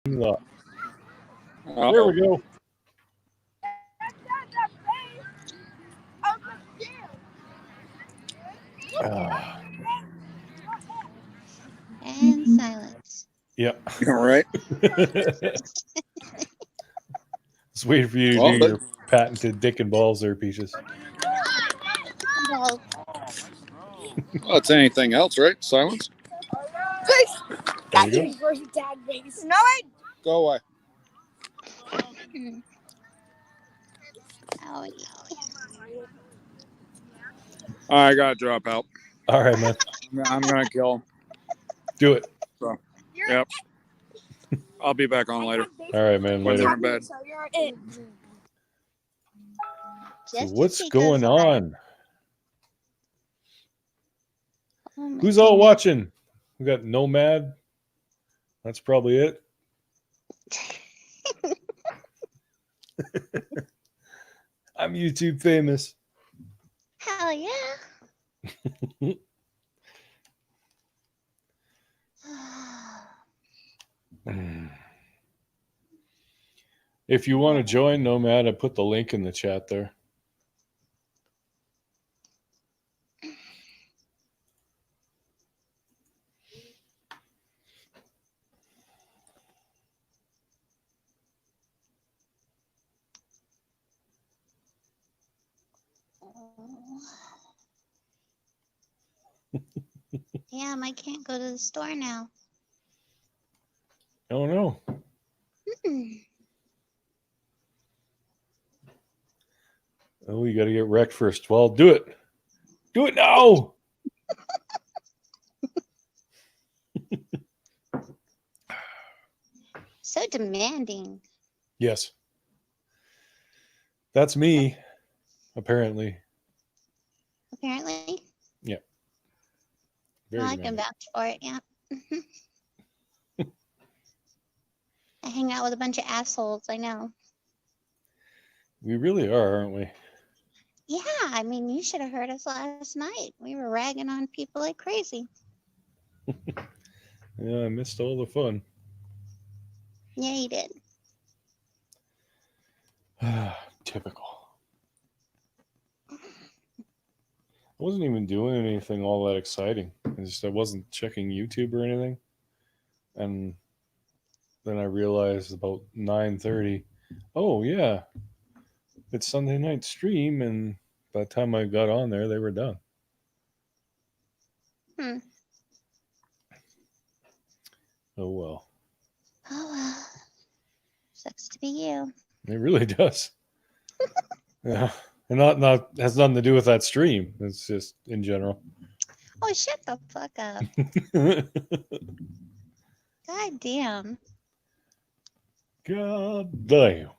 There we go. And silence. Yep. All right. Just waiting for you to do your patented dick and balls there, Peaches. Well, Well, it's anything else, right? Silence. There you go. No, I. Go away. oh, I gotta drop out. All right, man. I'm gonna kill him. Do it. So, yep. I'll be back on later. All right, man. When they're Later. in bed. So you're it. So just what's because going on? Oh my Who's all goodness. watching? We got Nomad. That's probably it. I'm YouTube famous. Hell yeah. If you want to join Nomad, I put the link in the chat there. Damn, I can't go to the store now. Oh no. Oh, you got to get wrecked first. Well, do it. Do it now. So demanding. Yes. That's me, apparently. Apparently. Yeah. Very Well, I can vouch for it, yeah. I hang out with a bunch of assholes, I know. We really are, aren't we? Yeah, I mean, you should have heard us last night. We were ragging on people like crazy. Yeah, I missed all the fun. Yeah, you did. Typical. I wasn't even doing anything all that exciting. I wasn't checking YouTube or anything. And then I realized about 9:30, oh yeah, it's Sunday night stream, and by the time I got on there, they were done. Oh well. Oh well. Sucks to be you. It really does. Yeah. And not has nothing to do with that stream. It's just in general. Oh, shut the fuck up. God damn. God damn.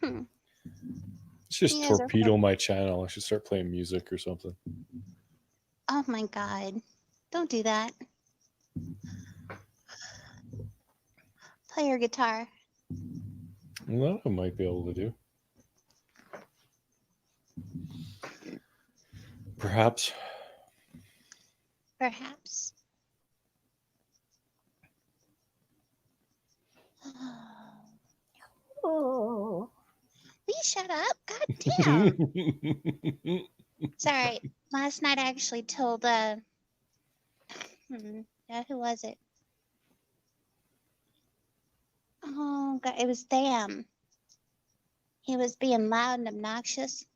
Let's just You guys are torpedo my channel. I should start playing music or something. Oh my god. Don't do that. Play your guitar. Well, I might be able to do. Perhaps. Perhaps. Oh. Will you shut up? God damn. Sorry. Last night I actually told who was it? Oh god, it was Tham. He was being loud and obnoxious.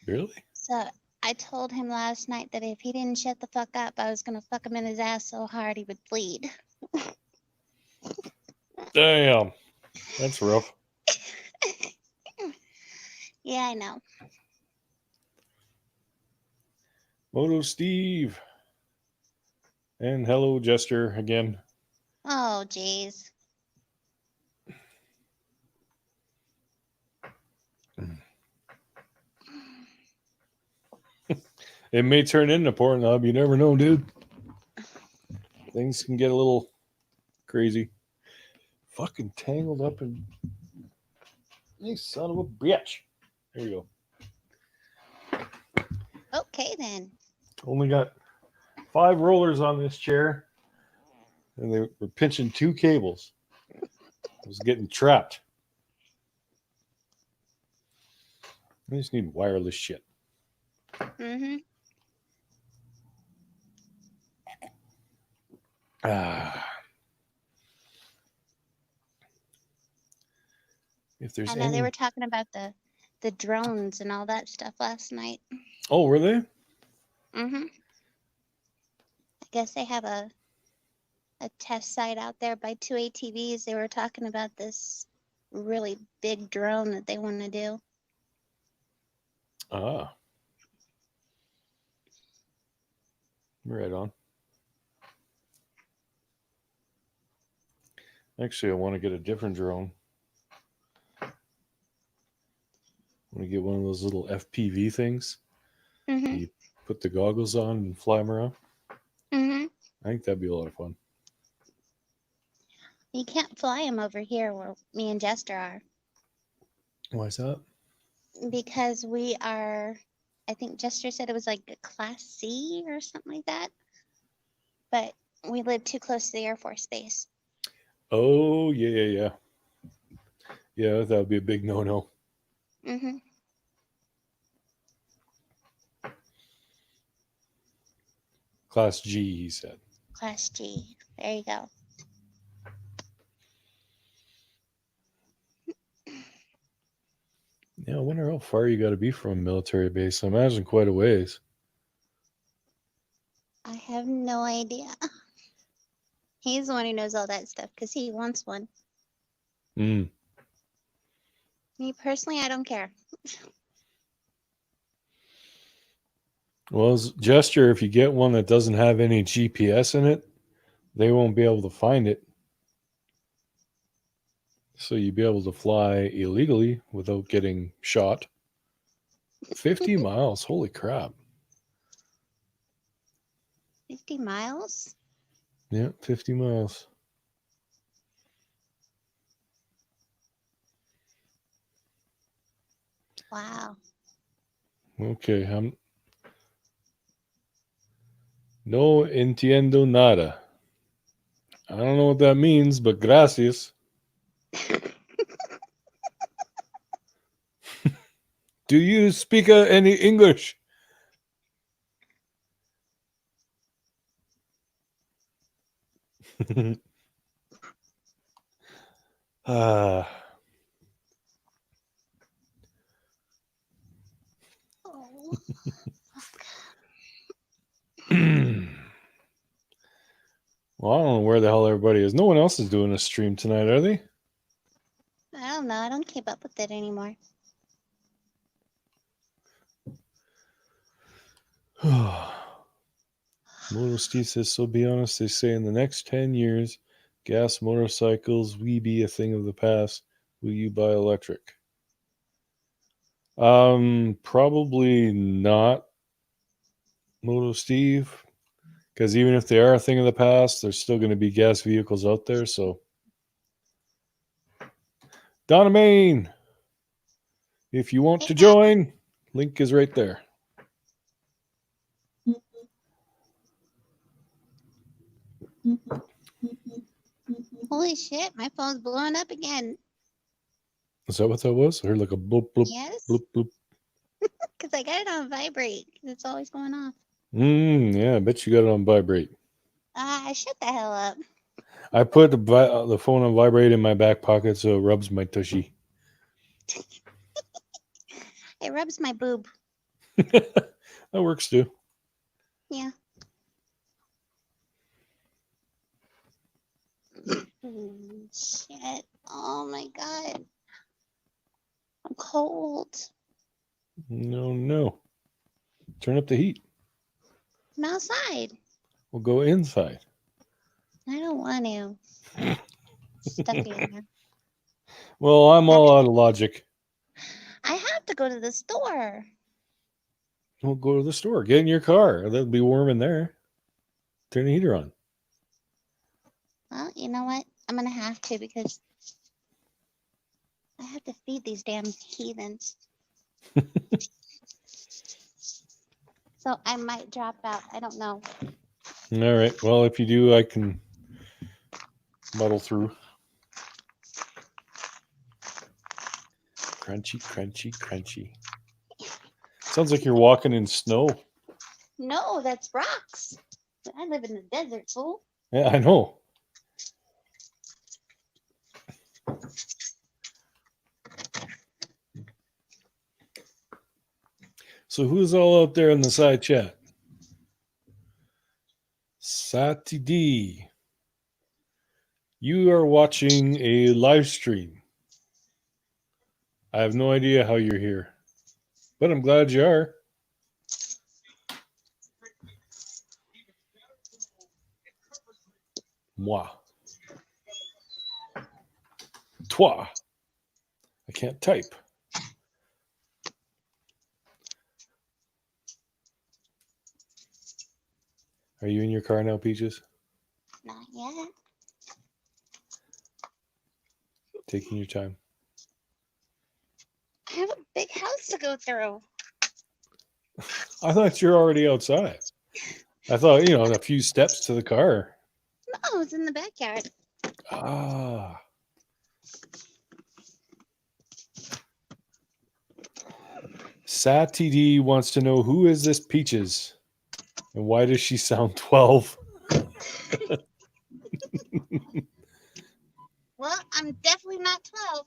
Really? So I told him last night that if he didn't shut the fuck up, I was gonna fuck him in his ass so hard he would bleed. Damn. That's rough. Yeah, I know. Moto Steve. And hello, Jester, again. Oh, jeez. It may turn into Pornhub. You never know, dude. Things can get a little crazy. Fucking tangled up in... You son of a bitch. There you go. Okay, then. Only got 5 rollers on this chair. And they were pinching 2 cables. I was getting trapped. I just need wireless shit. Mm-hmm. Ah. If there's I know any... they were talking about the drones and all that stuff last night. Oh, were they? Mm-hmm. I guess they have a test site out there by 2 ATVs. They were talking about this really big drone that they want to do. Ah. Right on. Actually, I want to get a different drone. I want to get one of those little FPV things. Mm-hmm. You put the goggles on and fly them around. Mm-hmm. I think that'd be a lot of fun. You can't fly them over here where me and Jester are Why is that? because we are, I think Jester said it was like a Class C or something like that. But we live too close to the Air Force Base. Oh, yeah. Yeah, that would be a big no-no. Mm-hmm. Class G, he said. Class G. There you go. Yeah, I wonder how far you got to be from a military base. I imagine quite a ways. I have no idea. He's the one who knows all that stuff because he wants one. Mm. Me personally, I don't care. Well, as gesture, if you get one that doesn't have any GPS in it, they won't be able to find it. So you'd be able to fly illegally without getting shot. 50 miles. Holy crap. 50 miles? Yeah, 50 miles. Wow. Okay, no entiendo nada. I don't know what that means, but gracias. Do you speak any English? Ah. Oh, Well, I don't know where the hell everybody is. No one else is doing a stream tonight, are they? I don't know. I don't keep up with it anymore. Moto Steve says, so be honest, they say in the next 10 years, gas motorcycles will be a thing of the past. Will you buy electric? Probably not, Moto Steve, because even if they are a thing of the past, there's still going to be gas vehicles out there. So, Donna Main, if you want Hey, to Pat. join, link is right there. Holy shit, my phone's blowing up again. Is that what that was? I heard like a bloop, bloop, Yes, bloop, bloop. because I got it on vibrate. 'Cause it's always going off. Yeah, I bet you got it on vibrate. Shut the hell up. I put the phone on vibrate in my back pocket so it rubs my tushy. It rubs my boob. That works too. Yeah. Shit. Oh my god. I'm cold. No. Turn up the heat. I'm outside. We'll go inside. I don't want to. Stuffy in there. Well, I'm all out of logic. I have to go to the store. We'll go to the store. Get in your car. It'll be warm in there. Turn the heater on. Well, you know what? I'm going to have to because I have to feed these damn heathens. So I might drop out. I don't know. All right. Well, if you do, I can muddle through. Crunchy, crunchy, crunchy. Sounds like you're walking in snow. No, that's rocks. I live in the desert, fool. Yeah, I know. So who's all out there in the side chat? Sati D. You are watching a live stream. I have no idea how you're here, but I'm glad you are. Moi. Toi. I can't type. Are you in your car now, Peaches? Not yet. Taking your time. I have a big house to go through. I thought you're already outside. I thought, a few steps to the car. No, it's in the backyard. Ah. SatTD wants to know, who is this Peaches? And why does she sound 12? Well, I'm definitely not 12.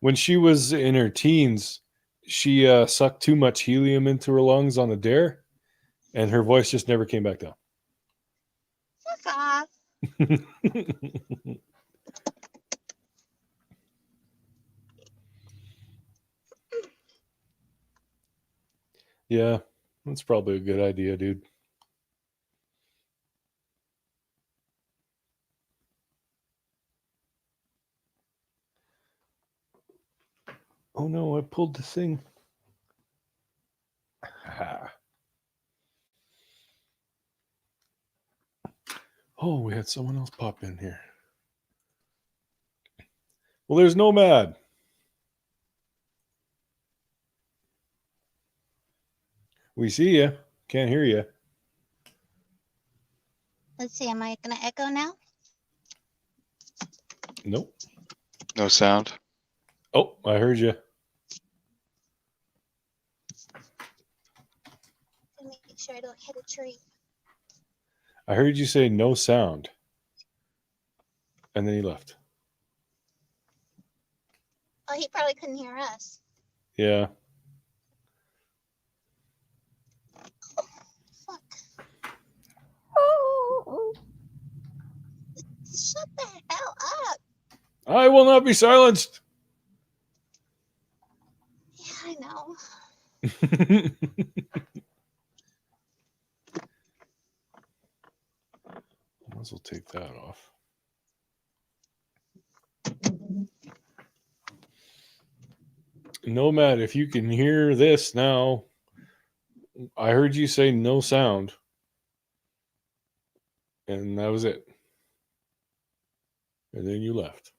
When she was in her teens, she sucked too much helium into her lungs on a dare, and her voice just never came back down. Fuck off. Yeah, that's probably a good idea, dude. Oh no, I pulled the thing. Oh, we had someone else pop in here. Well, there's Nomad. We see you. Can't hear you. Let's see, am I going to echo now? Nope. No sound. Oh, I heard you. Make sure I don't hit a tree. I heard you say no sound. And then he left. Oh, he probably couldn't hear us. Yeah. Fuck. Oh. Shut the hell up. I will not be silenced. Yeah, I know. Might as well take that off. Nomad, if you can hear this now, I heard you say no sound. And that was it. And then you left.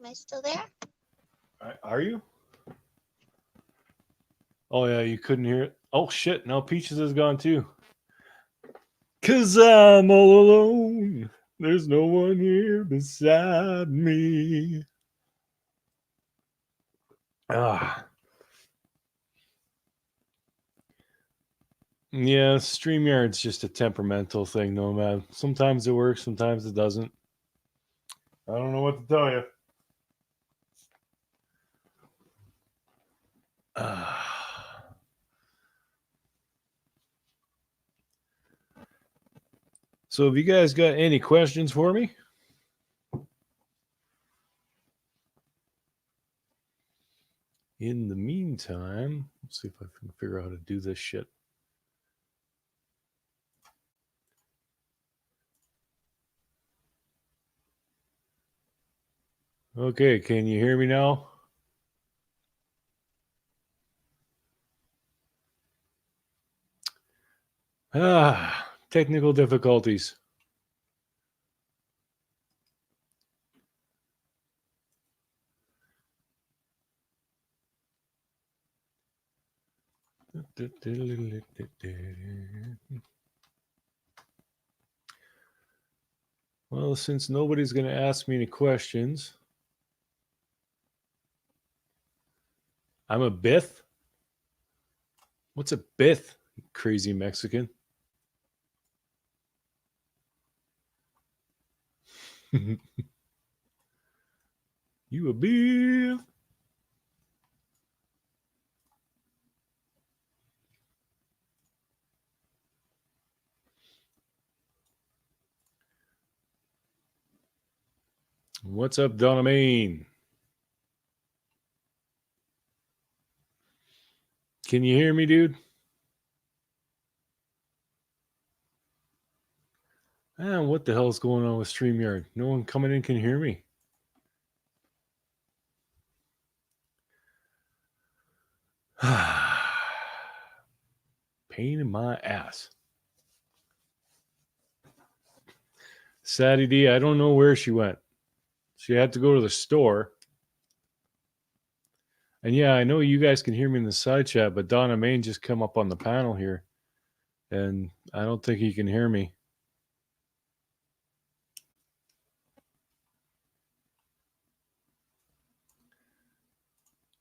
Am I still there? Are you? Oh, yeah, you couldn't hear it. Oh, shit. Now Peaches is gone, too. 'Cause I'm all alone. There's no one here beside me. Ah. Yeah, StreamYard's just a temperamental thing, Nomad. Sometimes it works, sometimes it doesn't. I don't know what to tell you. So have you guys got any questions for me? In the meantime, let's see if I can figure out how to do this shit. Okay, can you hear me now? Technical difficulties. Well, since nobody's going to ask me any questions, I'm a Bith. What's a Bith, you crazy Mexican? You a Bith? What's up, Donna Main? Can you hear me, dude? What the hell is going on with StreamYard? No one coming in can hear me. Pain in my ass. Sadie D, I don't know where she went. She had to go to the store. And yeah, I know you guys can hear me in the side chat, but Donna Main just come up on the panel here. And I don't think he can hear me.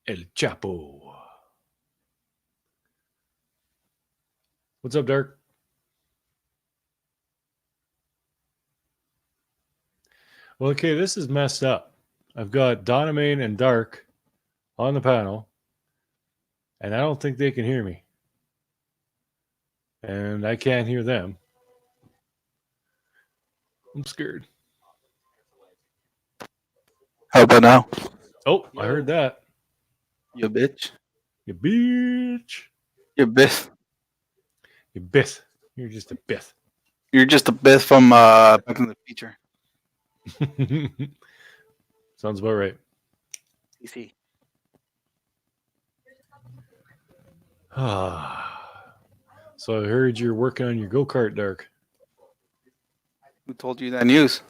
El Chapo. What's up, Dark? Well, okay, this is messed up. I've got Donna Main and Dark on the panel, and I don't think they can hear me. And I can't hear them. I'm scared. How about now? Oh, I heard that. You bitch. You bitch. You bitch. You bith. You're just a bith. You're just a bit from Back in the Future. Sounds about right. DC. So I heard you're working on your go-kart, Dark. Who told you that news?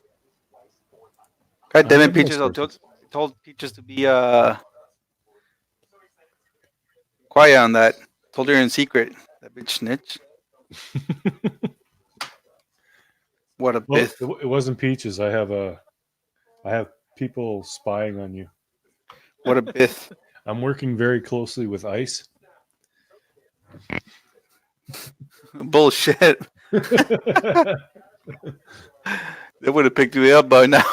God damn I it, have Peaches! no I sources. told Peaches to be quiet on that. Told her in secret. That bitch snitch. What a Well, bit. it wasn't Peaches. I have people spying on you. What a bit. I'm working very closely with ICE. Bullshit. They would have picked you up by now.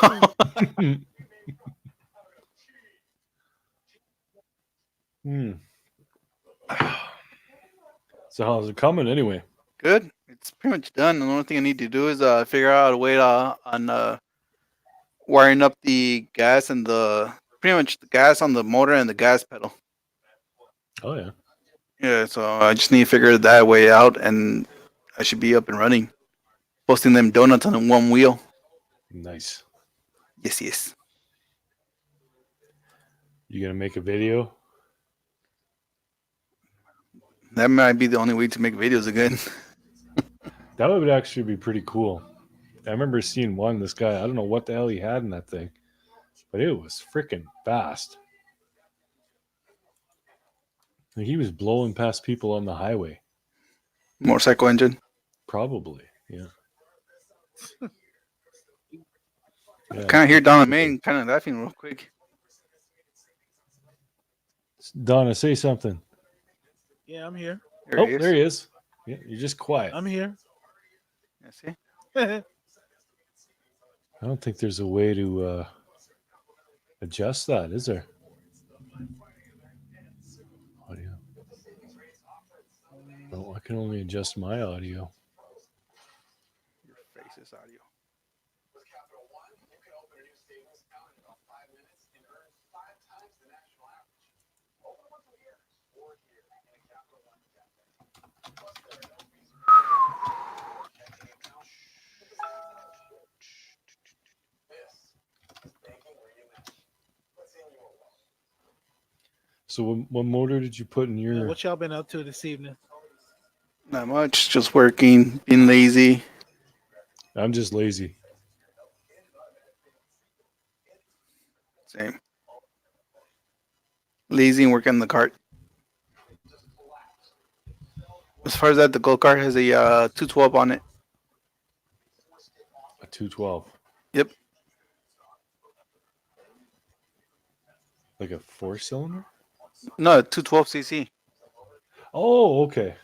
So how's it coming anyway? Good. It's pretty much done. The only thing I need to do is figure out a way on wiring up the gas and pretty much the gas on the motor and the gas pedal. Oh yeah. Yeah, so I just need to figure that way out, and I should be up and running. Posting them donuts on one wheel. Nice. Yes, yes. You gonna make a video? That might be the only way to make videos again. That would actually be pretty cool. I remember seeing one. This guy, I don't know what the hell he had in that thing, but it was freaking fast. Like he was blowing past people on the highway. Motorcycle engine. Probably, yeah. Yeah. Kind of hear Donna Main kind of laughing real quick. Donna, say something. Yeah, I'm here. There he is. Yeah, you're just quiet. I'm here. Yeah, see? I don't think there's a way to adjust that, is there? Audio. No, I can only adjust my audio. Your face is audio. So what motor did you put in your... What y'all been up to this evening? Not much. Just working, being lazy. I'm just lazy. Same. Lazy and working on the cart. As far as that, the gold cart has a 212 on it. A 212. Yep. Like a 4-cylinder? No, 212cc. Oh, okay.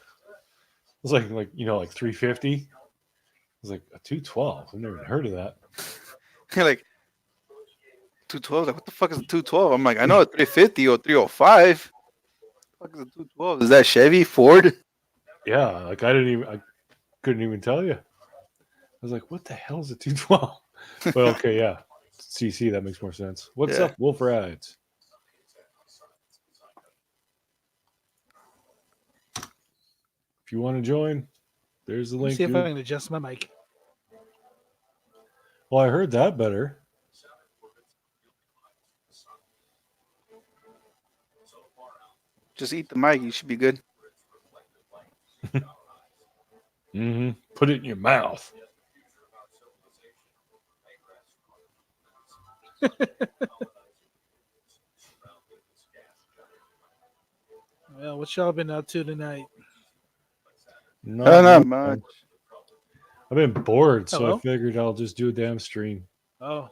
It's like 350. I was like a 212. I've never even heard of that. You're like 212. Like, what the fuck is a 212? I'm like, I know a 350 or 305. What the fuck is a 212? Is that Chevy, Ford? Yeah, like I couldn't even tell you. I was like, what the hell is a 212? But okay, yeah. CC, that makes more sense. What's Yeah. up, Wolf Rides? If you want to join, there's the Let me link. see if I Dude. can adjust my mic. Well, I heard that better. Just eat the mic. You should be good. Mm-hmm. Put it in your mouth. Well, what y'all been up to tonight? Not Not much. much. I've been bored, so Hello? I figured I'll just do a damn stream. Oh.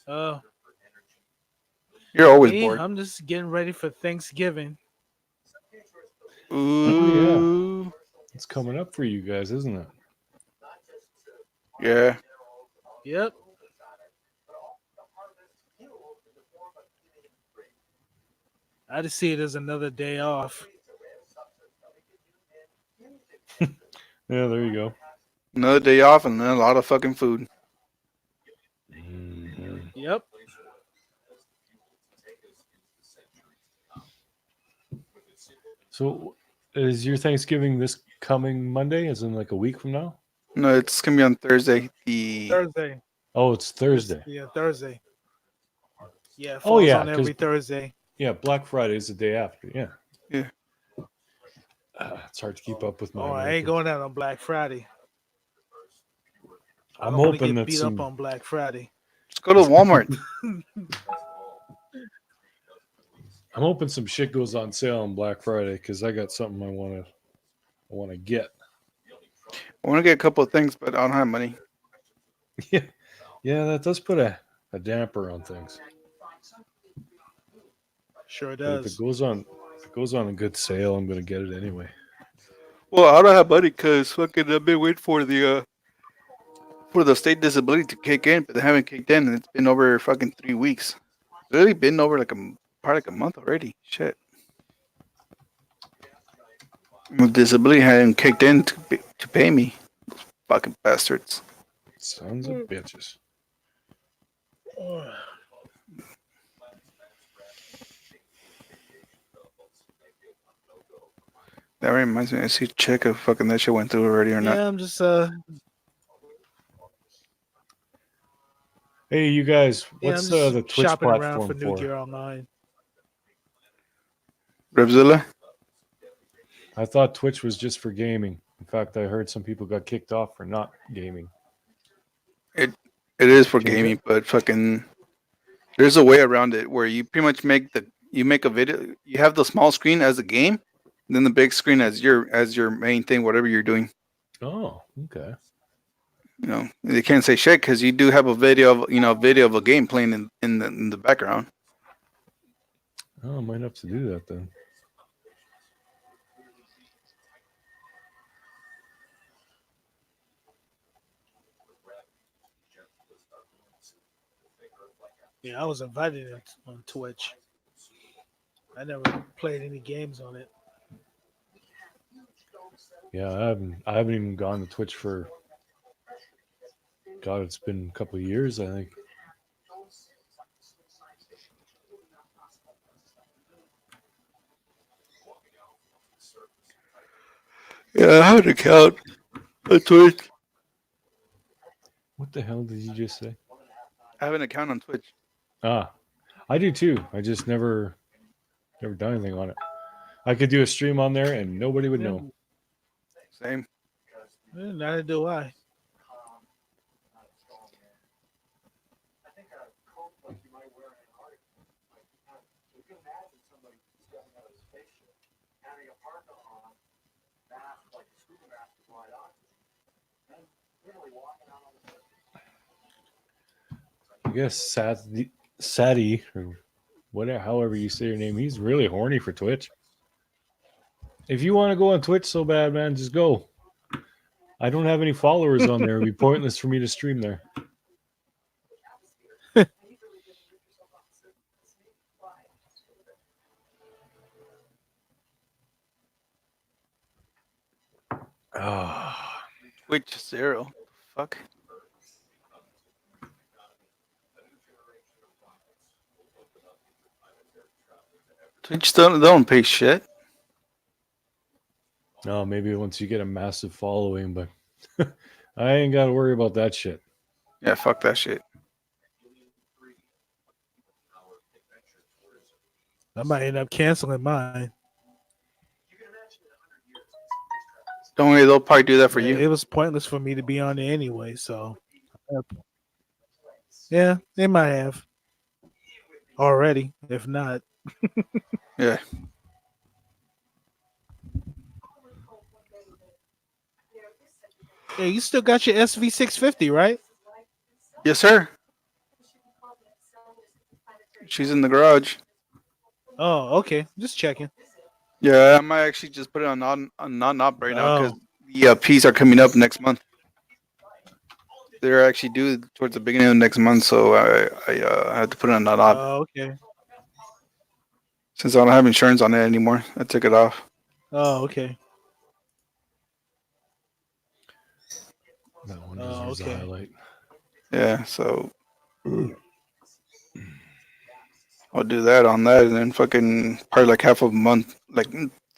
Oh. You're always Me, bored. I'm just getting ready for Thanksgiving. Ooh. It's coming up for you guys, isn't it? Yeah. Yep. I just see it as another day off. Yeah, there you go. Another day off and then a lot of fucking food. Mhm. Yep. So, is your Thanksgiving this coming Monday? As in like a week from now? No, it's gonna be on Thursday. The Thursday. Oh, it's Thursday. Yeah, Thursday. Yeah, it Oh, falls yeah, on 'cause- every Thursday. Yeah, Black Friday is the day after. Yeah. Yeah. It's hard to keep up with my. Oh, I ain't American- going out on Black Friday. I I'm don't wanna hoping get that beat some. up on Black Friday. just go to Walmart. I'm hoping some shit goes on sale on Black Friday because I got something I want to get. I want to get a couple of things, but I don't have money. Yeah, that does put a damper on things. Sure But if does. it goes on a good sale, I'm gonna get it anyway. Well, I don't have money because fucking I've been waiting for the state disability to kick in, but they haven't kicked in, and it's been over fucking 3 weeks. It's really been over probably like a month already. Shit. The disability hadn't kicked in to pay me. Fucking bastards. Sons of bitches. That reminds me. I see check if fucking that shit went through already or not. Yeah, I'm just Hey, you guys, yeah, what's I'm just the Twitch shopping around for platform New for? Gear Online. Revzilla? I thought Twitch was just for gaming. In fact, I heard some people got kicked off for not gaming. It is for Change gaming, it? but fucking there's a way around it where you pretty much make a video. You have the small screen as a game, then the big screen as your main thing, whatever you're doing. Oh, okay. You know, they can't say shit because you do have a video of a game playing in the background. Oh, I might have to do that then. Yeah, I was invited on Twitch. I never played any games on it. Yeah, I haven't even gone to Twitch for. God, it's been a couple of years, I think. Yeah, I have an account on Twitch. What the hell did you just say? I have an account on Twitch. Ah, I do too. I just never done anything on it. I could do a stream on there and nobody would Yeah. know. Same. Neither do I. I guess Sadie or whatever, however you say your name, he's really horny for Twitch. If you want to go on Twitch so bad, man, just go. I don't have any followers on there. It'd be pointless for me to stream there. Ah, Twitch 0. Fuck. Twitch don't pay shit. no, maybe once you get a massive following, but I ain't got to worry about that shit. Yeah, fuck that shit. I might end up canceling mine. Don't worry, they'll probably do that for you. It was pointless for me to be on there anyway, so yeah, they might have already. If not, Yeah. yeah, you still got your SV650, right? Yes, sir. She's in the garage. Oh, okay. Just checking. Yeah, I might actually just put it on non-op right now because Oh. the P's are coming up next month. They're actually due towards the beginning of next month, so I had to put it on non-op. Oh, okay. Since I don't have insurance on it anymore, I took it off. Oh, okay. That one Oh, deserves a okay. highlight. Yeah, so I'll do that on that, and then fucking probably like half of a month, like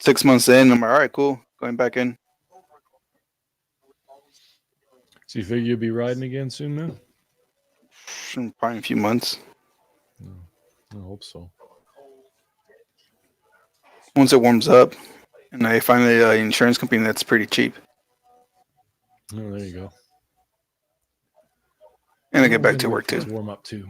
6 months in, I'm like, all right, cool, going back in. So you figure you'll be riding again soon, man? Probably in a few months. I hope so. Once it warms up, and I find an insurance company that's pretty cheap, Oh, there you go. and I get back Good to work too. to warm up too.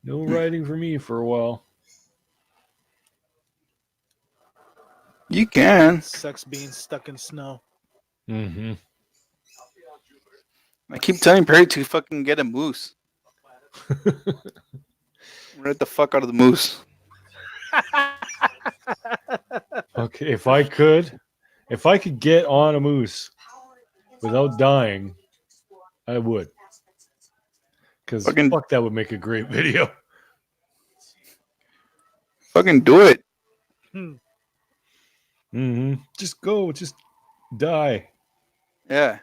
No riding for me for a while. You can. Sucks being stuck in snow. Mm-hmm. I keep telling Perry to fucking get a moose. Ride the fuck out of the moose. Okay, if I could get on a moose without dying, I would. Because Fucking- fuck, that would make a great video. Fucking do it. Mm-hmm. Just go, just die. Yeah.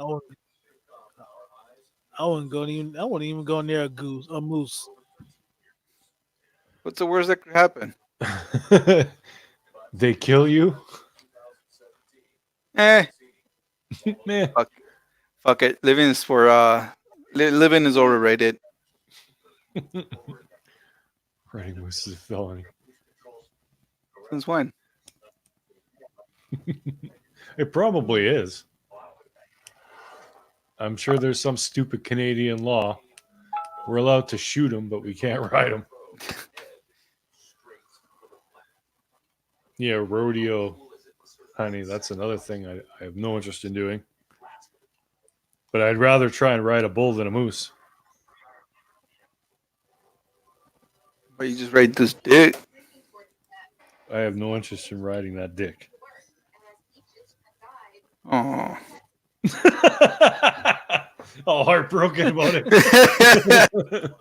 I wouldn't even go near a moose. What's the worst that could happen? They kill you? Eh. Man. Fuck it. Living is for living is overrated. Riding moose is a felony. Since when? It probably is. I'm sure there's some stupid Canadian law. We're allowed to shoot them, but we can't ride them. Yeah, rodeo, honey, that's another thing I have no interest in doing. But I'd rather try and ride a bull than a moose. But you just ride this dick. I have no interest in riding that dick. Oh. All heartbroken about it.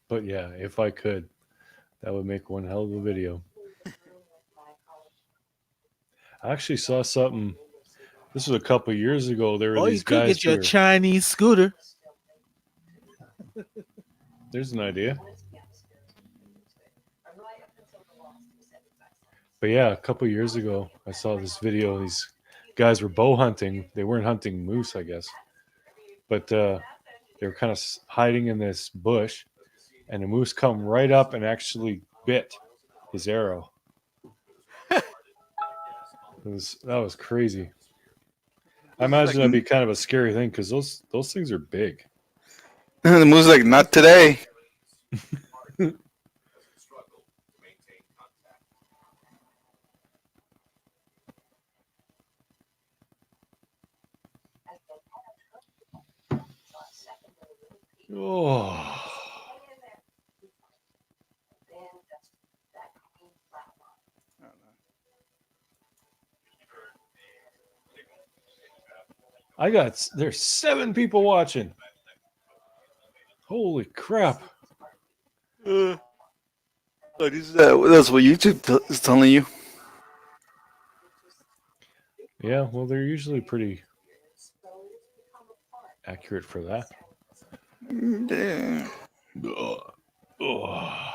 But yeah, if I could, that would make one hell of a video. I actually saw something. This was a couple of years ago. There were Or you these could guys. get your who were- Chinese scooter. There's an idea. But yeah, a couple years ago, I saw this video. These guys were bow hunting. They weren't hunting moose, I guess, but they were kind of hiding in this bush, and a moose come right up and actually bit his arrow. That was crazy. I imagine that'd be kind of a scary thing because those things are big. The moose like, not today. Oh. There's 7 people watching. Holy crap. That's what YouTube is telling you. Yeah, well, they're usually pretty accurate for that. Yeah. Oh.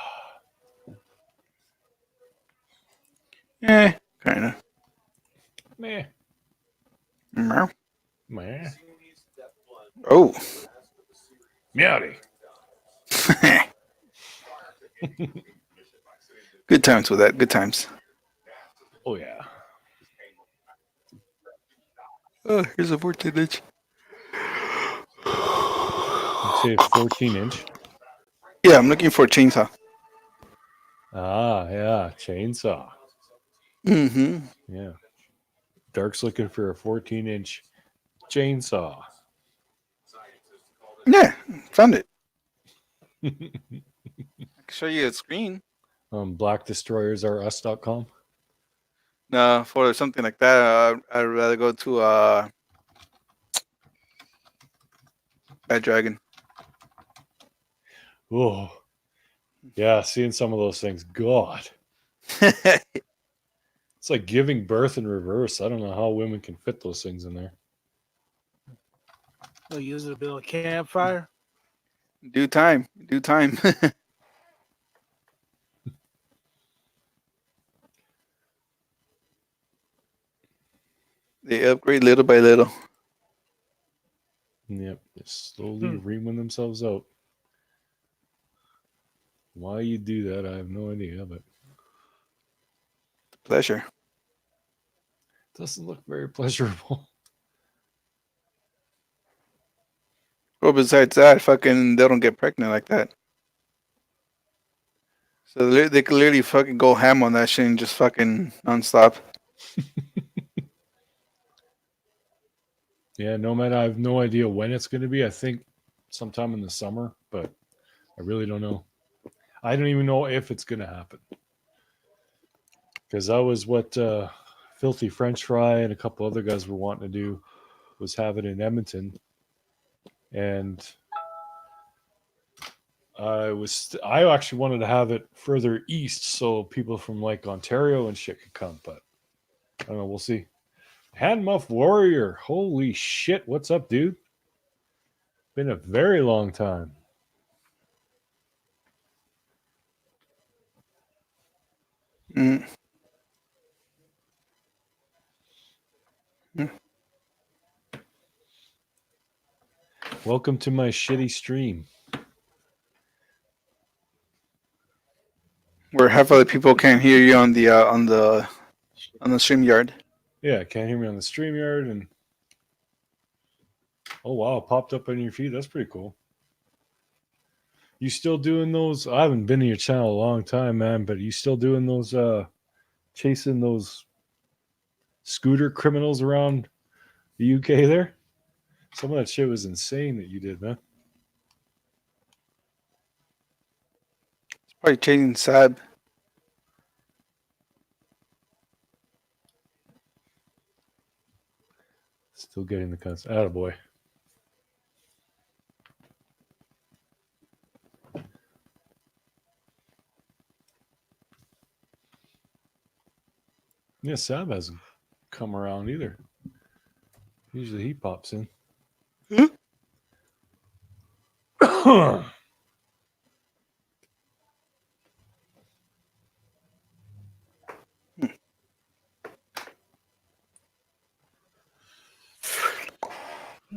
Yeah, kind of. Meh. Meow. Meh. Oh. Meowdy. Good times with that. Good times. Oh, yeah. Oh, here's a 14-inch. You say 14-inch? Yeah, I'm looking for a chainsaw. Ah, yeah. Chainsaw. Mm-hmm. Yeah. Dark's looking for a 14-inch chainsaw. Yeah, found it. I can show you a screen. BlackDestroyersReus.com. No, for something like that, I'd rather go to Bad Dragon. Oh, yeah. Seeing some of those things. God. It's like giving birth in reverse. I don't know how women can fit those things in there. They'll use it to build a campfire. Due time. They upgrade little by little. Yep. Just slowly reaming themselves out. Why you do that, I have no idea, but Pleasure. it doesn't look very pleasurable. Well, besides that, fucking, they don't get pregnant like that. So they can literally fucking go ham on that shit and just fucking nonstop. Yeah, no matter. I have no idea when it's going to be. I think sometime in the summer, but I really don't know. I don't even know if it's going to happen. Because that was what Filthy French Fry and a couple other guys were wanting to do, was have it in Edmonton. And I actually wanted to have it further east so people from like Ontario and shit could come, but I don't know, we'll see. Handmuff Warrior, holy shit, what's up, dude? Been a very long time. Mm. Welcome to my shitty stream. Where half of the people can't hear you on the StreamYard. Yeah, can't hear me on the StreamYard, and oh wow, it popped up on your feed. That's pretty cool. You still doing those? I haven't been to your channel a long time, man, but you still doing those chasing those scooter criminals around the UK there? Some of that shit was insane that you did, man. It's probably changing Sab. Still getting the cuts. Attaboy. Yeah, Sab hasn't come around either. Usually he pops in. Hmm?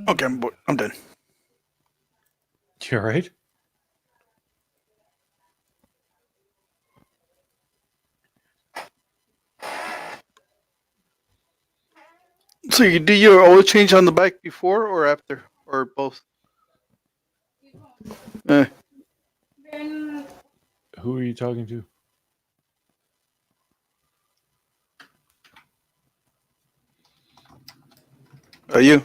Okay, I'm done. You all right? So you do your oil change on the bike before or after, or both? Eh, Who are you talking to? are you?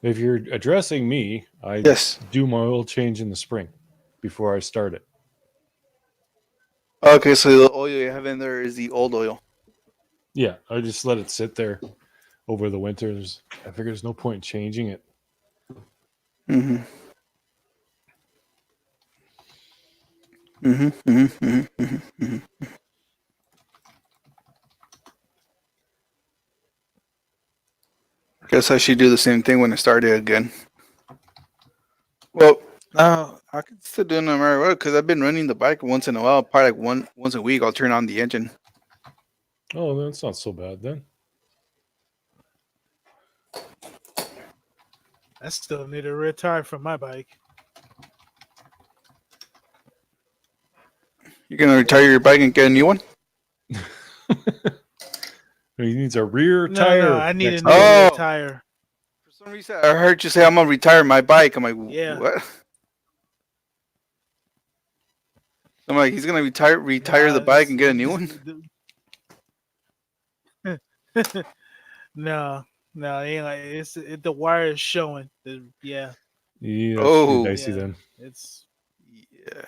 If you're addressing me, I Yes. do my oil change in the spring before I start it. Okay, so the oil you have in there is the old oil. Yeah, I just let it sit there over the winter. I figure there's no point in changing it. Mm-hmm. Mm-hmm. Mm-hmm. Mm-hmm. Mm-hmm. Guess I should do the same thing when I start it again. Well, I can still do it no matter what because I've been running the bike once in a while. Probably like once a week. I'll turn on the engine. Oh, that's not so bad then. I still need a rear tire for my bike. You're gonna retire your bike and get a new one? He needs a rear No, tire. no, I need a next new to it. rear Oh. tire. For some reason, I heard you say I'm gonna retire my bike. I'm like, Yeah. what? I'm like, he's gonna retire the bike and get a new one. No, it ain't like the wire is showing. Yeah, Yeah, that's Oh. pretty dicey Yeah. then. it's Yeah.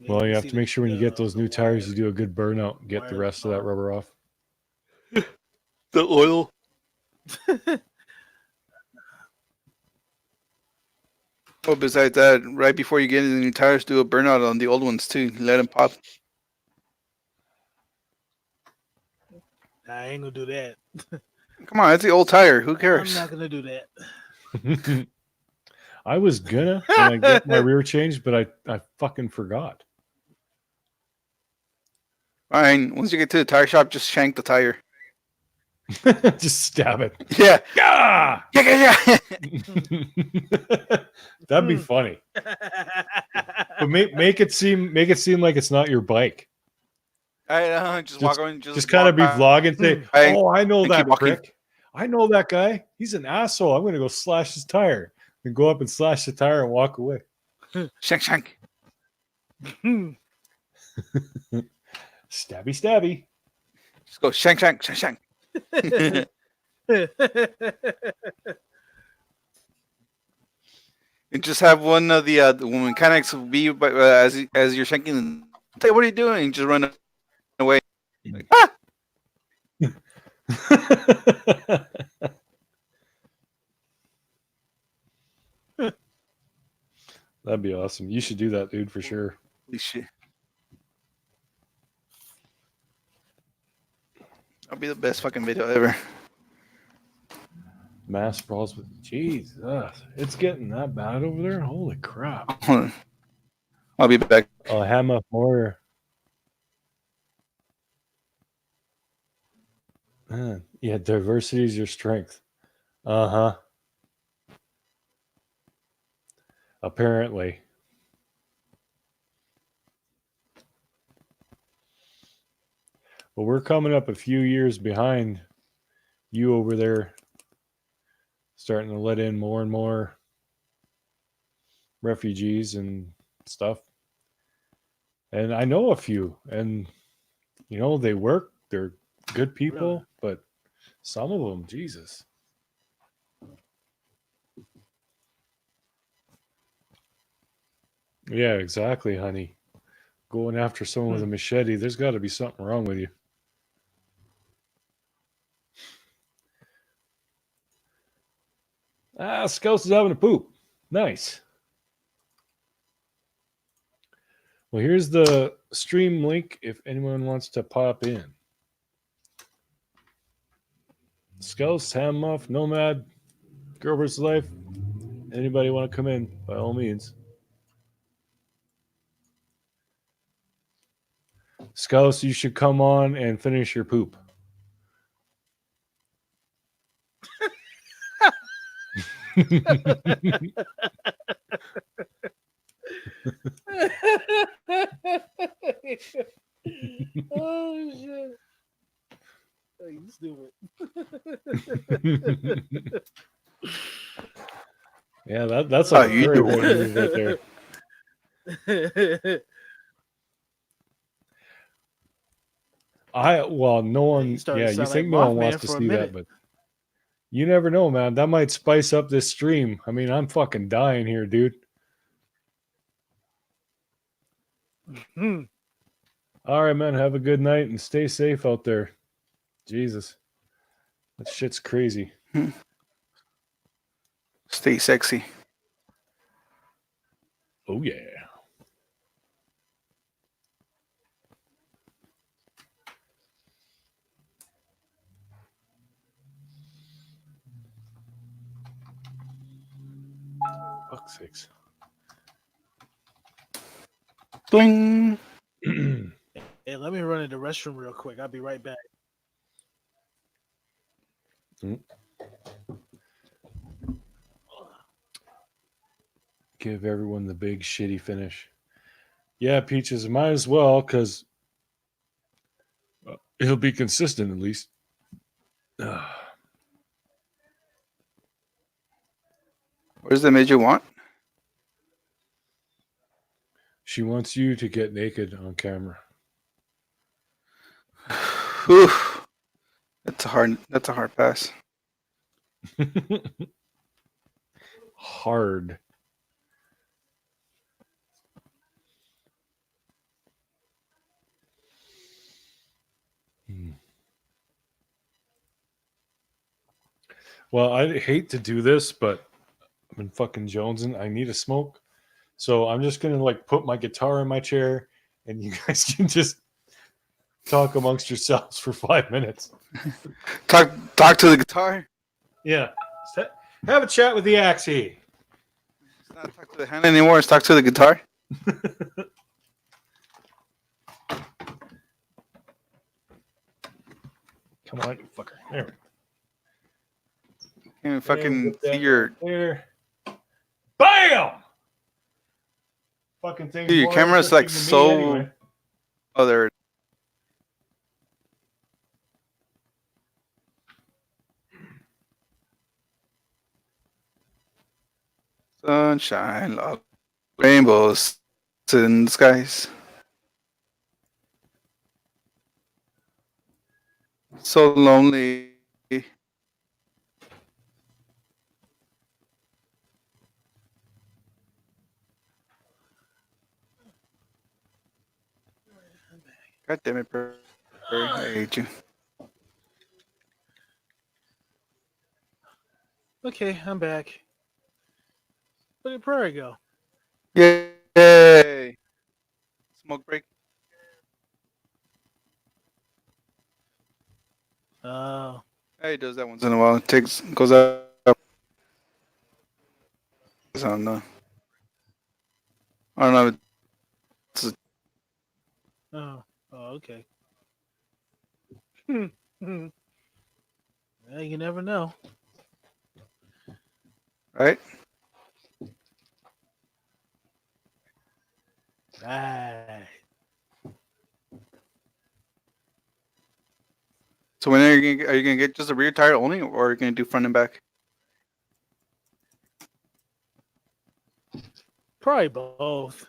Well, you have see to make sure when you get those the new tires, you wire. do a good burnout and get the wire rest of that bar. rubber off. The oil. Oh, besides that, right before you get into the new tires, do a burnout on the old ones too. Let them pop. I ain't gonna do that. Come on, it's the old tire. Who I'm cares? not gonna do that. I was gonna when I get my rear changed, but I fucking forgot. Fine. Once you get to the tire shop, just shank the tire. Just stab it. Yeah. Ah! Yeah. That'd be funny. But make it seem like it's not your bike. I just walk on. Just kind of be vlogging and say, I- "Oh, I know and keep that walking. prick. I know that guy. He's an asshole. I'm gonna go slash his tire." And go up and slash the tire and walk away. Shank. Hmm. Stabby, stabby. Just go shank. And just have one of the mechanics be as you're shanking them. Say, what are you doing? Just run away. Like, ah! That'd be awesome. You should do that, dude, for sure. Holy shit. That'll be the best fucking video ever. Mass brawls with Jesus. It's getting that bad over there. Holy crap. Hold on. I'll be back. I'll ham up more. Man, yeah, diversity is your strength. Uh-huh. Apparently. Well, we're coming up a few years behind you over there, starting to let in more and more refugees and stuff. And I know a few, and they work, they're good people, Really? but some of them, Jesus. Yeah, exactly, honey. Going after someone with a machete, there's got to be something wrong with you. Scouse is having a poop. Nice. Well, here's the stream link if anyone wants to pop in. Scouse, Ham Muff, Nomad, Girl vs. Life. Anybody want to come in, by all means. Scouse, you should come on and finish your poop. Oh shit! Oh, you stupid. Yeah, that's like a you very do bad it. move right there. No one. you started Yeah, to you sound like think no one wants Mothman to for a see that, minute. but you never know, man. That might spice up this stream. I mean, I'm fucking dying here, dude. Hmm. All right, man. Have a good night and stay safe out there. Jesus, that shit's crazy. Stay sexy. Oh yeah. Fuck's sakes. Bling. Hey, let me run in the restroom real quick. I'll be right back. Give everyone the big shitty finish. Yeah, Peaches, might as well, because it'll be consistent at least. Where's the midget you want? She wants you to get naked on camera. Whew. That's a hard pass. Hard. Well, I hate to do this, but I've been fucking jonesing. I need a smoke. So I'm just going to like put my guitar in my chair and you guys can just talk amongst yourselves for 5 minutes. Talk to the guitar. Yeah. Have a chat with the Axie. It's not talk to the hand anymore. It's talk to the guitar. Come on, you fucker. There. Can't even fucking Get that see your. right there. Bam! Fucking thing. Dude, your camera's like so. Oh, there. Sunshine, love, rainbows in the skies. So lonely. God damn it, Perry. I hate you. Okay, I'm back. Where did Prairie go? Yay! Smoke break. Oh, Yeah, he does that once in a while. Goes up. I don't know. I don't know. oh, okay. Well, you never know. Right? Right. So when are you gonna get just a rear tire only, or are you gonna do front and back? Probably both.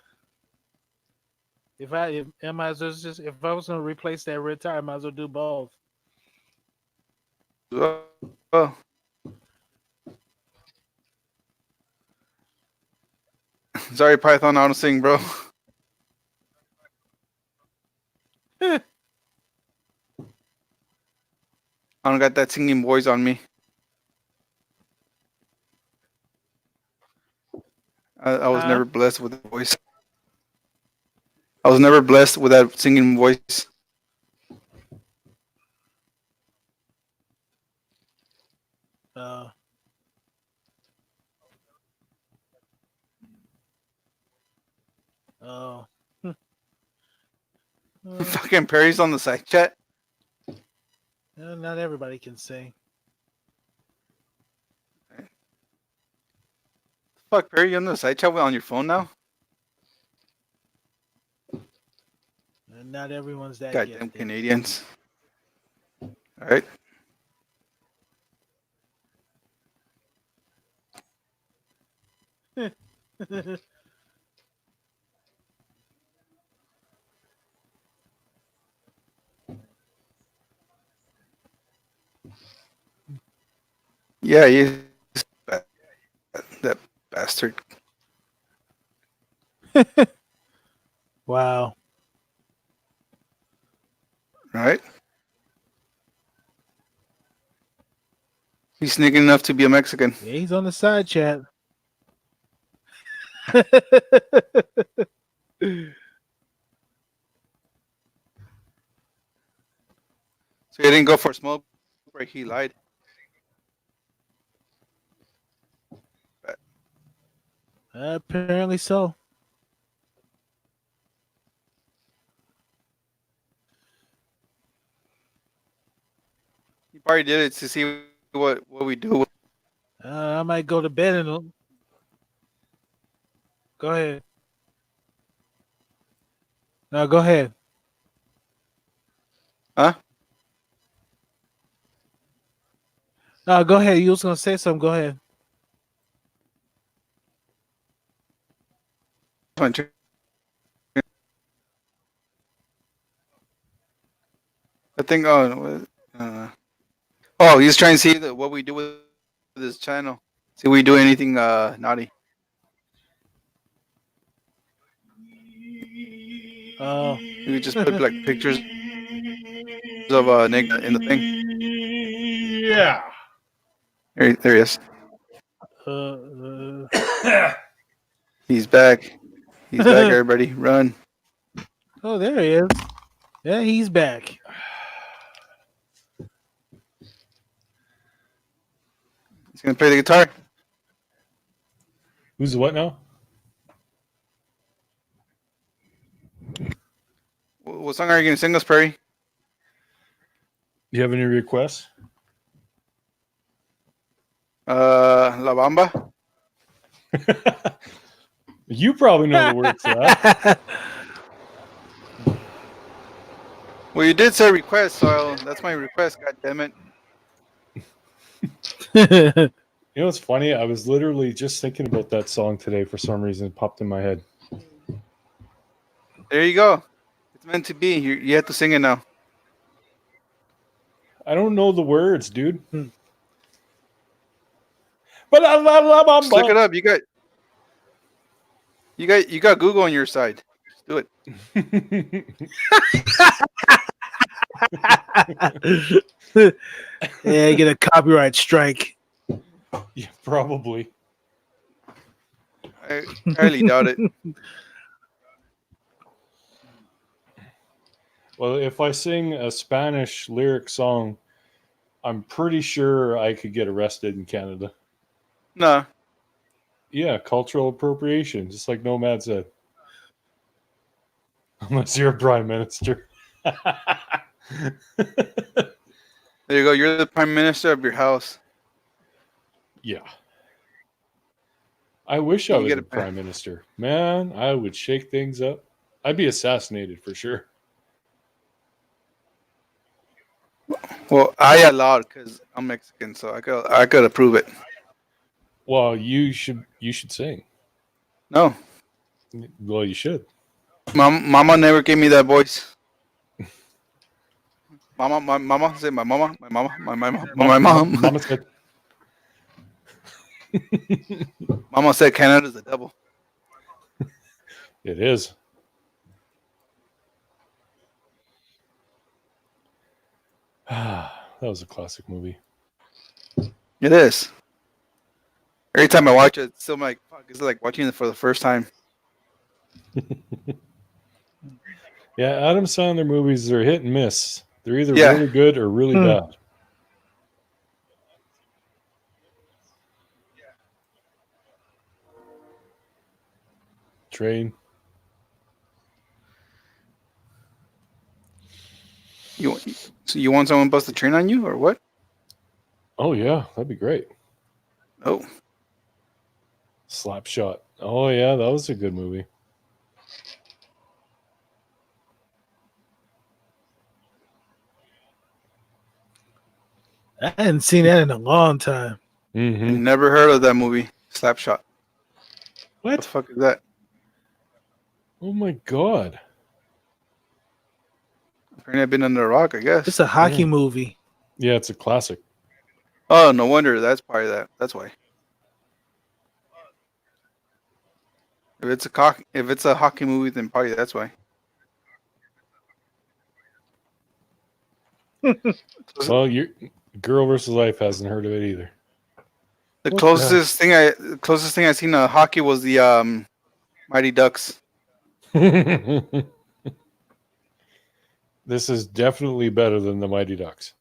If I might as well just if I was gonna replace that red tire, I might as well do both. Oh. Sorry, Python. I don't sing, bro. I don't got that singing voice on me. I was Huh? never blessed with a voice. I was never blessed with that singing voice. Uh, oh. Fucking Perry's on the side chat. Not everybody can sing. Fuck, Perry, you on the side chat on your phone now? Not everyone's that Goddamn gifted. Canadians. All right. Yeah, he is that bastard. Wow. Right? He's sneaking enough to be a Mexican. Yeah, he's on the side chat. So he didn't go for a smoke break. He lied. Apparently so. He probably did it to see what we do. I might go to bed and go ahead. No, go ahead. Huh? No, go ahead. You was gonna say something. Go ahead. I think. Oh, he's trying to see what we do with this channel. See, we do anything naughty. Oh. We just put like pictures of Nick in the thing. Yeah. There he is. Uh, He's back. He's back. Everybody, run! oh, there he is. Yeah, he's back. He's gonna play the guitar. Who's what now? What song are you gonna sing us, Perry? Do you have any requests? La Bamba. You probably know the words to that. Well, you did say request, so that's my request. God damn it! You know what's funny? I was literally just thinking about that song today for some reason. It popped in my head. There you go. It's meant to be. You have to sing it now. I don't know the words, dude. Hmm. But Just look it up. You got Google on your side. Just do it. Yeah, get a copyright strike. Yeah, probably. I highly doubt it. Well, if I sing a Spanish lyric song, I'm pretty sure I could get arrested in Canada. No. Yeah, cultural appropriation, just like Nomad said. Unless you're a prime minister. There you go. You're the prime minister of your house. Yeah. I wish I You was get a it. prime minister. Man, I would shake things up. I'd be assassinated for sure. Well, I allowed because I'm Mexican, so I could approve it. Well, you should sing. No, Well, you should. Mama never gave me that voice. Mama, say my mama, my mom. Mama said. Mama said Canada's the devil. It is. That was a classic movie. It is. Every time I watch it, it's still like, fuck, it's like watching it for the first time. Yeah, Adam Sandler movies are hit and miss. They're either Yeah. really good or really bad. Train. So you want someone to bust a train on you or what? Oh yeah, that'd be great. Oh, Slapshot. Oh yeah, that was a good movie. I hadn't seen that in a long time. Mm-hmm. never heard of that movie. Slapshot. What the What? fuck is that? Oh my god. Apparently, I've been under a rock. I guess. It's a hockey Yeah. movie. Yeah, it's a classic. Oh, no wonder. That's part of that. That's why. If it's a hockey movie, then probably that's why. Well, your Girl versus Life hasn't heard of it either. The What closest thing I seen to hockey was the Mighty Ducks. This is definitely better than the Mighty Ducks.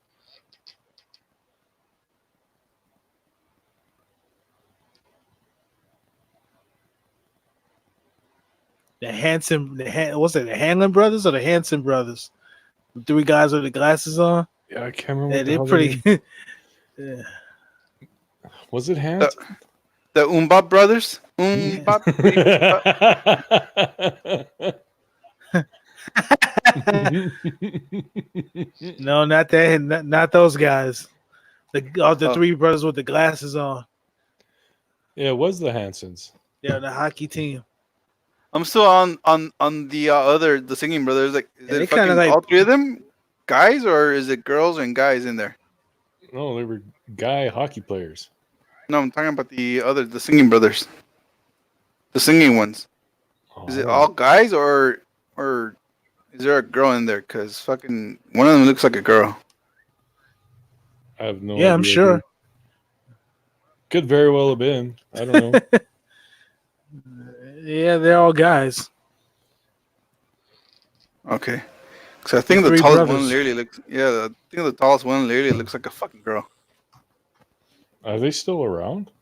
What's it? The Hanlon brothers or the Hanson brothers? The three guys with the glasses on. Yeah, I can't remember. Yeah, What the they're hell pretty. their name- Yeah. Was it Hans? The Umbop brothers. Umbop. No, not that. Not those guys. The Oh. three brothers with the glasses on. Yeah, it was the Hansons. They're the hockey team. I'm still on the singing brothers. Like, is Yeah, they it kinda fucking like- all three of them guys, or is it girls and guys in there? No, they were guy hockey players. No, I'm talking about the singing brothers, the singing ones. Is it Oh, all guys, or is there a girl in there? Cause fucking one of them looks like a girl. I have no. Yeah, I'm idea, sure. dude. Could very well have been. I don't know. Yeah, they're all guys. Okay. Cause I think The the three tallest brothers. one literally looks. Yeah, I think the tallest one literally looks like a fucking girl. Are they still around?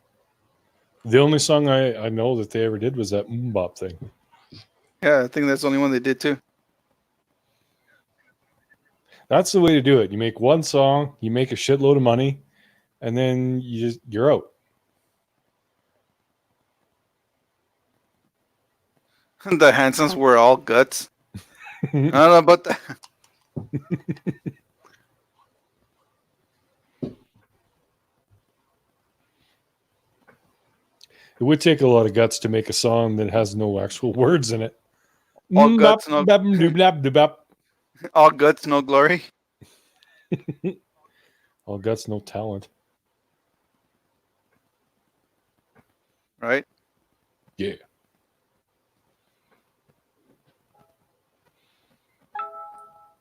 The only song I know that they ever did was that Mbop thing. Yeah, I think that's the only one they did too. That's the way to do it. You make one song, you make a shitload of money, and then you're out. The Hansons were all guts. I don't know about that. It would take a lot of guts to make a song that has no actual words in it. All guts, no- All All guts, no glory. guts, no talent. Right? Yeah.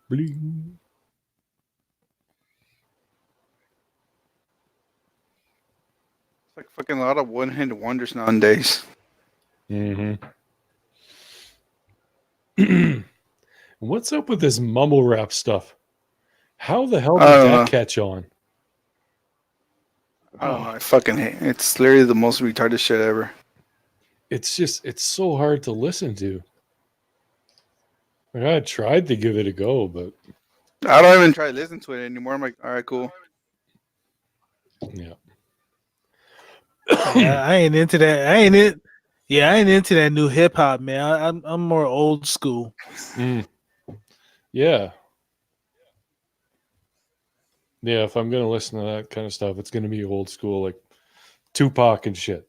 Bling. It's like fucking a lot of one-hit wonders nowadays. Mm-hmm. What's up with this mumble rap stuff? How the hell I did don't that know. catch on? I don't know. I fucking hate it. It's literally the most retarded shit ever. It's so hard to listen to. Like, I tried to give it a go, but I don't even try to listen to it anymore. I'm like, all right, cool. yeah. Yeah, I ain't into that. I ain't into that new hip hop, man. I'm more old school. Mm. Yeah. Yeah, if I'm gonna listen to that kind of stuff, it's gonna be old school, like Tupac and shit.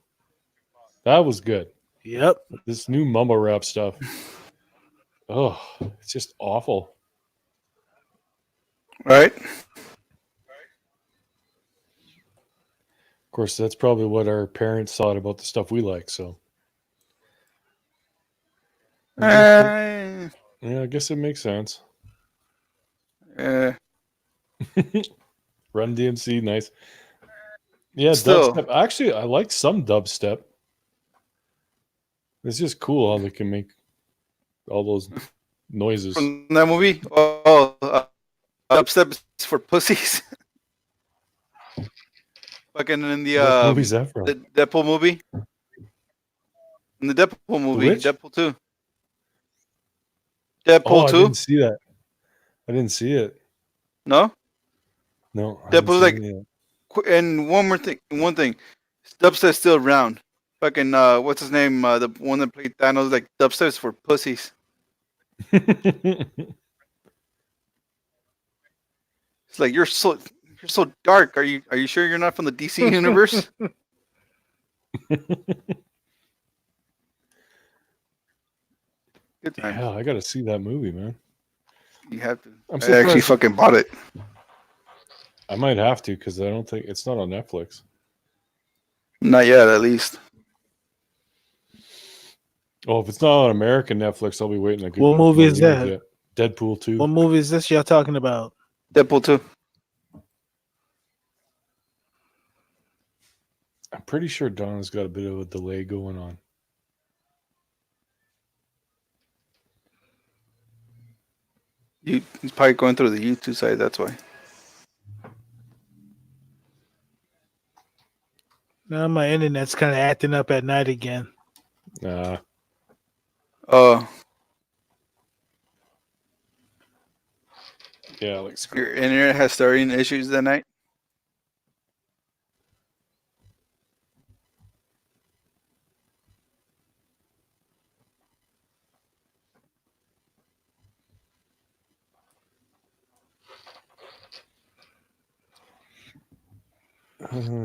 That was good. Yep. This new mumble rap stuff. Oh, it's just awful. Right? Of course, that's probably what our parents thought about the stuff we like. So, Uh, yeah, I guess it makes sense. uh, Run DMC, nice. Yeah, Still. dubstep. Actually, I like some dubstep. It's just cool how they can make all those noises. from that movie? Oh, upstep is for pussies. Fucking in the What movie's that from? the Deadpool movie. In the Deadpool movie, which? Deadpool 2. Oh, Deadpool I 2? didn't see that. I didn't see it. No. No, I That haven't was seen like, it yet. and one thing, Dubstep's still around. Fucking what's his name? The one that played Thanos, like Dubstep's for pussies. It's like you're so dark. Are you sure you're not from the DC universe? Good times. Yeah, I got to see that movie, man. You have to. I'm I actually surprised. fucking bought it. I might have to because I don't think it's not on Netflix. Not yet, at least. Oh, if it's not on American Netflix, I'll be waiting a good. What movie is couple of years that? yet. Deadpool 2. What movie is this y'all talking about? Deadpool 2. I'm pretty sure Donna's got a bit of a delay going on. He's probably going through the YouTube site. That's why. Now my internet's kind of acting up at night again. Nah. Oh, Yeah, like your internet has starting issues that night.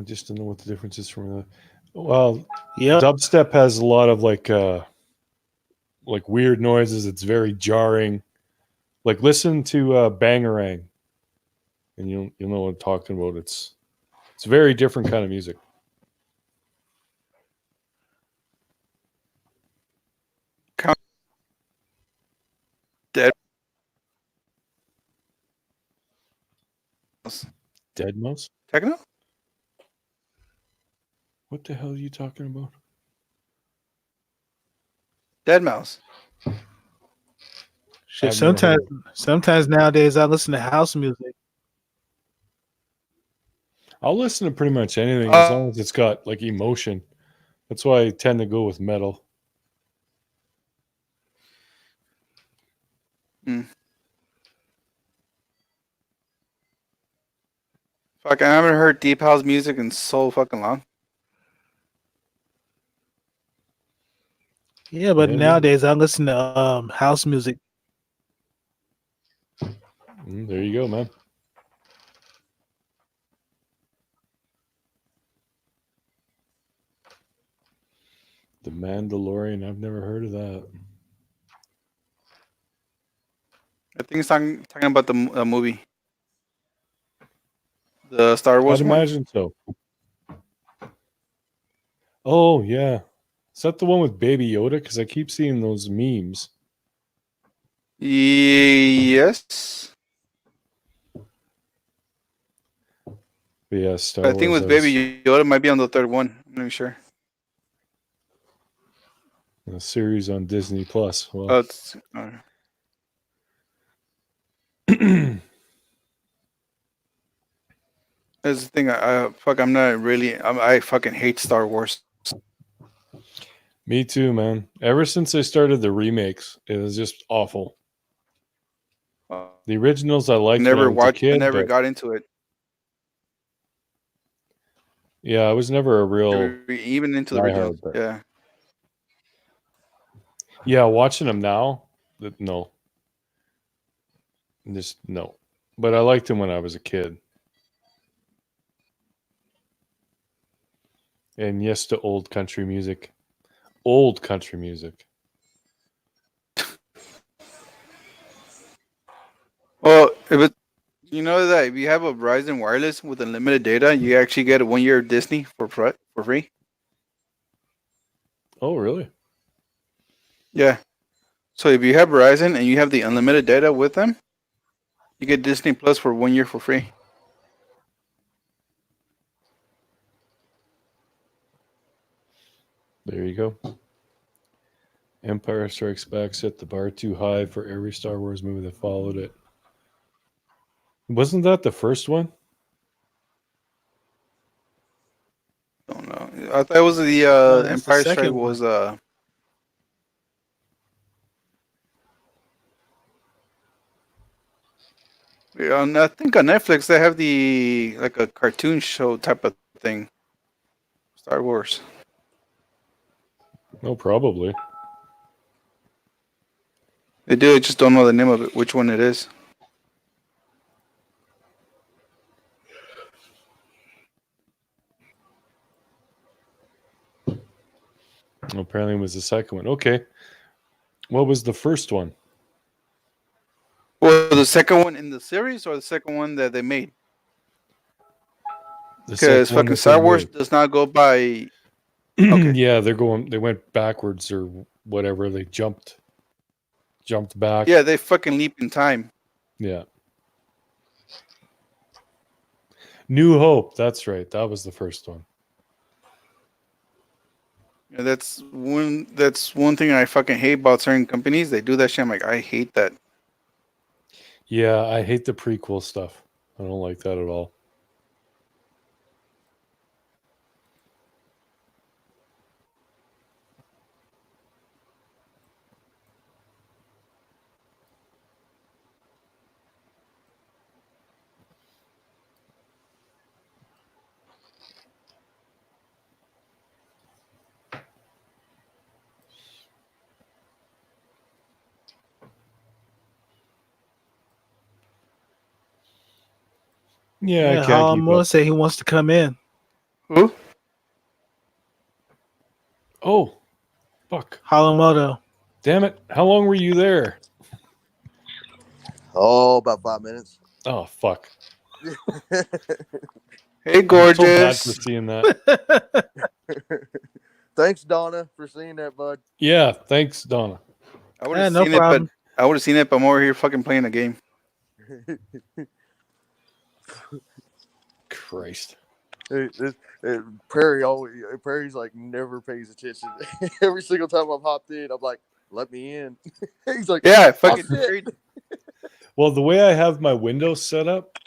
just don't know what the difference is from the. Well, Yep. dubstep has a lot of like weird noises. It's very jarring. Like listen to Bangarang, and you'll know what I'm talking about. It's a very different kind of music. Dead Mouse? Techno? What the hell are you talking about? Dead Mouse. Shit, I've never heard sometimes nowadays I listen to house music. I'll listen to pretty much anything as long as it's got like emotion. That's why I tend to go with metal. Fuck, I haven't heard deep house music in so fucking long. Yeah, but Yeah, nowadays I listen to house music. There you go, man. The Mandalorian. I've never heard of that. I think it's talking about the movie. The Star Wars I'd one? imagine so. Oh, yeah. Is that the one with Baby Yoda? Because I keep seeing those memes. Yes. But yeah, Star I think Wars with Baby Yoda might be on the third one. I'm not sure. a series on Disney Plus. Well, Oh, it's, that's the thing. I'm not really. I fucking hate Star Wars. me too, man. Ever since I started the remakes, it was just awful. The originals I liked when I Never was a watched. I kid, never but got into it. yeah, I was never a real Even into the diehard, original. but- Yeah. yeah. Watching them now, no, just no. But I liked them when I was a kid. And yes to old country music. Old country music. Well, you know that if you have a Verizon wireless with unlimited data, you actually get a 1 year of Disney for free. Oh, really? Yeah. So if you have Verizon and you have the unlimited data with them, you get Disney Plus for 1 year for free. There you go. Empire Strikes Back set the bar too high for every Star Wars movie that followed it. Wasn't that the first one? Don't know. I thought it was the that's the Empire Strike second one. was Yeah, I think on Netflix they have the like a cartoon show type of thing. Star Wars. No, probably. They do. I just don't know the name of it. Which one it is? Apparently, it was the second one. Okay. What was the first one? Well, the second one in the series or the second one that they made? The Because second one fucking that Star they Wars made. does not go by. Okay. Yeah, they went backwards or whatever. They jumped back. Yeah, they fucking leap in time. Yeah. New Hope. That's right. That was the first one. Yeah, that's one thing I fucking hate about certain companies. They do that shit. I'm like, I hate that. Yeah, I hate the prequel stuff. I don't like that at all. Yeah, I can't Harlan keep Moore up. said he wants to come in. Who? Oh, fuck. Halamoto. Damn it. How long were you there? Oh, about 5 minutes. Oh, fuck. Hey, I'm so bad for gorgeous. seeing that. Thanks, Donna, for seeing that, bud. Yeah, thanks, Donna. I would Yeah, have no seen problem. it, but I would have seen it, but I'm over here fucking playing a game. Christ. Perry's like never pays attention. Every single time I've hopped in, I'm like, "Let me in." He's like, Yeah, "Oh, fucking. shit." Well, the way I have my Windows set up,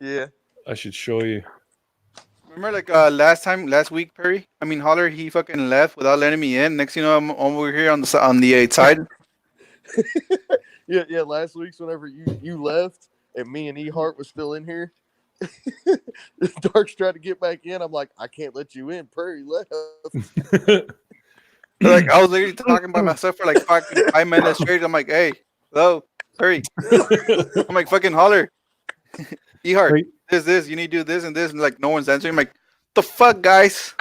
Yeah. I should show you. Remember, like last week, Perry. I mean, Holler. He fucking left without letting me in. Next, thing you know, I'm over here on the side. Yeah. Last week's whenever you left and me and Ehart was still in here. Dark's tried to get back in. I'm like, I can't let you in. Perry left. Like I was literally talking by myself for like fucking 5 minutes straight. I'm like, hey, hello, Perry. I'm like, fucking Holler. Ehart, Wait. this, you need to do this and this, and like no one's answering. I'm like, the fuck, guys.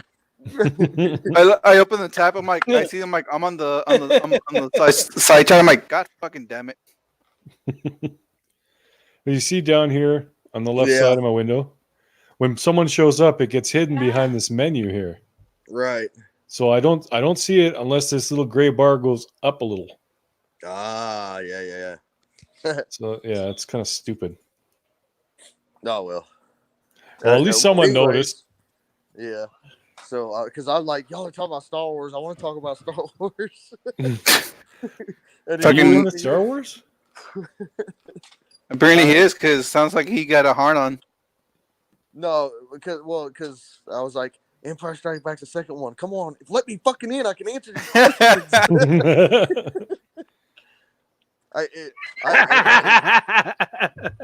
I open the tab. I'm like, I see. I'm like, I'm on the side chat. I'm like, God fucking damn it. You see down here on the left Yeah. side of my window, when someone shows up, it gets hidden behind this menu here. Right. So I don't see it unless this little gray bar goes up a little. Ah, yeah. So yeah, it's kind of stupid. Oh well. Well, at least someone anyways, noticed. Yeah. So, because I'm like, y'all are talking about Star Wars. I want to talk about Star Wars. And then Fucking- You you- into Star Wars? Apparently he is, because sounds like he got a hard on. No, because I was like, Empire Strikes Back's the second one. Come on, let me fucking in. I can answer these questions.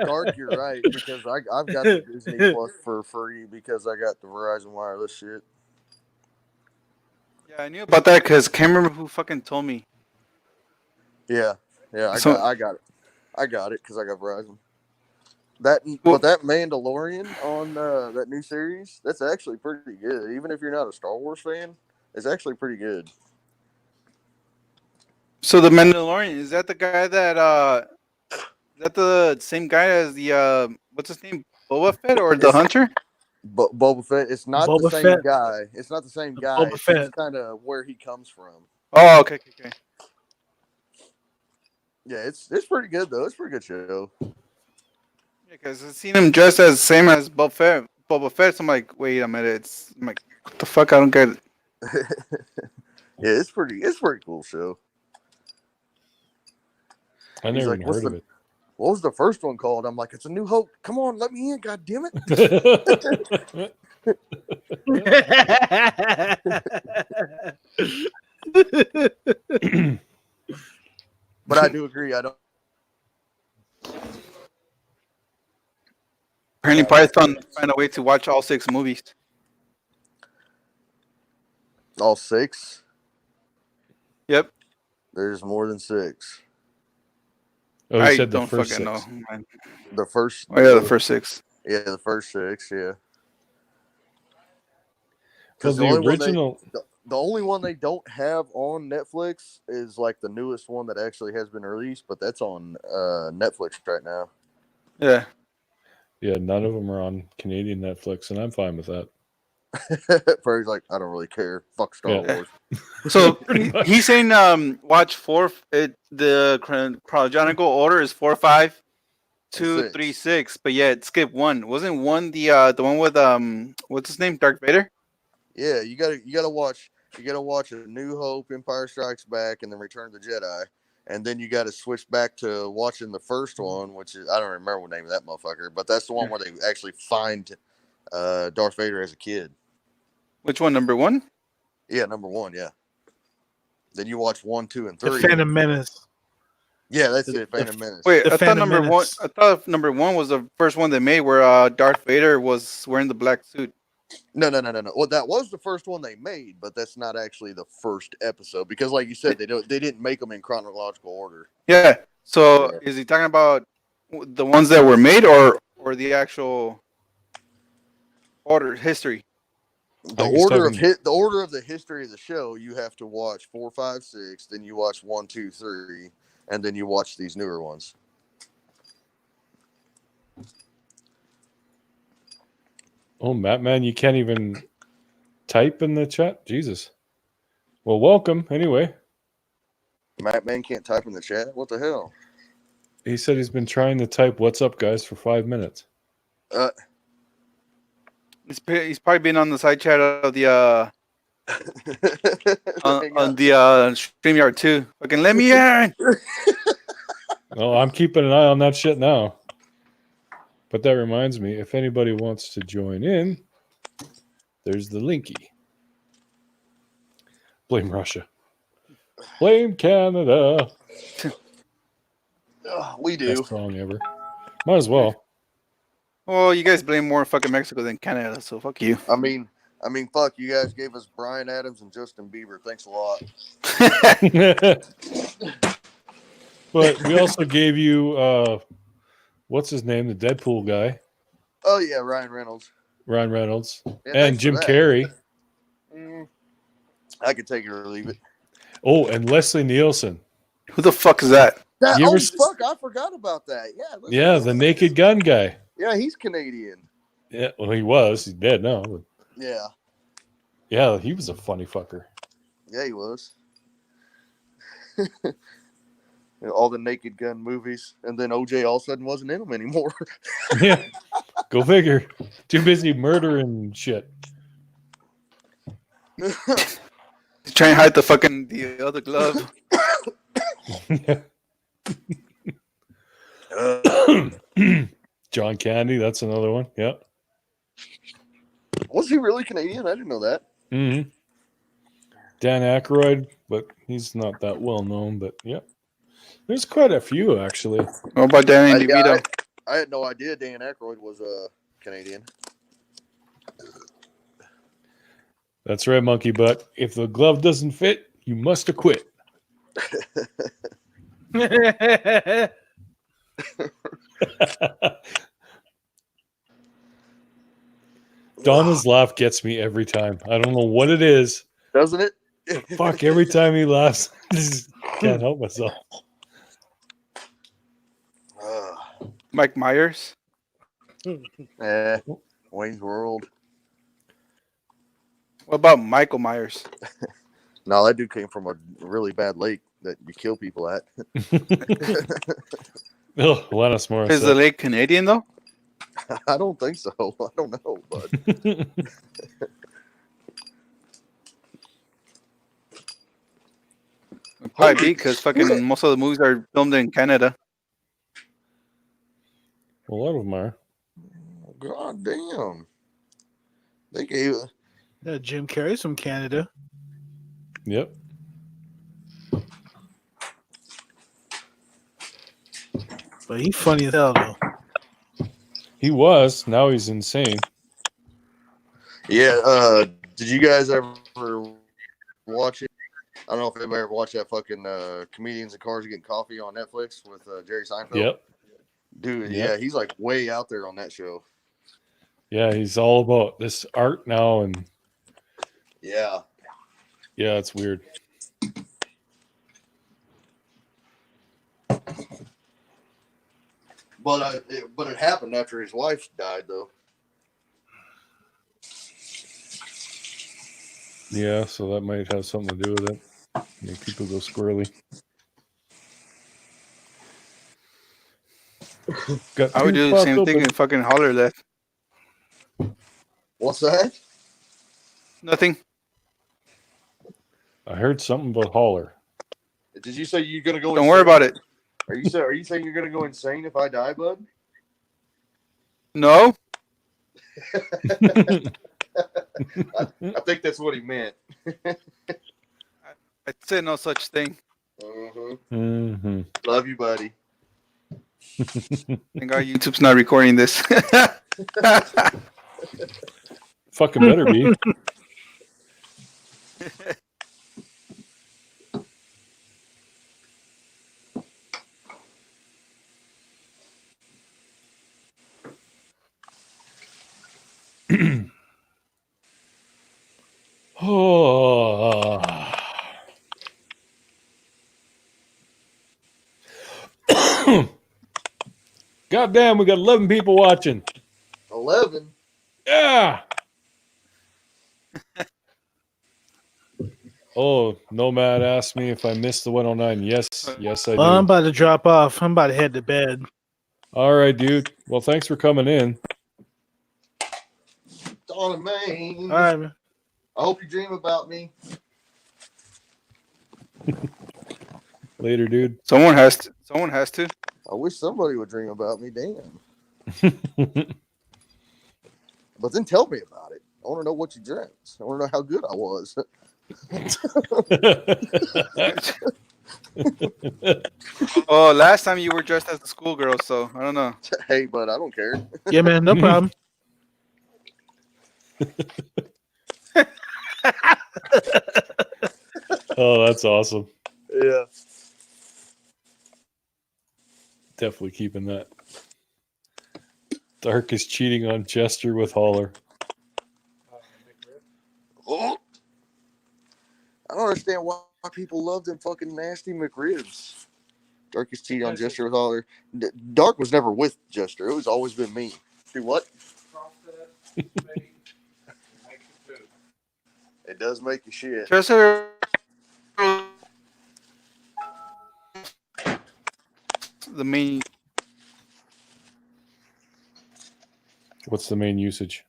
Dark, you're right, because I've got the Disney Plus for free because I got the Verizon wireless shit. Yeah, I knew about that because can't remember who fucking told me. Yeah, So- I got it. I got it because I got Verizon. But Well- that Mandalorian on that new series, that's actually pretty good. Even if you're not a Star Wars fan, it's actually pretty good. So the Mandalorian, is that the guy that is that the same guy as the what's his name, Boba Fett or the Hunter? But Boba Fett, it's not the Boba same Fett. guy. It's not the same guy. Boba It's Fett. kind of where he comes from. Oh, okay. Yeah, it's pretty good though. It's a pretty good show. Yeah, because I've seen him dressed as same as Boba Fett. So I'm like, wait a minute. I'm like, what the fuck? I don't get it. Yeah, it's pretty cool show. I He's never like, even "What's heard of What was the first one called? I'm like, it's a New Hope. Come on, let me in, god damn it. it. But I do agree. I don't. Apparently, Python find a way to watch all 6 movies. All 6. Yep. There's more than 6. Oh, he I said the don't first fucking 6. know. Man. The first. Oh yeah, the first 6. Yeah, the first 6. Yeah. Well, Because the original. the only one they don't have on Netflix is like the newest one that actually has been released, but that's on Netflix right now. Yeah. Yeah, none of them are on Canadian Netflix, and I'm fine with that. Freddy's like, I don't really care. Fuck Star Yeah. Wars. So Pretty much. he's saying watch 4. The chronological order is 4, 5, 2, 6. 3, 6. But yeah, it skipped 1. Wasn't 1 the one with what's his name, Darth Vader? Yeah, you gotta watch A New Hope, Empire Strikes Back, and then Return of the Jedi, and then you got to switch back to watching the first one, which is I don't remember the name of that motherfucker, but that's the one where they actually find Darth Vader as a kid. Which one? Number 1? Yeah, number 1. Yeah. Then you watch 1, 2, and The 3. Phantom Menace. Yeah, that's it. Phantom Menace. Wait, The I thought Phantom number 1. Menace. I thought number 1 was the first one they made, where Darth Vader was wearing the black suit. No. Well, that was the first one they made, but that's not actually the first episode because, like you said, they didn't make them in chronological order. Yeah. So Yeah. is he talking about the ones that were made, or the actual order history? The think he's order of talking- the order of the history of the show, you have to watch 4, 5, 6, then you watch 1, 2, 3, and then you watch these newer ones. Oh, Matt, man, you can't even type in the chat? Jesus. Well, welcome, anyway. Matt Man can't type in the chat. What the hell? He said he's been trying to type "What's up, guys" for 5 minutes. He's probably been on the side chat of the on the StreamYard too. Fucking let me in. Oh, I'm keeping an eye on that shit now. But that reminds me, if anybody wants to join in, there's the linky. Blame Russia. Blame Canada. We do. Best song ever. Might as well. Well, you guys blame more fucking Mexico than Canada, so fuck you. I mean, fuck. You guys gave us Bryan Adams and Justin Bieber. Thanks a lot. But we also gave you what's his name, the Deadpool guy, Oh yeah, Ryan Reynolds. Ryan Reynolds, Yeah, and thanks for Jim that. Carrey. I could take it or leave it. Oh, and Leslie Nielsen. Who the fuck is that? You ever Fuck! I forgot about that. Yeah. let's Yeah, go. the Naked Gun guy. Yeah, he's Canadian. Yeah, well, he was. He's dead now. But Yeah. yeah, he was a funny fucker. Yeah, he was. You know, all the Naked Gun movies, and then OJ all of a sudden wasn't in them anymore. Yeah, go figure. Too busy murdering shit. He's trying to hide the other glove. John Candy, that's another one. Yeah. Was he really Canadian? I didn't know that. Mm-hmm. Dan Aykroyd, but he's not that well known. But yeah, there's quite a few actually. What about Danny DeVito? I had no idea Dan Aykroyd was Canadian. That's right, monkey butt. If the glove doesn't fit, you must acquit. Donna's laugh gets me every time. I don't know what it is. Doesn't it? Fuck, every time he laughs, I just can't help myself. Mike Myers. Wayne's World. What about Michael Myers? No, that dude came from a really bad lake that you kill people at. Oh, Alanis Is the Morissette. lake Canadian though? I don't think so. I don't know, but Probably because fucking most of the movies are filmed in Canada. A lot of them are. god damn. They gave Yeah, Jim Carrey's from Canada. Yep. But he's funny as hell though. He was. Now he's insane. Yeah. Did you guys ever watch it? I don't know if anybody ever watched that fucking Comedians in Cars Getting Coffee on Netflix with Jerry Seinfeld. Yep. Dude, Yep. yeah, he's like way out there on that show. Yeah, he's all about this art now, and Yeah. yeah, it's weird. But it happened after his wife died, though. Yeah, so that might have something to do with it. Make people go squirrely. Got I would two do the spots same thing open. and fucking holler that. What's that? Nothing. I heard something about holler. Did you say you're gonna go? Don't worry about it. Are you saying you're gonna go insane if I die, bud? No. I think that's what he meant. I said no such thing. Mm-hmm. Love you, buddy. Thank God YouTube's not recording this. Fucking better be. Oh. God damn, we got 11 people watching. 11. Yeah. Oh, Nomad asked me if I missed the 109. Yes, yes, I do. Well, I'm about to drop off. I'm about to head to bed. All right, dude. Well, thanks for coming in. Dawn of Maine. All right, man. I hope you dream about me. Later, dude. Someone has to. Someone has to. I wish somebody would dream about me. Damn. But then tell me about it. I want to know what you dreamt. I want to know how good I was. Oh, last time you were dressed as a schoolgirl, so I don't know. Hey, but I don't care. Yeah, man. No problem. Oh, that's awesome. Yeah. Definitely keeping that. Dark is cheating on Jester with Holler. Oh. I don't understand why people love them fucking nasty McRibs. Dark is cheating on Jester with Holler. Dark was never with Jester. It was always been me. Do what? It does make you shit. Dresser. The main. What's the main usage?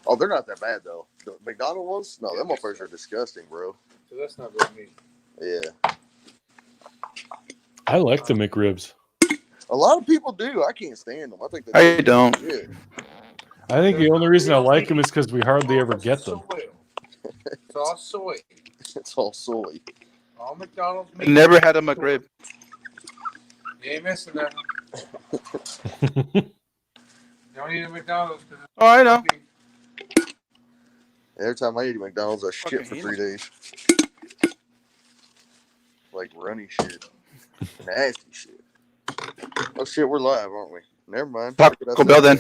Oh, they're not that bad though. The McDonald's ones? No, them motherfuckers are disgusting, bro. So that's not really me. Yeah. I like the McRibs. A lot of people do. I can't stand them. I think I don't. shit. I think the only reason I like them is because we hardly ever get them. It's all soy. It's all soy. All McDonald's I meat. never had a McRib. You ain't missing that. Don't eat at McDonald's. Oh, I know. Every time I eat at McDonald's, I shit for Fucking 3 days. Like runny shit. Nasty shit. Oh shit, we're live, aren't we? Never mind. Taco Bell then.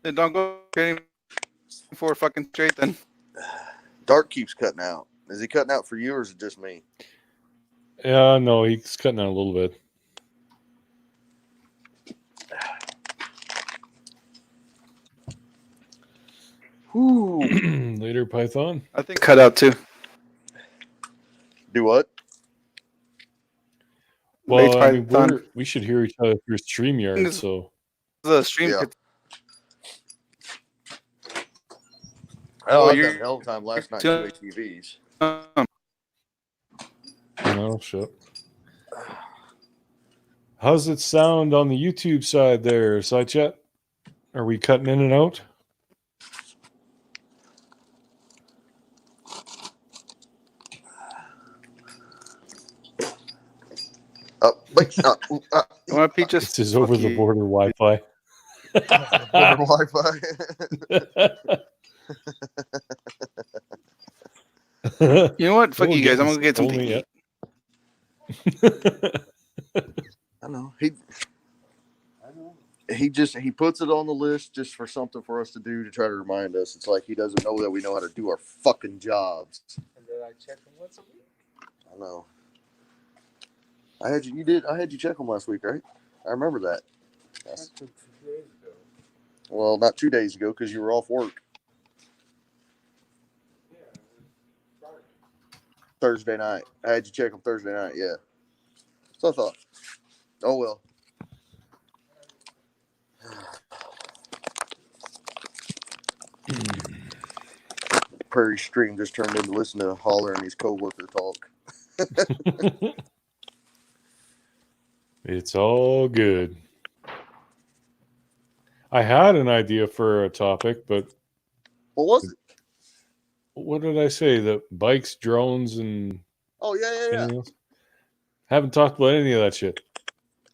Then don't go getting 4 fucking straight then. Dark keeps cutting out. Is he cutting out for you or is it just me? Yeah, no, he's cutting out a little bit. Whoo. Later, Python. I think cut out too. Do what? Well, I mean, Python. we should hear each other through StreamYard, so The stream. Yeah. could- Oh, I you're- had a hell of a time last night you're- doing TVs. no shit. How's it sound on the YouTube side there, SideChat? Are we cutting in and out? But, You want peaches? It's his Fuck over the you. border Wi-Fi. border Wi-Fi. You know what? Fuck We'll you guys. get I'm gonna get something only to eat. I know. He puts it on the list just for something for us to do to try to remind us. It's like he doesn't know that we know how to do our fucking jobs. And then I check them once a week. I know. I had you check them last week, right? I remember that. That's 2 days ago. Well, not 2 days ago because you were off work. Thursday night. I had you check them Thursday night, yeah. So I thought, oh well. Prairie Stream just turned into listening to Holler and his coworker talk. It's all good. I had an idea for a topic, but What was it? what did I say? The bikes, drones, and Oh yeah. anything else? Haven't talked about any of that shit.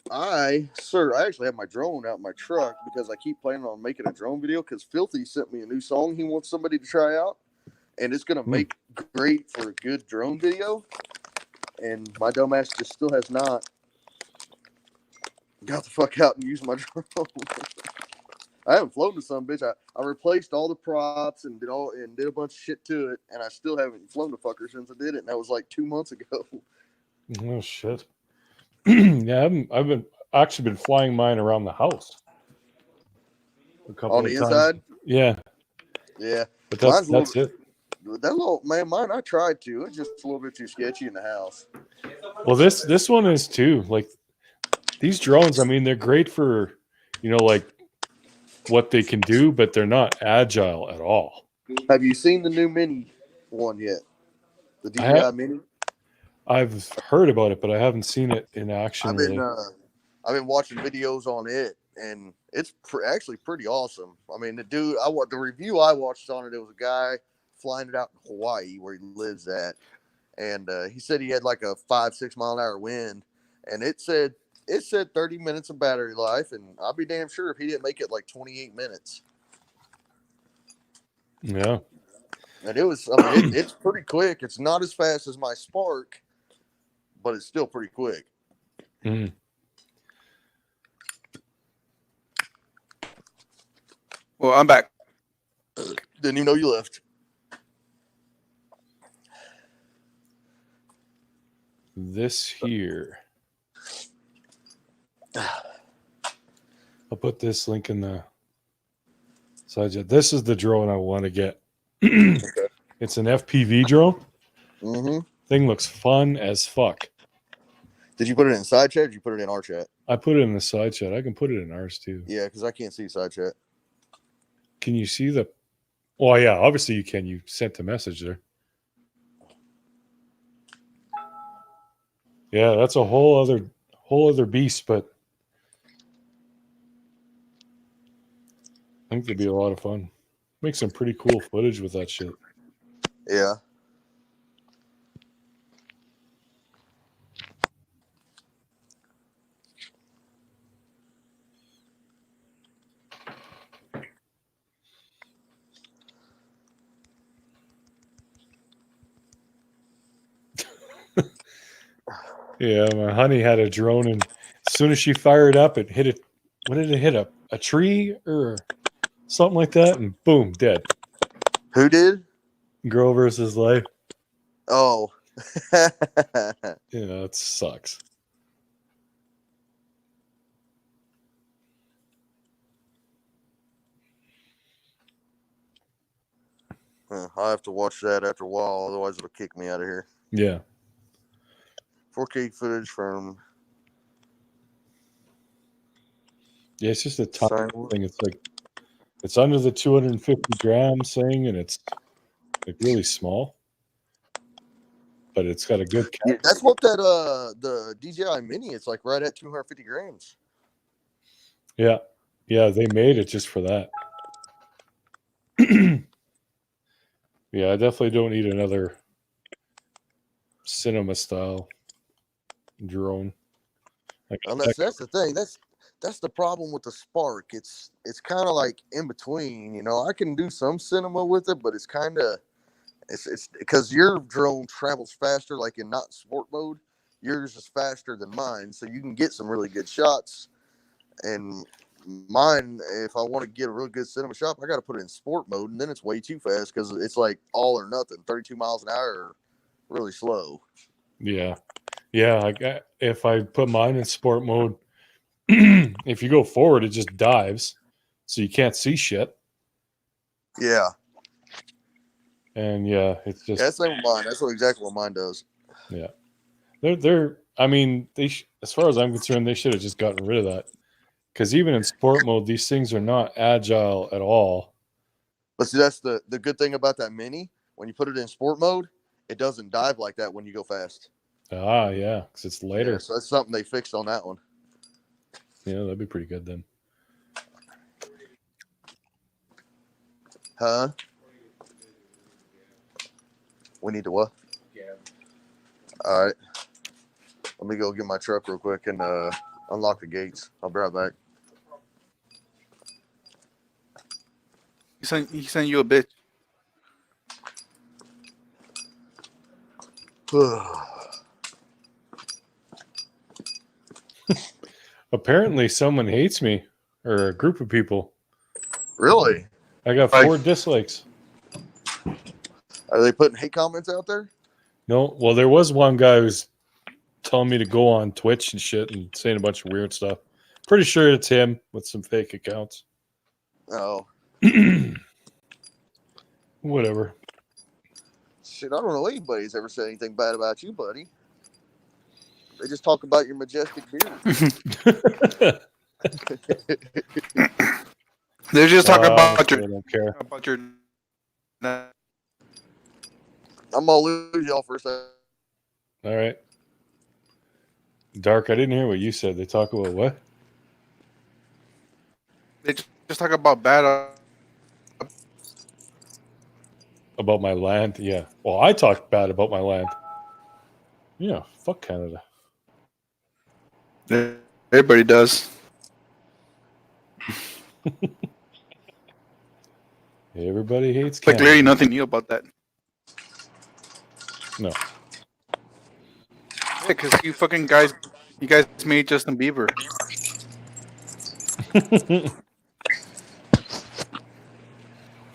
I actually have my drone out in my truck because I keep planning on making a drone video because Filthy sent me a new song he wants somebody to try out, and it's gonna make great for a good drone video. And my dumbass just still has not got the fuck out and used my drone. I haven't flown to some bitch. I replaced all the props and did a bunch of shit to it, and I still haven't flown the fucker since I did it, and that was like 2 months ago. Oh shit. Yeah, I've been actually been flying mine around the house. A couple On of the times. inside, Yeah, yeah. but Mine's that's a it. That little man, mine. I tried to. It's just a little bit too sketchy in the house. Well, this one is too. Like these drones, I mean, they're great for, like what they can do, but they're not agile at all. Have you seen the new Mini one yet? The I DJI have- Mini. I've heard about it, but I haven't seen it in action. I've been Really. watching videos on it, and it's actually pretty awesome. I mean, the review I watched on it, it was a guy flying it out in Hawaii where he lives at, and he said he had like a 5-6 mile an hour wind, and it said 30 minutes of battery life, and I'll be damn sure if he didn't make it like 28 minutes. Yeah. And it was, I mean, it's pretty quick. It's not as fast as my Spark, but it's still pretty quick. Mm. Well, I'm back. Didn't even know you left. This here. I'll put this link in the side. This is the drone I want to get. It's an FPV drone. Mm-hmm. Thing looks fun as fuck. Did you put it in side chat or did you put it in our chat? I put it in the side chat. I can put it in ours too. Yeah, because I can't see side chat. Can you see the? Well, yeah, obviously you can. You sent the message there. Yeah, that's a whole other beast, but I think it'd be a lot of fun. Make some pretty cool footage with that shit. Yeah. Yeah, my honey had a drone, and as soon as she fired up, it hit it. What did it hit? A tree or something like that, and boom, dead. Who did? Girl versus life. Oh. Yeah, that sucks. I'll have to watch that after a while, otherwise it'll kick me out of here. Yeah. 4K footage from. Yeah, it's just a tiny Silent. thing. It's like it's under the 250 grams thing, and it's like really small, but it's got a good Yeah, cap. that's what that the DJI Mini. It's like right at 250 grams. Yeah, they made it just for that. Yeah, I definitely don't need another cinema style drone. Like, That's the thing. That's the problem with the Spark. It's kind of like in between. You know, I can do some cinema with it, but it's kind of it's because your drone travels faster, like in not sport mode. Yours is faster than mine, so you can get some really good shots. And mine, if I want to get a real good cinema shot, I got to put it in sport mode, and then it's way too fast because it's like all or nothing. 32 miles an hour, really slow. yeah. If I put mine in sport mode, if you go forward, it just dives, so you can't see shit. Yeah, And yeah, it's just that's same with mine. That's exactly what mine does. yeah. They're. I mean, as far as I'm concerned, they should have just gotten rid of that. Because even in sport mode, these things are not agile at all. But see, that's the good thing about that Mini. When you put it in sport mode, it doesn't dive like that when you go fast. Ah, yeah, because it's later. Yeah, so that's something they fixed on that one. Yeah, that'd be pretty good then. Huh? We need to what? Yeah. All right. Let me go get my truck real quick and unlock the gates. I'll be right back. He sent you a bitch. Apparently, someone hates me, or a group of people. Really? I got 4 dislikes. Are they putting hate comments out there? No, well, there was one guy who's telling me to go on Twitch and shit and saying a bunch of weird stuff. Pretty sure it's him with some fake accounts. Oh. Whatever. Shit, I don't know anybody's ever said anything bad about you, buddy. They just talk about your majestic beard. They're just talking about I your don't care. I'm gonna lose y'all for a second. All right. Dark, I didn't hear what you said. They talk about what? They just talk about bad. About my land? Yeah. Well, I talk bad about my land. Yeah, fuck Canada. Everybody does. Everybody hates Like Canada. Larry, nothing new about that. No. Yeah, because you guys made Justin Bieber.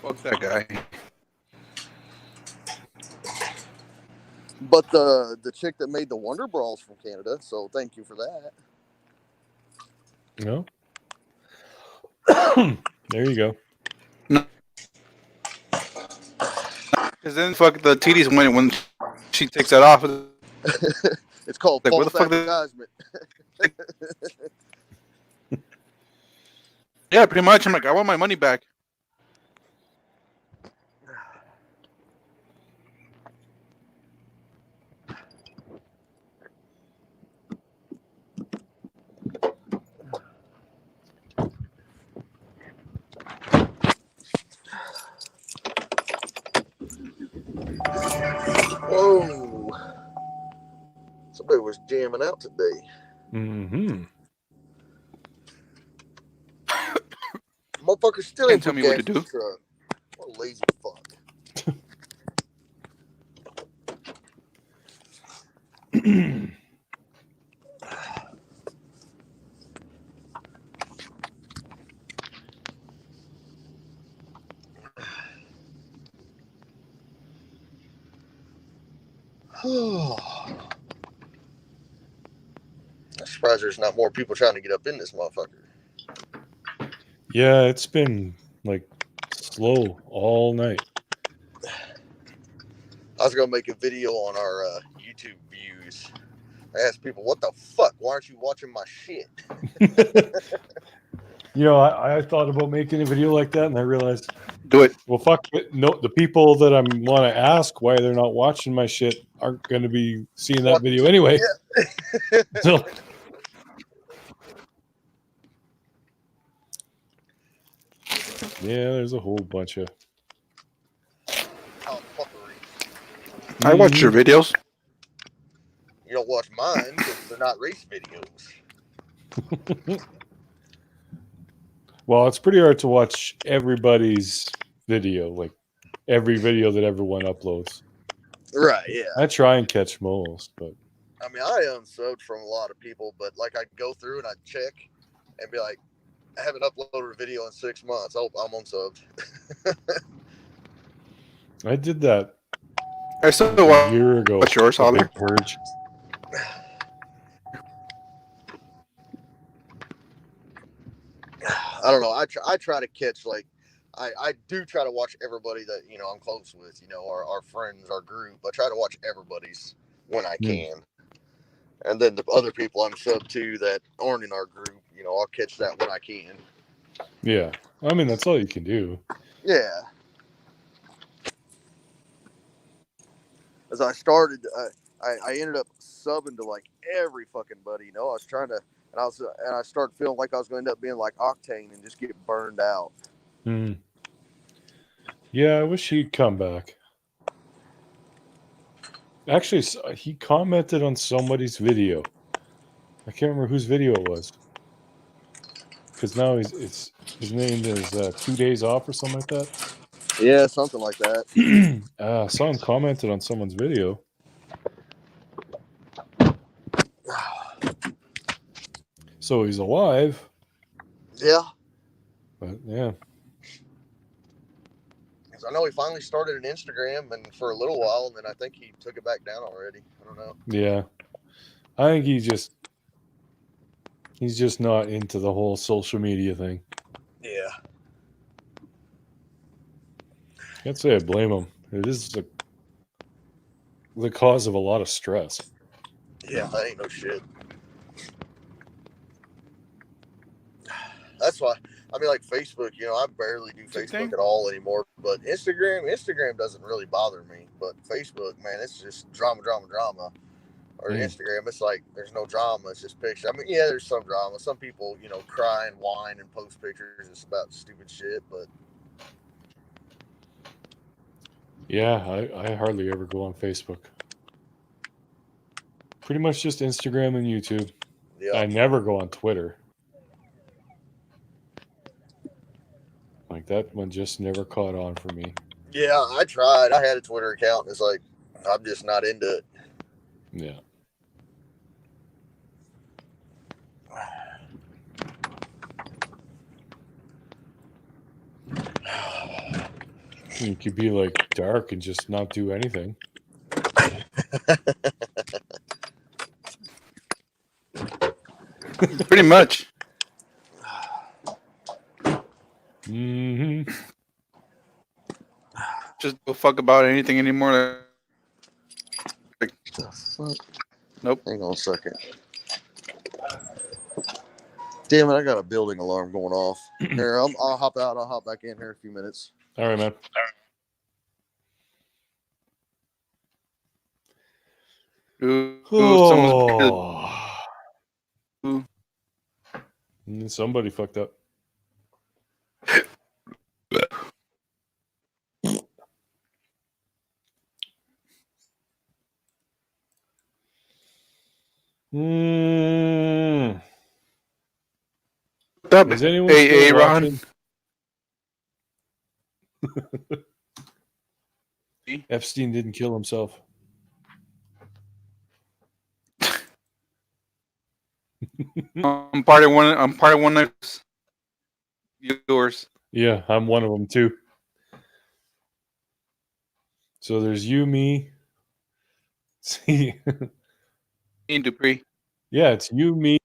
Fuck that guy. But the chick that made the Wonder Brawls from Canada, so thank you for that. No. There you go. Because then fuck the titties when she takes that off. It's called Like, what false the fuck advertisement. Yeah, pretty much. I'm like, I want my money back. Whoa. Somebody was jamming out today. Mm-hmm. Motherfucker still Can't ain't tell put me gas what to in do. his truck. What a lazy fuck. I'm surprised there's not more people trying to get up in this motherfucker. Yeah, it's been like slow all night. I was gonna make a video on our YouTube views. I asked people, "What the fuck? Why aren't you watching my shit?" You know, I thought about making a video like that, and I realized, Do it. well, fuck it. No, the people that I want to ask why they're not watching my shit aren't going to be seeing that video anyway. So, yeah, there's a whole bunch of. Oh, fuckery. I watch your videos. You don't watch mine because they're not race videos. Well, it's pretty hard to watch everybody's video, like every video that everyone uploads. Right, yeah. I try and catch most, but I mean, I unsubbed from a lot of people, but like I go through and I check and be like, I haven't uploaded a video in 6 months. Oh, I'm unsubbed. I did that I still like a watch year ago. what's yours, The Holly? big purge. I don't know. I try to catch like I do try to watch everybody that I'm close with. Our friends, our group. I try to watch everybody's when I can, and then the other people I'm sub to that aren't in our group. I'll catch that when I can. Yeah, I mean that's all you can do. Yeah. As I started, I ended up subbing to like every fucking buddy. I was trying to, and I started feeling like I was going to end up being like Octane and just get burned out. Hmm. Yeah, I wish he'd come back. Actually, he commented on somebody's video. I can't remember whose video it was. Because now his name is 2 days off or something like that. Yeah, something like that. Someone commented on someone's video. So he's alive. Yeah. But yeah. Because I know he finally started an Instagram and for a little while, and then I think he took it back down already. I don't know. Yeah. I think he's just not into the whole social media thing. Yeah. Can't say I blame him. It is the cause of a lot of stress. Yeah, that ain't no shit. That's why, I mean, like Facebook, I barely do Facebook at all anymore. But Instagram doesn't really bother me. But Facebook, man, it's just drama. Or Instagram, it's like there's no drama. It's just pictures. I mean, yeah, there's some drama. Some people, cry and whine and post pictures. It's about stupid shit, but Yeah, I hardly ever go on Facebook. Pretty much just Instagram and YouTube. yeah. I never go on Twitter. Like that one just never caught on for me. Yeah, I tried. I had a Twitter account. And it's like, I'm just not into it. Yeah. You could be like dark and just not do anything. Pretty much. Hmm. Just don't fuck about anything anymore. Like, The fuck? Nope. Hang on a second. Damn it, I got a building alarm going off. Here, I'll hop out. I'll hop back in here in a few minutes. All right, man. Somebody fucked up. Is anyone Hey, still Ron. watching? Epstein didn't kill himself. I'm part of one of yours. Yeah, I'm one of them too. So there's you, me. See, Ian Dupree. yeah, it's you, me,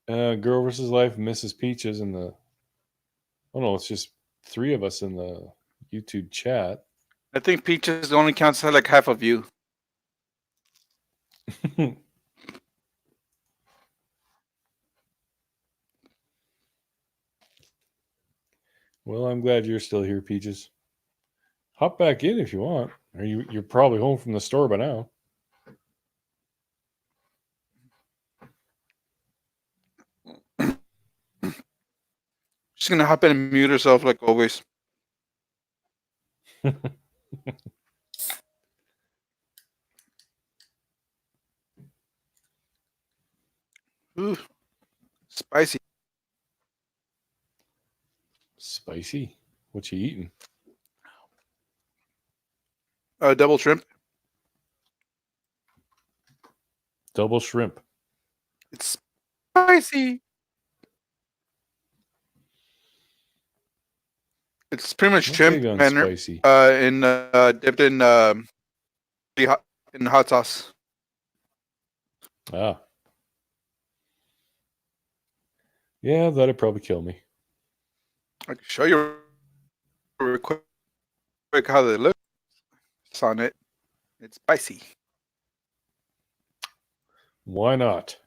Girl versus Life, Mrs. Peaches, and the. Oh no, it's just 3 of us in the YouTube chat. I think Peaches only counts like half of you. Well, I'm glad you're still here, Peaches. Hop back in if you want. Or you're probably home from the store by now. She's gonna hop in and mute herself like always. Ooh. Spicy. Spicy. What you eating? Double shrimp. Double shrimp. It's spicy. It's pretty much I'm shrimp, big on man. spicy. Dipped in in hot sauce. Ah. Yeah, that'd probably kill me. I can show you real quick how they look. It's on it. It's spicy. Why not?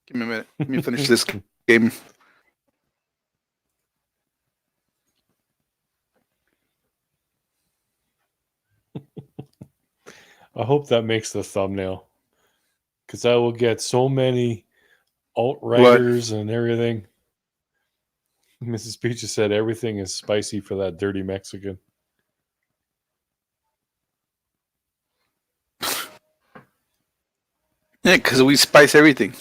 Give me a minute. Let me finish this game. I hope that makes the thumbnail. Because I will get so many alt-writers and everything. Mrs. Peaches said everything is spicy for that dirty Mexican. Yeah, because we spice everything.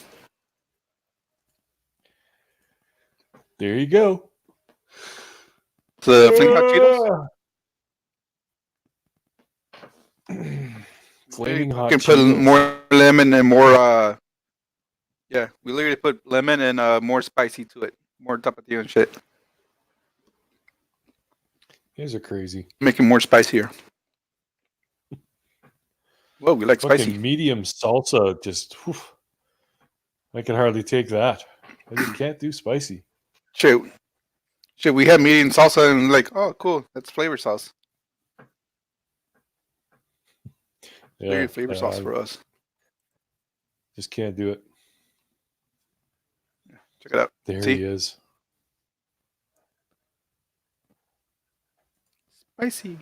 There you go. The Flaming Hot Cheetos. Flaming We hot can put Cheetos. more lemon and more. Yeah, we literally put lemon and more spicy to it, more tapatio and shit, You guys are crazy. make it more spicier. Well, we like Fucking spicy. medium salsa, just whew, I can hardly take that. I just can't do spicy. Shit, we have medium salsa and like, oh, cool, that's flavor sauce. Yeah, Flavor sauce I for us. just can't do it. Check it out. There See? he is. Spicy.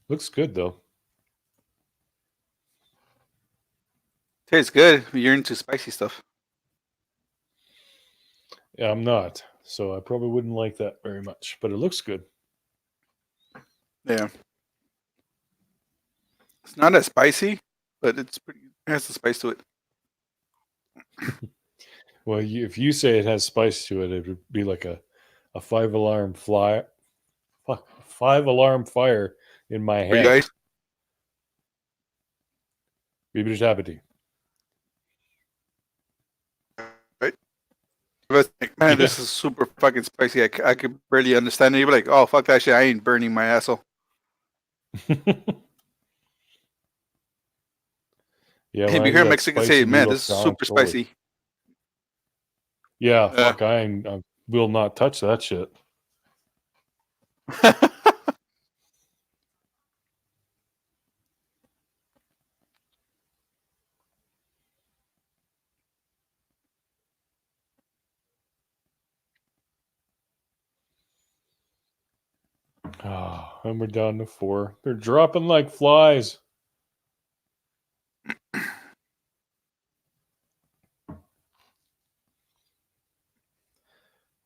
Looks good though. Tastes good. You're into spicy stuff. Yeah, I'm not, so I probably wouldn't like that very much. But it looks good. Yeah. It's not as spicy, but it's pretty. It has the spice to it. Well, if you say it has spice to it, it would be like a 5-alarm fire in my For you head. guys, Bibi Tapati. but man, this is super fucking spicy. I could barely understand it. You'd be like, oh fuck that shit. I ain't burning my asshole. Yeah, Hey, when I you do hear that Mexicans spicy say, man, noodle this is sound, super totally. spicy. Yeah, Yeah. fuck, I will not touch that shit. Oh, and we're down to 4. They're dropping like flies.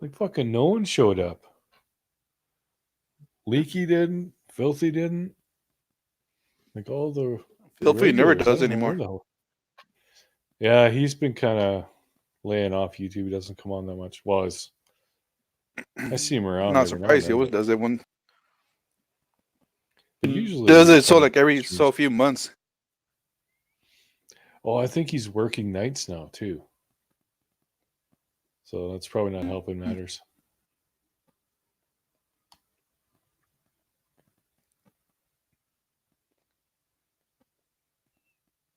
Like fucking no one showed up. Leaky didn't. Filthy didn't. Like all the Filthy never regulars, I does don't know where anymore. the hell- Yeah, he's been kind of laying off YouTube. He doesn't come on that much. Well, I see him around. Not every now and surprised. He then, always but- does it when but usually does he it so comes like every streams. so few months. Oh, I think he's working nights now too. So that's probably not helping matters.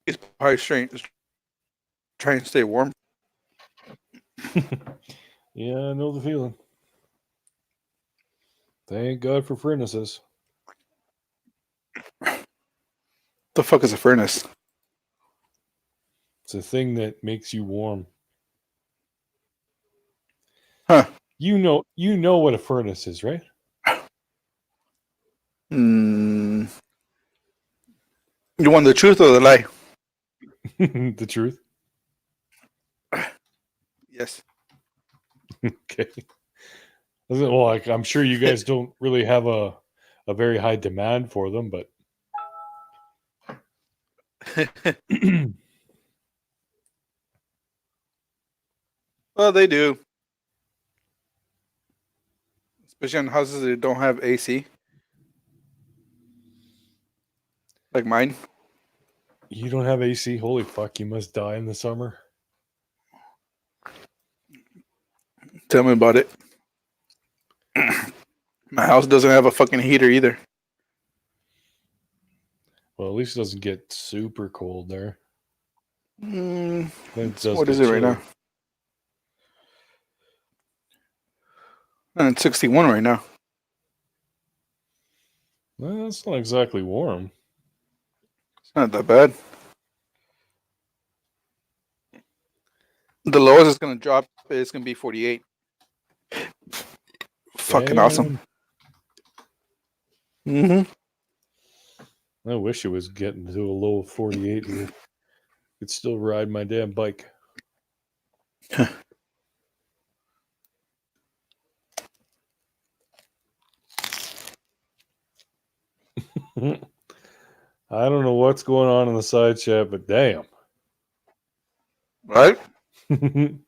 He's probably trying to stay warm. Yeah, I know the feeling. Thank God for furnaces. The fuck is a furnace? It's a thing that makes you warm. Huh. You know what a furnace is, right? You want the truth or the lie? The truth. Yes. Okay. Well, I'm sure you guys don't really have a a very high demand for them, but Well, they do. Especially on houses that don't have AC. Like mine. you don't have AC. Holy fuck! You must die in the summer. Tell me about it. My house doesn't have a fucking heater either. Well, at least it doesn't get super cold there. Mm, Then it does what get is it right chilly. now? It's 61 right now. Well, it's not exactly warm. It's not that bad. The lowest it's gonna drop is gonna be 48. Fucking awesome. Mm-hmm. I wish it was getting to a low of 48 here. Could still ride my damn bike. I don't know what's going on in the side chat, but damn. Right? Anyone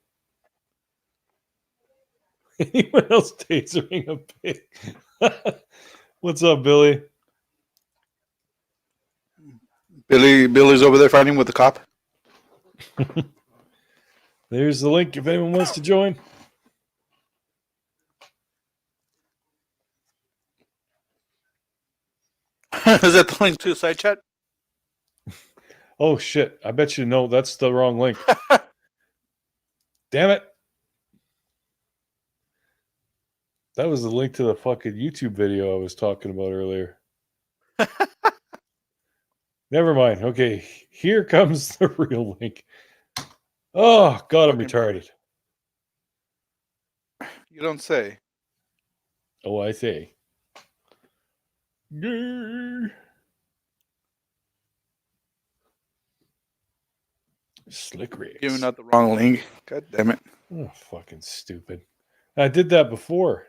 else tasering a pig? What's up, Billy? Billy's over there fighting with the cop. There's the link if anyone wants to join. Is that the link to the side chat? Oh shit! I bet you no, that's the wrong link. Damn it! That was the link to the fucking YouTube video I was talking about earlier. Never mind. Okay, here comes the real link. Oh God, I'm Okay. retarded. You don't say. Oh, I say. Grr. Slick Rigs. Giving out the wrong link. God damn it. Oh, fucking stupid. I did that before.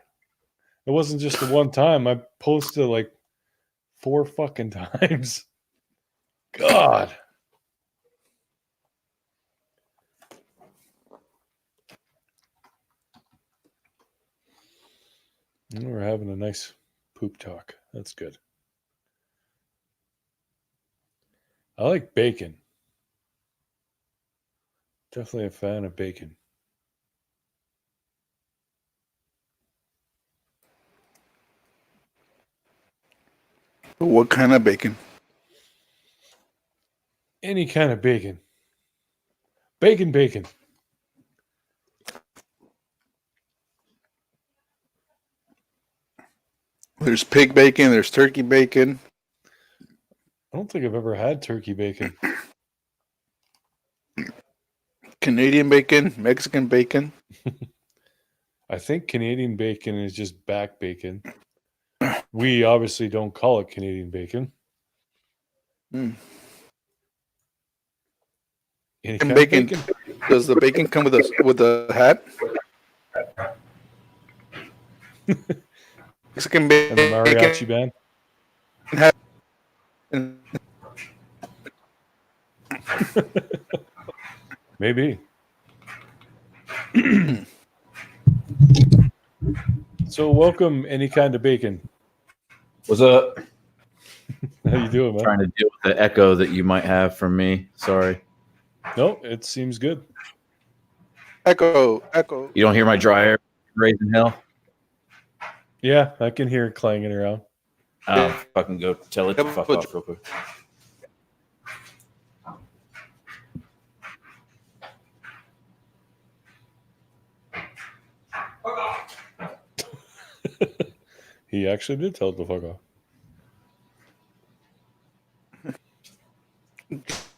It wasn't just the one time. I posted like 4 fucking times. God. And we're having a nice poop talk. That's good. I like bacon. Definitely a fan of bacon. What kind of bacon? Any kind of bacon. Bacon. There's pig bacon, there's turkey bacon. I don't think I've ever had turkey bacon. Canadian bacon, Mexican bacon. I think Canadian bacon is just back bacon. We obviously don't call it Canadian bacon. Mm. Any And kind of bacon. Does the bacon come with a hat? Mexican And the bacon. mariachi band. Maybe. So welcome, any kind of bacon. What's up? How you doing, man? Trying to deal with the echo that you might have from me. Sorry. No, it seems good. Echo. You don't hear my dryer raising hell? Yeah, I can hear it clanging around. I'll fucking go tell it to Yeah, fuck but- off real quick. He actually did tell it to fuck off.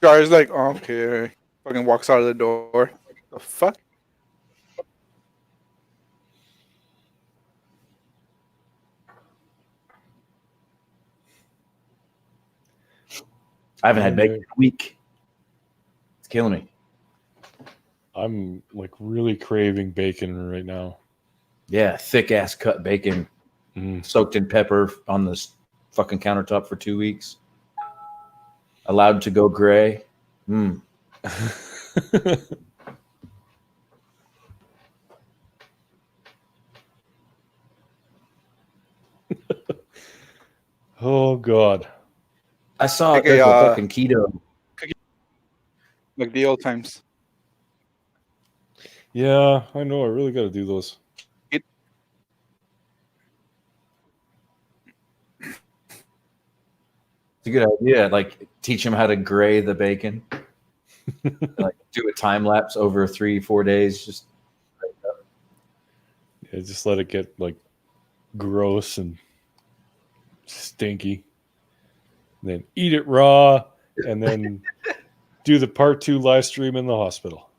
Guy's like, oh, okay. Fucking walks out of the door. The fuck? I haven't had bacon in a week. It's killing me. I'm like really craving bacon right now. Yeah, thick ass cut bacon Mm. soaked in pepper on the fucking countertop for 2 weeks. Allowed to go gray. Oh God. I saw Like there's a, a fucking keto. Like the old times. Yeah, I know. I really got to do those. It's a good idea. Like teach them how to gray the bacon. Like do a time lapse over 3-4 days. Just Yeah, just let it get like gross and stinky. Then eat it raw, and then do the part 2 live stream in the hospital.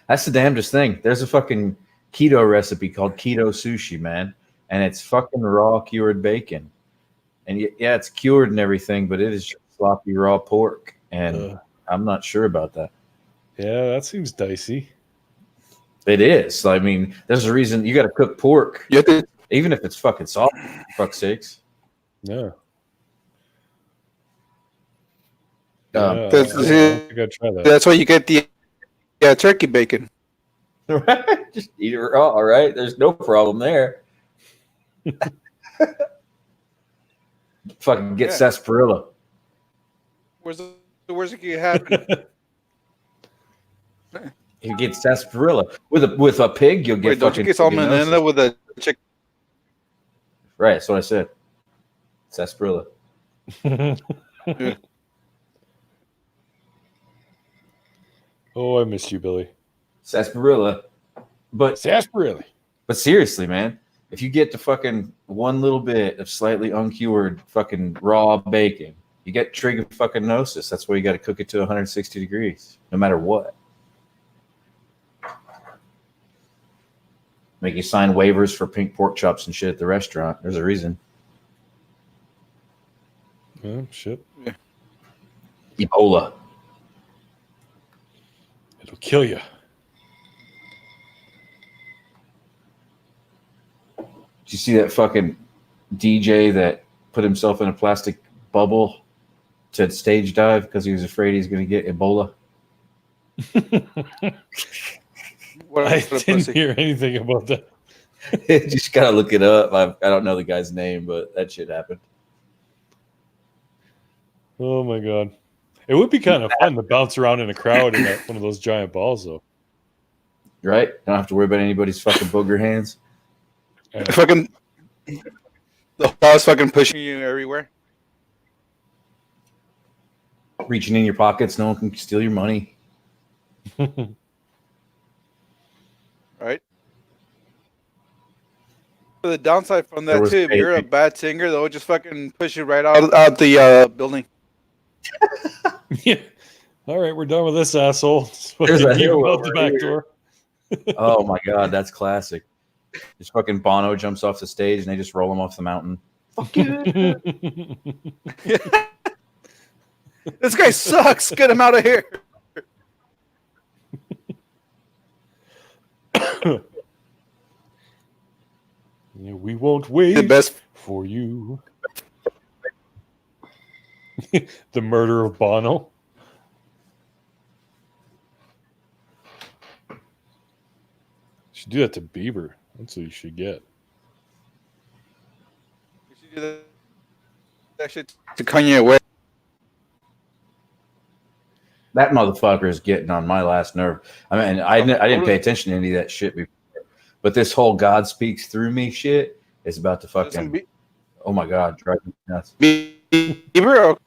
that's the damnedest thing. There's a fucking keto recipe called keto sushi, man, and it's fucking raw cured bacon. And yeah, it's cured and everything, but it is just sloppy raw pork, and I'm not sure about that. Yeah, that seems dicey. It is. I mean, there's a reason you got to cook pork, You have to, even if it's fucking salt. For fuck's sakes. Yeah. Um, Yeah, that's- I don't think I'd try that. that's why you get the turkey bacon. Just eat it raw, all right? There's no problem there. Fucking get Yeah. sarsaparilla. Where's it gonna happen? You get sarsaparilla with a pig. You'll get Wait, don't you fucking get salmonella with a chicken? right. That's what I said. Sarsaparilla. Oh, I miss you, Billy. Sarsaparilla. But Sarsaparilla. But seriously, man, if you get to fucking one little bit of slightly uncured fucking raw bacon, you get trigger fucking gnosis. That's why you got to cook it to 160 degrees, no matter what. Make you sign waivers for pink pork chops and shit at the restaurant. There's a reason. Oh, shit. Ebola. It'll kill you. Did you see that fucking DJ that put himself in a plastic bubble to stage dive because he was afraid he's going to get Ebola? What I a didn't pussy. hear anything about that. Just gotta look it up. I don't know the guy's name, but that shit happened. Oh my God. It would be kind of fun to bounce around in a crowd in one of those giant balls, though. Right? Don't have to worry about anybody's fucking booger hands. Fucking the ball's fucking pushing you everywhere. Reaching in your pockets, no one can steal your money. Right? So the downside from There that was too, if you're a bacon. bad singer, they'll just fucking push you right out the building. Yeah. All right, we're done with this asshole. There's a Fucking keep him hill out the over back here. door. Oh my god, that's classic. Just fucking Bono jumps off the stage and they just roll him off the mountain. This guy sucks. Get him out of here. Yeah, we won't wait The best. for you. The murder of Bono. Should do that to Bieber. That's what you should get. You should do that shit to Kanye West. That motherfucker is getting on my last nerve. I mean, I didn't pay attention to any of that shit before. But this whole God speaks through me shit is about to fucking, oh my god, drive me nuts. Bieber or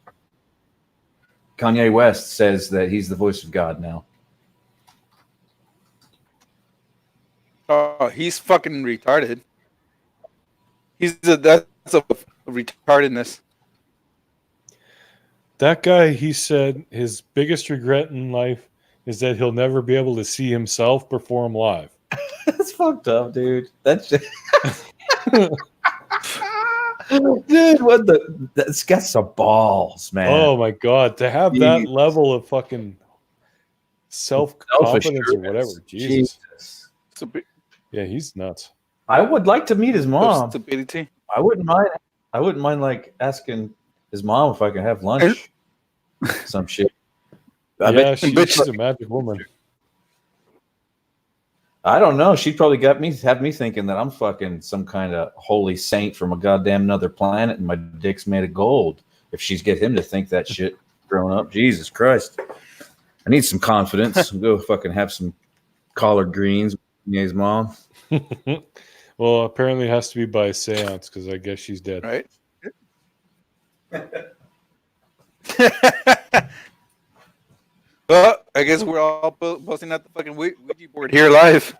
Kanye West says that he's the voice of God now. oh, he's fucking retarded. That's a retardedness. That guy, he said his biggest regret in life is that he'll never be able to see himself perform live. That's fucked up, dude. That's just... dude, what the? That's got some balls, man. Oh my god, to have that Jesus. level of fucking self-confidence or whatever. Jesus. Stupi- Yeah, he's nuts. I would like to meet his mom. Stupidity. I wouldn't mind I wouldn't mind like asking his mom if I can have lunch. Some shit. I Yeah, bet she's a magic woman. I don't know. She'd probably have me thinking that I'm fucking some kind of holy saint from a goddamn another planet, and my dick's made of gold. If she's get him to think that shit growing up, Jesus Christ! I need some confidence. I'll go fucking have some collard greens with His mom. Well, apparently it has to be by seance because I guess she's dead. Right? Well, I guess we're all posting out the fucking Ouija board here live.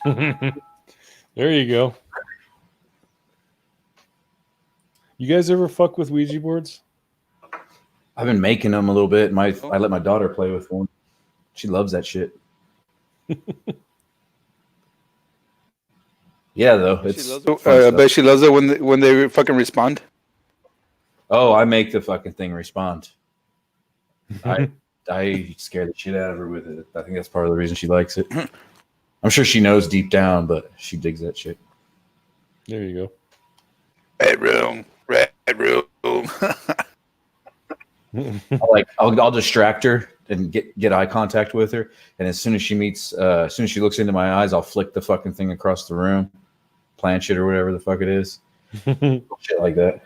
There you go. You guys ever fuck with Ouija boards? I've been making them a little bit. I let my daughter play with one. She loves that shit. Yeah, though it's. I bet she loves it when they fucking respond. Oh, I make the fucking thing respond. I scare the shit out of her with it. I think that's part of the reason she likes it. I'm sure she knows deep down, but she digs that shit. There you go. Red room. I'll distract her and get eye contact with her, and as soon as she looks into my eyes, I'll flick the fucking thing across the room, planch it or whatever the fuck it is, shit like that.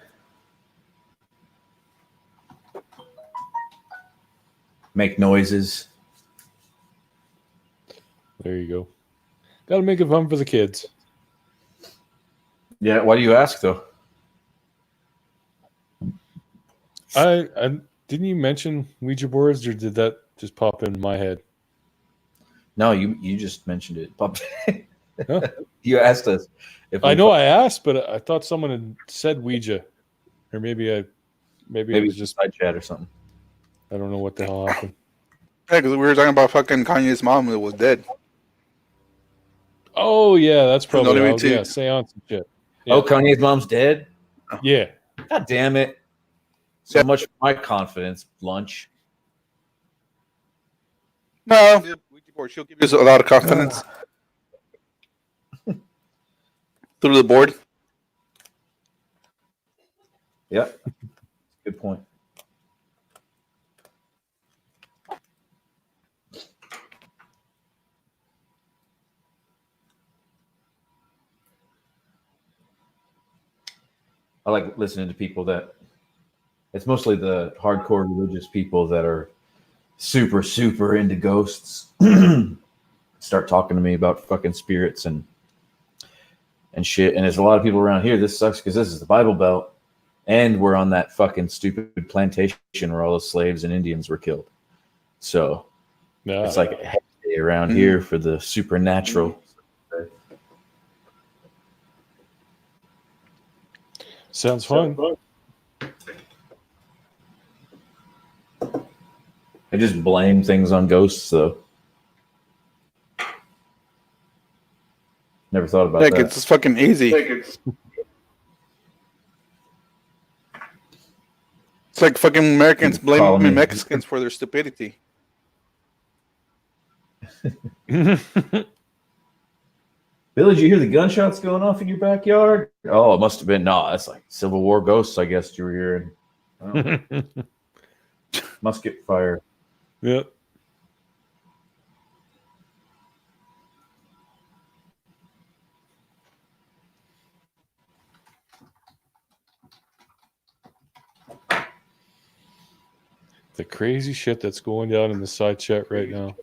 Make noises. There you go. Got to make it fun for the kids. Yeah. Why do you ask though? I didn't you mention Ouija boards, or did that just pop in my head? No, you just mentioned it. Huh? You asked us. If I know I asked, but I thought someone had said Ouija, or maybe it was just side chat or something. I don't know what the hell happened. Yeah, because we were talking about fucking Kanye's mom that was dead. Oh yeah, that's probably No, how, yeah, seance and shit. Yeah. Oh, Kanye's mom's dead. Yeah. God damn it! So much for my confidence. Lunch. No, she'll give you a lot of confidence through the board. Yep. Good point. I like listening to people that it's mostly the hardcore religious people that are super, super into ghosts start talking to me about fucking spirits and shit. And there's a lot of people around here. This sucks because this is the Bible Belt and we're on that fucking stupid plantation where all the slaves and Indians were killed. So it's like a heyday around here for the supernatural. Sounds fun. I just blame things on ghosts, though. Never thought about that. It's fucking easy. It's like fucking Americans blaming Mexicans for their stupidity. Billy, did you hear the gunshots going off in your backyard? Oh, it must have been. No, that's like Civil War ghosts, I guess you were hearing. Oh. Musket fire. Yep. The crazy shit that's going down in the side chat right now.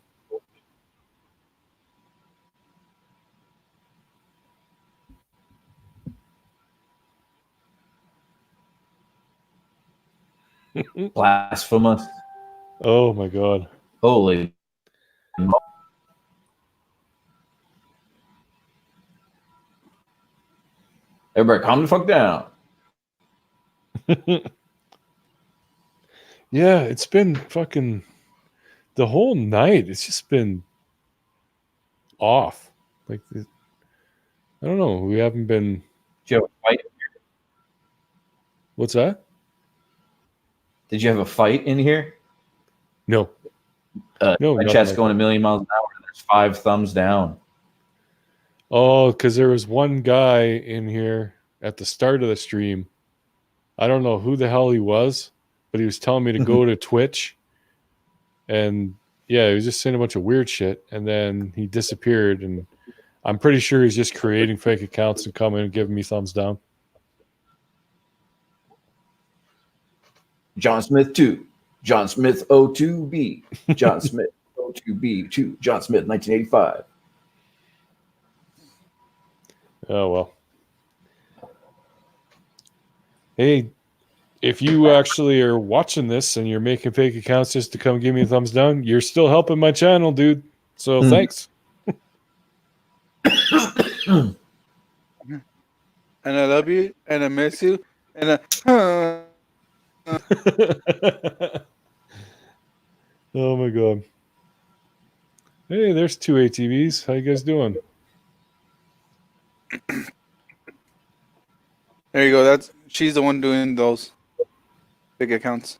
Blasphemous. Oh my god. Holy. Everybody calm the fuck down. Yeah, it's been fucking the whole night. It's just been off. Like, I don't know. We haven't been. Did you have a fight? What's that? Did you have a fight in here? No. No. My nothing chat's like going a million miles an hour. And there's 5 thumbs down. Oh, because there was one guy in here at the start of the stream. I don't know who the hell he was, but he was telling me to go to Twitch. And yeah, he was just saying a bunch of weird shit. And then he disappeared. And I'm pretty sure he's just creating fake accounts and coming and giving me thumbs down. John Smith 2. John Smith 02B. John Smith 02B 2. John Smith 1985. Oh, well. Hey, if you actually are watching this and you're making fake accounts just to come give me a thumbs down, you're still helping my channel, dude. So thanks. And I love you, and I miss you, and I. Oh my god. Hey, there's two ATVs. How you guys doing? There you go. She's the one doing those big accounts.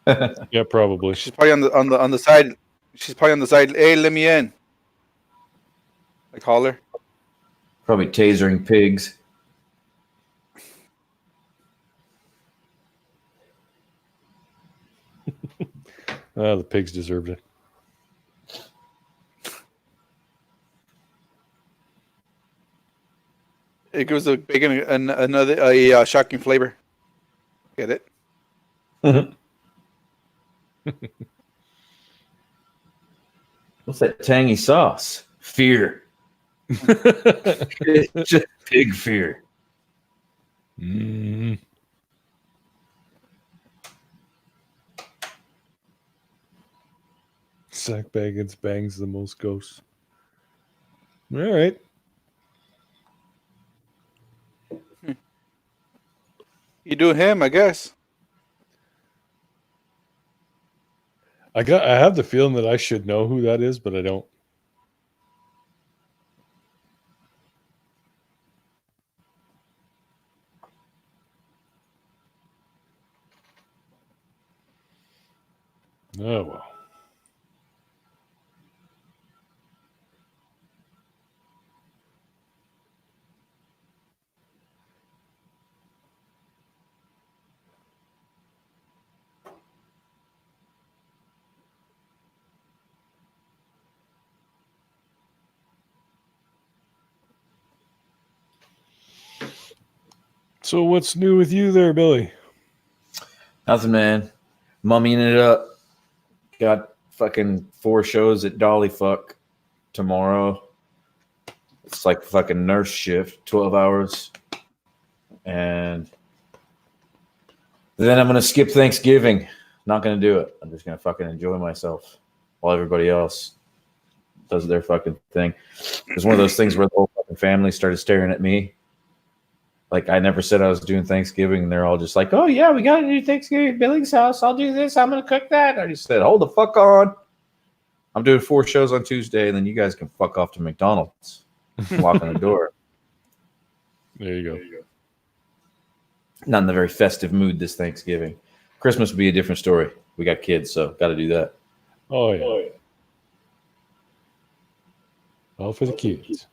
Yeah, probably. She's probably on the side. She's probably on the side. Hey, let me in. I call her. Probably tasering pigs. The pigs deserved it. It gives the bacon another shocking flavor. Get it? What's that tangy sauce? Fear. It's just pig fear. Mm. Zach Bagans bangs the most ghosts. All right. You do him, I guess. I have the feeling that I should know who that is, but I don't. Oh well. So what's new with you there, Billy? Nothing, man. Mummying it up. Got fucking 4 shows at Dolly Fuck tomorrow. It's like fucking nurse shift, 12 hours. And then I'm going to skip Thanksgiving. Not going to do it. I'm just going to fucking enjoy myself while everybody else does their fucking thing. It's one of those things where the whole fucking family started staring at me. Like, I never said I was doing Thanksgiving, and they're all just like, oh, yeah, we got to do Thanksgiving at Billy's house. I'll do this. I'm going to cook that. I just said, hold the fuck on. I'm doing 4 shows on Tuesday, and then you guys can fuck off to McDonald's. Locking the door. There you go. Not in the very festive mood this Thanksgiving. Christmas would be a different story. We got kids, so got to do that. Oh, yeah. All for the kids.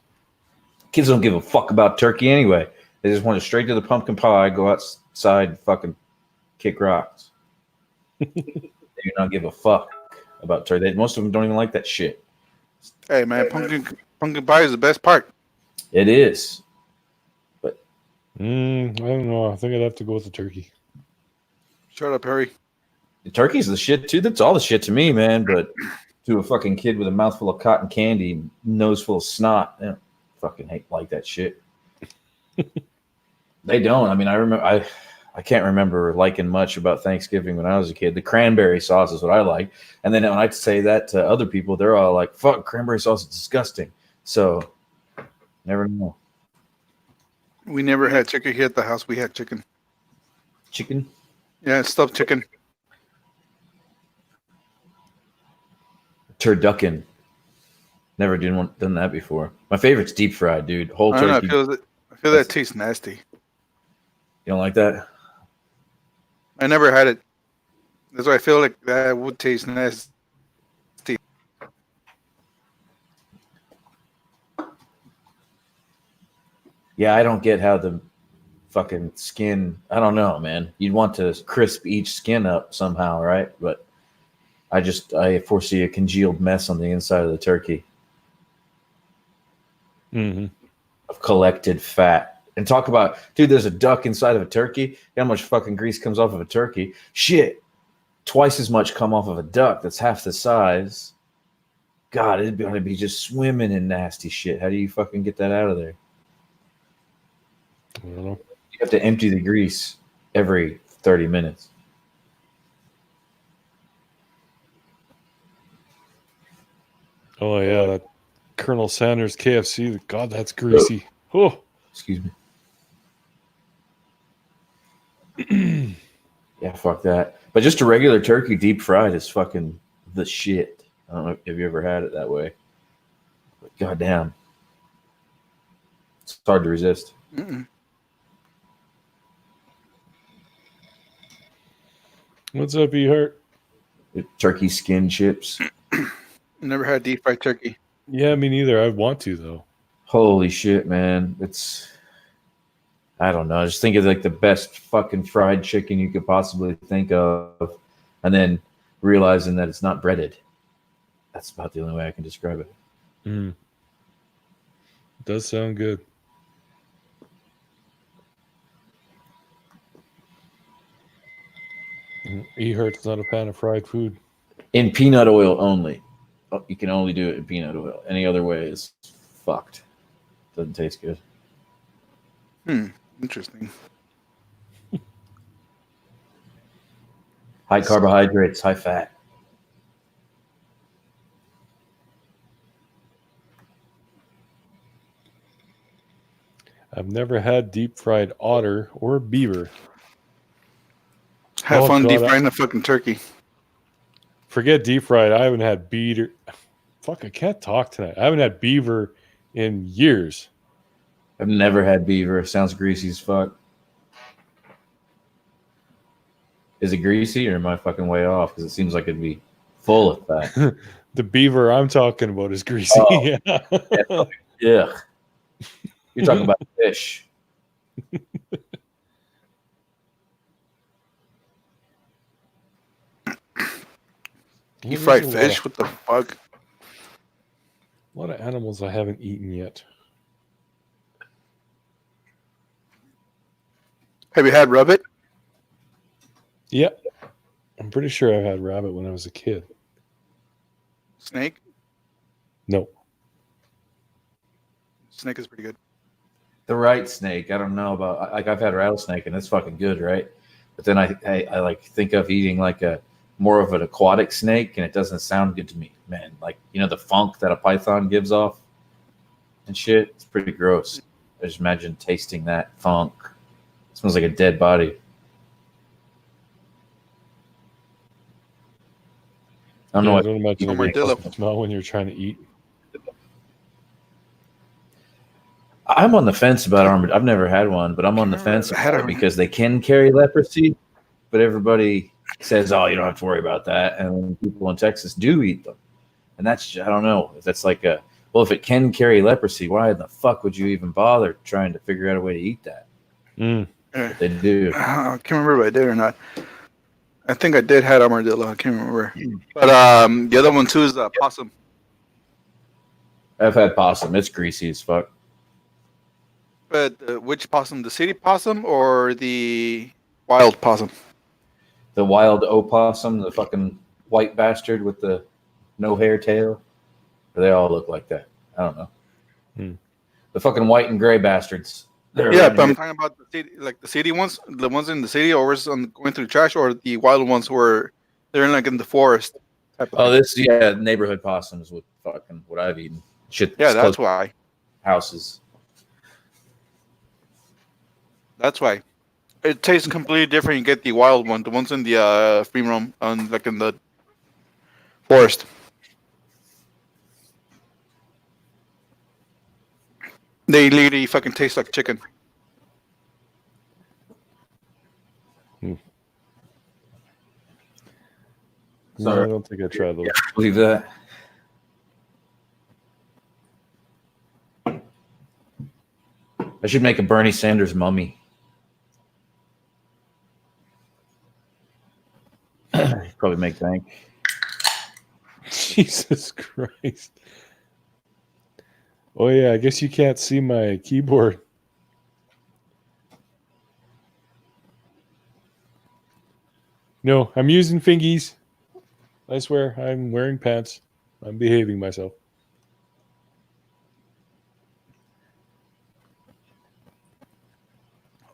Kids don't give a fuck about turkey anyway. They just want to straight to the pumpkin pie, go outside, fucking kick rocks. They do not give a fuck about turkey. Most of them don't even like that shit. Hey, man, pumpkin pie is the best part. It is. I don't know. I think I'd have to go with the turkey. Shut up, Harry. The turkey's the shit, too. That's all the shit to me, man. But to a fucking kid with a mouthful of cotton candy, nose full of snot, they don't fucking like that shit. They don't. I mean, I can't remember liking much about Thanksgiving when I was a kid. The cranberry sauce is what I like. And then when I say that to other people, they're all like, fuck, cranberry sauce is disgusting. So, never know. We never had chicken here at the house. We had chicken. Chicken? Yeah, stuffed chicken. Turducken. Never done that before. My favorite's deep fried, dude. Whole I don't turkey. know. I feel that tastes nasty. You don't like that? I never had it. That's why I feel like that would taste nasty. Yeah, I don't get how the fucking skin. I don't know, man. You'd want to crisp each skin up somehow, right? But I foresee a congealed mess on the inside of the turkey Mm-hmm. of collected fat. And talk about, dude, there's a duck inside of a turkey. You know how much fucking grease comes off of a turkey? Shit. Twice as much come off of a duck that's half the size. God, it'd going to be just swimming in nasty shit. How do you fucking get that out of there? I don't know. You have to empty the grease every 30 minutes. Oh yeah, that Colonel Sanders KFC. God, that's greasy. Oh. Excuse me. Yeah, fuck that. But just a regular turkey deep fried is fucking the shit. I don't know if you ever had it that way. But goddamn. It's hard to resist. Mm-mm. What's up, E-Heart? Turkey skin chips. Never had deep fried turkey. Yeah, me neither. I want to though. Holy shit, man. I don't know. I just think it's like the best fucking fried chicken you could possibly think of. And then realizing that it's not breaded. That's about the only way I can describe it. Mm. Does sound good. E-Heart's not a fan of fried food. In peanut oil only. Oh, you can only do it in peanut oil. Any other way is fucked. Doesn't taste good. Interesting. High carbohydrates, high fat. I've never had deep fried otter or beaver. Have Oh, fun God, deep frying a fucking turkey. Forget deep fried. I haven't had beaver. Fuck, I can't talk tonight. I haven't had beaver in years. I've never had beaver. Sounds greasy as fuck. Is it greasy or am I fucking way off? Because it seems like it'd be full of fat. The beaver I'm talking about is greasy. Oh. Yeah. Yeah. You're talking about fish. You There's fried a lot fish? of- What the fuck? A lot of animals I haven't eaten yet. Have you had rabbit? Yep. I'm pretty sure I've had rabbit when I was a kid. Snake? No. Snake is pretty good. The right snake. I don't know about, like, I've had rattlesnake and it's fucking good, right? But then I like think of eating like a more of an aquatic snake and it doesn't sound good to me, man. Like, you know, the funk that a python gives off and shit. It's pretty gross. I just imagine tasting that funk. It smells like a dead body. I don't know I what. don't imagine No it makes armadillo. a smell when you're trying to eat. I'm on the fence about armadillo. I've never had one, but I'm on the fence I had about it a- because they can carry leprosy, but everybody says, "Oh, you don't have to worry about that." And people in Texas do eat them, and that's, I don't know if that's like a, well, if it can carry leprosy, why in the fuck would you even bother trying to figure out a way to eat that? Mm. But they do. I can't remember if I did or not. I think I did had armadillo. I can't remember. But the other one too is possum. I've had possum. It's greasy as fuck. But which possum? The city possum or the wild possum? The wild opossum, the fucking white bastard with the no hair tail. They all look like that. I don't know. Hmm. The fucking white and gray bastards. They're Yeah, around but I'm here. talking about the city, like the city ones, the ones in the city, or going through the trash, or the wild ones where they're in like in the forest. Type of Oh, thing. this neighborhood possums with fucking what I've eaten. Shit. Yeah, close that's why. houses. That's why. It tastes completely different. You get the wild one, the ones in the free roam, like in the forest. They literally fucking taste like chicken. No, Sorry. I don't think I tried those. Believe that. I should make a Bernie Sanders mummy. Probably make bank. Jesus Christ. Oh yeah, I guess you can't see my keyboard. No, I'm using fingies. I swear, I'm wearing pants. I'm behaving myself.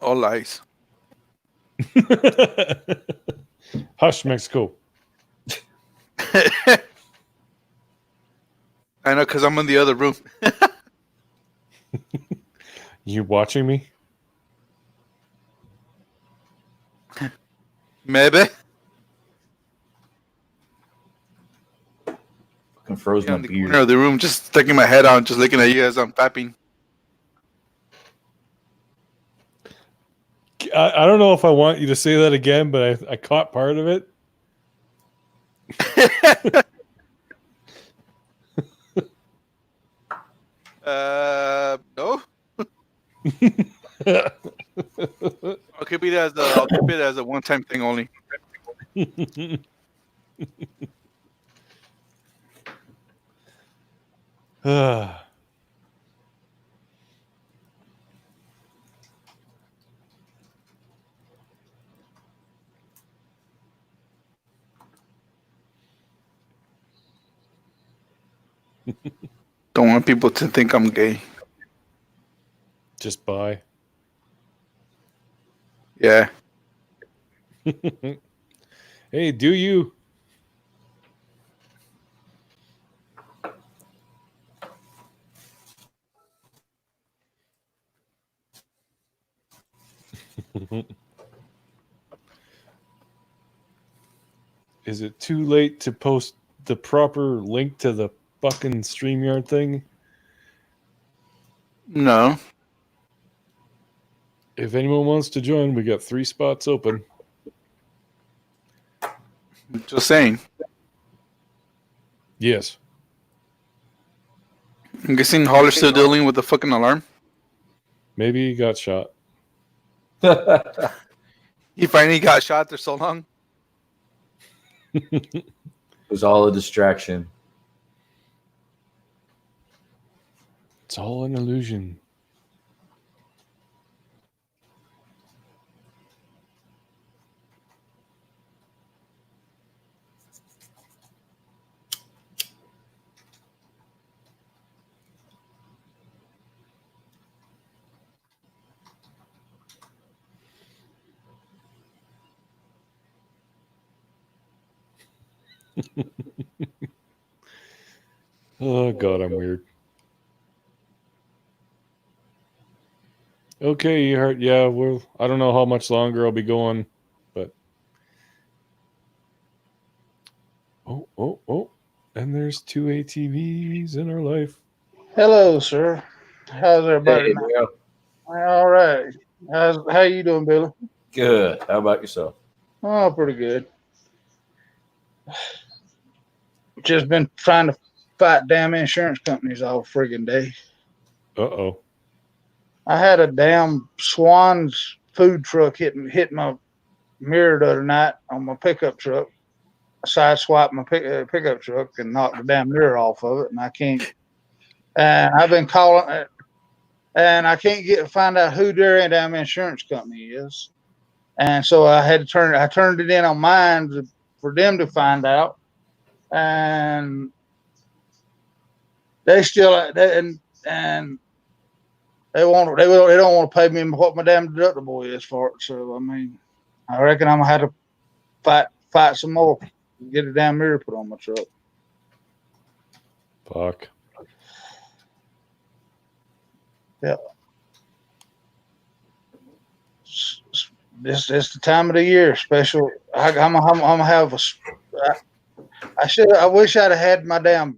All lies. Hush, Mexico. I know, because I'm in the other room. You watching me? Maybe. Fucking froze Yeah, my in the beard. corner of the room, just sticking my head out, just looking at you as I'm fapping. I don't know if I want you to say that again, but I caught part of it. No. I'll keep it as a one-time thing only. Ah. Don't want people to think I'm gay. Just bye. Yeah. Hey, do you? Is it too late to post the proper link to the fucking StreamYard thing? No. If anyone wants to join, we got 3 spots open. Just saying. Yes. I'm guessing Holler's still dealing with the fucking alarm. Maybe he got shot. He finally got shot after so long. It was all a distraction. It's all an illusion. Oh God, I'm weird. Okay, you heard. Yeah, well, I don't know how much longer I'll be going, but oh, and there's 2 ATVs in our life. Hello, sir. How's everybody? Hey, tonight? Leo. All right. How you doing, Billy? Good. How about yourself? Oh, pretty good. Just been trying to fight damn insurance companies all friggin' day. Uh-oh. I had a damn Swan's food truck hit my mirror the other night on my pickup truck. I sideswiped my pickup truck and knocked the damn mirror off of it, and I can't. And I've been calling, and I can't find out who their damn insurance company is. And so I had to I turned it in on mine for them to find out. And they still and they don't want to pay me what my damn deductible is for it. So I mean, I reckon I'm gonna have to fight some more, get a damn mirror put on my truck. Fuck. Yeah. This is the time of the year special. I'm gonna have I wish I'd have had my damn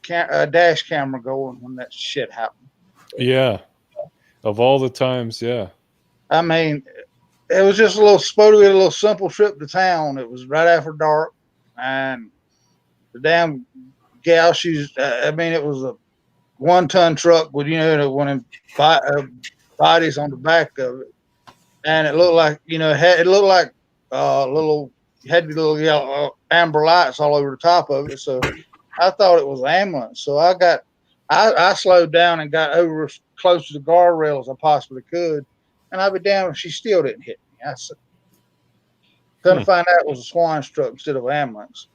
dash camera going when that shit happened. Yeah. Of all the times, yeah. I mean, it was just a little simple trip to town. It was right after dark, and the damn gal, it was a 1-ton truck with, one of bodies on the back of it, and it looked like it looked like little had the little yellow amber lights all over the top of it. So I thought it was an ambulance. So I slowed down and got over as close to the guardrail as I possibly could, and I'd be damned if she still didn't hit me. I said, couldn't find out it was a swine truck instead of an ambulance,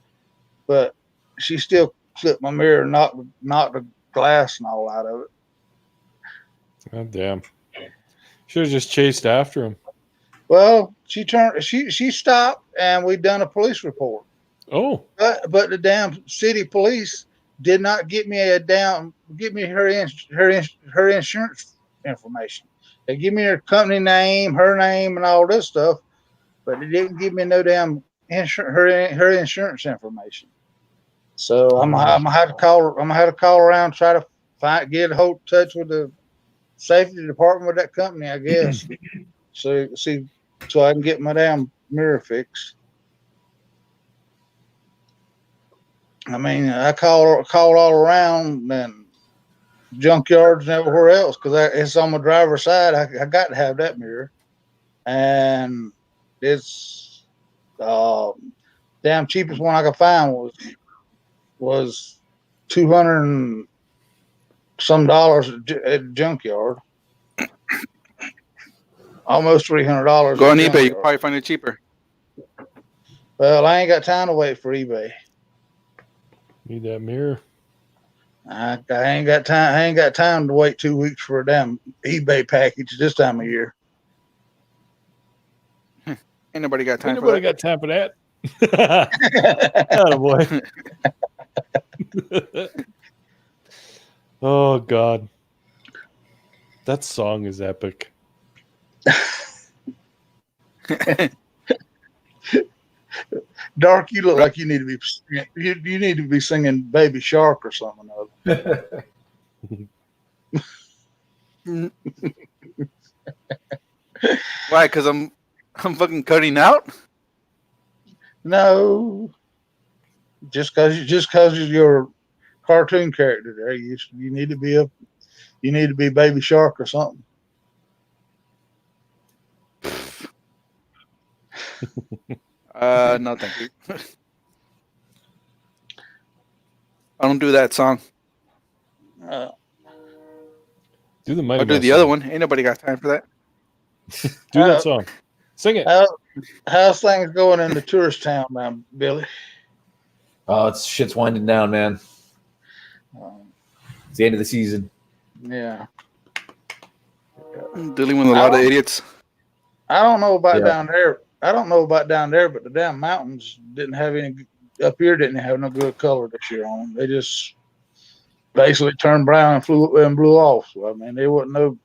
but she still clipped my mirror, and knocked the glass and all out of it. God damn. Should have just chased after him. Well, she stopped, and we done a police report. Oh, But the damn city police did not get me her insurance information. They give me her company name, her name, and all this stuff, but they didn't give me no damn her insurance information. So I'm gonna have to call around, try to get a hold touch with the safety department with that company, I guess. so I can get my damn mirror fixed. I mean, I called all around and junkyards and everywhere else because it's on my driver's side. I got to have that mirror, and it's damn cheapest one I could find was $200 and some dollars at the junkyard. Almost $300. Go on eBay. You can probably find it cheaper. Well, I ain't got time to wait for eBay. need that mirror. I ain't got time. I ain't got time to wait 2 weeks for a damn eBay package this time of year. Ain't nobody got time Ain't for nobody that. got time for that. Attaboy. Oh God, that song is epic. Dark, you look like you need to be you need to be singing Baby Shark or something. Why? Because I'm fucking cutting out. No, just because you're a cartoon character there, you need to be Baby Shark or something. No, thank you. I don't do that song. Do the Mighty I'll do Mouse the song. other one. Ain't nobody got time for that. Do that song. Sing it. How's things going in the tourist town now, Billy? Oh, shit's winding down, man. It's the end of the season. Yeah. Dealing with a lot of idiots. I don't know about Yeah. down there. I don't know about down there, but the damn mountains didn't have any up here. Didn't have no good color this year on them. They just basically turned brown and blew off. So I mean, there wasn't no.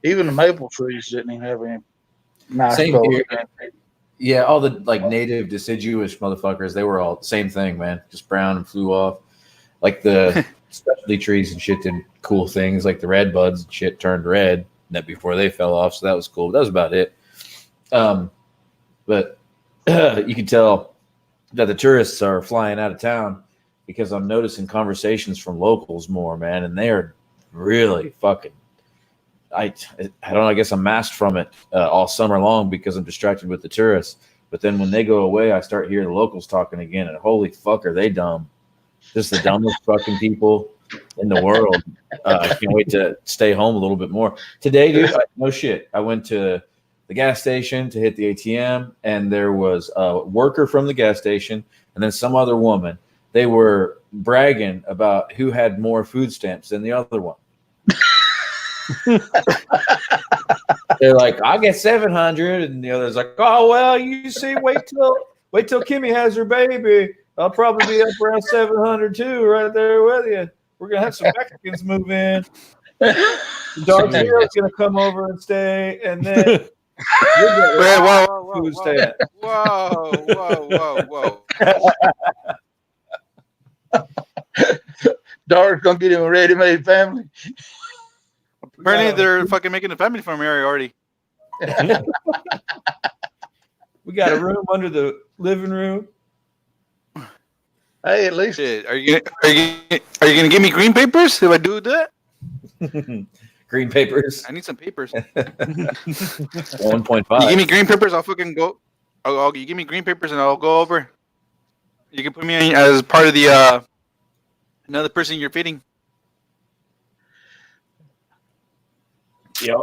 Even the maple trees didn't even have any nice Same color. here. Yeah, all the like native deciduous motherfuckers, they were all same thing, man. Just brown and flew off. Like the specialty trees and shit did cool things, like the red buds and shit turned red that before they fell off. So that was cool. That was about it. But you can tell that the tourists are flying out of town because I'm noticing conversations from locals more, man, and they are really fucking. I don't know. I guess I'm masked from it all summer long because I'm distracted with the tourists. But then when they go away, I start hearing the locals talking again, and holy fuck, are they dumb? Just the dumbest fucking people in the world. I can't wait to stay home a little bit more. Today, dude, no shit. I went to the gas station to hit the ATM, and there was a worker from the gas station and then some other woman. They were bragging about who had more food stamps than the other one. They're like, I get 700, and the other's like, oh well, you see, wait till Kimmy has her baby. I'll probably be up around 700 too, right there with you. We're gonna have some Mexicans move in. Dark Hero's gonna come over and stay, and then Wait, whoa, food stay. whoa. Dark's gonna get him a ready-made family. Apparently, they're fucking making a family from here already. We got a room under the living room. Hey, at least Shit, are you gonna give me green papers if I do that? Green papers. I need some papers. 1.5. You give me green papers, I'll fucking go. You give me green papers and I'll go over. You can put me in as part of the another person you're feeding. Yep.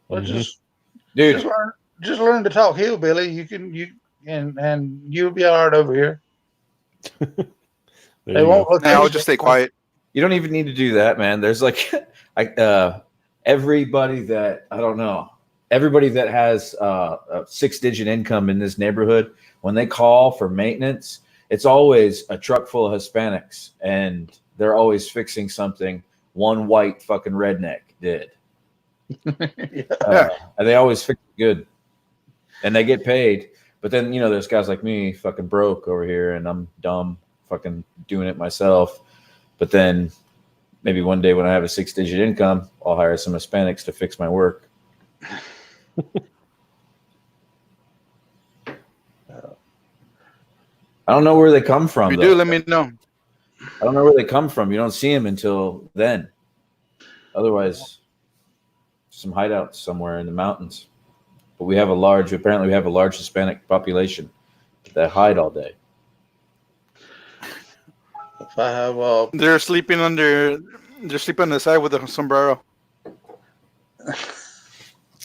Well, Mhm. Dude, just learn to talk hillbilly. And you'll be all right over here. There They you won't go. look Now I'll at just stay quiet. you don't even need to do that, man. There's like everybody that I don't know, everybody that has a 6-digit income in this neighborhood, when they call for maintenance, it's always a truck full of Hispanics, and they're always fixing something one white fucking redneck did. And they always fix it good, and they get paid. But then, you know, there's guys like me, fucking broke over here, and I'm dumb, fucking doing it myself. But then maybe one day when I have a 6-digit income, I'll hire some Hispanics to fix my work. I don't know where they come from. If you though. do, let me know. I don't know where they come from. You don't see them until then. Otherwise, some hideouts somewhere in the mountains. But apparently we have a large Hispanic population that hide all day. If I have They're sleeping on the side with a sombrero.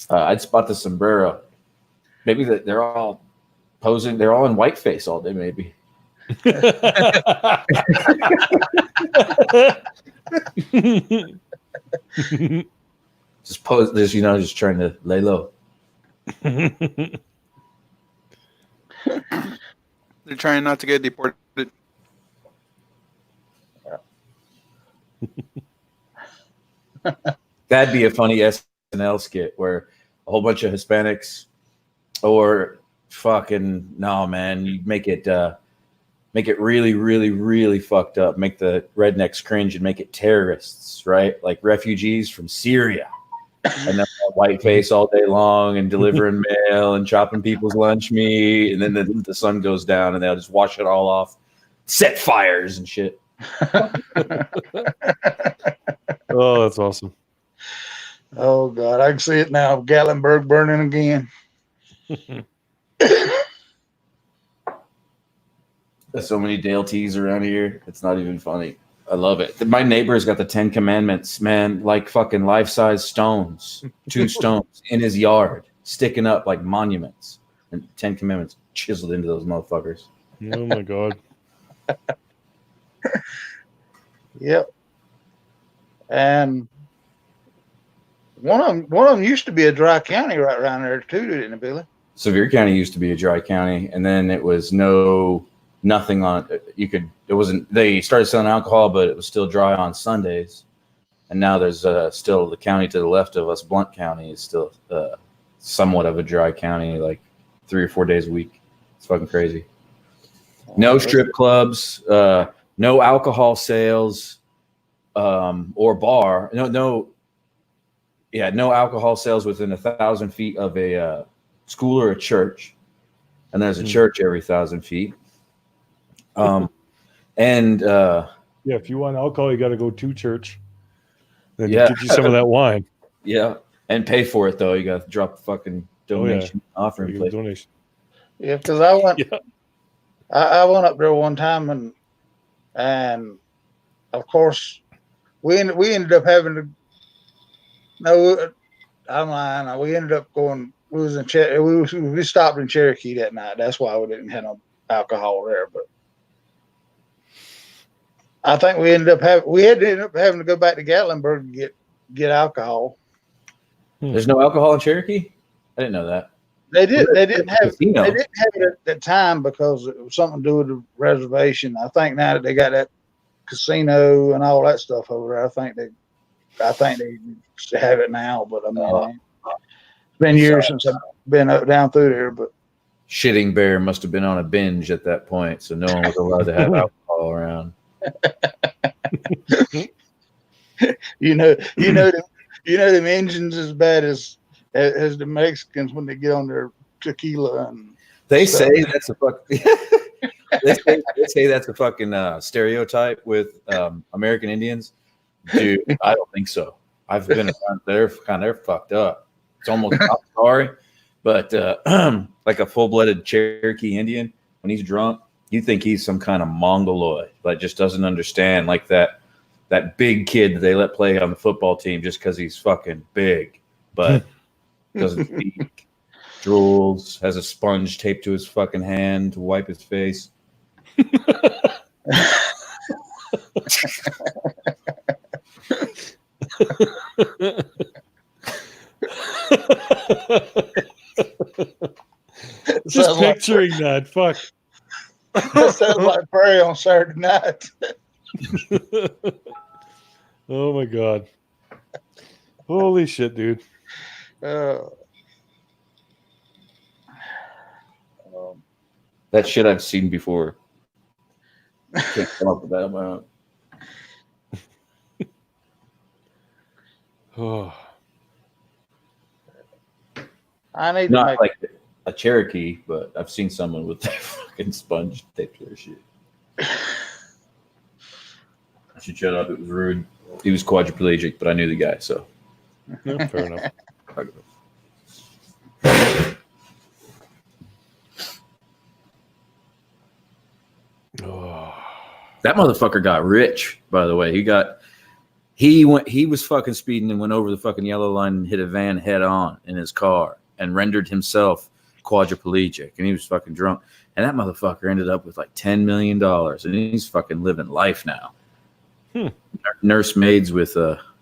I'd spot the sombrero. Maybe they're all posing. They're all in whiteface all day, maybe. Just pose this, just trying to lay low. They're trying not to get deported. That'd be a funny SNL skit where a whole bunch of Hispanics, or fucking no, man, you make it really, really, really fucked up. Make the rednecks cringe and make it terrorists, right? Like refugees from Syria, and then white face all day long and delivering mail and chopping people's lunch meat, and then the sun goes down and they'll just wash it all off, set fires and shit. Oh, that's awesome. Oh God, I can see it now. Gatlinburg burning again. There's so many Dale T's around here. It's not even funny. I love it. My neighbor's got the 10 Commandments, man, like fucking life-size stones, 2 stones in his yard, sticking up like monuments. And 10 Commandments chiseled into those motherfuckers. Oh my God. Yep. And one of them used to be a dry county right around there too, didn't it, Billy? Sevier County used to be a dry county, and then it was nothing on it. They started selling alcohol, but it was still dry on Sundays. And now there's still the county to the left of us, Blount County, is still somewhat of a dry county, like 3 or 4 days a week. It's fucking crazy. No strip clubs, no alcohol sales, or bar. No alcohol sales within 1,000 feet of a school or a church, and there's a church every 1,000 feet. Yeah, if you want alcohol, you got to go to church. Then Yeah. get you some of that wine. yeah, and pay for it though. You got to drop the fucking donation offering plate. Donation. Yeah, because I went. Yeah. I went up there one time and of course we ended up having to. No, I'm lying. We ended up going. We was in we stopped in Cherokee that night. That's why we didn't have no alcohol there. But I think we had to end up having to go back to Gatlinburg to get alcohol. There's no alcohol in Cherokee? I didn't know that. They didn't have Casino. it at that time because it was something to do with the reservation. I think now that they got that casino and all that stuff over there, I think they have it now. But I mean, it's been years since I've been down through there. But Shitting Bear must have been on a binge at that point, so no one was allowed to have alcohol around. them Indians as bad as the Mexicans when they get on their tequila and They stuff. say that's a fuck. they say that's a fucking stereotype with American Indians. Dude, I don't think so. I've been around there. They're fucked up. It's almost I'm sorry, but like a full-blooded Cherokee Indian, when he's drunk, you think he's some kind of mongoloid, but just doesn't understand like that big kid that they let play on the football team just because he's fucking big, but doesn't speak, drools, has a sponge taped to his fucking hand to wipe his face. Just Sounds like- picturing that. Fuck. That sounds like Prairie on Saturday night. Oh my god. Holy shit, dude. Um, That shit I've seen before. Can't come up with that amount. Oh. I need to Not make like a Cherokee, but I've seen someone with that fucking sponge taped to their shit. I should shut up. It was rude. He was quadriplegic, but I knew the guy, so. Yeah, fair enough. Oh. That motherfucker got rich, by the way. He was fucking speeding and went over the fucking yellow line and hit a van head on in his car and rendered himself quadriplegic, and he was fucking drunk. And that motherfucker ended up with like $10 million, and he's fucking living life now. Nursemaids with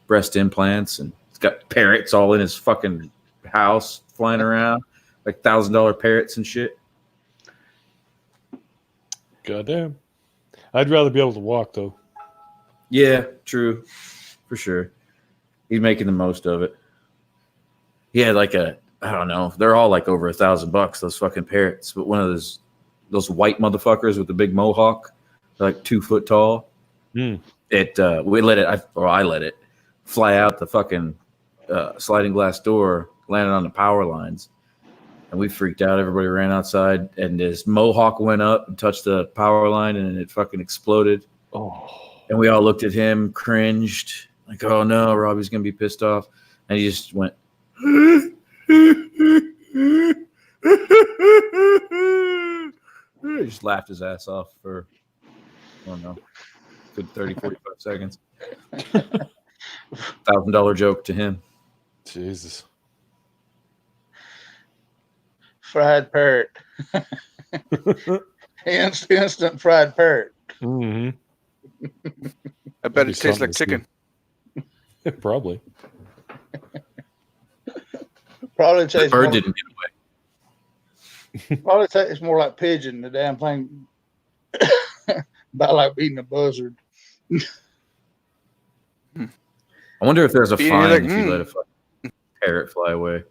breast implants, and he's got parrots all in his fucking house flying around, like $1,000 parrots and shit. Goddamn. I'd rather be able to walk though. Yeah, true. For sure. He's making the most of it. He had like I don't know, they're all like over $1,000, those fucking parrots. But one of those white motherfuckers with the big mohawk, like 2 foot tall. Hmm. I let it fly out the fucking sliding glass door, landed on the power lines. And we freaked out. Everybody ran outside, and this mohawk went up and touched the power line, and it fucking exploded. Oh. And we all looked at him, cringed, like, oh no, Robbie's going to be pissed off. And he just went, he just laughed his ass off for, I don't know, good 30, 45 seconds. $1,000 joke to him. Jesus. fried parrot. Instant fried parrot. Mm-hmm. I bet it tastes like chicken. Probably. Probably The tastes bird more, didn't get away. probably tastes more like pigeon. The damn thing. About like eating a buzzard. I wonder if there's a Yeah, fine like, if you let a fucking parrot fly away.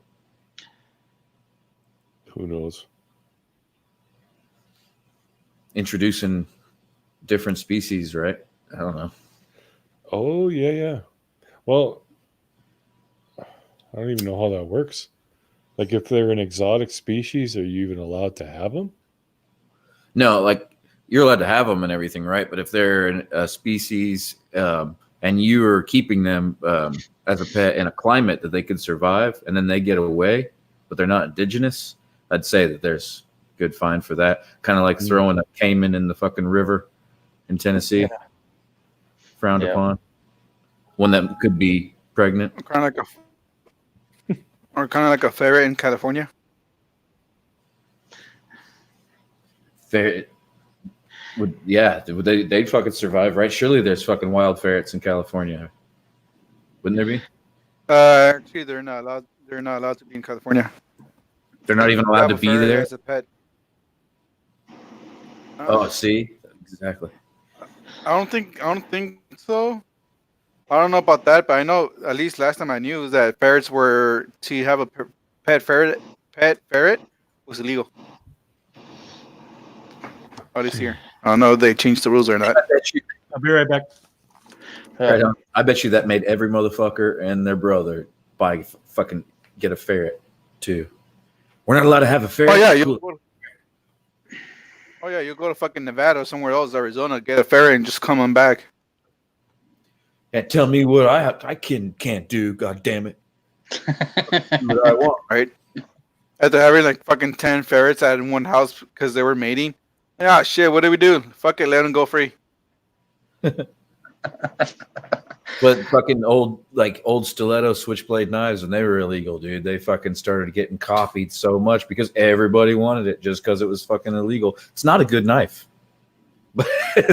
Who knows? Introducing different species, right? I don't know. Oh, yeah, yeah. Well, I don't even know how that works. Like, if they're an exotic species, are you even allowed to have them? No, like you're allowed to have them and everything, right? But if they're a species and you are keeping them as a pet in a climate that they could survive, and then they get away, but they're not indigenous, I'd say that there's good fine for that. Kind of like throwing a caiman in the fucking river in Tennessee, frowned Yeah. upon. One that could be pregnant. Kind of like a ferret in California. They'd fucking survive, right? Surely there's fucking wild ferrets in California, wouldn't there be? Actually, they're not allowed. They're not allowed to be in California. They're not even allowed to be Ferret there. as a pet. Oh, see, exactly. I don't think so. I don't know about that, but I know at least last time I knew that ferrets were to have a pet ferret was illegal. At least here. I don't know if they changed the rules or not. I'll be right back. Right on. I bet you that made every motherfucker and their brother fucking get a ferret too. We're not allowed to have a ferret. Oh yeah, Cool. you go to fucking Nevada or somewhere else, Arizona, get a ferret and just come on back. Can't tell me what I can't do. God damn it! Do what I want. Right? After having like fucking 10 ferrets out in one house because they were mating. Yeah, shit. What do we do? Fuck it, let them go free. But fucking old stiletto switchblade knives when they were illegal, dude, they fucking started getting copied so much because everybody wanted it just because it was fucking illegal. It's not a good knife, but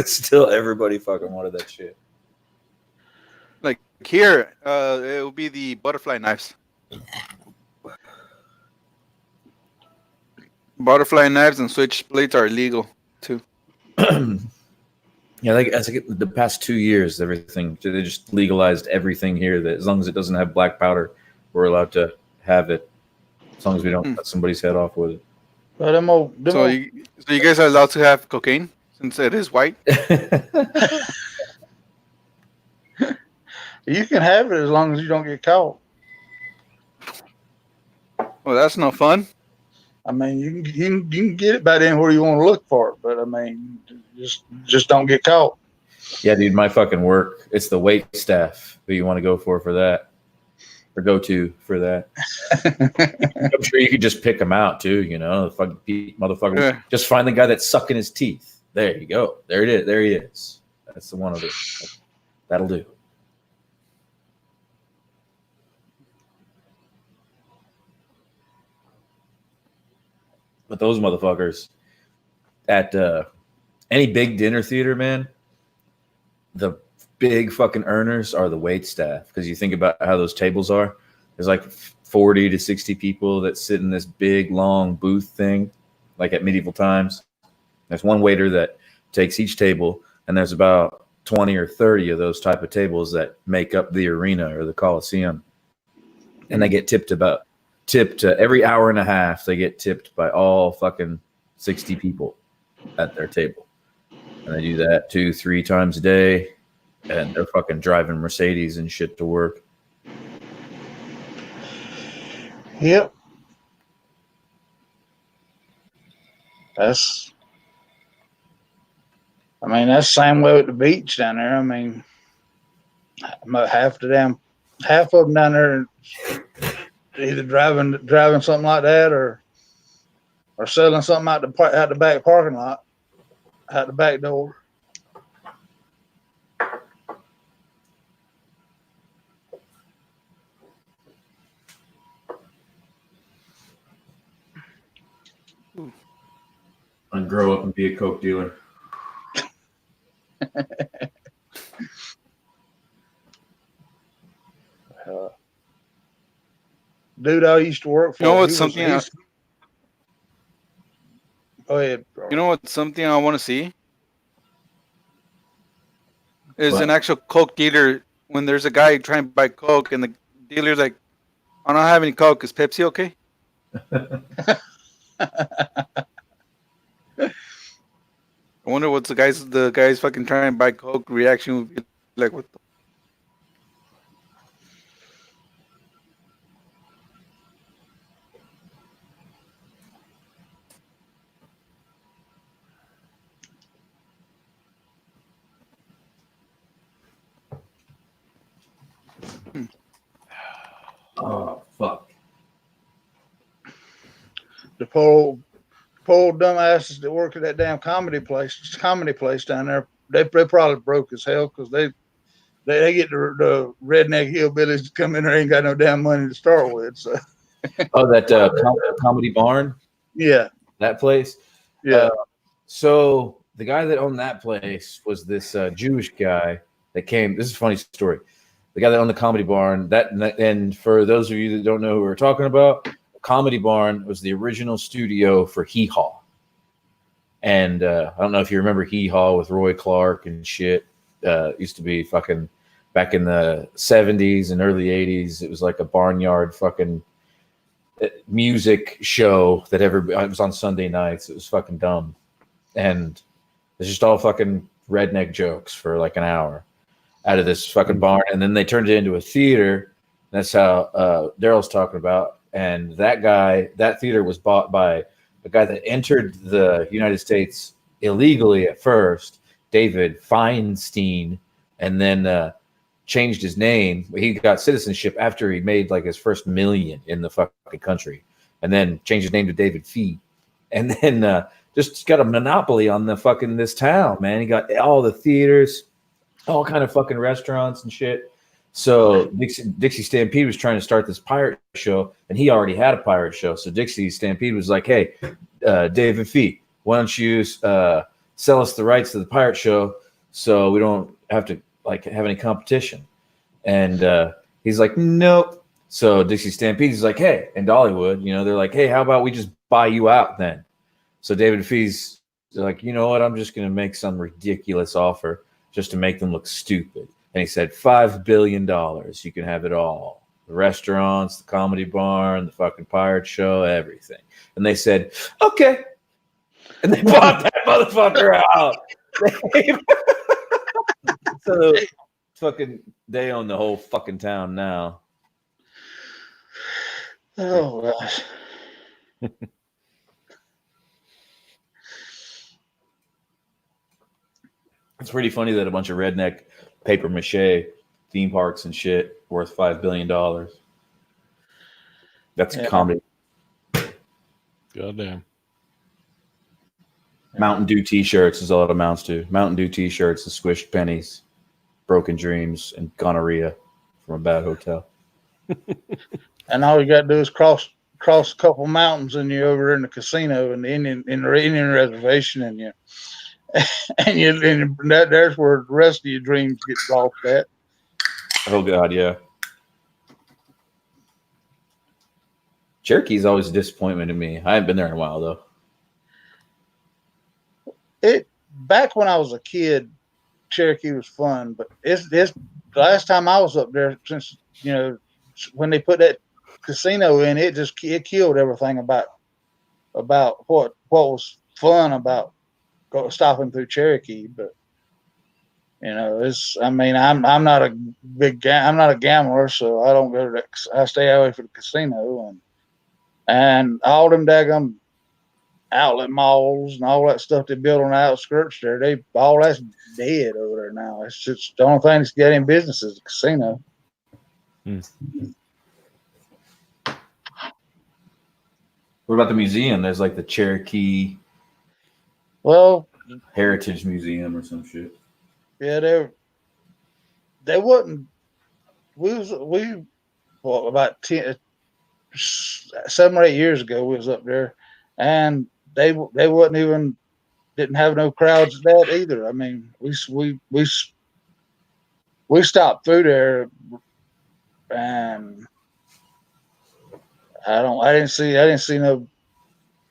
still everybody fucking wanted that shit. Like here, it will be the butterfly knives. Butterfly knives and switchblades are illegal too. Yeah, like as the past 2 years, everything they just legalized everything here. That as long as it doesn't have black powder, we're allowed to have it. As long as we don't cut somebody's head off with it. But So you guys are allowed to have cocaine since it is white. you can have it as long as you don't get caught. Well, that's no fun. I mean, you can get it by then where you want to look for it, but I mean, just don't get caught. Yeah, dude, my fucking work. It's the wait staff who you want to go for that, or go to for that. I'm sure you could just pick them out too. You know, the fucking motherfucker. Yeah. Just find the guy that's sucking his teeth. There you go. There it is. There he is. That's the one of it. That'll do. But those motherfuckers at any big dinner theater, man, the big fucking earners are the wait staff. Because you think about how those tables are. There's like 40 to 60 people that sit in this big, long booth thing, like at medieval times. There's one waiter that takes each table, and there's about 20 or 30 of those type of tables that make up the arena or the Coliseum. And they get tipped every hour and a half. They get tipped by all fucking 60 people at their table. And they do that 2-3 times a day. And they're fucking driving Mercedes and shit to work. Yep. That's the same way with the beach down there. I mean, about half of them down there either driving something like that or selling something out the back parking lot, out the back door. And grow up and be a coke dealer. Dude I used to work for. You know what's something? Go ahead, bro. You know what's something I want to see? Is What? an actual coke dealer when there's a guy trying to buy coke and the dealer's like, "I don't have any coke. Is Pepsi okay?" I wonder what the guys fucking trying to buy coke reaction would be like. What the Oh, fuck. The poor dumbasses that work at that damn comedy place down there, they probably broke as hell because they get the redneck hillbillies to come in there, ain't got no damn money to start with. So Oh, that Comedy Barn? yeah, That place? yeah. So the guy that owned that place was this Jewish guy that came. This is a funny story. The guy that owned the Comedy Barn. And for those of you that don't know who we're talking about, Comedy Barn was the original studio for Hee Haw. And I don't know if you remember Hee Haw with Roy Clark and shit. Used to be fucking back in the 70s and early 80s. It was like a barnyard fucking music show that it was on Sunday nights. It was fucking dumb. And it's just all fucking redneck jokes for like an hour out of this fucking barn. And then they turned it into a theater. That's how Daryl's talking about. And that theater was bought by a guy that entered the United States illegally at first, David Feinstein. And then changed his name. He got citizenship after he made like his first million in the fucking country, and then changed his name to David Fee, and then just got a monopoly on the fucking this town, man. He got all the theaters, all kind of fucking restaurants and shit. So Dixie Stampede was trying to start this pirate show, and he already had a pirate show. So Dixie Stampede was like, "Hey, David Fee, why don't you sell us the rights to the pirate show so we don't have to like have any competition?" And he's like, "Nope." So Dixie Stampede is like, "Hey," and Dollywood, you know, they're like, "Hey, how about we just buy you out then?" So David Fee's like, "You know what? I'm just going to make some ridiculous offer just to make them look stupid." And he said, $5 billion. You can have it all. The restaurants, the comedy barn, the fucking pirate show, everything. And they said, okay. And they bought that motherfucker out. So fucking they own the whole fucking town now. Oh gosh. It's pretty funny that a bunch of redneck paper mache theme parks and shit worth $5 billion. That's comedy. Goddamn. Mountain Dew t-shirts is all it amounts to. Mountain Dew t-shirts and squished pennies, broken dreams, and gonorrhea from a bad hotel. And all you got to do is cross a couple mountains, and you're over in the casino in the Indian reservation, and there's where the rest of your dreams get lost at. Oh God, yeah. Cherokee's always a disappointment to me. I haven't been there in a while though. Back when I was a kid, Cherokee was fun, but it's the last time I was up there since, you know, when they put that casino in, it killed everything about what was fun about stopping through Cherokee. But you know, I'm not a gambler, so I don't go to I stay away from the casino and all them daggum outlet malls and all that stuff they built on the outskirts there. All that's dead over there now. It's just the only thing that's getting business is the casino. What about the museum? There's like the Cherokee Heritage Museum or some shit. Yeah, they wasn't. About 7 or 8 years ago we was up there, and they didn't have no crowds at that either. I mean, we stopped through there, and I didn't see no.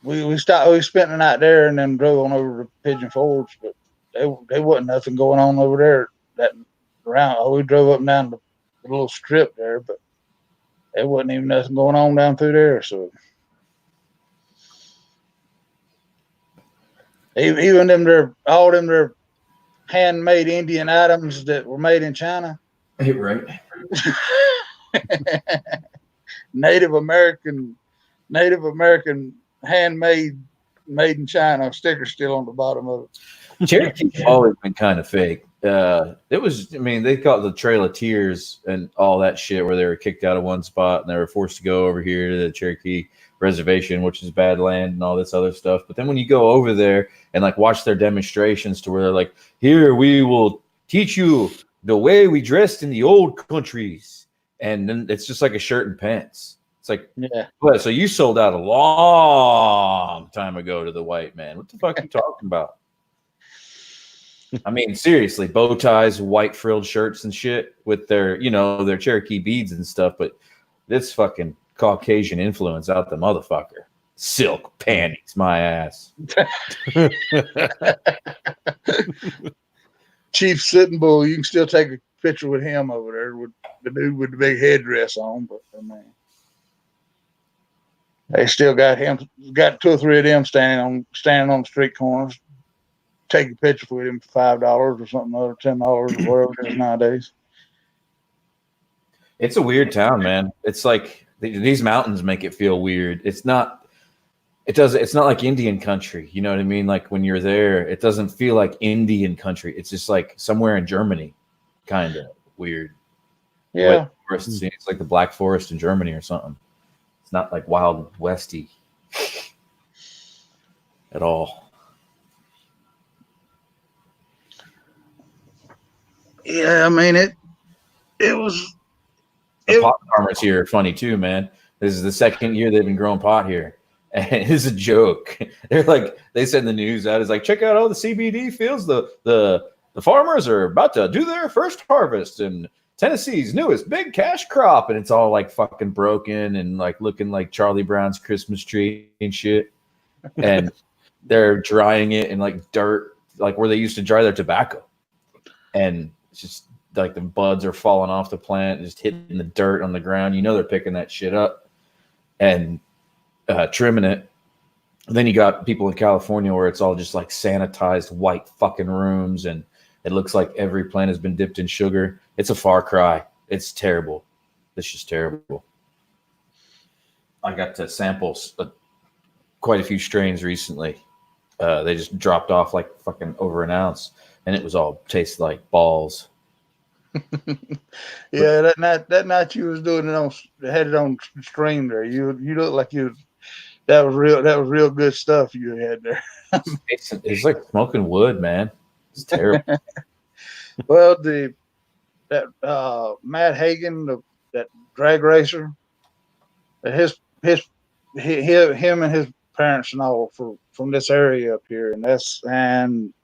We spent the night there and then drove on over to Pigeon Forge, but there wasn't nothing going on over there that around. We drove up and down the little strip there, but there wasn't even nothing going on down through there. So even all them handmade Indian items that were made in China. Right. Native American handmade, made in China sticker still on the bottom of it. Cherokee's always been kind of fake. It was, I mean, they caught the Trail of Tears and all that shit where they were kicked out of one spot and they were forced to go over here to the Cherokee Reservation, which is bad land and all this other stuff. But then when you go over there and like watch their demonstrations to where they're like, here, we will teach you the way we dressed in the old countries. And then it's just like a shirt and pants. It's like, yeah. What? So you sold out a long time ago to the white man. What the fuck are you talking about? I mean, seriously, bow ties, white frilled shirts and shit with their, you know, their Cherokee beads and stuff. But this fucking Caucasian influence out the motherfucker. Silk panties, my ass. Chief Sitting Bull, you can still take a picture with him over there with the dude with the big headdress on. But I mean, they still got 2 or 3 of them standing on the street corners. Take a picture with him for $5 or something, or $10 or whatever it is nowadays. It's a weird town, man. It's like these mountains make it feel weird. It's not like Indian country. You know what I mean? Like when you're there, it doesn't feel like Indian country. It's just like somewhere in Germany, kind of weird. Yeah. White forest. It's like the Black Forest in Germany or something. It's not like Wild Westy at all. Yeah, I mean it was The pot farmers here are funny too, man. This is the second year they've been growing pot here. And it's a joke. They're like, they send the news out. It's like, check out all the CBD fields. The farmers are about to do their first harvest in Tennessee's newest big cash crop. And it's all like fucking broken and like looking like Charlie Brown's Christmas tree and shit. And they're drying it in like dirt, like where they used to dry their tobacco. And it's just like the buds are falling off the plant, just hitting the dirt on the ground. You know they're picking that shit up and trimming it. And then you got people in California where it's all just like sanitized white fucking rooms, and it looks like every plant has been dipped in sugar. It's a far cry. It's terrible. It's just terrible. I got to sample quite a few strains recently. They just dropped off like fucking over an ounce, and it was all tasted like balls. Yeah, that night you was doing it on, had it on stream there. You look like that was real good stuff you had there. It's like smoking wood, man. It's terrible. Well, that Matt Hagen, that drag racer, him and his parents and all from this area up here, and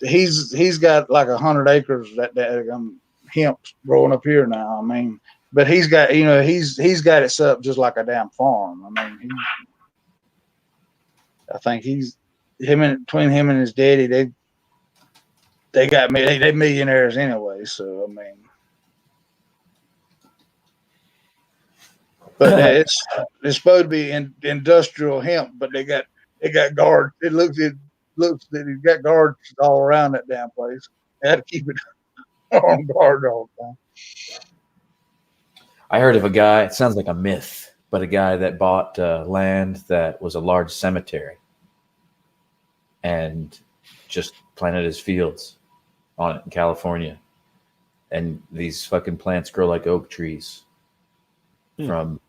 he's got like 100 acres that hemp growing up here now. I mean, but he's got he's got it set up just like a damn farm. I mean, I think between him and his daddy, they millionaires anyway. So I mean, but it's supposed to be industrial hemp, but they got guards. It looks that he's got guards all around that damn place. They had to keep it on guard all the time. I heard of a guy, it sounds like a myth, but a guy that bought land that was a large cemetery and just planted his fields on it in California. And these fucking plants grow like oak trees from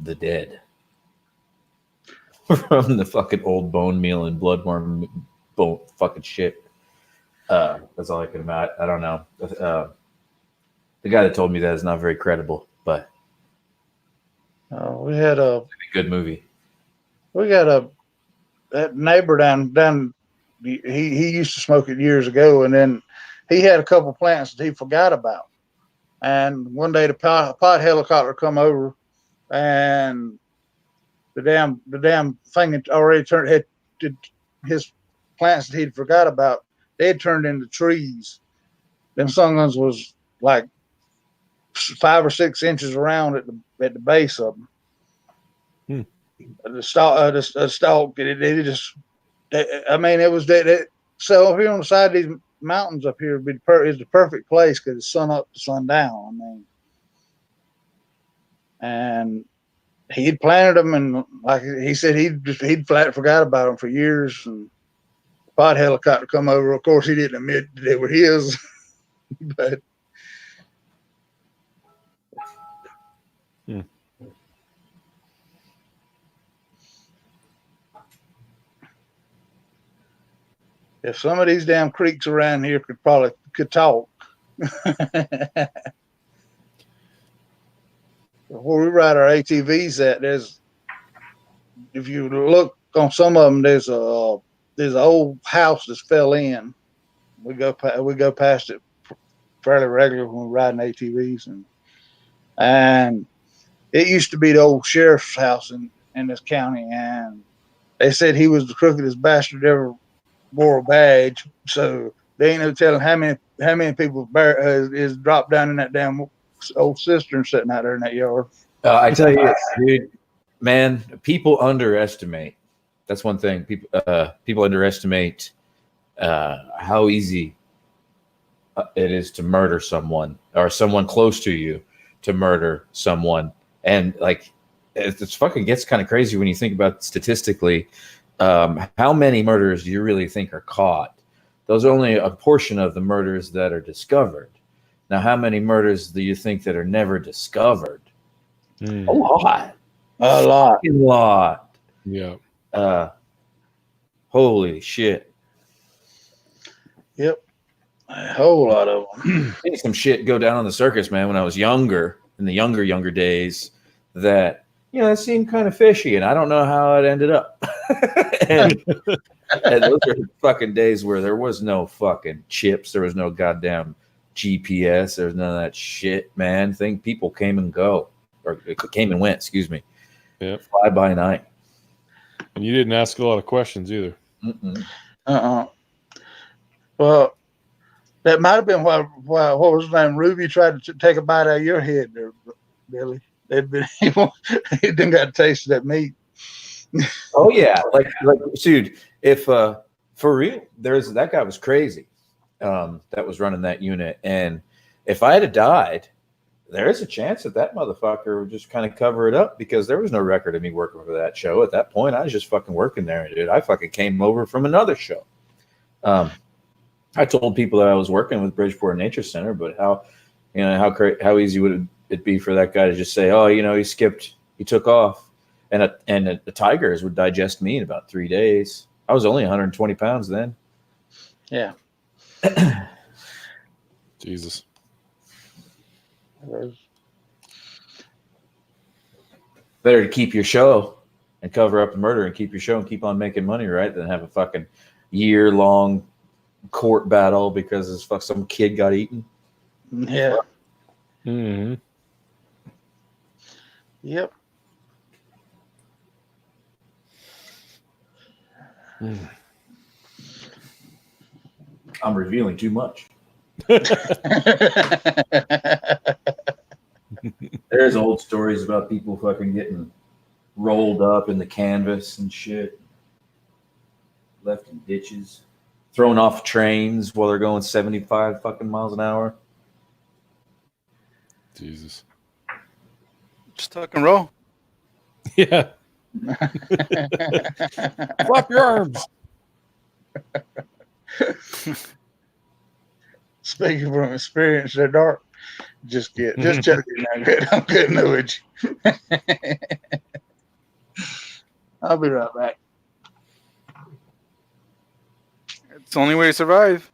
the dead. From the fucking old bone meal and bloodworm bone fucking shit. That's all I can imagine. I don't know. The guy that told me that is not very credible, but we had a good movie. We got that neighbor down. He used to smoke it years ago, and then he had a couple plants that he forgot about. And one day the pot helicopter come over, and the damn thing had already did his plants that he'd forgot about. They had turned into trees. Them sungans was like 5 or 6 inches around at the base of them. The stalk. I mean, it was that. So up here on the side of these mountains up here is the perfect place because it's sun up to sun down. I mean, and he had planted them, and like he said, he'd flat forgot about them for years. And the pot helicopter come over. Of course, he didn't admit that they were his, but. If some of these damn creeks around here could talk. Where we ride our ATVs at, if you look on some of them, there's an old house that's fell in. We go past it fairly regularly when we're riding ATVs, and it used to be the old sheriff's house in this county, and they said he was the crookedest bastard ever wore a badge, so they ain't no telling how many people is dropped down in that damn old cistern sitting out there in that yard. I tell you, dude, man, people underestimate. That's one thing. People underestimate how easy it is to murder someone or someone close to you to murder someone, and like it's fucking gets kind of crazy when you think about statistically. How many murders do you really think are caught? Those are only a portion of the murders that are discovered. Now, how many murders do you think that are never discovered? Mm, A lot. A lot. A lot. yeah. Holy shit. Yep. A whole lot of them. Seen some shit go down on the circus, man, when I was younger, in the younger days, that, it seemed kind of fishy, and I don't know how it ended up. and those are fucking days where there was no fucking chips, there was no goddamn GPS, there was none of that shit, man. People came and go, or came and went, excuse me. Yeah. Fly by night. And you didn't ask a lot of questions either. Uh-uh. Well, that might have been why what was his name? Ruby tried to take a bite out of your head there, Billy. He didn't got a taste of that meat. Oh yeah, like dude, if for real, that guy was crazy. That was running that unit, and if I had died, there is a chance that motherfucker would just kind of cover it up, because there was no record of me working for that show at that point. I was just fucking working there, dude. I fucking came over from another show. I told people that I was working with Bridgeport Nature Center, but how easy would it be for that guy to just say, oh, he took off, and the tigers would digest me in about 3 days. I was only 120 pounds then. Yeah. Jesus. Better to keep your show and cover up the murder and keep your show and keep on making money, right, than have a fucking year-long court battle because some kid got eaten. Yeah. Mm-hmm. Yep. I'm revealing too much. There's old stories about people fucking getting rolled up in the canvas and shit, left in ditches, thrown off trains while they're going 75 fucking miles an hour. Jesus. Just tuck and roll. Yeah. Flap your arms. Speaking from experience, they're dark. Just joking. I'm kidding with you. I'll be right back. It's the only way to survive.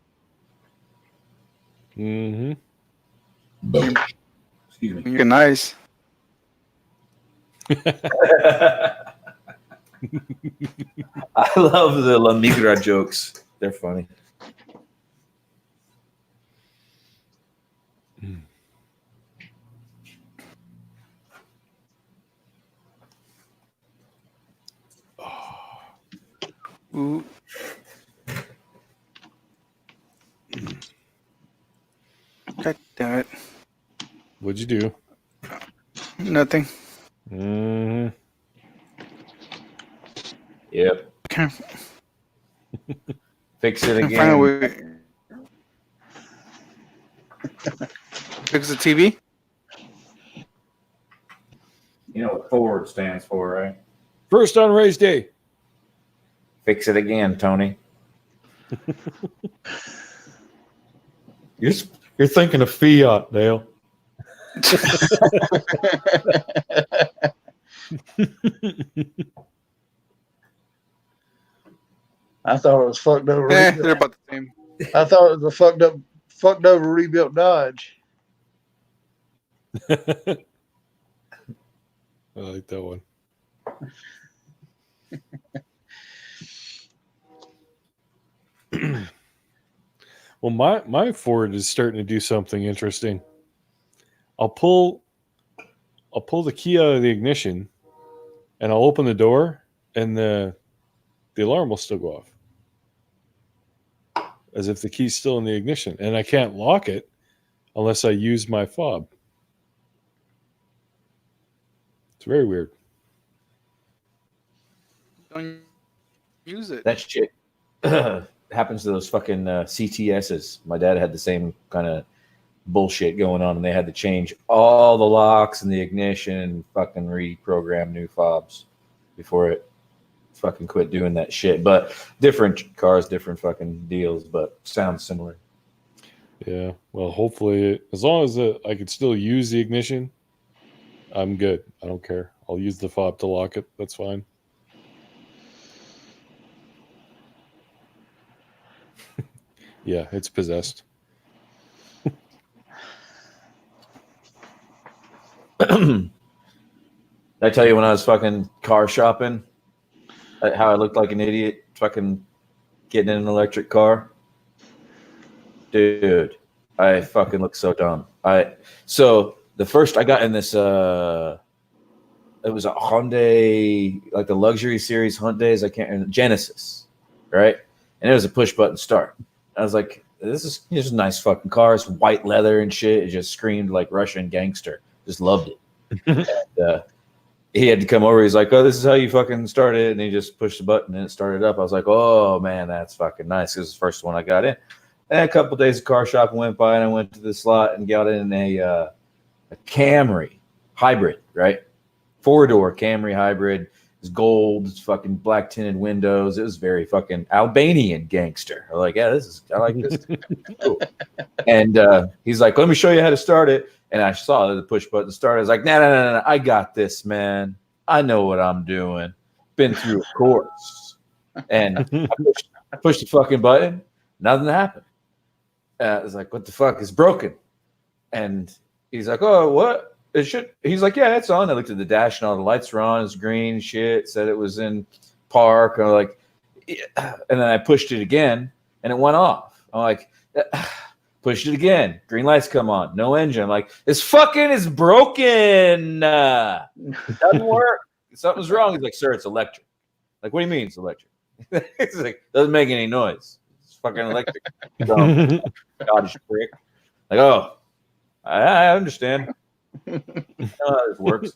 Mm-hmm. Excuse me. You're nice. I love the La Migra jokes. They're funny. Ooh. God damn it. What'd you do? Nothing. Mm-hmm. Yep. Okay. Fix it Find a again. way. Fix the TV? You know what Ford stands for, right? First on race day. Fix it again, Tony. You're thinking of Fiat, Dale. I thought it was fucked over. They're Rebuilt. about the same. I thought it was a fucked over rebuilt Dodge. I like that one. Well, my Ford is starting to do something interesting. I'll pull the key out of the ignition, and I'll open the door, and the alarm will still go off, as if the key's still in the ignition, and I can't lock it unless I use my fob. It's very weird. Don't use it. That shit happens to those fucking CTSs. My dad had the same kind of bullshit going on, and they had to change all the locks and the ignition and fucking reprogram new fobs before it fucking quit doing that shit. But different cars, different fucking deals, but sounds similar. Yeah. Well, hopefully, as long as I could still use the ignition, I'm good. I don't care. I'll use the fob to lock it. That's fine. Yeah, it's possessed. Did I tell you when I was fucking car shopping how I looked like an idiot fucking getting in an electric car? Dude, I fucking look so dumb. So the first I got in this it was a Hyundai, like the luxury series Hyundais, I can't remember, Genesis, right? And it was a push button start. I was like, this is a nice fucking car. It's white leather and shit. It just screamed like Russian gangster. Just loved it. And, he had to come over. He's like, oh, this is how you fucking start it. And he just pushed the button and it started up. I was like, oh, man, that's fucking nice. This is the first one I got in. And a couple of days of car shopping went by and I went to the slot and got in a Camry hybrid, right? 4-door Camry hybrid. It's gold. It's fucking black tinted windows. It was very fucking Albanian gangster. I'm like, yeah, I like this. Cool. And he's like, let me show you how to start it. And I saw the push button start. I was like, no, I got this, man. I know what I'm doing. Been through a course. And I pushed the fucking button. Nothing happened. I was like, what the fuck? It's broken. And he's like, oh, what? It should. He's like, yeah, it's on. I looked at the dash and all the lights were on. It's green shit. Said it was in park. I'm like, yeah. And then I pushed it again and it went off. I'm like, pushed it again. Green lights come on. No engine. I'm like, this fucking is broken. It doesn't work. Something's wrong. He's like, sir, it's electric. Like, what do you mean it's electric? It's like, doesn't make any noise. It's fucking electric. God, prick. Like, oh, I understand. How this works.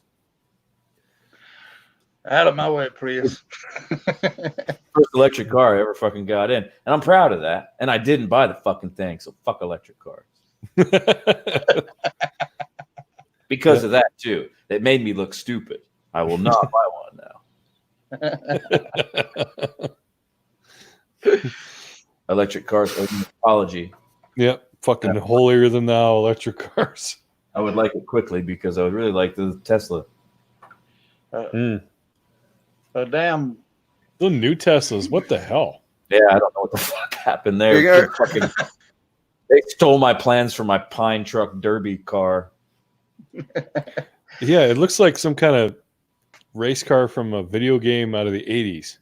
Out of my way, Prius. First electric car I ever fucking got in. And I'm proud of that. And I didn't buy the fucking thing. So fuck electric cars. Because of that, too. It made me look stupid. I will not buy one now. Electric cars. Apology. Yep. Fucking holier than thou electric cars. I would like it quickly because I would really like the Tesla. A damn. The new Teslas. What the hell? Yeah, I don't know what the fuck happened there. They stole my plans for my Pine Truck Derby car. Yeah, it looks like some kind of race car from a video game out of the 80s.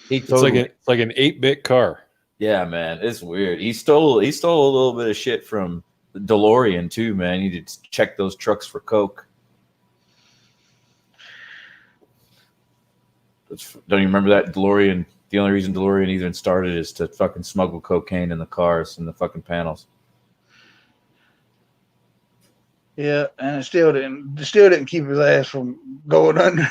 It's like an 8-bit car. Yeah, man, it's weird. He stole a little bit of shit from the DeLorean too, man. You need to check those trucks for coke. Don't you remember that DeLorean? The only reason DeLorean even started is to fucking smuggle cocaine in the cars and the fucking panels. Yeah, and it still didn't keep his ass from going under.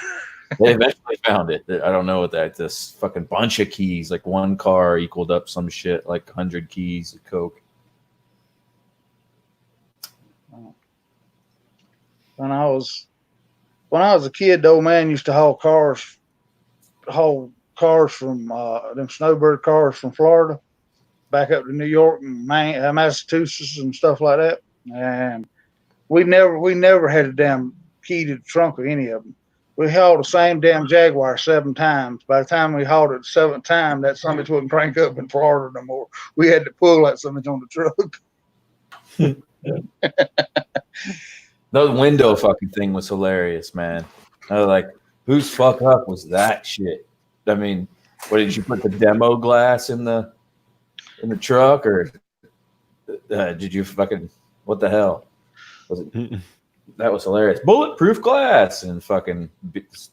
They eventually found it. I don't know what that. This fucking bunch of keys, like one car equaled up some shit, like 100 keys of coke. When I was a kid, the old man used to haul cars from them snowbird cars from Florida back up to New York and Massachusetts and stuff like that. And we never had a damn key to the trunk of any of them. We hauled the same damn Jaguar 7 times. By the time we hauled it the 7th time, that summit wouldn't crank up in Florida no more. We had to pull that summit on the truck. The window fucking thing was hilarious, man. I was like, whose fuck up was that shit? I mean, what did you put the demo glass in the truck, or did you fucking what the hell was it? That was hilarious. Bulletproof glass, and fucking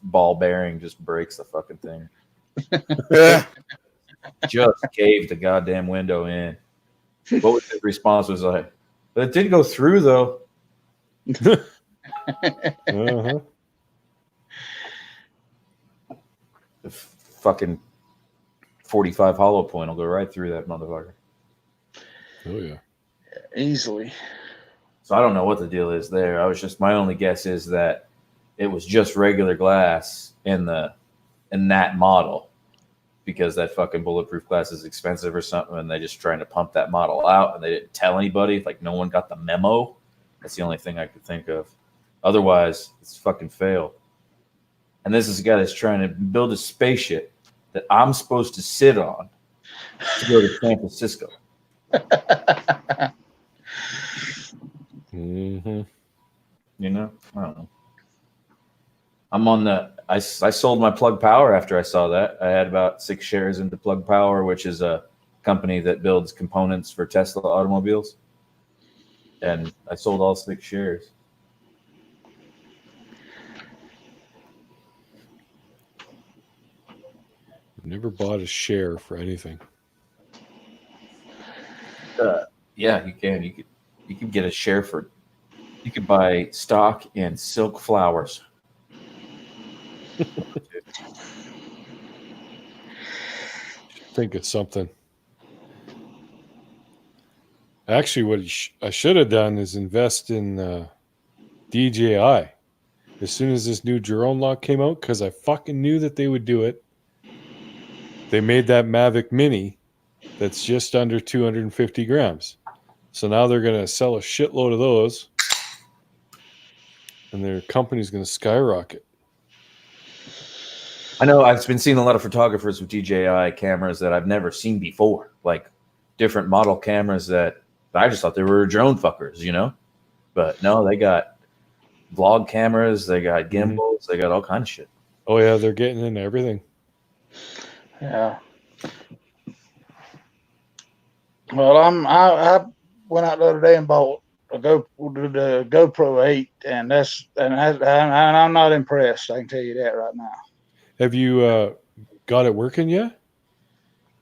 ball bearing just breaks the fucking thing. Just caved the goddamn window in. What was his response? Was like, but it did go through though. Uh-huh. The fucking 45 hollow point will go right through that motherfucker. Oh yeah, Easily. So I don't know what the deal is there. My only guess is that it was just regular glass in that model, because that fucking bulletproof glass is expensive or something, and they're just trying to pump that model out, and they didn't tell anybody. Like no one got the memo. That's the only thing I could think of. Otherwise, it's fucking fail. And this is a guy that's trying to build a spaceship that I'm supposed to sit on to go to San Francisco. Mm-hmm. You know, I don't know. I'm on the. I sold my Plug Power after I saw that. I had about 6 shares into Plug Power, which is a company that builds components for Tesla automobiles, and I sold all 6 shares. Never bought a share for anything. Yeah, you can. You could get a share for. You could buy stock in Silk Flowers. Think it's something. Actually, what I should have done is invest in DJI as soon as this new drone lock came out, because I fucking knew that they would do it. They made that Mavic Mini that's just under 250 grams. So now they're going to sell a shitload of those, and their company's going to skyrocket. I know I've been seeing a lot of photographers with DJI cameras that I've never seen before, like different model cameras that I just thought they were drone fuckers, you know? But no, they got vlog cameras, they got gimbals, they got all kinds of shit. Oh yeah, they're getting into everything. Yeah. Well, I went out the other day and bought the GoPro 8, and I'm not impressed. I can tell you that right now. Have you got it working yet?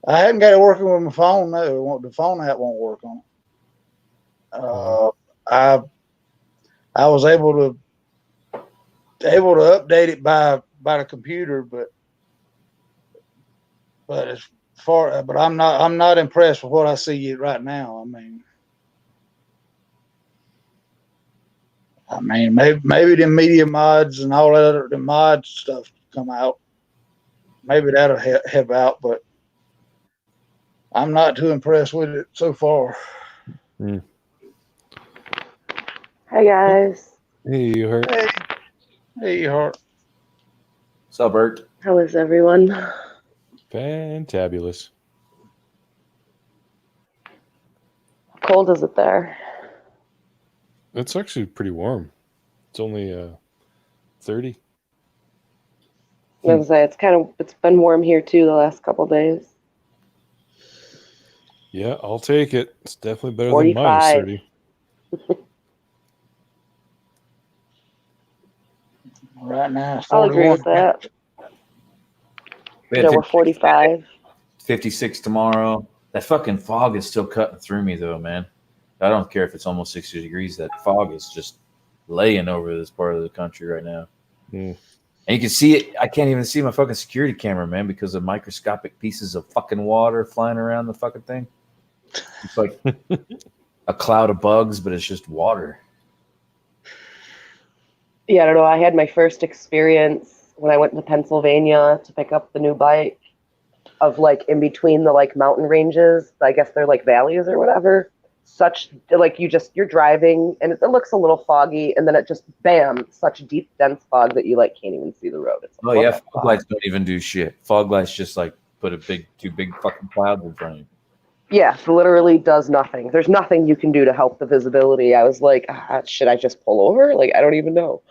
I haven't got it working with my phone. No, the phone app won't work on it. I was able to update it by the computer, but I'm not impressed with what I see right now. I mean, maybe the media mods and all that the mod stuff come out. Maybe that'll help out, but I'm not too impressed with it so far. Mm. Hi guys. Hey, you heard? Hey, Hart. What's up, Bert? How is everyone? Fantabulous. How cold is it there? It's actually pretty warm. It's only 30. I was gonna say it's been warm here too the last couple days. Yeah, I'll take it. It's definitely better 45. than minus 30. Right now, it's I'll agree with 41. that. We had We're 45. 56 tomorrow. That fucking fog is still cutting through me, though, man. I don't care if it's almost 60 degrees. That fog is just laying over this part of the country right now. Mm. And you can see it. I can't even see my fucking security camera, man, because of microscopic pieces of fucking water flying around the fucking thing. It's like a cloud of bugs, but it's just water. Yeah, I don't know. I had my first experience when I went to Pennsylvania to pick up the new bike of like in between the like mountain ranges. I guess they're like valleys or whatever. Such like you're driving and it looks a little foggy and then it just bam, such deep dense fog that you like can't even see the road. It's like, Oh yeah, fog lights don't even do shit. Fog lights just like put two big fucking clouds in front of you. Yeah, literally does nothing. There's nothing you can do to help the visibility. I was like, should I just pull over? Like I don't even know.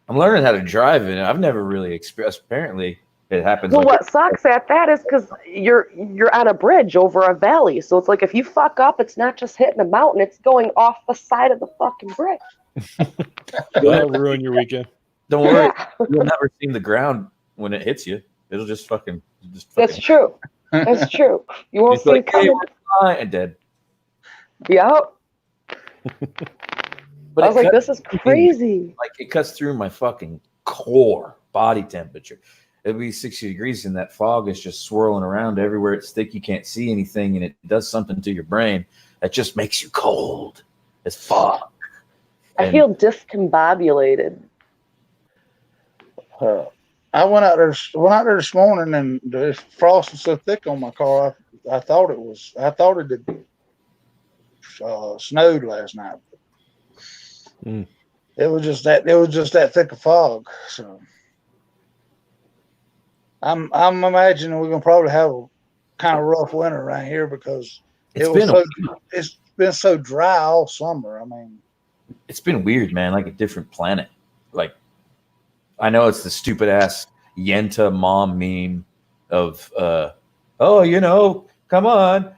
I'm learning how to drive it. I've never really experienced. Apparently, it happens. Well, like what sucks at that is because you're on a bridge over a valley, so it's like if you fuck up, it's not just hitting a mountain; it's going off the side of the fucking bridge. That'll ruin your weekend. Don't worry, Yeah. you'll never see the ground when it hits you. It'll just fucking. That's true. That's true. You won't It's see like, it coming. hey, we're fine, and dead. Yep. But I was like, this is crazy. Like it cuts through my fucking core body temperature. It'll be 60 degrees and that fog is just swirling around everywhere. It's thick. You can't see anything. And it does something to your brain that just makes you cold as fuck. I feel discombobulated. I went out there this morning, and the frost was so thick on my car. I thought it had snowed last night. Mm. It was just that thick of fog. So I'm imagining we're gonna probably have a kind of rough winter around here because it's been so dry all summer. I mean, it's been weird, man. Like a different planet. Like, I know it's the stupid ass Yenta mom meme of, oh, you know, come on,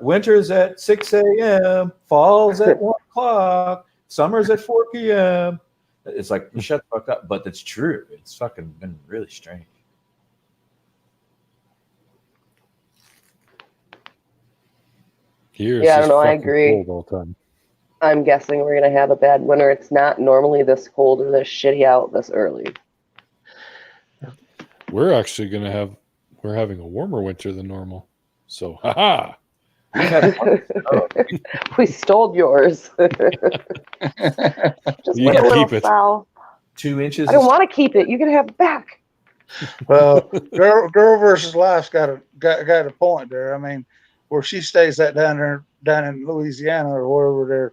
winter's at 6 a.m., fall's at 1 o'clock, summer's at 4 p.m. It's like, shut the fuck up. But it's true. It's fucking been really strange. Here, Yeah, I don't know. I agree. Cold all the time. I'm guessing we're gonna have a bad winter. It's not normally this cold or this shitty out this early. We're actually we're having a warmer winter than normal. So, haha. We stole yours. Just You wait a can little, keep it. Sal. 2 inches. I don't want to keep it. You can have it back. well, girl versus life's got a point there. I mean, where she stays at down in Louisiana or wherever there,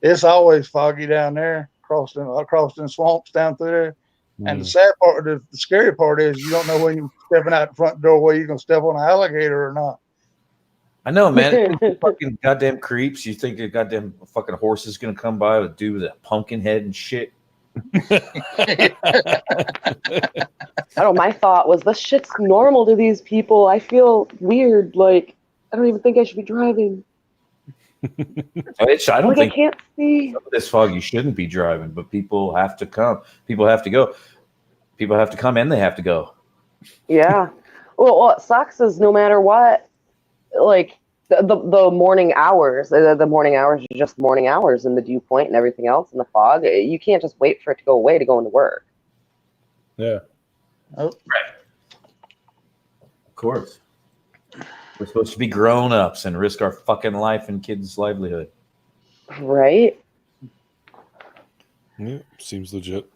it's always foggy down there, across the swamps down through there. And the sad part, the scary part is you don't know when you're stepping out the front doorway, you're gonna step on an alligator or not. I know, man. Fucking goddamn creeps. You think the goddamn fucking horse is gonna come by with dude with that pumpkin head and shit? I don't. My thought was this shit's normal to these people. I feel weird. Like I don't even think I should be driving. I don't Like think I can't see. some of this fog you shouldn't be driving, but people have to come. People have to go. People have to come and they have to go. Yeah. Well, what sucks is no matter what, like the morning hours, the morning hours are just morning hours in the dew point and everything else in the fog. You can't just wait for it to go away to go into work. Yeah. Oh. Right. Of course. We're supposed to be grown-ups and risk our fucking life and kids' livelihood. Right? Yeah, seems legit.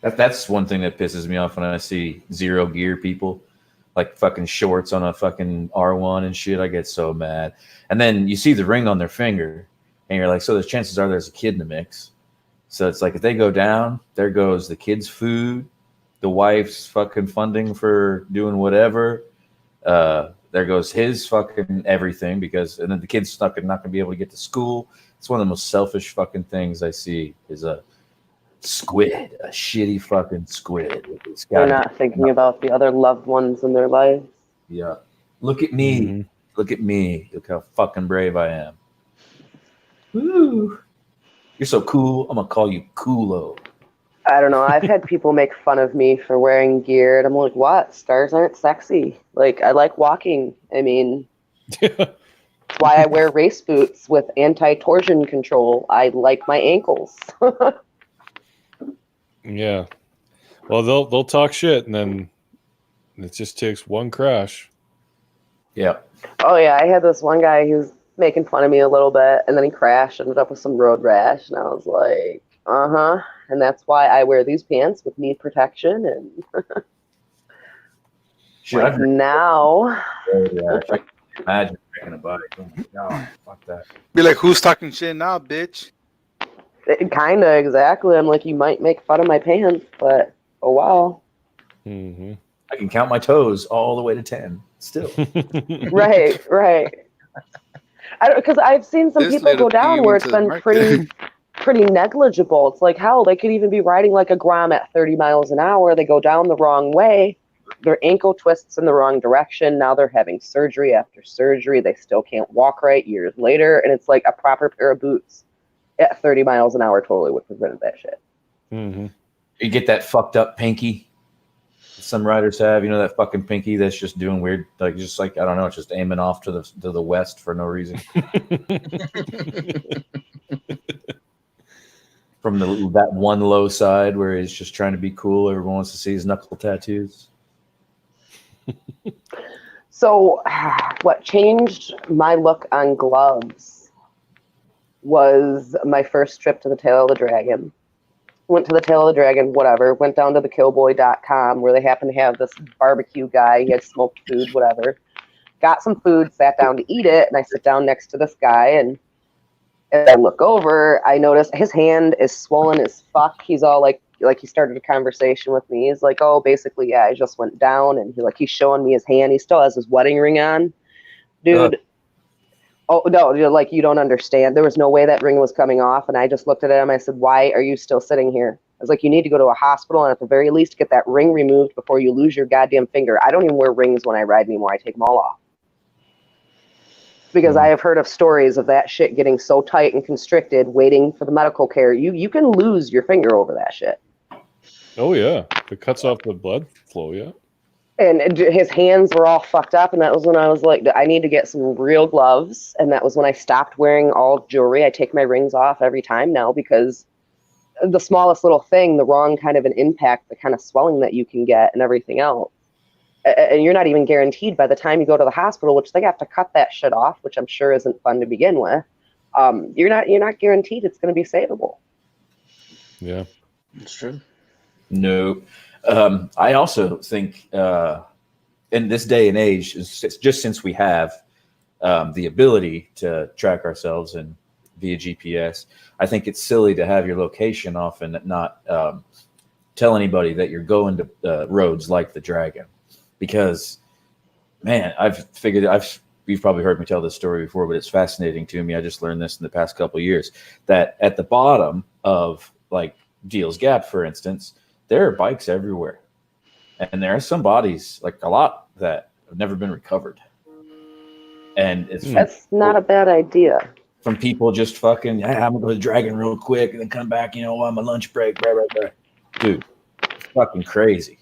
That's one thing that pisses me off when I see zero gear people, like fucking shorts on a fucking R1 and shit. I get so mad. And then you see the ring on their finger, and you're like, so there's chances are there's a kid in the mix. So it's like if they go down, there goes the kid's food, the wife's fucking funding for doing whatever. There goes his fucking everything and then the kid's not gonna be able to get to school. It's one of the most selfish fucking things I see is a squid, a shitty fucking squid. They're not thinking about the other loved ones in their life. Yeah. Look at me. Mm-hmm. Look at me. Look how fucking brave I am. Woo. You're so cool. I'm gonna call you Coolo. I don't know. I've had people make fun of me for wearing gear, and I'm like, what? Stars aren't sexy. Like, I like walking. I mean, that's why I wear race boots with anti-torsion control. I like my ankles. Yeah. Well, they'll talk shit, and then it just takes one crash. Yeah. Oh, yeah. I had this one guy who was making fun of me a little bit, and then he crashed, ended up with some road rash, and I was like, uh-huh. And that's why I wear these pants with knee protection. And like now, Yeah, I can imagine wrecking a bike. Oh my god, fuck that. Be like, who's talking shit now, bitch? kind of exactly. I'm like, you might make fun of my pants, but oh wow. Mm-hmm. I can count my toes all the way to 10 still. Right. I don't, because I've seen some This people little go down pee where went it's to the been market. pretty negligible. It's like, hell, they could even be riding like a Grom at 30 miles an hour. They go down the wrong way. Their ankle twists in the wrong direction. Now they're having surgery after surgery. They still can't walk right years later. And it's like a proper pair of boots at 30 miles an hour totally would prevent that shit. Mm-hmm. You get that fucked up pinky some riders have, you know, that fucking pinky that's just doing weird, like just like I don't know, it's just aiming off to the west for no reason. From that one low side where he's just trying to be cool, everyone wants to see his knuckle tattoos. So what changed my look on gloves was my first trip to the Tail of the Dragon. went to the Tail of the Dragon, whatever. Went down to the killboy.com where they happen to have this barbecue guy. He had smoked food, whatever. Got some food, sat down to eat it, and I sit down next to this guy, and as I look over, I notice his hand is swollen as fuck. He's all like he started a conversation with me. He's like, oh, basically, yeah, I just went down, and he's showing me his hand. He still has his wedding ring on. Dude. Oh, no, like, you don't understand. There was no way that ring was coming off, and I just looked at him. I said, why are you still sitting here? I was like, you need to go to a hospital and at the very least get that ring removed before you lose your goddamn finger. I don't even wear rings when I ride anymore. I take them all off. Because I have heard of stories of that shit getting so tight and constricted, waiting for the medical care. You can lose your finger over that shit. Oh yeah, it cuts off the blood flow. Yeah. And his hands were all fucked up, and that was when I was like, I need to get some real gloves. And that was when I stopped wearing all jewelry. I take my rings off every time now because the smallest little thing, the wrong kind of an impact, the kind of swelling that you can get and everything else. And you're not even guaranteed by the time you go to the hospital, which they have to cut that shit off, which I'm sure isn't fun to begin with. You're not guaranteed it's going to be savable. Yeah, It's true. No. I also think in this day and age, it's just since we have the ability to track ourselves and via GPS, I think it's silly to have your location off and not tell anybody that you're going to roads like the Dragon. Because, man, you've probably heard me tell this story before, but it's fascinating to me. I just learned this in the past couple of years, that at the bottom of like Deals Gap, for instance, there are bikes everywhere. And there are some bodies, like a lot, that have never been recovered. And That's not a bad idea. From people just fucking, hey, I'm going to go to the Dragon real quick and then come back, on my lunch break. Blah, blah, blah. Dude, it's fucking crazy.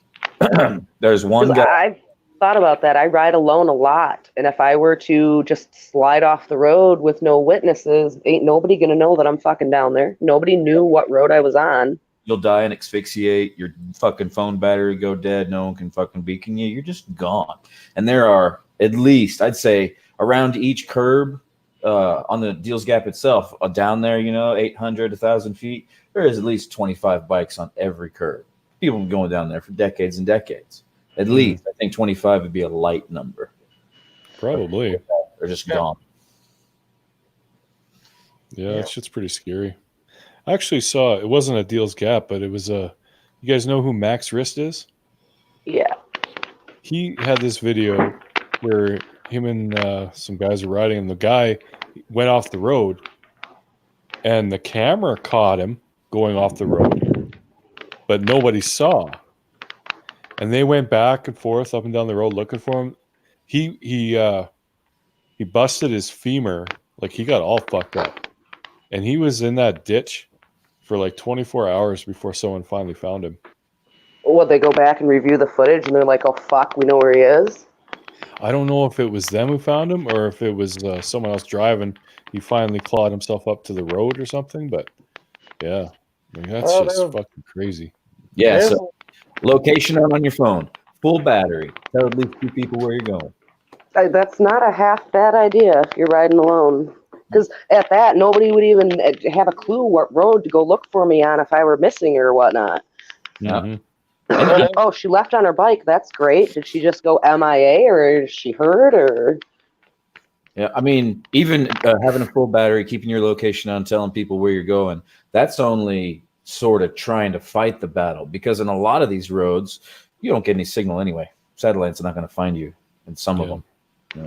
There's one guy. I've thought about that. I ride alone a lot. And if I were to just slide off the road with no witnesses, ain't nobody going to know that I'm fucking down there. Nobody knew what road I was on. You'll die and asphyxiate. Your fucking phone battery go dead. No one can fucking beacon you. You're just gone. And there are at least, I'd say, around each curb on the Deals Gap itself, down there, 800, 1,000 feet, there is at least 25 bikes on every curb. People have been going down there for decades and decades. At least, I think 25 would be a light number. Probably. They're just gone. Yeah, that shit's pretty scary. I actually saw, it wasn't a Deals Gap, but it was you guys know who Max Wrist is? Yeah. He had this video where him and some guys were riding, and the guy went off the road, and the camera caught him going off the road, but nobody saw. And they went back and forth up and down the road looking for him. He busted his femur, like he got all fucked up, and he was in that ditch for like 24 hours before someone finally found him. Well, they go back and review the footage, and they're like, "Oh fuck, we know where he is." I don't know if it was them who found him or if it was someone else driving. He finally clawed himself up to the road or something. But yeah, I mean, that's just fucking crazy. Yeah. So location on your phone, full battery. Tell at least 2 people where you're going. That's not a half bad idea if you're riding alone. Because at that, nobody would even have a clue what road to go look for me on if I were missing or whatnot. Yeah. Oh, she left on her bike. That's great. Did she just go MIA or is she hurt or? Yeah, I mean, even having a full battery, keeping your location on, telling people where you're going, that's only sort of trying to fight the battle, because in a lot of these roads, you don't get any signal anyway. Satellites are not going to find you in some of them.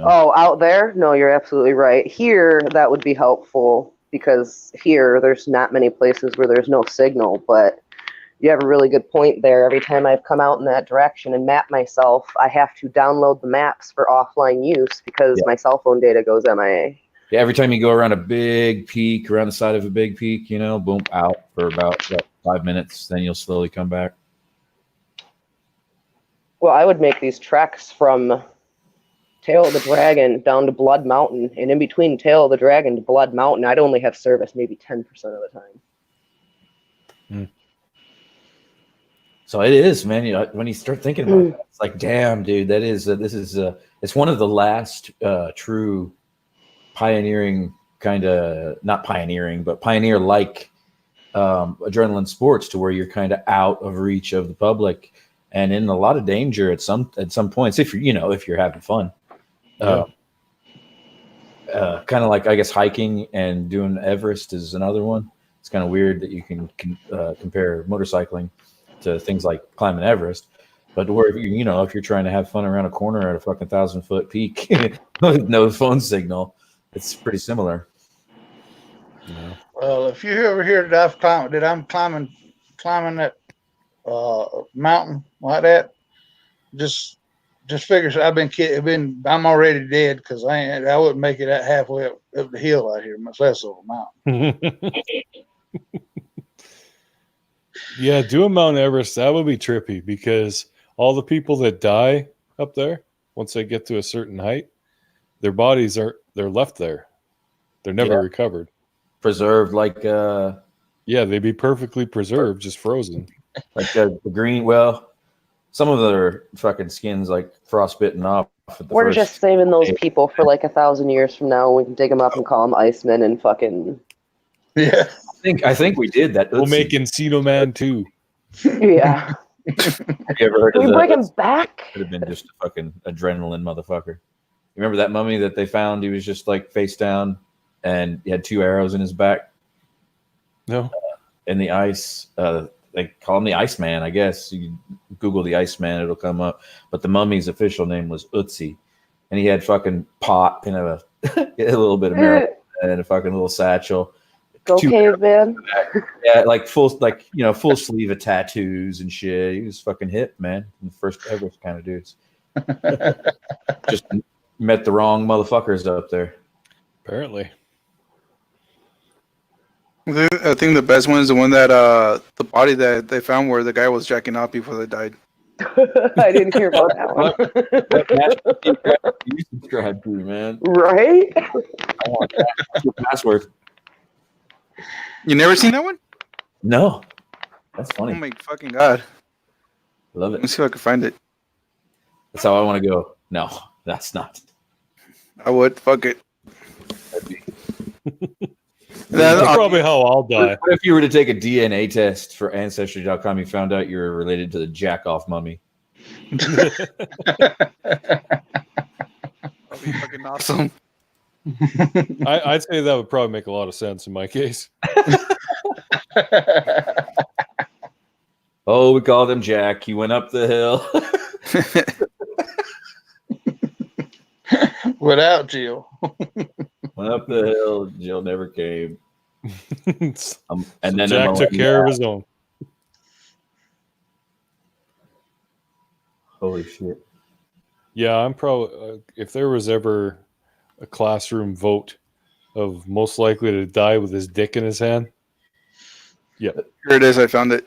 Oh, out there? No, you're absolutely right. Here, that would be helpful because here there's not many places where there's no signal, but you have a really good point there. Every time I've come out in that direction and map myself, I have to download the maps for offline use because my cell phone data goes MIA. Yeah, every time you go around a big peak, around the side of a big peak, boom, out for about 5 minutes, then you'll slowly come back. Well, I would make these treks from Tail of the Dragon down to Blood Mountain, and in between Tail of the Dragon to Blood Mountain, I'd only have service maybe 10% of the time. So it is, man. When you start thinking about it, it's like, damn, dude, that is it's one of the last true pioneering kind of, not pioneering, but pioneer-like adrenaline sports to where you're kind of out of reach of the public and in a lot of danger at some points if you're having fun. Kind of like, I guess, hiking and doing Everest is another one. It's kind of weird that you can compare motorcycling to things like climbing Everest, but where if you're trying to have fun around a corner at a fucking 1,000-foot peak with no phone signal, it's pretty similar. Yeah. Well, if you ever hear that I'm climbing that mountain like that, just figure I'm already dead because I wouldn't make it that halfway up the hill out here, much less over a mountain. Yeah, doing Mount Everest, that would be trippy because all the people that die up there, once they get to a certain height, their bodies they're left there. They're never recovered. Preserved like they'd be perfectly preserved, just frozen. Like the green, well, some of their fucking skins like frostbitten off. We're just saving those people for like 1,000 years from now. We can dig them up and call them Icemen and fucking. Yeah, I think we did that. We'll make Encino Man too. Yeah. Have you ever heard Can of we bring him that? back? Could have been just a fucking adrenaline motherfucker. You remember that mummy that they found? He was just like face down, and he had 2 arrows in his back. No. In the ice. They call him the Iceman, I guess. You Google the Iceman, it'll come up. But the mummy's official name was Ötzi. And he had fucking pot and a little bit of marijuana and a fucking little satchel. Go caveman. Yeah, like full sleeve of tattoos and shit. He was fucking hip, man. The first ever kind of dudes. Just met the wrong motherfuckers up there. Apparently. I think the best one is the one that the body that they found where the guy was jacking off before they died. I didn't hear about that one. You subscribe to, man. Right? I want that. What's your password? You never seen that one? No. That's Oh funny. my fucking god! Love Let me it. see if I can find it. That's how I want to go. No, that's not. I would fuck it. That'd be- That's probably how I'll die. What if you were to take a DNA test for Ancestry.com, you found out you were related to the jack-off mummy? That'd be fucking awesome. I'd say that would probably make a lot of sense in my case. Oh, we called him Jack. He went up the hill. without Jill. Went up the hill. Jill never came. And So then Jack Emma took went, care of his own. Holy shit. Yeah, I'm probably if there was ever a classroom vote of most likely to die with his dick in his hand. Yeah. Here it is. I found it.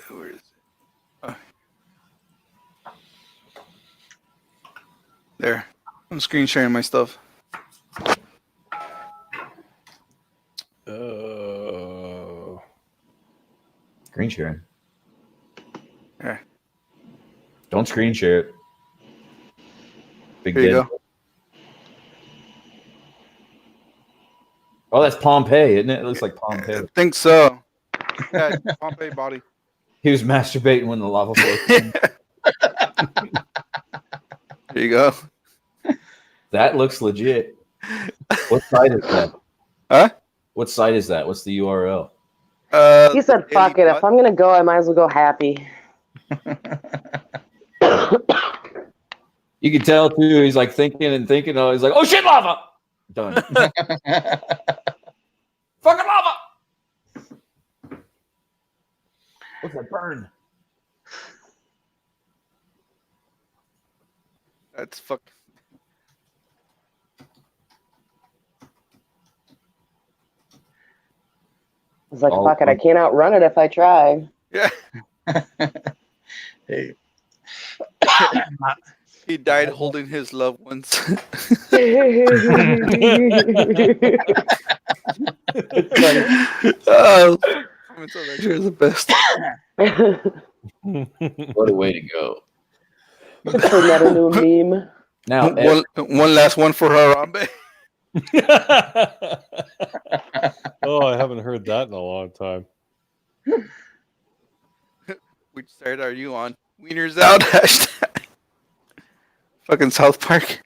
Where is it? There. I'm screen sharing my stuff. Screen sharing. Yeah. Don't screen share it. Big Here you dead. go. Oh, that's Pompeii, isn't it? It looks like Pompeii. I think so. Yeah, Pompeii body. He was masturbating when the lava flow. There you go. That looks legit. What site is that? Huh? What site is that? What's the URL? He said, fuck it. If I'm going to go, I might as well go happy. You can tell too. He's like thinking and thinking. Oh, he's like, oh shit, lava! Done. Fucking lava! What's that burn? That's fuck. I was like, Oh, fuck it. I can't outrun it if I try. Yeah. Hey. He died holding his loved ones. Oh, so that sure is the best. What a way to go! Isn't that a new meme? Now, One last one for Harambe. Oh, I haven't heard that in a long time. Which side are you on? Wieners out. Hashtag. Fucking South Park.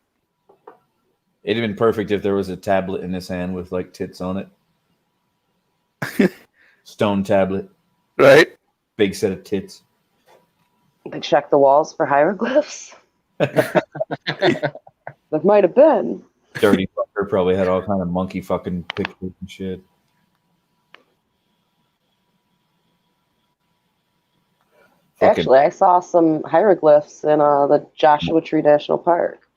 It'd have been perfect if there was a tablet in his hand with like tits on it. Stone tablet, Right? big set of tits. They check the walls for hieroglyphs. That might have been. Dirty fucker probably had all kind of monkey fucking pictures and shit. Fucking, Actually, I saw some hieroglyphs in the Joshua Tree National Park.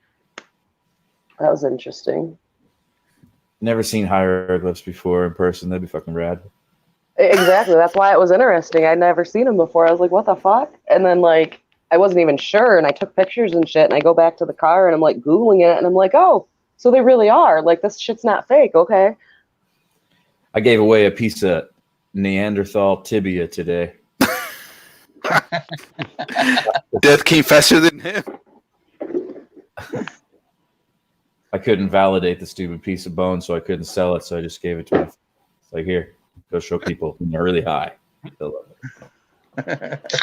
That was interesting. never seen hieroglyphs before in person. That'd be fucking rad. Exactly. That's why it was interesting. I'd never seen them before. I was like, what the fuck? And then, like, I wasn't even sure, and I took pictures and shit, and I go back to the car, and I'm, like, Googling it, and I'm like, oh, so they really are. Like, this shit's not fake, okay? I gave away a piece of Neanderthal tibia today. Death came faster than him. I couldn't validate the stupid piece of bone, so I couldn't sell it, so I just gave it to him. It's like, here, go show people when they're really high. They'll love it.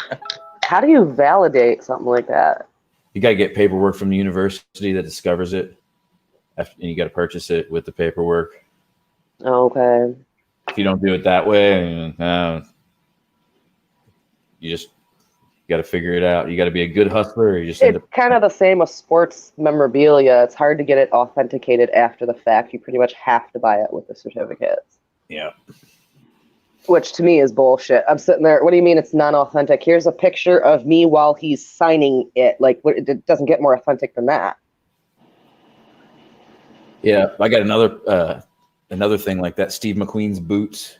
How do you validate something like that? You got to get paperwork from the university that discovers it, and you got to purchase it with the paperwork. Okay. If you don't do it that way, you just got to figure it out. You got to be a good hustler, or you just end It's up. kind of the same with sports memorabilia. It's hard to get it authenticated after the fact. You pretty much have to buy it with the certificates. Yeah. Which to me is bullshit. I'm sitting there. What do you mean it's non-authentic? Here's a picture of me while he's signing it. Like, it doesn't get more authentic than that. Yeah, I got another thing like that. Steve McQueen's boots,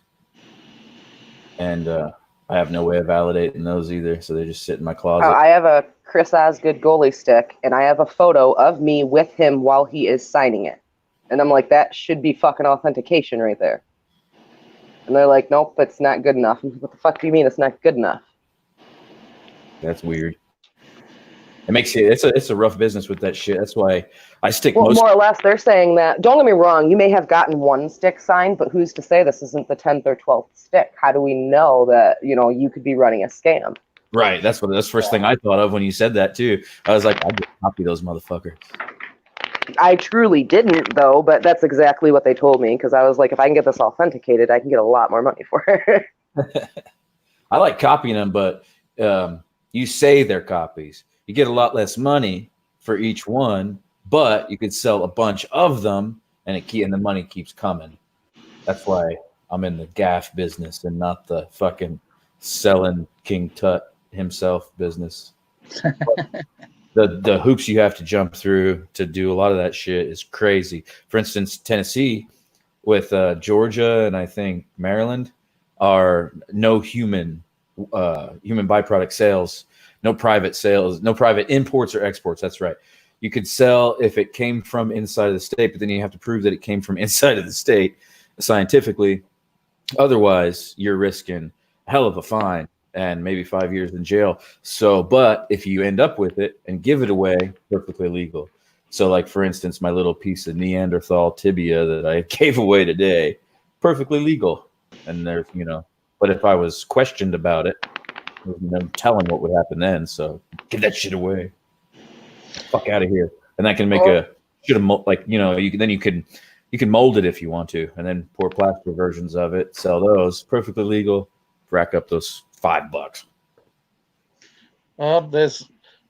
and I have no way of validating those either, so they just sit in my closet. I have a Chris Osgood goalie stick, and I have a photo of me with him while he is signing it. And I'm like, that should be fucking authentication right there. And they're like, nope, it's not good enough. I'm like, what the fuck do you mean it's not good enough? That's weird. It makes it. It's a rough business with that shit. That's why I stick Well, most. more or less, they're saying that, don't get me wrong, you may have gotten one stick signed, but who's to say this isn't the 10th or 12th stick? How do we know that, you could be running a scam? Right. That's the first thing I thought of when you said that too. I was like, I'll just copy those motherfuckers. I truly didn't, though, but that's exactly what they told me, because I was like, if I can get this authenticated, I can get a lot more money for it. I like copying them, but you say they're copies. You get a lot less money for each one, but you could sell a bunch of them, and the money keeps coming. That's why I'm in the gaff business and not the fucking selling King Tut himself business. The hoops you have to jump through to do a lot of that shit is crazy. For instance, Tennessee with Georgia and I think Maryland are no human byproduct sales, no private sales, no private imports or exports. That's right. You could sell if it came from inside of the state, but then you have to prove that it came from inside of the state scientifically. Otherwise, you're risking a hell of a fine and maybe 5 years in jail. So, but if you end up with it and give it away, perfectly legal. So, like, for instance, my little piece of Neanderthal tibia that I gave away today, perfectly legal. And there's, but if I was questioned about it, there's no telling what would happen then. So, give that shit away. Fuck out of here. And that can make you can mold it if you want to, and then pour plaster versions of it, sell those, perfectly legal, rack up those $5. Well, this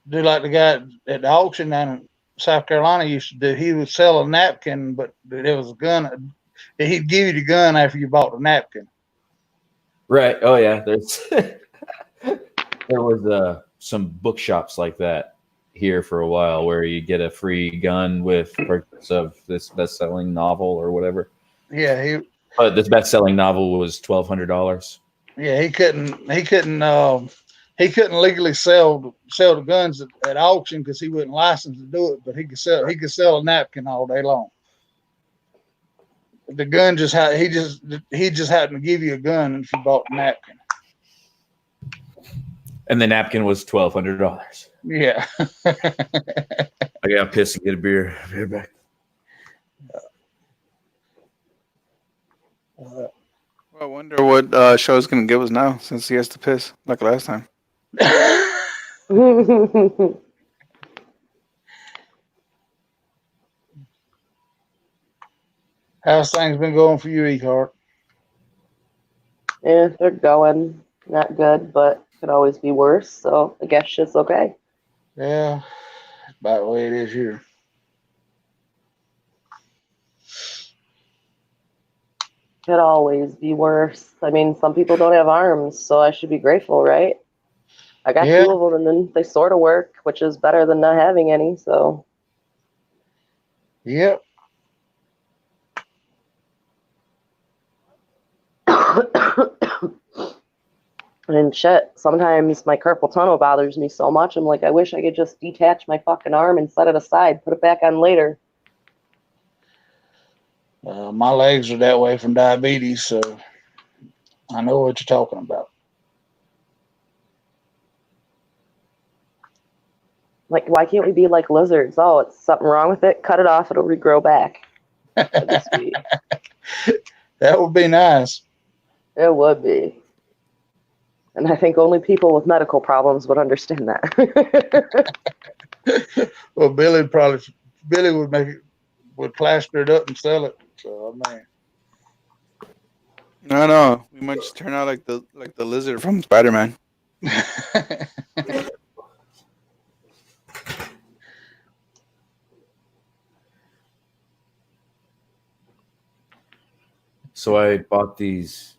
do like the guy at the auction down in South Carolina used to do. He would sell a napkin, but there was a gun. He'd give you the gun after you bought the napkin. Right. Oh yeah. There was some bookshops like that here for a while where you get a free gun with purchase of this best-selling novel or whatever. Yeah, But this best-selling novel was $1,200. yeah, he couldn't legally sell the guns at auction because he wasn't licensed to do it. But he could sell a napkin all day long. The gun he just happened to give you a gun if you bought the napkin. And the napkin was $1,200. Yeah. I got pissed and get a beer. Beer back. Well, I wonder what show's gonna give us now since he has to piss like last time. How's things been going for you, Ehart? Yeah, they're going. Not good, but could always be worse. So I guess shit's okay. Yeah, it's about the way it is here. Could always be worse. I mean, some people don't have arms, so I should be grateful, right? I got Yeah. 2 of them, and then they sort of work, which is better than not having any. So Yep. and shit, sometimes my carpal tunnel bothers me so much. I'm like, I wish I could just detach my fucking arm and set it aside, put it back on later. My legs are that way from diabetes, so I know what you're talking about. Like, why can't we be like lizards? Oh, it's something wrong with it. Cut it off. It'll regrow back. That'd be sweet. That would be nice. It would be. And I think only people with medical problems would understand that. Well, Billy would make it, would plaster it up and sell it. So I mean, No, we might just turn out like the lizard from Spider-Man. So I bought these.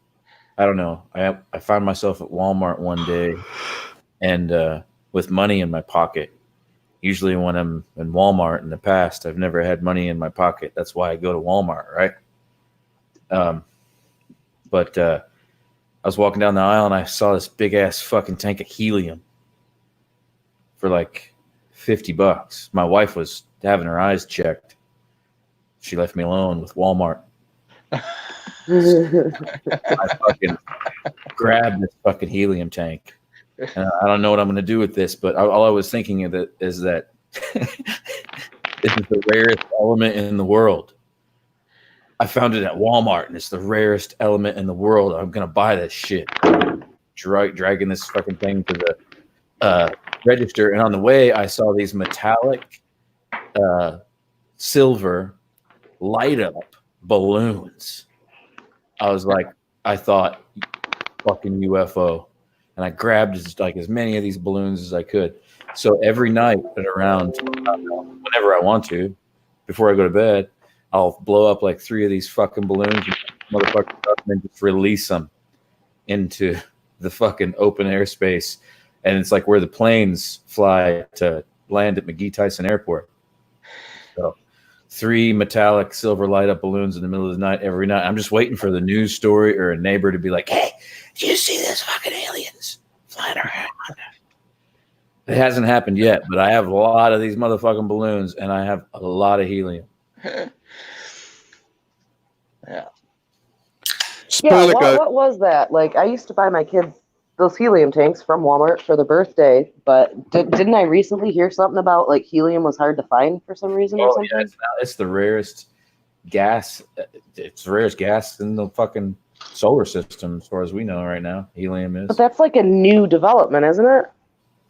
I don't know. I found myself at Walmart one day, and with money in my pocket. Usually, when I'm in Walmart in the past, I've never had money in my pocket. That's why I go to Walmart, right? But I was walking down the aisle and I saw this big ass fucking tank of helium for like $50. My wife was having her eyes checked. She left me alone with Walmart. I fucking grabbed this fucking helium tank. And I don't know what I'm going to do with this, but all I was thinking of it is that this is the rarest element in the world. I found it at Walmart, and it's the rarest element in the world. I'm going to buy this shit. Dragging this fucking thing to the register, and on the way, I saw these metallic silver light up balloons. I thought fucking UFO. And I grabbed as many of these balloons as I could. So every night at around whenever I want to, before I go to bed, I'll blow up like 3 of these fucking balloons, motherfuckers, and then just release them into the fucking open airspace. And it's like where the planes fly to land at McGee Tyson Airport. So 3 metallic silver light up balloons in the middle of the night every night. I'm just waiting for the news story or a neighbor to be like, "Hey, do you see this fucking aliens flying around?" It hasn't happened yet, but I have a lot of these motherfucking balloons and I have a lot of helium. yeah. Yeah, what was that? Like, I used to buy my kids those helium tanks from Walmart for their birthday, but didn't I recently hear something about like helium was hard to find for some reason or something? Yeah, it's the rarest gas. It's the rarest gas in the fucking solar system, as far as we know right now. Helium is. But that's like a new development, isn't it?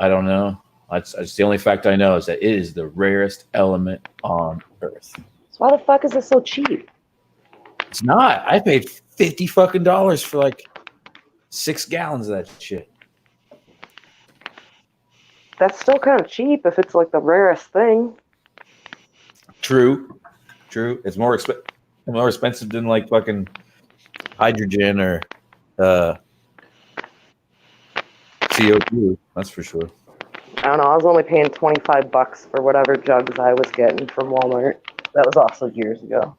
I don't know. It's the only fact I know is that it is the rarest element on Earth. So why the fuck is it so cheap? It's not. I paid $50 fucking for like 6 gallons of that shit. That's still kind of cheap if it's like the rarest thing. True. It's more expensive than like fucking hydrogen or CO2. That's for sure. I don't know. I was only paying $25 for whatever jugs I was getting from Walmart. That was also years ago.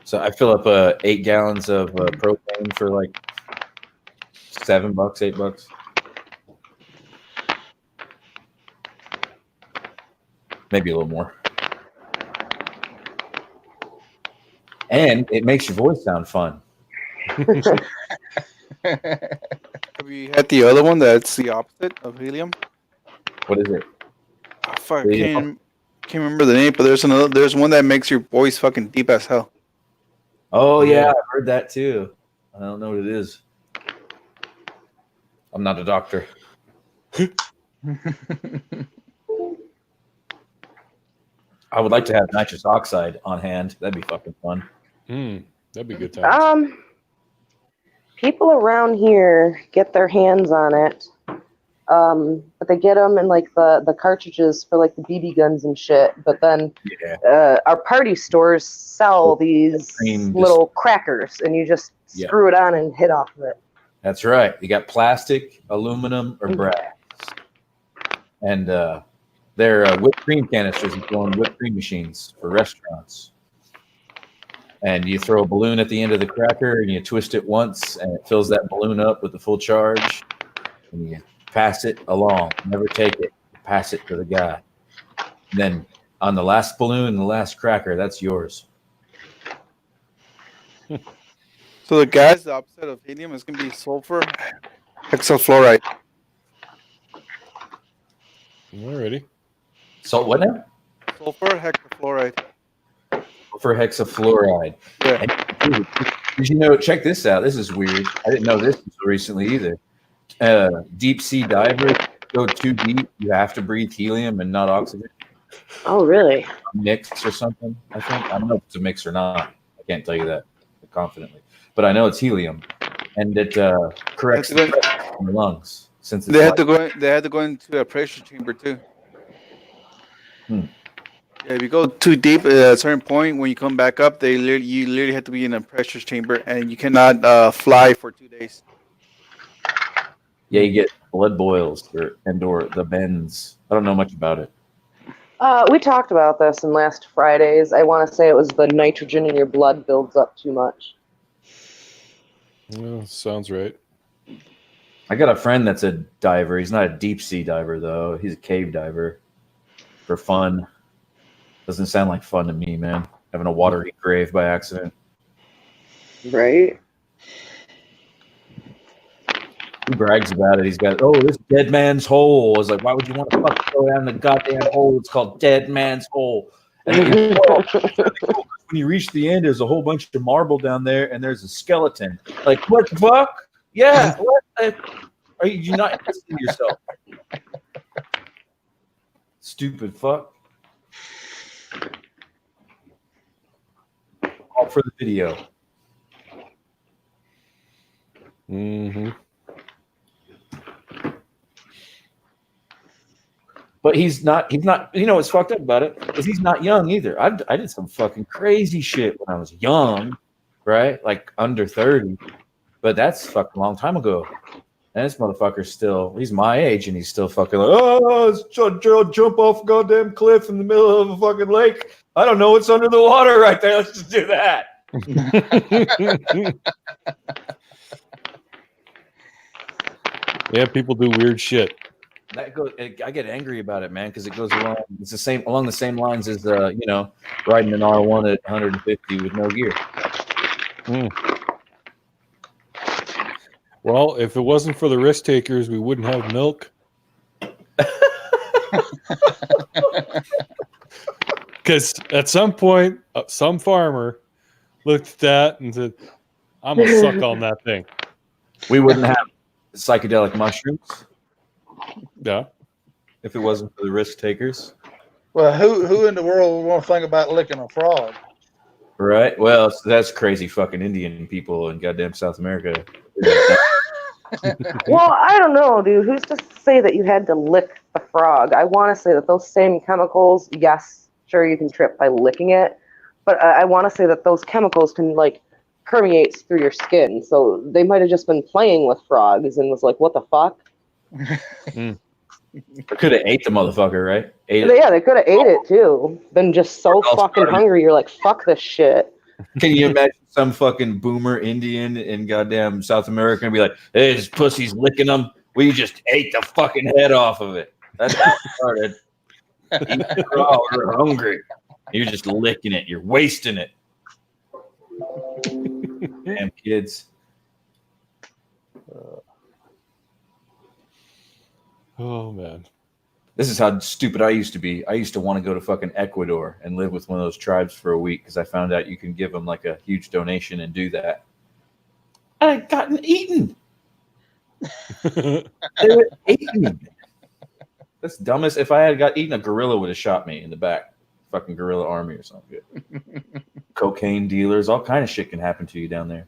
So I fill up 8 gallons of propane for like $7, $8. Maybe a little more. And it makes your voice sound fun. Have you had the other one that's the opposite of helium? What is it? Oh, fuck, can't remember the name, but there's one that makes your voice fucking deep as hell. Oh yeah, I've heard that too. I don't know what it is. I'm not a doctor. I would like to have nitrous oxide on hand. That'd be fucking fun. That'd be good times. People around here get their hands on it, but they get them in like the cartridges for like the BB guns and shit. But then our party stores sell these little crackers, and you just screw it on and hit off of it. That's right. You got plastic, aluminum, or brass. And they're whipped cream canisters and go in whipped cream machines for restaurants. And you throw a balloon at the end of the cracker and you twist it once and it fills that balloon up with the full charge. And you pass it along. Never take it. Pass it to the guy. And then on the last balloon, the last cracker, that's yours. So the gas, the opposite of helium, is going to be sulfur hexafluoride. Alrighty. So what now? Sulfur hexafluoride. For hexafluoride. Yeah. And, did you know? Check this out. This is weird. I didn't know this until recently either. Deep sea divers go too deep. You have to breathe helium and not oxygen. Oh, really? Mix or something. I think I don't know if it's a mix or not. I can't tell you that confidently, but I know it's helium, and it corrects the pressure in the lungs. Since it's They had to go into a pressure chamber too. Yeah, if you go too deep at a certain point, when you come back up, you literally have to be in a pressure chamber, and you cannot fly for 2 days. Yeah, you get blood boils or the bends. I don't know much about it. We talked about this in last Friday's. I want to say it was the nitrogen in your blood builds up too much. Well, sounds right. I got a friend that's a diver. He's not a deep sea diver though. He's a cave diver for fun. Doesn't sound like fun to me, man. Having a watery grave by accident. Right? He brags about it. He's got, this dead man's hole. I was like, why would you want to fucking go down the goddamn hole? It's called dead man's hole. And then when you reach the end, there's a whole bunch of marble down there, and there's a skeleton. Like, what the fuck? Yeah. What? Are you not interested in yourself? Stupid fuck. All for the video. Mm-hmm. But he's not, you know what's fucked up about it? Is he's not young either. I did some fucking crazy shit when I was young, right? Like under 30. But that's fucking a long time ago. And this motherfucker's he's my age and he's still fucking like, let's jump off a goddamn cliff in the middle of a fucking lake. I don't know what's under the water right there. Let's just do that. Yeah, people do weird shit. I get angry about it, man, because it goes along. It's along the same lines as riding an R1 at 150 with no gear. Well, if it wasn't for the risk takers, we wouldn't have milk. Because at some point, some farmer looked at that and said, "I'm gonna suck on that thing." We wouldn't have psychedelic mushrooms. Yeah. If it wasn't for the risk takers. Well, who in the world would want to think about licking a frog? Right. Well, that's crazy fucking Indian people in goddamn South America. Well, I don't know, dude. Who's to say that you had to lick the frog? I want to say that those same chemicals, yes, sure, you can trip by licking it, but I want to say that those chemicals can, permeate through your skin. So they might have just been playing with frogs and was like, what the fuck? Could have ate the motherfucker, right? Yeah, they could have ate it, too. Been just so fucking hungry, you're like, fuck this shit. Can you imagine some fucking boomer Indian in goddamn South America and be like, hey, this pussy's licking them. We just ate the fucking head off of it. That's how it started. You're hungry. You're just licking it. You're wasting it. Damn kids. Oh, man. This is how stupid I used to be. I used to want to go to fucking Ecuador and live with one of those tribes for a week because I found out you can give them like a huge donation and do that. I had gotten eaten. They were eaten. That's dumbest. If I had got eaten, a gorilla would have shot me in the back. Fucking gorilla army or something. Cocaine dealers, all kind of shit can happen to you down there.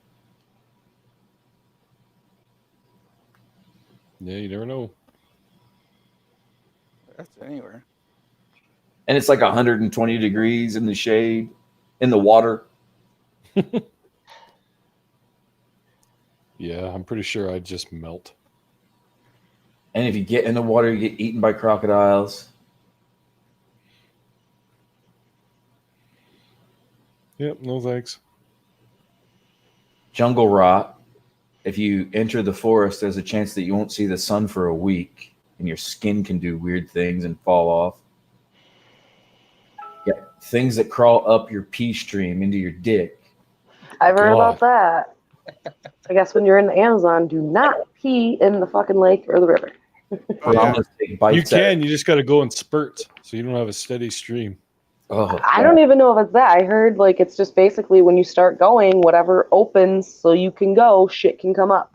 Yeah, you never know. That's anywhere. And it's like 120 degrees in the shade, in the water. Yeah, I'm pretty sure I'd just melt. And if you get in the water, you get eaten by crocodiles. Yep, no thanks. Jungle rot. If you enter the forest, there's a chance that you won't see the sun for a week, and your skin can do weird things and fall off. Yeah, things that crawl up your pee stream into your dick. I've heard God. about that. I guess when you're in the Amazon, do not pee in the fucking lake or the river. Piranhas take bites You at can. You just got to go in spurts, so you don't have a steady stream. Oh, I don't even know if it's that. I heard like it's just basically when you start going, whatever opens so you can go, shit can come up.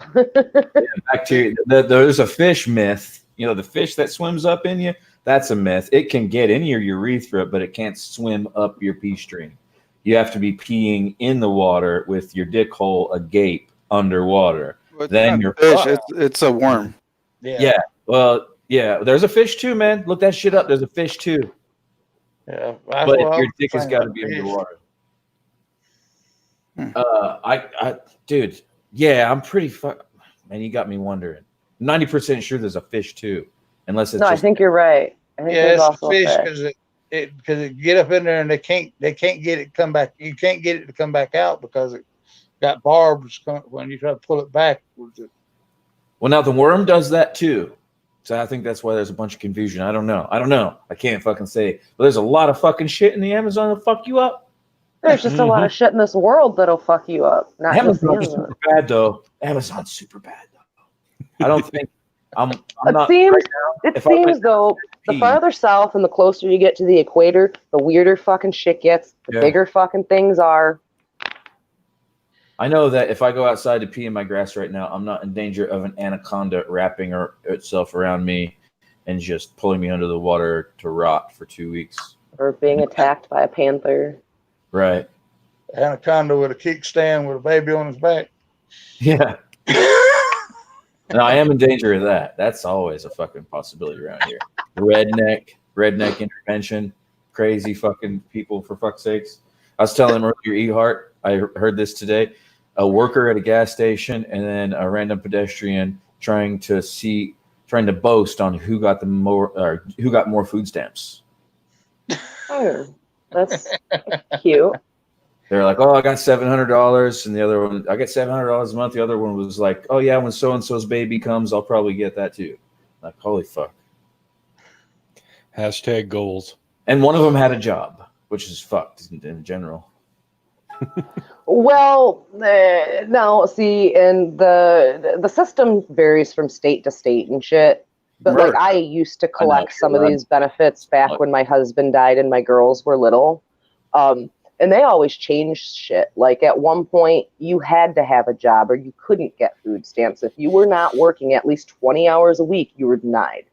bacteria. There's a fish myth. You know, the fish that swims up in you, that's a myth. It can get in your urethra, but it can't swim up your pee stream. You have to be peeing in the water with your dick hole agape underwater. Well, it's Then not you're fish. fucked. It's a worm. Yeah. Well, yeah. There's a fish too, man. Look that shit up. There's a fish too. Yeah, But your dick has got to be underwater. Dude, yeah, I'm pretty man, you got me wondering. 90% sure there's a fish too, unless it's No, I just think you're right. I think Yeah, there's it's also a fish a fish. because it get up in there and they can't get it come back. You can't get it to come back out because it got barbs when you try to pull it back. well, now the worm does that too. So I think that's why there's a bunch of confusion. I don't know. I can't fucking say. But there's a lot of fucking shit in the Amazon that'll fuck you up. There's just a lot of shit in this world that'll fuck you up. Not just the Amazon's Amazon. super bad though. Amazon's super bad though. I don't think I'm It not seems, right now. it If I went seems though, the pee- farther south and the closer you get to the equator, the weirder fucking shit gets, the Yeah. bigger fucking things are. I know that if I go outside to pee in my grass right now, I'm not in danger of an anaconda wrapping itself around me and just pulling me under the water to rot for 2 weeks. Or being attacked by a panther. Right. Anaconda with a kickstand with a baby on his back. Yeah. No, I am in danger of that. That's always a fucking possibility around here. Redneck intervention, crazy fucking people, for fuck's sakes. I was telling him earlier, Ehart, I heard this today. A worker at a gas station and then a random pedestrian trying to boast on who got more food stamps. Oh, that's cute. They're like, oh, I got $700, and the other one, I get $700 a month. The other one was like, oh yeah, when so and so's baby comes, I'll probably get that too. Like, holy fuck. Hashtag goals. And one of them had a job, which is fucked in general. Well, no, see, and the system varies from state to state and shit. But like, I used to collect some of these benefits back when my husband died and my girls were little. And they always changed shit. Like at one point, you had to have a job or you couldn't get food stamps. If you were not working at least 20 hours a week, you were denied.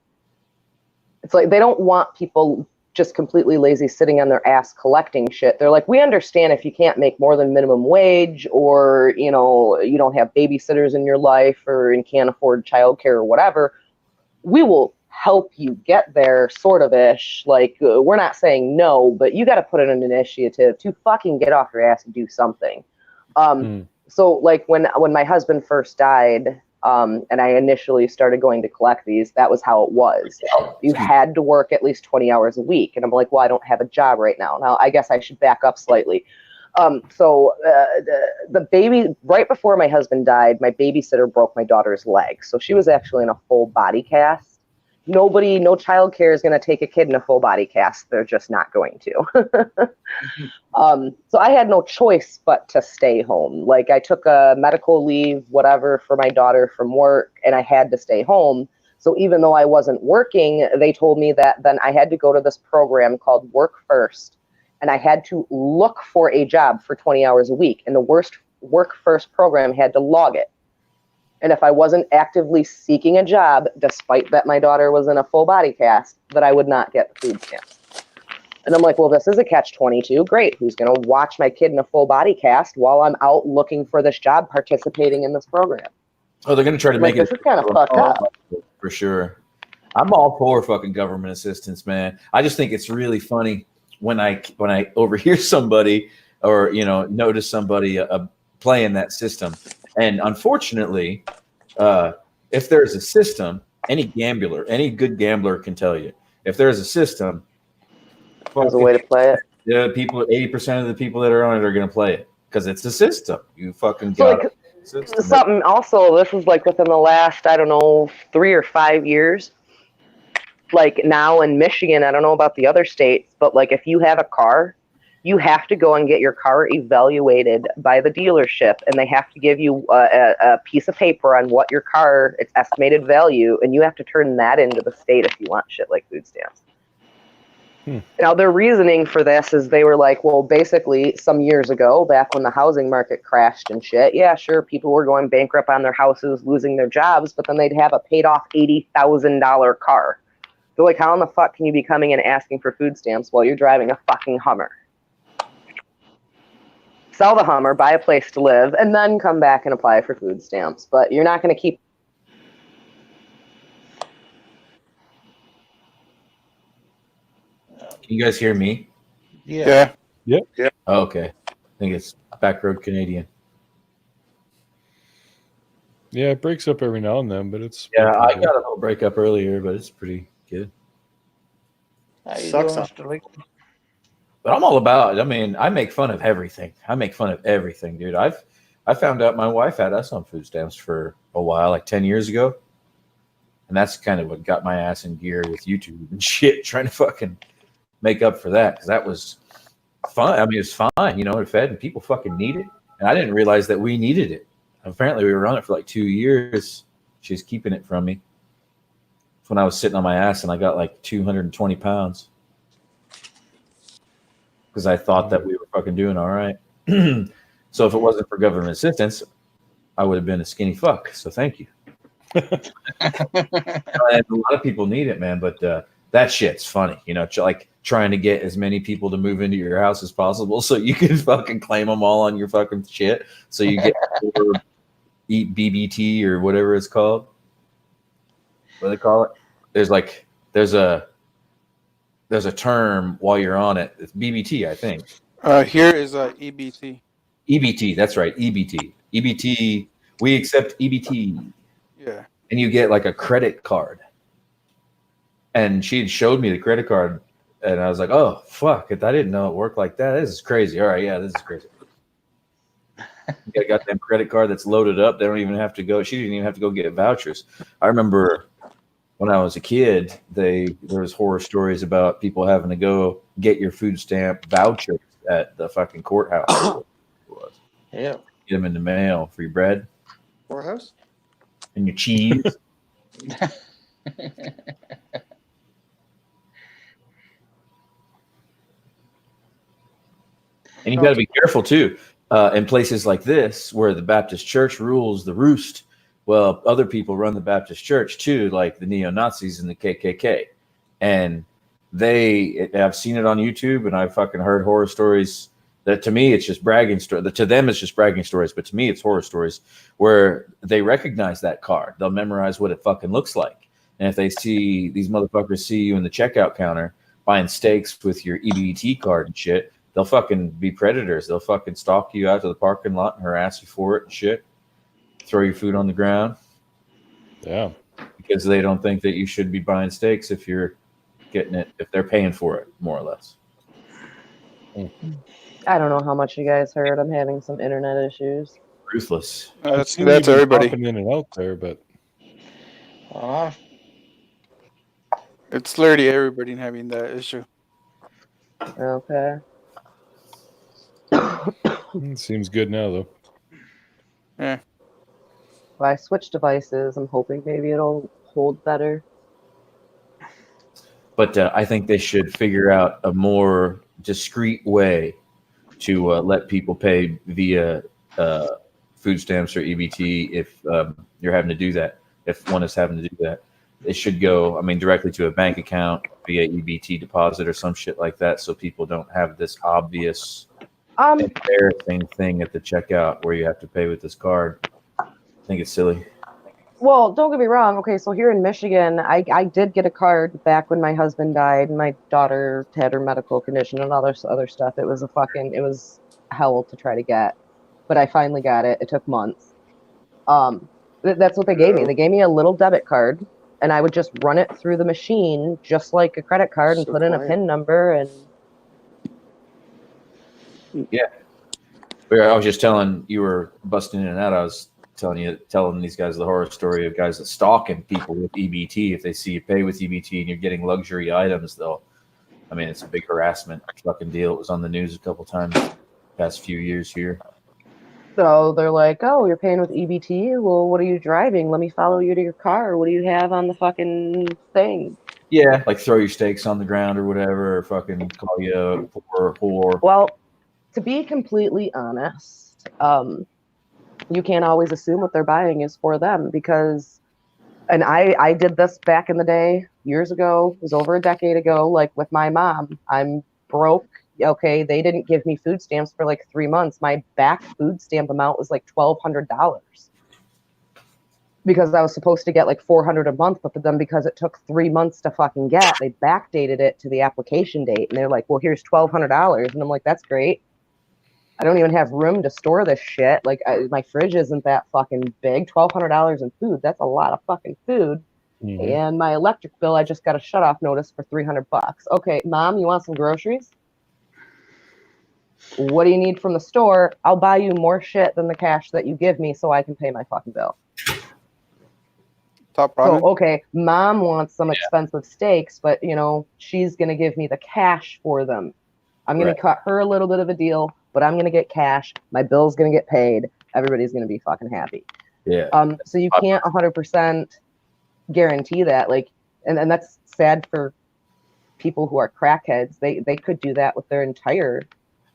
It's like they don't want people just completely lazy sitting on their ass collecting shit. They're like, we understand if you can't make more than minimum wage or, you know, you don't have babysitters in your life or and can't afford childcare or whatever, we will help you get there, sort of ish. Like, we're not saying no, but you got to put in an initiative to fucking get off your ass and do something. So like when my husband first died, and I initially started going to collect these, that was how it was. You had to work at least 20 hours a week. And I'm like, well, I don't have a job right now. Now, I guess I should back up slightly. The baby, right before my husband died, my babysitter broke my daughter's leg. So she was actually in a full body cast. No childcare is going to take a kid in a full body cast. They're just not going to. So I had no choice but to stay home. Like I took a medical leave, whatever, for my daughter from work, and I had to stay home. So even though I wasn't working, they told me that then I had to go to this program called Work First, and I had to look for a job for 20 hours a week. And the Work First program had to log it. And if I wasn't actively seeking a job, despite that my daughter was in a full body cast, that I would not get the food stamps. And I'm like, well, this is a catch-22. Great. Who's going to watch my kid in a full body cast while I'm out looking for this job, participating in this program? Oh, they're going to try to Like, make it. this is kind of fucked up. For sure. I'm all for fucking government assistance, man. I just think it's really funny when I overhear somebody or, you know, notice somebody playing that system. And unfortunately, if there's a system, any good gambler can tell you, if there's a system, There's a way to play it. Yeah, 80% of the people that are on it are going to play it because it's a system. You fucking So, got like, it. something also, this is like within the last, I don't know, 3 or 5 years. Like now in Michigan, I don't know about the other states, but like if you have a car, you have to go and get your car evaluated by the dealership, and they have to give you a piece of paper on what your car, its estimated value, and you have to turn that into the state if you want shit like food stamps. Now, their reasoning for this is they were like, well, basically, some years ago, back when the housing market crashed and shit, yeah, sure, people were going bankrupt on their houses, losing their jobs, but then they'd have a paid-off $80,000 car. They're like, how in the fuck can you be coming and asking for food stamps while you're driving a fucking Hummer? Sell the Hummer, buy a place to live, and then come back and apply for food stamps. But you're not going to keep... Can you guys hear me? Yeah. Oh, okay. I think it's Backroad Canadian. Yeah, it breaks up every now and then, but it's Yeah, I got a little breakup earlier, but it's pretty good. How you Sucks doing, on- Mr. Lee? But I'm all about it. I mean, I make fun of everything. Dude. I found out my wife had us on food stamps for a while, like 10 years ago. And that's kind of what got my ass in gear with YouTube and shit, trying to fucking make up for that. Because that was fun. I mean, it's fine, you know, it fed and people fucking need it. And I didn't realize that we needed it. Apparently, we were on it for like 2 years. She's keeping it from me. When I was sitting on my ass and I got like 220 pounds. Because I thought that we were fucking doing all right. So if it wasn't for government assistance, I would have been a skinny fuck. So thank you. And a lot of people need it, man. But that shit's funny, you know, like trying to get as many people to move into your house as possible so you can fucking claim them all on your fucking shit. So you get eat BBT or whatever it's called. What do they call it? There's a term while you're on it. It's BBT, I think. Here is EBT. EBT, that's right. EBT. EBT. We accept EBT. Yeah. And you get like a credit card. And she had showed me the credit card, and I was like, "Oh fuck! I didn't know it worked like that. This is crazy. All right, yeah, this is crazy." You got a goddamn credit card that's loaded up. They don't even have to go. She didn't even have to go get vouchers. I remember when I was a kid, there was horror stories about people having to go get your food stamp vouchers at the fucking courthouse. Yeah. Get them in the mail for your bread Courthouse? and your cheese. And you got to be careful too. In places like this, where the Baptist Church rules the roost, well, other people run the Baptist Church too, like the neo-Nazis and the KKK. And I've seen it on YouTube, and I've fucking heard horror stories that to me, it's just bragging stories. To them, it's just bragging stories, but to me, it's horror stories where they recognize that card. They'll memorize what it fucking looks like. And if they see these motherfuckers see you in the checkout counter buying steaks with your EBT card and shit, they'll fucking be predators. They'll fucking stalk you out to the parking lot and harass you for it and shit. Throw your food on the ground. Yeah. Because they don't think that you should be buying steaks if you're getting it, if they're paying for it, more or less. I don't know how much you guys heard. I'm having some internet issues. Ruthless. That's You've been everybody. popping in and out there, but It's literally everybody having that issue. Okay. it seems good now, though. Yeah. Well, I switched devices. I'm hoping maybe it'll hold better. But I think they should figure out a more discreet way to let people pay via food stamps or EBT if you're having to do that. If one is having to do that, it should go, I mean, directly to a bank account via EBT deposit or some shit like that, so people don't have this obvious embarrassing thing at the checkout where you have to pay with this card. I think it's silly. Well, don't get me wrong. Okay, so here in Michigan, I did get a card back when my husband died and my daughter had her medical condition and all this other stuff. It was hell to try to get, but I finally got it. It took months. That's what they gave me. They gave me a little debit card, and I would just run it through the machine just like a credit card and So put in a quiet. PIN number. And Yeah. But I was just telling you were busting in and out. I was telling these guys the horror story of guys that stalking people with EBT. If they see you pay with EBT and you're getting luxury items, I mean, it's a big harassment fucking deal. It was on the news a couple times past few years here. so they're like, "Oh, you're paying with EBT? Well, what are you driving? Let me follow you to your car. What do you have on the fucking thing?" Yeah, like throw your steaks on the ground or whatever, or fucking call you a whore. Well, to be completely honest, you can't always assume what they're buying is for them because, and I did this back in the day, years ago, it was over a decade ago, like with my mom. I'm broke. Okay, they didn't give me food stamps for like 3 months. My back food stamp amount was like $1,200 because I was supposed to get like $400 a month, but then because it took 3 months to fucking get, they backdated it to the application date, and they're like, "Well, here's $1,200," and I'm like, "That's great. I don't even have room to store this shit. Like, my fridge isn't that fucking big. $1,200 in food, that's a lot of fucking food." Mhm. And my electric bill, I just got a shut-off notice for $300. Okay, Mom, you want some groceries? What do you need from the store? I'll buy you more shit than the cash that you give me so I can pay my fucking bill. Top So, ramen. okay, Mom wants some expensive steaks, but, she's going to give me the cash for them. I'm going Right. to cut her a little bit of a deal, but I'm going to get cash. My bill's going to get paid. Everybody's going to be fucking happy. Yeah. So you can't 100% guarantee that. Like, and that's sad for people who are crackheads. They could do that with their entire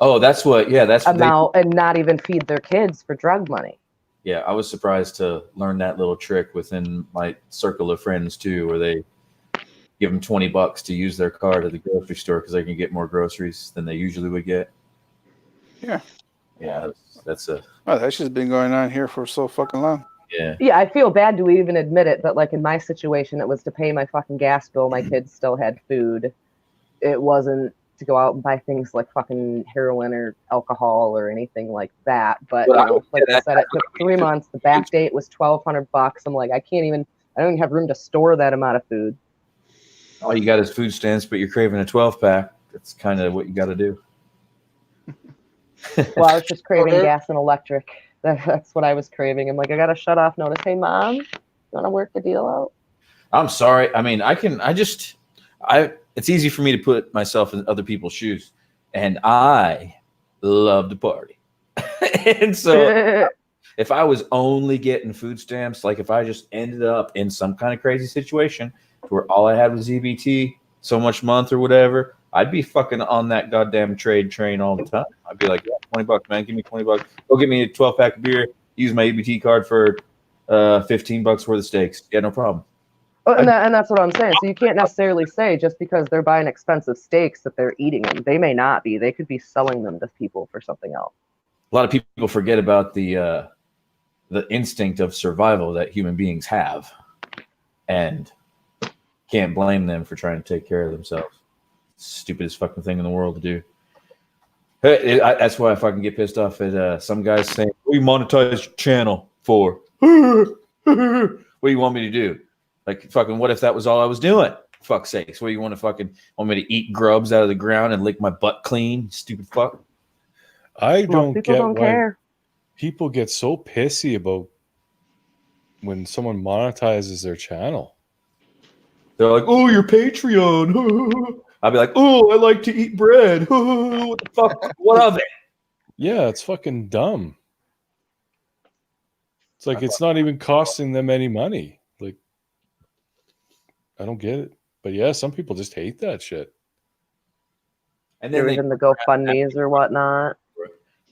Oh, that's what amount and not even feed their kids for drug money. Yeah, I was surprised to learn that little trick within my circle of friends too, where they give them $20 to use their card at the grocery store because they can get more groceries than they usually would get. Yeah. Yeah, that's a Oh, that's just been going on here for so fucking long. yeah. Yeah, I feel bad to even admit it, but like in my situation, it was to pay my fucking gas bill. My kids still had food. It wasn't to go out and buy things like fucking heroin or alcohol or anything like that. But Well, like I said, it took 3 months. The back date was $1,200. I'm like, I don't even have room to store that amount of food. All you got is food stamps, but you're craving a 12-pack. That's kind of what you got to do. Well, I was just craving Okay. gas and electric. That's what I was craving. I'm like, I got a shut off notice. Hey, Mom, you want to work the deal out? I'm sorry. I mean, it's easy for me to put myself in other people's shoes, and I love to party. And so if I was only getting food stamps, like if I just ended up in some kind of crazy situation where all I had was EBT, so much a month or whatever, I'd be fucking on that goddamn trade train all the time. I'd be like, yeah, $20, man, give me $20. Go get me a 12-pack of beer, use my EBT card for $15 worth of steaks. Yeah, no problem. And that's what I'm saying. So you can't necessarily say just because they're buying expensive steaks that they're eating them. They may not be. They could be selling them to people for something else. A lot of people forget about the instinct of survival that human beings have, and can't blame them for trying to take care of themselves. Stupidest fucking thing in the world to do. That's why I fucking get pissed off at some guys saying, "We monetize your channel for." What do you want me to do? Like, fucking, what if that was all I was doing? For fuck's sakes. What do you want me to eat grubs out of the ground and lick my butt clean? Stupid fuck. I Most don't people get don't why care. people get so pissy about when someone monetizes their channel. They're like, "Oh, your Patreon." I'll be like, "Oh, I like to eat bread." What the fuck? What of it? Yeah, it's fucking dumb. It's like it's not even costing them any money. Like, I don't get it. But yeah, some people just hate that shit. And then Or they even the GoFundMe's or whatnot.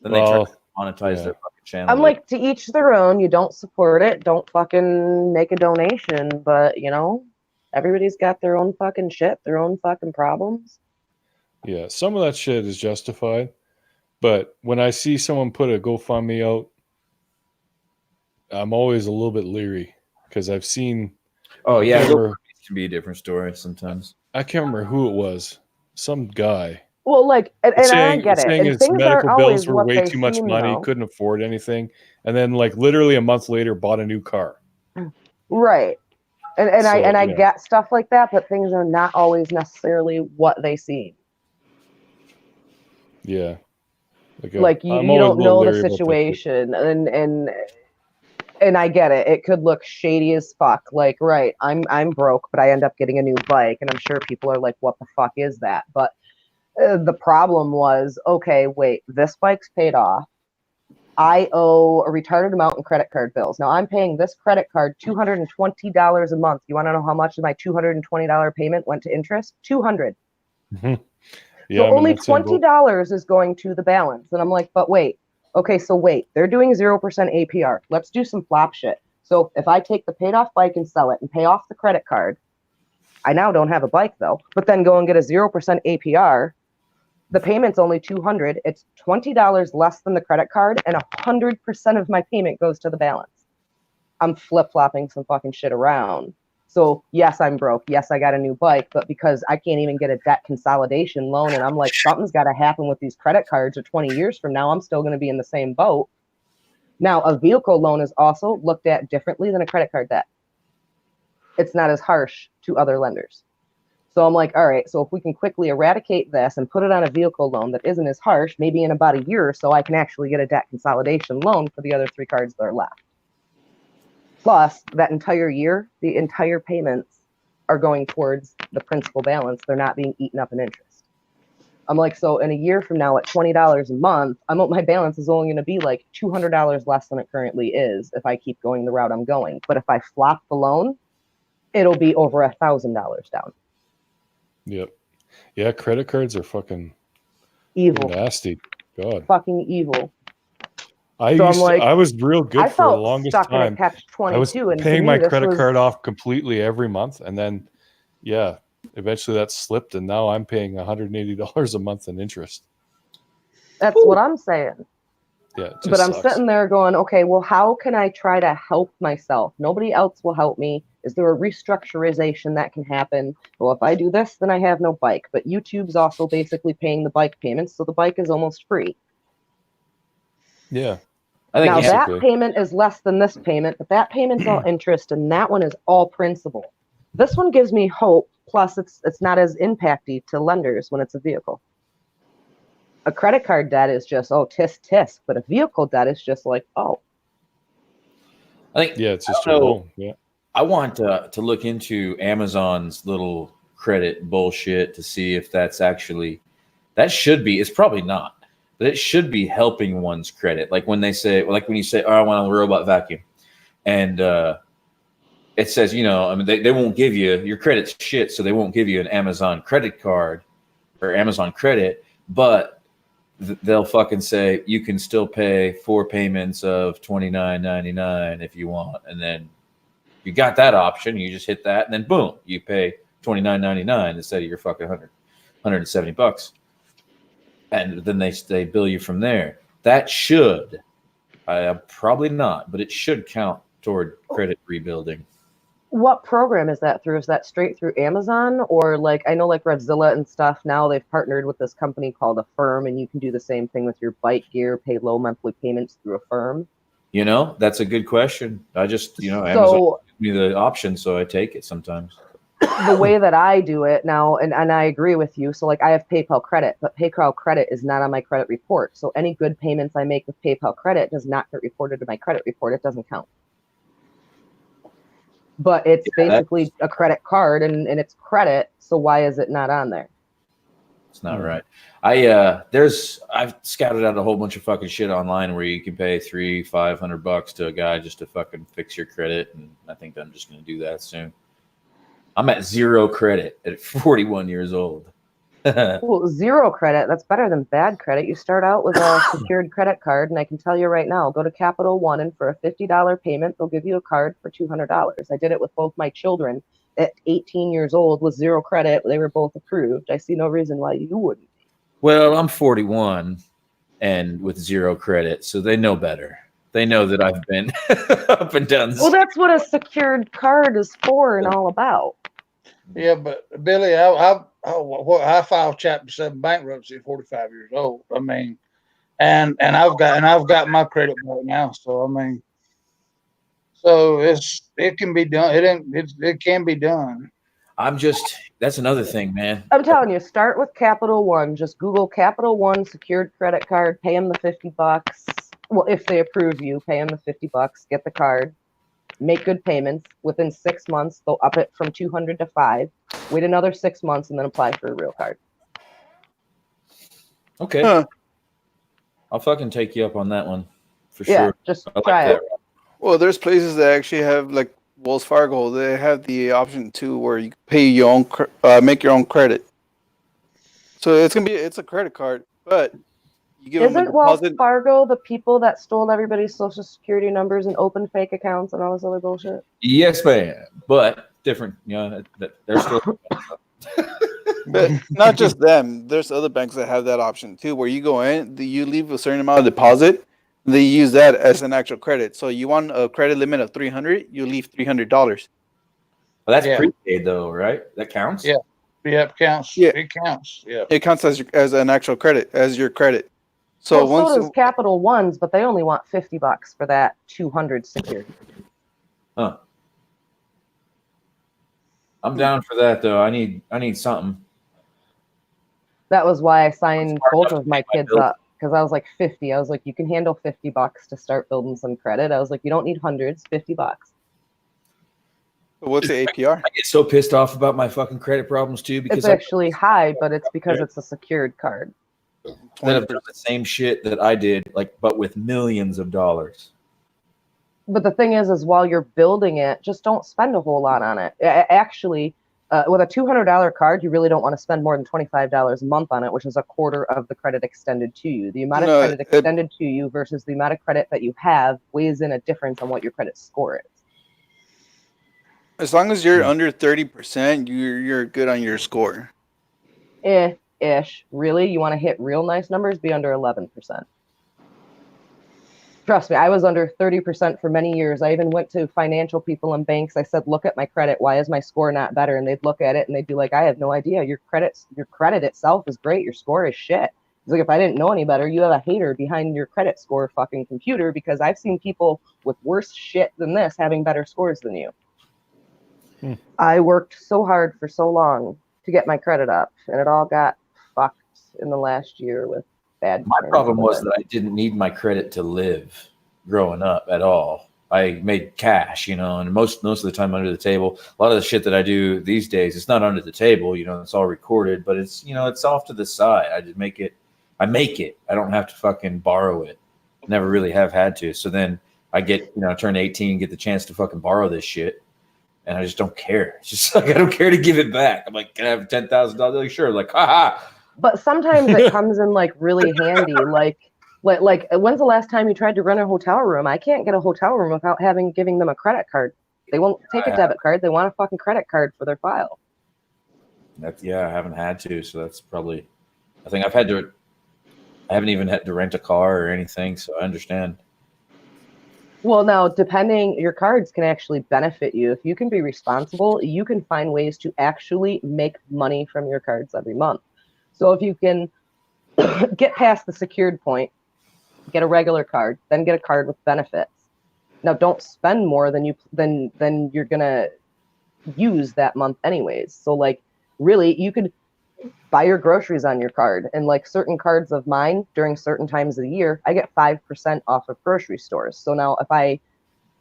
try Well, to monetize yeah. their fucking channel. I'm like, to each their own. You don't support it. Don't fucking make a donation. But, you know, everybody's got their own fucking shit, their own fucking problems. Yeah, some of that shit is justified, but when I see someone put a GoFundMe out, I'm always a little bit leery because I've seen. Oh yeah, I can't remember- it can be a different story sometimes. I can't remember who it was. Some guy. Well, like, and I saying get it. saying And his things medical aren't bills always were what way they too much seem, money, though. couldn't afford anything, and then like literally a month later bought a new car. Right. And So, I yeah. get stuff like that, but things are not always necessarily what they seem. Yeah. Like you, I'm you always a don't little know the leery about that shit. situation, and I get it. It could look shady as fuck. Like, right, I'm broke, but I end up getting a new bike, and I'm sure people are like, "What the fuck is that?" But the problem was, okay, wait, this bike's paid off. I owe a retarded amount in credit card bills. Now I'm paying this credit card $220 a month. You want to know how much of my $220 payment went to interest? $200. Yeah, So I'm in only that same boat. $20 is going to the balance. And I'm like, but wait, okay, so wait, they're doing 0% APR. Let's do some flop shit. So if I take the paid off bike and sell it and pay off the credit card, I now don't have a bike though, but then go and get a 0% APR. The payment's only $200. It's $20 less than the credit card, and 100% of my payment goes to the balance. I'm flip-flopping some fucking shit around. So yes, I'm broke. Yes, I got a new bike, but because I can't even get a debt consolidation loan, and I'm like, something's got to happen with these credit cards, or 20 years from now, I'm still going to be in the same boat. Now, a vehicle loan is also looked at differently than a credit card debt. It's not as harsh to other lenders. So I'm like, all right, so if we can quickly eradicate this and put it on a vehicle loan that isn't as harsh, maybe in about a year or so, I can actually get a debt consolidation loan for the other 3 cards that are left. Plus, that entire year, the entire payments are going towards the principal balance. They're not being eaten up in interest. I'm like, so in a year from now at $20 a month, my balance is only going to be like $200 less than it currently is if I keep going the route I'm going. But if I flop the loan, it'll be over $1,000 down. Yep. Yeah, credit cards are fucking Evil. nasty. God. Fucking evil. I So I'm used like, to, I was real good I for the felt longest stuck in a time. I was catch-22, and to paying me, my this credit was- card off completely every month, and then yeah, eventually that slipped, and now I'm paying $180 a month in interest. That's what I'm saying. Yeah, it just But I'm sucks. sitting there going, okay, well, how can I try to help myself? Nobody else will help me. Is there a restructurization that can happen? Well, if I do this, then I have no bike. But YouTube's also basically paying the bike payments, so the bike is almost free. Yeah. I think Now, that basically. payment is less than this payment, but that payment's all interest, and that one is all principal. This one gives me hope, plus it's not as impacty to lenders when it's a vehicle. A credit card debt is just, oh, tisk, but a vehicle debt is just like, oh. I think Yeah, it's just I your don't know. loan. Yeah. I want to look into Amazon's little credit bullshit to see if that's actually, that should be, it's probably not, but it should be helping one's credit. Like when they say, like when you say, oh, I want a robot vacuum. And it says, you know, I mean, they won't give you, your credit's shit, so they won't give you an Amazon credit card or Amazon credit, but they'll fucking say you can still pay 4 payments of $29.99 if you want. And then you got that option, you just hit that, and then boom, you pay $29.99 instead of your fucking $170. And then they bill you from there. That should, probably not, but it should count toward credit rebuilding. What program is that through? Is that straight through Amazon? Or like, I know like Redzilla and stuff, now they've partnered with this company called Affirm, and you can do the same thing with your bike gear, pay low monthly payments through Affirm. You know, that's a good question. I just, you know, Amazon So gives me the option, so I take it sometimes. the way that I do it now, and I agree with you. So like I have PayPal credit, but PayPal credit is not on my credit report. So any good payments I make with PayPal credit does not get reported to my credit report. It doesn't count. But it's basically a credit card, and it's credit. So why is it not on there? It's not right. I've scouted out a whole bunch of fucking shit online where you can pay $300-500 to a guy just to fucking fix your credit, and I think I'm just gonna do that soon. I'm at 0 credit at 41 years old. Well, zero credit, that's better than bad credit. You start out with a secured credit card, and I can tell you right now, go to Capital One, and for a $50 payment, they'll give you a card for $200. I did it with both my children at 18 years old with zero credit. They were both approved. I see no reason why you wouldn't. Well, I'm 41 and with zero credit, so they know better. They know that I've been up and down. Well, that's what a secured card is for and all about. Yeah, but Billy, I filed Chapter 7 bankruptcy at 45 years old. I mean, and I've got my credit right now. So I mean, so it can be done. It can be done. That's another thing, man. I'm telling you, start with Capital One. Just Google Capital One secured credit card. Pay them the $50. Well, if they approve you, pay them the $50. Get the card. Make good payments. Within 6 months, they'll up it from 200 to 5. Wait another 6 months and then apply for a real card. Okay. Huh. I'll fucking take you up on that one for Yeah, sure. just I like try that. it. Well, there's places that actually have, like Wells Fargo. They have the option too, where you pay your own, make your own credit. So it's a credit card, but you give them a Isn't Wells deposit. Fargo the people that stole everybody's social security numbers and opened fake accounts and all this other bullshit? Yes, man. But different. You know, they're still. But not just them. There's other banks that have that option too, where you go in, you leave a certain amount of deposit, they use that as an actual credit. So you want a credit limit of $300, you leave $300. Well, that's Yeah. prepaid though, right? That counts. Yeah. Yep, counts. Yeah. It counts. Yeah. It counts as an actual credit, as your credit. So, So once so does Capital One's, but they only want $50 for that 200 secured. Huh. I'm down for that though. I need something. That was why I signed Smart both enough of to my pay my kids bills. up, because I was like 50. I was like, you can handle $50 to start building some credit. I was like, you don't need hundreds, $50. what's the APR? I get so pissed off about my fucking credit problems too because It's actually high, but it's because it's a secured card. that have done the same shit that I did, but with millions of dollars. But the thing is while you're building it, just don't spend a whole lot on it. Actually, with a $200 card, you really don't want to spend more than $25 a month on it, which is a quarter of the credit extended to you. The amount of No, credit extended to you versus the amount of credit that you have weighs in a difference on what your credit score is. As long as you're under 30%, you're good on your score. Ish. Really? You want to hit real nice numbers? Be under 11%. Trust me, I was under 30% for many years. I even went to financial people and banks. I said, look at my credit. Why is my score not better? And they'd look at it and they'd be like, I have no idea. Your credit itself is great. Your score is shit. It's like, if I didn't know any better, you have a hater behind your credit score fucking computer, because I've seen people with worse shit than this having better scores than you. I worked so hard for so long to get my credit up, and it all got fucked in the last year with bad. My terms problem of was it. that I didn't need my credit to live growing up at all. I made cash, and most of the time under the table. A lot of the shit that I do these days, it's not under the table, it's all recorded, but it's, it's off to the side. I just make it. I don't have to fucking borrow it. Never really have had to. So then I get, turn 18 and get the chance to fucking borrow this shit. And I just don't care. It's just like, I don't care to give it back. I'm like, can I have $10,000? Like, sure. Like, haha. But sometimes it comes in like really handy. Like when's the last time you tried to rent a hotel room? I can't get a hotel room without giving them a credit card. They won't take a debit card. They want a fucking credit card for their file. I haven't had to. So that's probably, I think I haven't even had to rent a car or anything. So I understand. Well, now, your cards can actually benefit you. If you can be responsible, you can find ways to actually make money from your cards every month. So if you can get past the secured point, get a regular card, then get a card with benefits. Now, don't spend more than you're gonna use that month anyways. So like, really, you could buy your groceries on your card, and like certain cards of mine during certain times of the year, I get 5% off of grocery stores. So now if I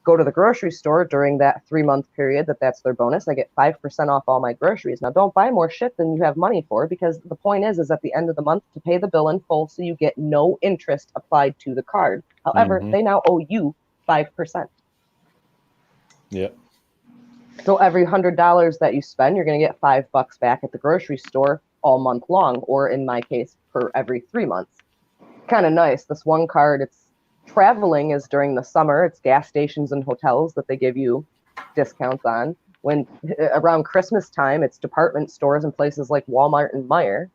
go to the grocery store during that 3-month period, that's their bonus, I get 5% off all my groceries. Now don't buy more shit than you have money for, because the point is at the end of the month to pay the bill in full, so you get no interest applied to the card. However, they now owe you 5%. Yeah. So every $100 that you spend, you're going to get $5 back at the grocery store all month long, or in my case, per every 3 months. Kind of nice. This one card, it's traveling is during the summer. It's gas stations and hotels that they give you discounts on. When around Christmas time, it's department stores and places like Walmart and Meijer.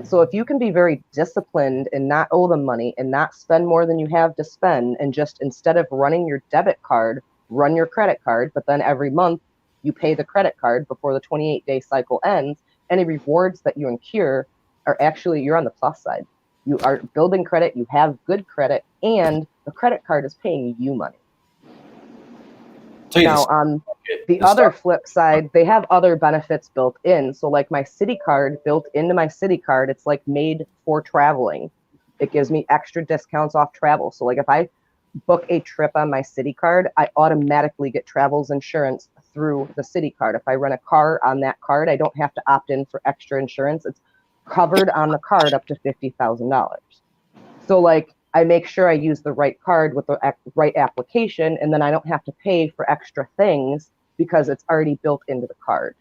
So if you can be very disciplined and not owe them money and not spend more than you have to spend, and just instead of running your debit card, run your credit card, but then every month you pay the credit card before the 28-day cycle ends, any rewards that you incur are actually, you're on the plus side. You are building credit, you have good credit, and the credit card is paying you money. Now, on the other flip side, they have other benefits built in. So like my Citi card, built into my Citi card, it's like made for traveling. It gives me extra discounts off travel. So like if I book a trip on my Citi card, I automatically get travels insurance through the Citi card. If I rent a car on that card, I don't have to opt in for extra insurance. It's covered on the card up to $50,000. So like I make sure I use the right card with the right application, and then I don't have to pay for extra things because it's already built into the card.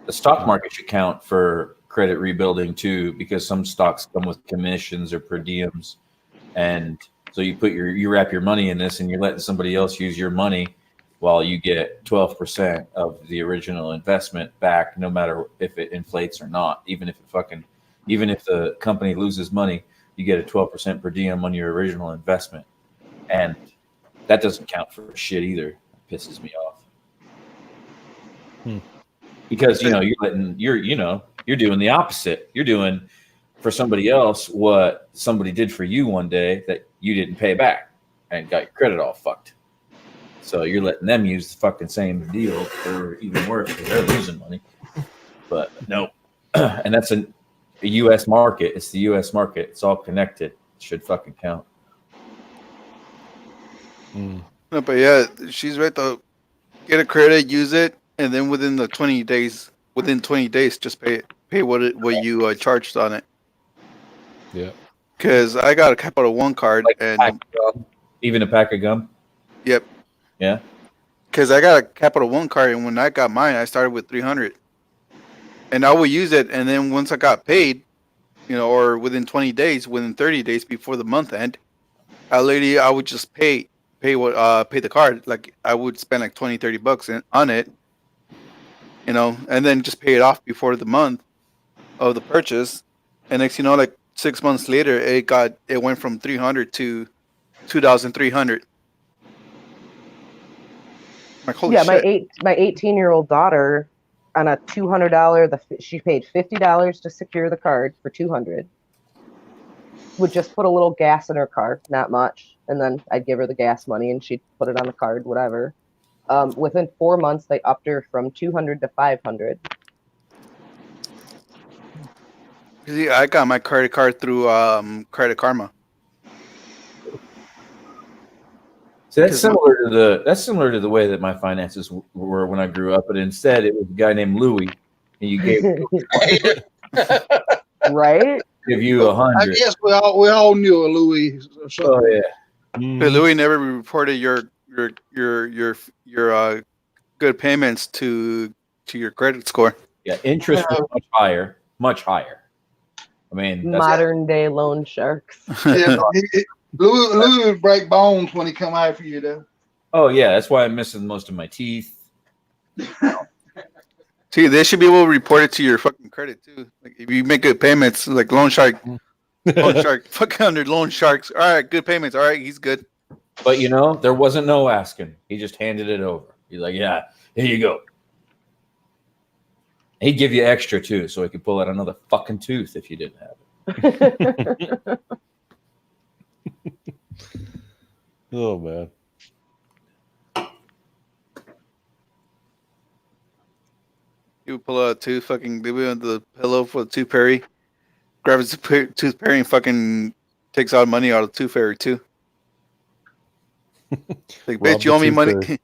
The stock market should count for credit rebuilding too, because some stocks come with commissions or per diems, and so you wrap your money in this, and you're letting somebody else use your money while you get 12% of the original investment back, no matter if it inflates or not. Even if the company loses money, you get a 12% per diem on your original investment, and that doesn't count for shit either. It pisses me off. Because you're doing the opposite. You're doing for somebody else what somebody did for you one day that you didn't pay back, and got your credit all fucked. So you're letting them use the fucking same deal, or even worse, because they're losing money. But no, and that's the U.S. market. It's the U.S. market. It's all connected. It should fucking count. No, but yeah, she's right though. Get a credit, use it, and then within 20 days, just pay what you charged on it. Yeah. Because I got a Capital One card, Like and even a pack of gum. yep. Yeah. Because I got a Capital One card, and when I got mine, I started with 300, and I would use it, and then once I got paid, or within 20 days, within 30 days before the month end, I would just pay the card. Like I would spend like $20-$30 on it, and then just pay it off before the month of the purchase. And next, like 6 months later, it went from 300 to 2,300. Like, holy shit. My 18-year-old daughter, on a $200, she paid $50 to secure the card for $200. Would just put a little gas in her car, not much, and then I'd give her the gas money, and she'd put it on the card, whatever. Within 4 months, they upped her from $200 to $500. See, I got my credit card through Credit Karma. So that's similar to the way that my finances were when I grew up, but instead it was a guy named Louis, and you gave right? Give you $100. I guess we all knew a Louis. Oh yeah. But Louis never reported your good payments to your credit score. Yeah, interest was much higher. I mean, Modern day loan sharks. Yeah, Louis would break bones when he come after you, though. Oh yeah, that's why I'm missing most of my teeth. See, they should be able to report it to your fucking credit too. Like if you make good payments, like Loan Shark, fucking under Loan Sharks. All right, good payments. All right, he's good. But there wasn't no asking. He just handed it over. He's like, yeah, here you go. He'd give you extra too, so he could pull out another fucking tooth if you didn't have it. Oh man. He would pull out a tooth, fucking give him the pillow for the tooth fairy, grab his tooth fairy, and fucking takes out money out of the tooth fairy too. Like, bitch, you owe me money.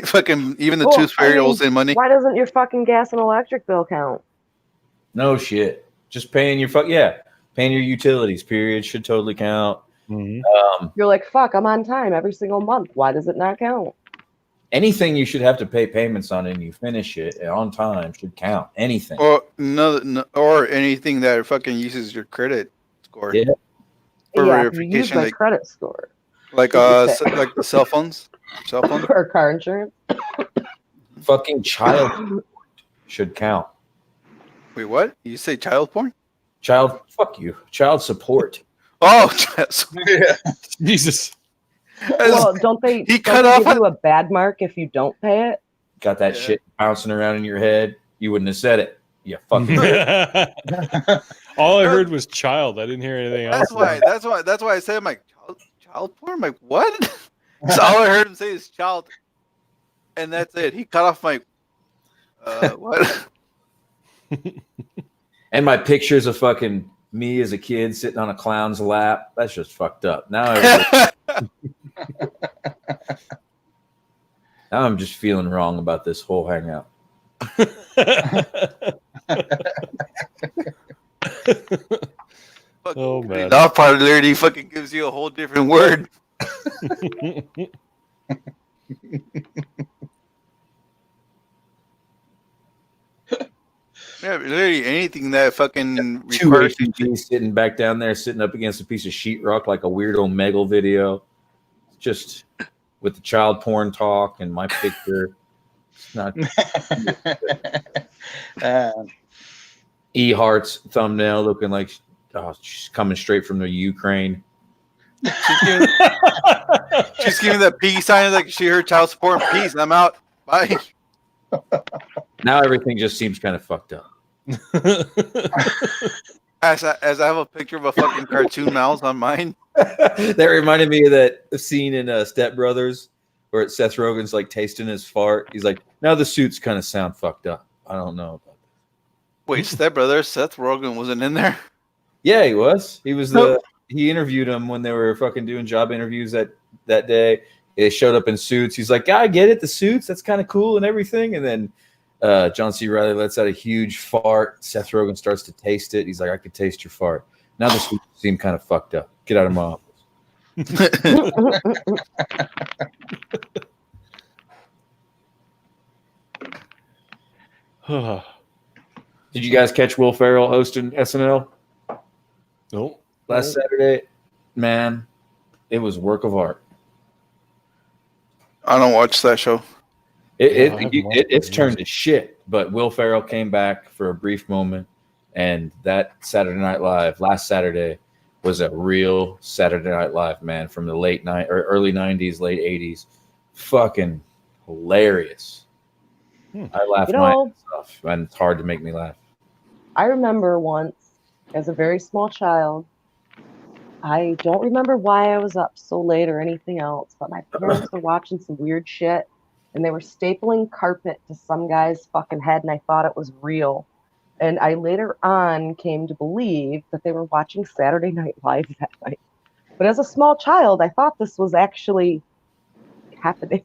Fucking even the tooth fairy owes in money. Why doesn't your fucking gas and electric bill count? No shit. Just paying your paying your utilities. Period should totally count. You're like, fuck, I'm on time every single month. Why does it not count? Anything you should have to pay payments on and you finish it on time should count. Anything. Or no, or anything that fucking uses your credit score. Yeah. For Yeah, if you use verification, my like credit score like like the cell phones. or car insurance. Fucking child support should count. Wait, what? You say child porn? Fuck you. Child support. Oh, Yeah. Jesus. Well, don't they? He don't cut they off give you a bad mark if you don't pay it? Got that Yeah. shit bouncing around in your head. You wouldn't have said it. You fucking. All I heard was child. I didn't hear anything else. That's why I said, I'm like, child porn? I'm like, what? So all I heard him say is child, and that's it. He cut off my what? And my pictures of fucking me as a kid sitting on a clown's lap. That's just fucked up. Now I'm just feeling wrong about this whole hangout. Oh, man. That part literally fucking gives you a whole different word. Yeah, literally anything that fucking Two requires you refugees sitting back down there, sitting up against a piece of sheetrock like a weirdo Megal video, just with the child porn talk and my picture. It's not E Heart's thumbnail looking like she's coming straight from the Ukraine. She's giving that peace sign like she heard child support. Peace. I'm out. Bye. Now everything just seems kind of fucked up. As I have a picture of a fucking cartoon mouse on mine. That reminded me of that scene in Step Brothers where Seth Rogen's like tasting his fart. He's like, now the suits kind of sound fucked up. I don't know about that. Wait, Step Brother, Seth Rogen wasn't in there? Yeah, he was. He was he interviewed him when they were fucking doing job interviews that day. They showed up in suits. He's like, yeah, I get it, the suits, that's kind of cool and everything. And then John C. Reilly lets out a huge fart. Seth Rogen starts to taste it. He's like, I could taste your fart. Now the suits seem kind of fucked up. Get out of my office. Did you guys catch Will Ferrell hosting SNL Nope. last Saturday? Man, it was work of art. I don't watch that show. It's turned to shit. But Will Ferrell came back for a brief moment, and that Saturday Night Live last Saturday was a real Saturday Night Live, man, from the early 90s, late 80s. Fucking hilarious. I laughed my ass off, and it's hard to make me laugh. I remember once, as a very small child, I don't remember why I was up so late or anything else, but my parents were watching some weird shit, and they were stapling carpet to some guy's fucking head, and I thought it was real. And I later on came to believe that they were watching Saturday Night Live that night. But as a small child, I thought this was actually happening.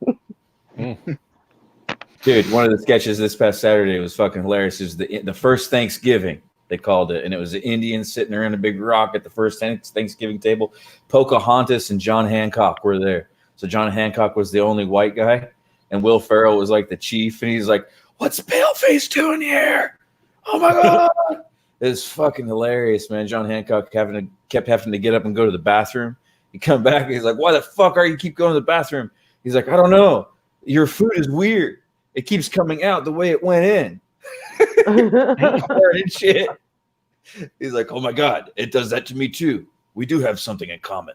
Dude, one of the sketches this past Saturday was fucking hilarious. It was the first Thanksgiving, they called it, and it was the Indians sitting around a big rock at the first Thanksgiving table. Pocahontas and John Hancock were there. So John Hancock was the only white guy, and Will Ferrell was like the chief, and he's like, "What's Paleface doing here? Oh my god!" It was fucking hilarious, man. John Hancock kept having to get up and go to the bathroom. He come back, and he's like, "Why the fuck are you keep going to the bathroom?" He's like, "I don't know. Your food is weird. It keeps coming out the way it went in." And shit. He's like, "Oh my god, it does that to me too. We do have something in common."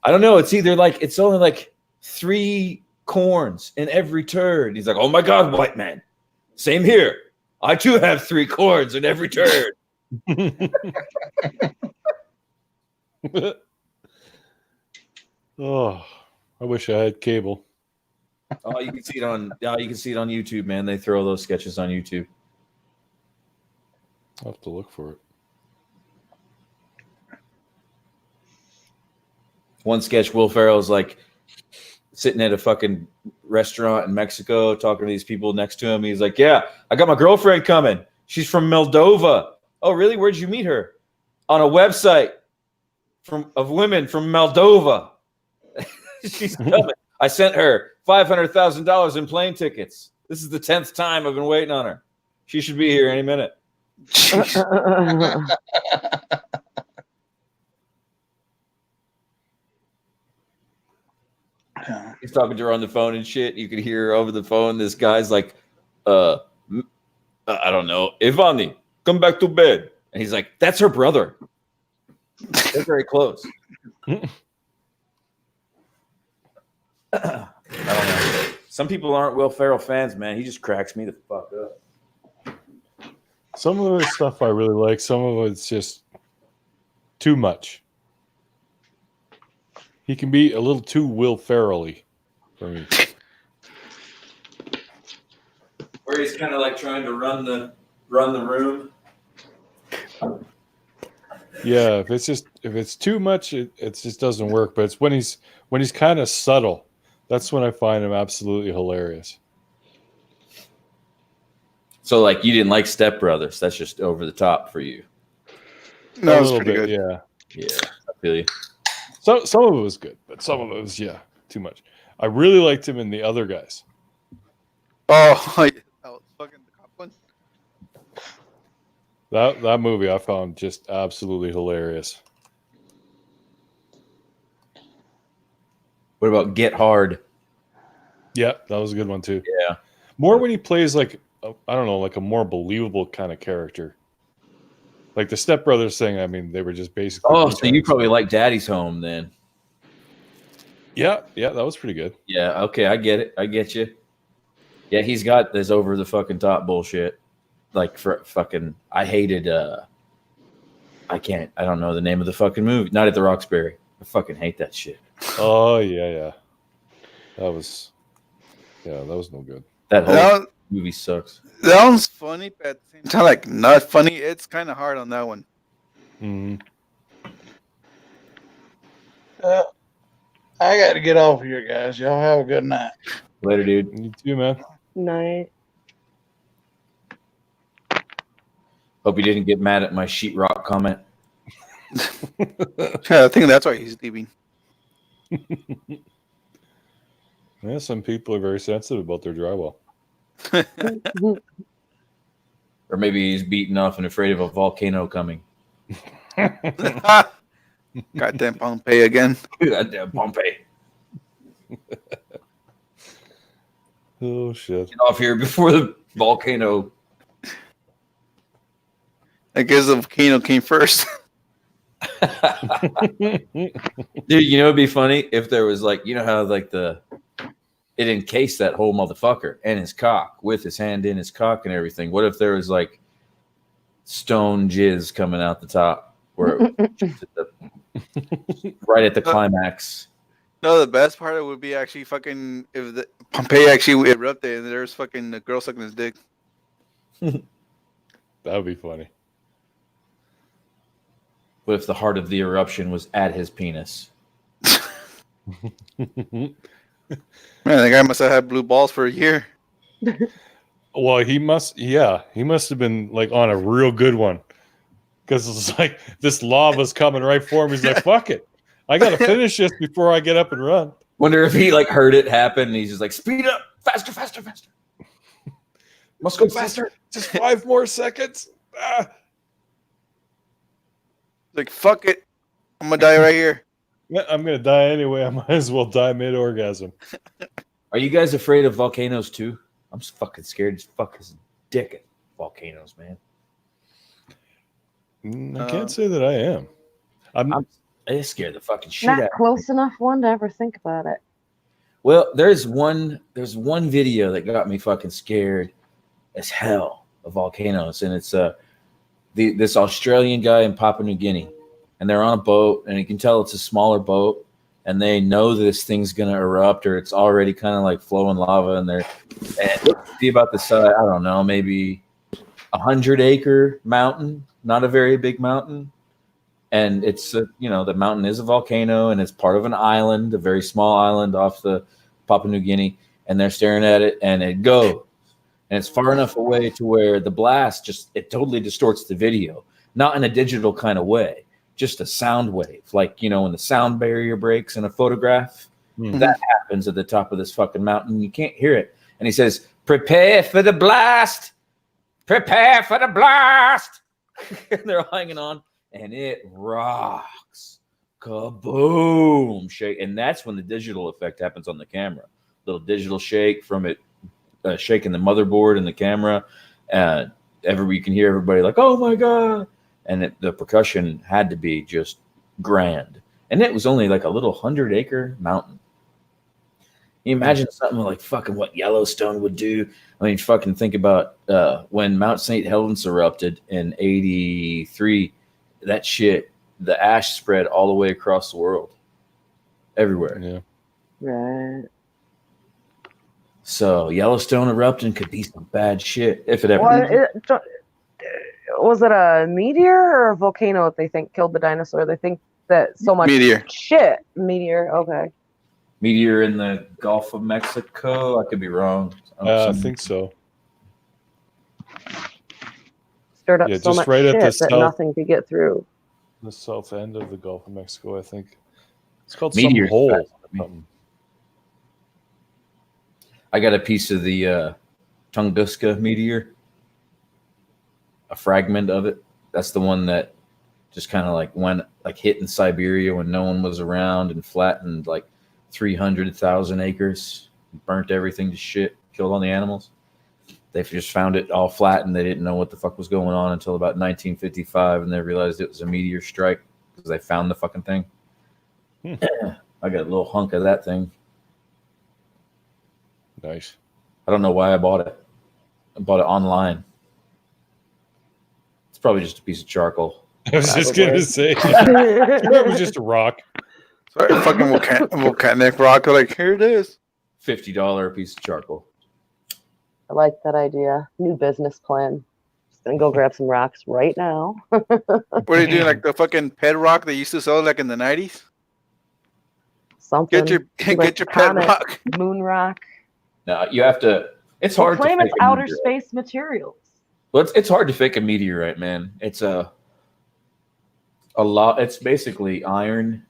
I don't know. It's only like 3 corns in every turd. He's like, "Oh my god, white man. Same here. I too have 3 corns in every turd." Oh, I wish I had cable. Oh, you can see it on YouTube, man. They throw those sketches on YouTube. I'll have to look for it. One sketch, Will Ferrell's like sitting at a fucking restaurant in Mexico talking to these people next to him. He's like, "Yeah, I got my girlfriend coming. She's from Moldova." "Oh, really? Where'd you meet her?" "On a website of women from Moldova." She's coming. I sent her $500,000 in plane tickets. This is the 10th time I've been waiting on her. She should be here any minute. He's talking to her on the phone and shit. You can hear over the phone. This guy's like, I don't know, Ivani, come back to bed. And he's like, that's her brother. They're very close. I don't know. Some people aren't Will Ferrell fans, man. He just cracks me the fuck up. Some of the stuff I really like. Some of it's just too much. He can be a little too Will Ferrell-y for me. Where he's kind of like trying to run the room. Yeah, if it's too much, it just doesn't work. But it's when he's kind of subtle. That's when I find him absolutely hilarious. So, like, you didn't like Step Brothers. That's just over the top for you. No, a it's little pretty bit, good. yeah. Yeah, I feel you. Some of it was good, but some of it was too much. I really liked him in The Other Guys. Oh, that was fucking the cop one. That movie I found just absolutely hilarious. What about Get Hard? Yeah, that was a good one too. Yeah. More when he plays like I don't know, like a more believable kind of character. Like the Step Brothers thing, I mean, they were just basically. Oh, so you probably like Daddy's Home then? Yeah, that was pretty good. Yeah. Okay, I get it. I get you. Yeah, he's got this over the fucking top bullshit. Like for fucking, I hated. I don't know the name of the fucking movie. Night at the Roxbury. I fucking hate that shit. Oh yeah. That was no good. That whole That, movie sucks. that one's funny, but at the same time, like not funny. It's kind of hard on that one. Mm-hmm. I got to get off here, guys. Y'all have a good night. Later, dude. You too, man. Night. Hope you didn't get mad at my sheetrock comment. Yeah, I think that's why he's leaving. Yeah, some people are very sensitive about their drywall. Or maybe he's beaten off and afraid of a volcano coming. Goddamn Pompeii again. Goddamn Pompeii. Oh shit! Get off here before the volcano. I guess the volcano came first. Dude, you know it'd be funny if there was like, you know how like it encased that whole motherfucker and his cock with his hand in his cock and everything. What if there was like stone jizz coming out the top where right at the climax? No, the best part would be actually fucking if the Pompeii actually erupted and there's fucking a girl sucking his dick. That would be funny. What if the heart of the eruption was at his penis? Man, the guy must have had blue balls for a year. Well, he must have been like on a real good one. Because it's like this lava's coming right for him. He's like, fuck it. I got to finish this before I get up and run. Wonder if he like heard it happen and he's just like, speed up, faster. Must go faster. Just 5 more seconds. Ah. Like, fuck it. I'm going to die right here. Yeah, I'm going to die anyway. I might as well die mid-orgasm. Are you guys afraid of volcanoes too? I'm fucking scared as fuck as dick at volcanoes, man. I can't say that I am. I'm scared the fucking shit Not out. close enough one to ever think about it. Well, there's one video that got me fucking scared as hell of volcanoes, and it's this Australian guy in Papua New Guinea, and they're on a boat, and you can tell it's a smaller boat, and they know this thing's gonna erupt or it's already kind of like flowing lava, and it looks to be about the size, I don't know, maybe 100-acre mountain, not a very big mountain. And it's the mountain is a volcano, and it's part of an island, a very small island off the Papua New Guinea. And they're staring at it, and it goes, and it's far enough away to where the blast it totally distorts the video, not in a digital kind of way, just a sound wave, like when the sound barrier breaks in a photograph. Mhm. That happens at the top of this fucking mountain. You can't hear it. And he says, "Prepare for the blast! Prepare for the blast!" And they're all hanging on, and it rocks. Kaboom! Shake. And that's when the digital effect happens on the camera. Little digital shake from it shaking the motherboard and the camera. You can hear everybody like, "Oh my God." And the percussion had to be just grand. And it was only like a little 100-acre mountain. You imagine something like fucking what Yellowstone would do. I mean, fucking think about when Mount St. Helens erupted in '83. That shit, the ash spread all the way across the world, everywhere. Yeah. Right. So Yellowstone erupting could be some bad shit if it ever. Was it a meteor or a volcano that they think killed the dinosaur? They think that so much meteor. Okay. Meteor in the Gulf of Mexico. I could be wrong. I think so. Stirred up Yeah, so just much right at shit the that south- nothing could get through. The south end of the Gulf of Mexico, I think. It's called Meteor some hole. strike. I got a piece of the Tunguska meteor, a fragment of it. That's the one that just kind of like hit in Siberia when no one was around and flattened like 300,000 acres, burnt everything to shit, killed all the animals. They just found it all flat and they didn't know what the fuck was going on until about 1955, and they realized it was a meteor strike because they found the fucking thing. I got a little hunk of that thing. Nice. I don't know why I bought it. I bought it online. It's probably just a piece of charcoal. I was just going to say. It was just a rock. Sorry, fucking volcanic rock. Like, here it is. $50 piece of charcoal. I like that idea. New business plan. Just gonna go grab some rocks right now. What are you doing? Like the fucking pet rock they used to sell like in the 90s? Something. Get your Like pet comet, rock. moon rock. No, you have to. It's They hard to claim fake it's a outer meteorite. space materials. Well, it's hard to fake a meteorite, man. It's a lot. It's basically iron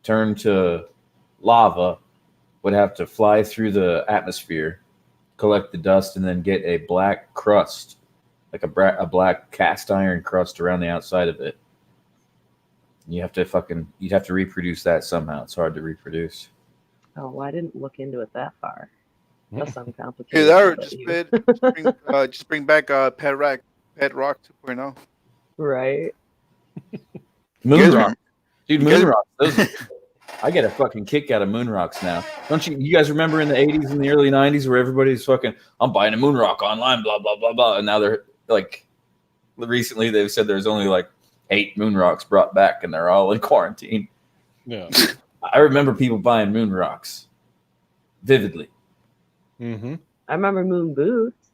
turned to lava. Would have to fly through the atmosphere, collect the dust, and then get a black crust, like a black cast iron crust around the outside of it. You'd have to reproduce that somehow. It's hard to reproduce. Oh, well, I didn't look into it that far. That sounds Hey, complicated. that just bring back pet rock 2.0. Right. Moon guys rock, dude. you Moon guys- rocks. I get a fucking kick out of moon rocks now. Don't you? You guys remember in the 80s and the early 90s where everybody's fucking, "I'm buying a moon rock online," blah blah blah blah, and now they're like, recently they've said there's only like 8 moon rocks brought back, and they're all in quarantine. Yeah. I remember people buying moon rocks vividly. Mm-hmm. I remember moon boots.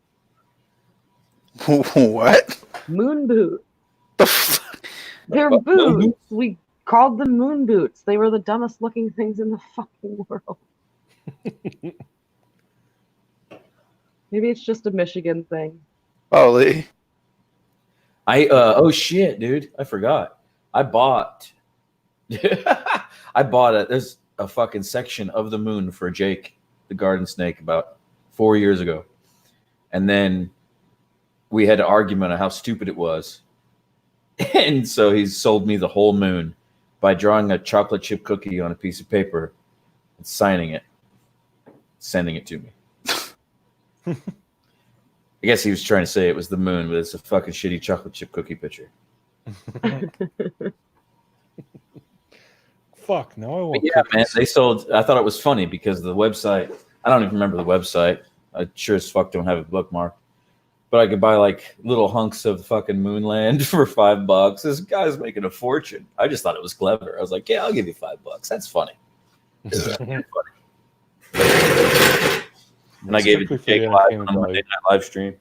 What? Moon boot. The fuck? They're Moon boots. boots? We called them moon boots. They were the dumbest looking things in the fucking world. Maybe it's just a Michigan thing. Probably. Oh shit, dude! I forgot. I bought. There's a fucking section of the moon for Jake, the garden snake, about 4 years ago, and then we had an argument on how stupid it was, and so he sold me the whole moon by drawing a chocolate chip cookie on a piece of paper and signing it, sending it to me. I guess he was trying to say it was the moon, but it's a fucking shitty chocolate chip cookie picture. Fuck, now I But want yeah, man, cookies. they sold. I thought it was funny because the website. I don't even remember the website. I sure as fuck don't have it bookmarked. But I could buy like little hunks of fucking moonland for $5. This guy's making a fortune. I just thought it was clever. I was like, yeah, I'll give you $5. That's funny. And I gave it to Strictly for the Jake live entertainment on Monday value. Night live stream.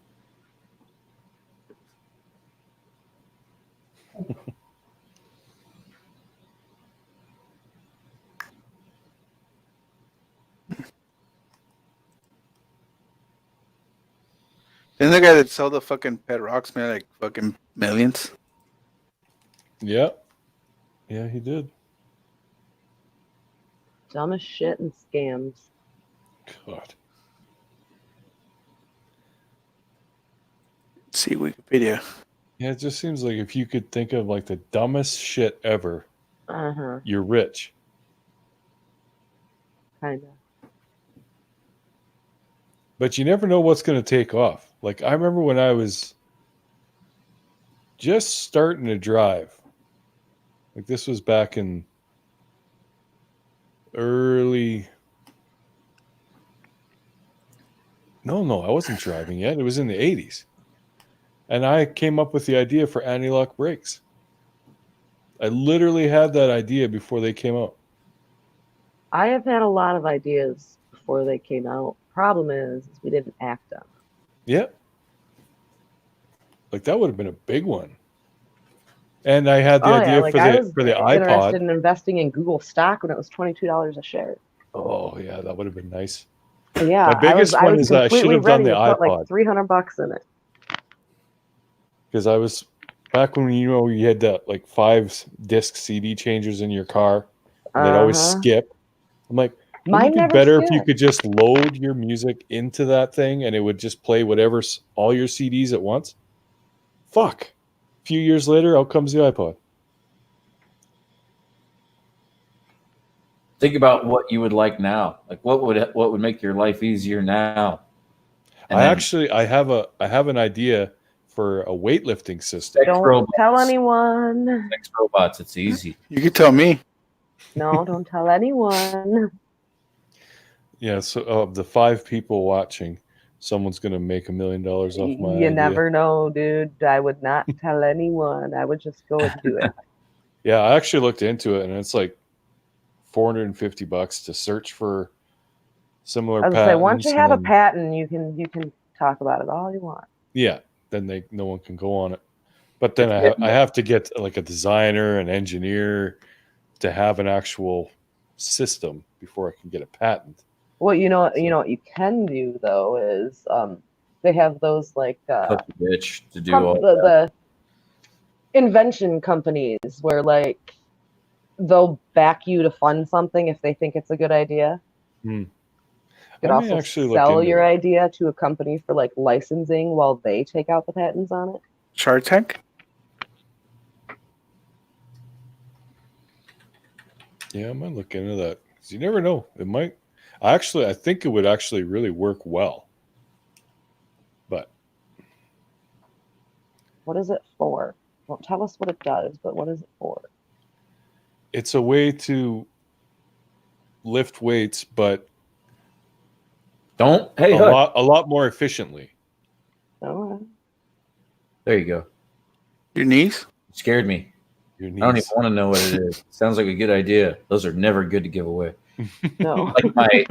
Isn't the guy that sell the fucking pet rocks, man, like fucking millions? Yep. Yeah, he did. Dumbest shit and scams. God. Let's see Wikipedia. Yeah, it just seems like if you could think of like the dumbest shit ever, Uh-huh. you're rich. Kinda. But you never know what's going to take off. Like, I remember when I was just starting to drive. Like, this was back in early. No, I wasn't driving yet. It was in the 80s. And I came up with the idea for anti-lock brakes. I literally had that idea before they came out. I have had a lot of ideas before they came out. Problem is we didn't act on them. Yeah. Like, that would have been a big one. And I had the idea like for I the was for the interested iPod. in investing in Google stock when it was $22 a share. Oh, yeah, that would have been nice. Yeah, My biggest I one was is I should completely have done ready the to put iPod. like $300 in it. Because I was back when you had that like 5-disc CD changers in your car, and they'd always Uh-huh. skip. I'm like, Mine wouldn't it be never better if you skipped. could just load your music into that thing and it would just play all your CDs at once? Fuck. A few years later, out comes the iPod. Think about what you would like now. Like what would make your life easier now? And I then have an idea for a weightlifting system. sex Don't robots. tell anyone. Sex robots. It's easy. You can tell me. No, don't tell anyone. Yeah, so of the 5 people watching, someone's gonna make $1 million off my You idea. never know, dude. I would not tell anyone. I would just go and do it. Yeah, I actually looked into it, and it's like $450 to search for similar I was gonna say, once patents. you have a and then- patent, you can talk about it all you want. yeah, then no one can go on it. But then I have to get like a designer, an engineer, to have an actual system before I can get a patent. Well, you know what you can do though is they have those like Fuck the bitch to do com- all the invention companies where like they'll back you to fund something if they think it's a good idea. Hmm. You could I may also actually look sell into your it. idea to a company for like licensing while they take out the patents on it. Shark Tank? Yeah, I might look into that, 'cause you never know. It might. I think it would actually really work well. But What is it for? Don't tell us what it does, but what is it for? it's a way to lift weights, but Don't. Hey, a Hood. lot more efficiently. Oh, There you go. Your niece? You scared me. Your I don't even knees. want to know what it is. Sounds like a good idea. Those are never good to give away. no. Like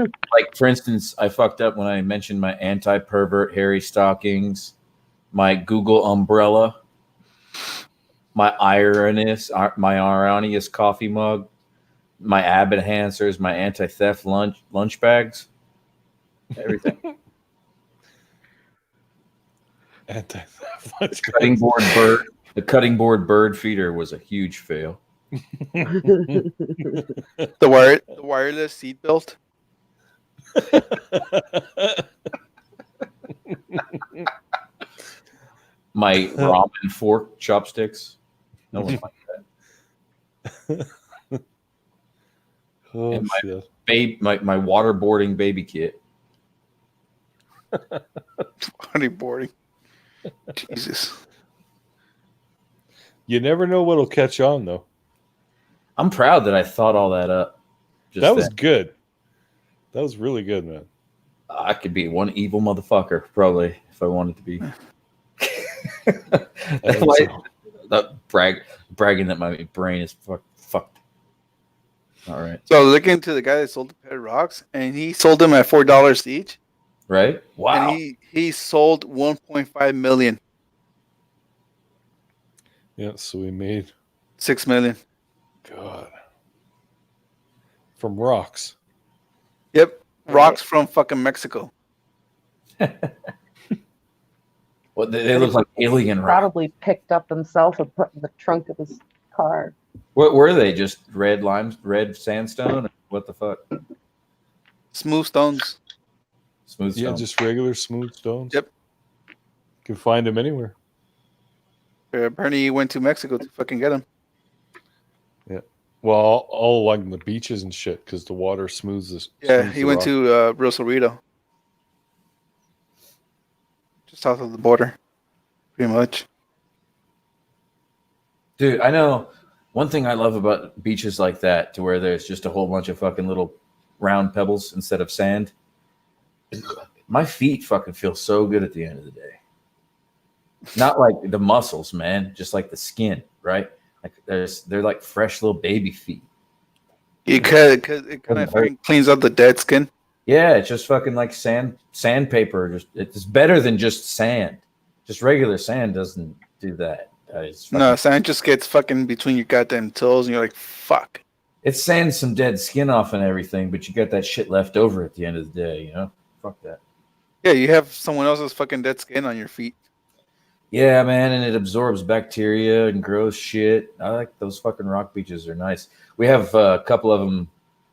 for instance, I fucked up when I mentioned my anti-pervert hairy stockings, my Google umbrella, my Ironius coffee mug, my Abbott enhancers, my anti-theft lunch bags, everything. The cutting board bird feeder was a huge fail. The wireless seat belt? My ramen fork chopsticks. No one liked that. Oh, And shit. My waterboarding baby kit. Honeyboarding. Jesus. You never know what'll catch on, though. I'm proud that I thought all that up. That was good. That was really good, man. I could be one evil motherfucker, probably, if I wanted to be. That's why bragging that my brain is fucked. All right. So I was looking into the guy that sold the pair of rocks, and he sold them at $4 each. Right? Wow. And he sold 1.5 million. Yeah, so we made 6 million. God from rocks. Yep. Rocks from fucking Mexico. Well, they look like alien rocks. Probably picked up himself and put in the trunk of his car. What were they? Just red sandstone? What the fuck? Smooth stones. Smooth Yeah, stone. just regular smooth stones. Yep. You can find them anywhere. Bernie went to Mexico to fucking get them. Well, all along the beaches and shit, because the water smooths this. Yeah, he went to Rosarito, just south of the border, pretty much. Dude, I know one thing I love about beaches like that, to where there's just a whole bunch of fucking little round pebbles instead of sand. My feet fucking feel so good at the end of the day. Not like the muscles, man, just like the skin, right? Like they're like fresh little baby feet. It kind of fucking cleans up the dead skin. Yeah, it's just fucking like sandpaper. Just it's better than just sand. Just regular sand doesn't do that. No, sand just gets fucking between your goddamn toes, and you're like, fuck. It sands some dead skin off and everything, but you got that shit left over at the end of the day, you know? Fuck that. Yeah, you have someone else's fucking dead skin on your feet. Yeah, man, and it absorbs bacteria and gross shit. I like those fucking rock beaches. Are nice. We have a couple of them.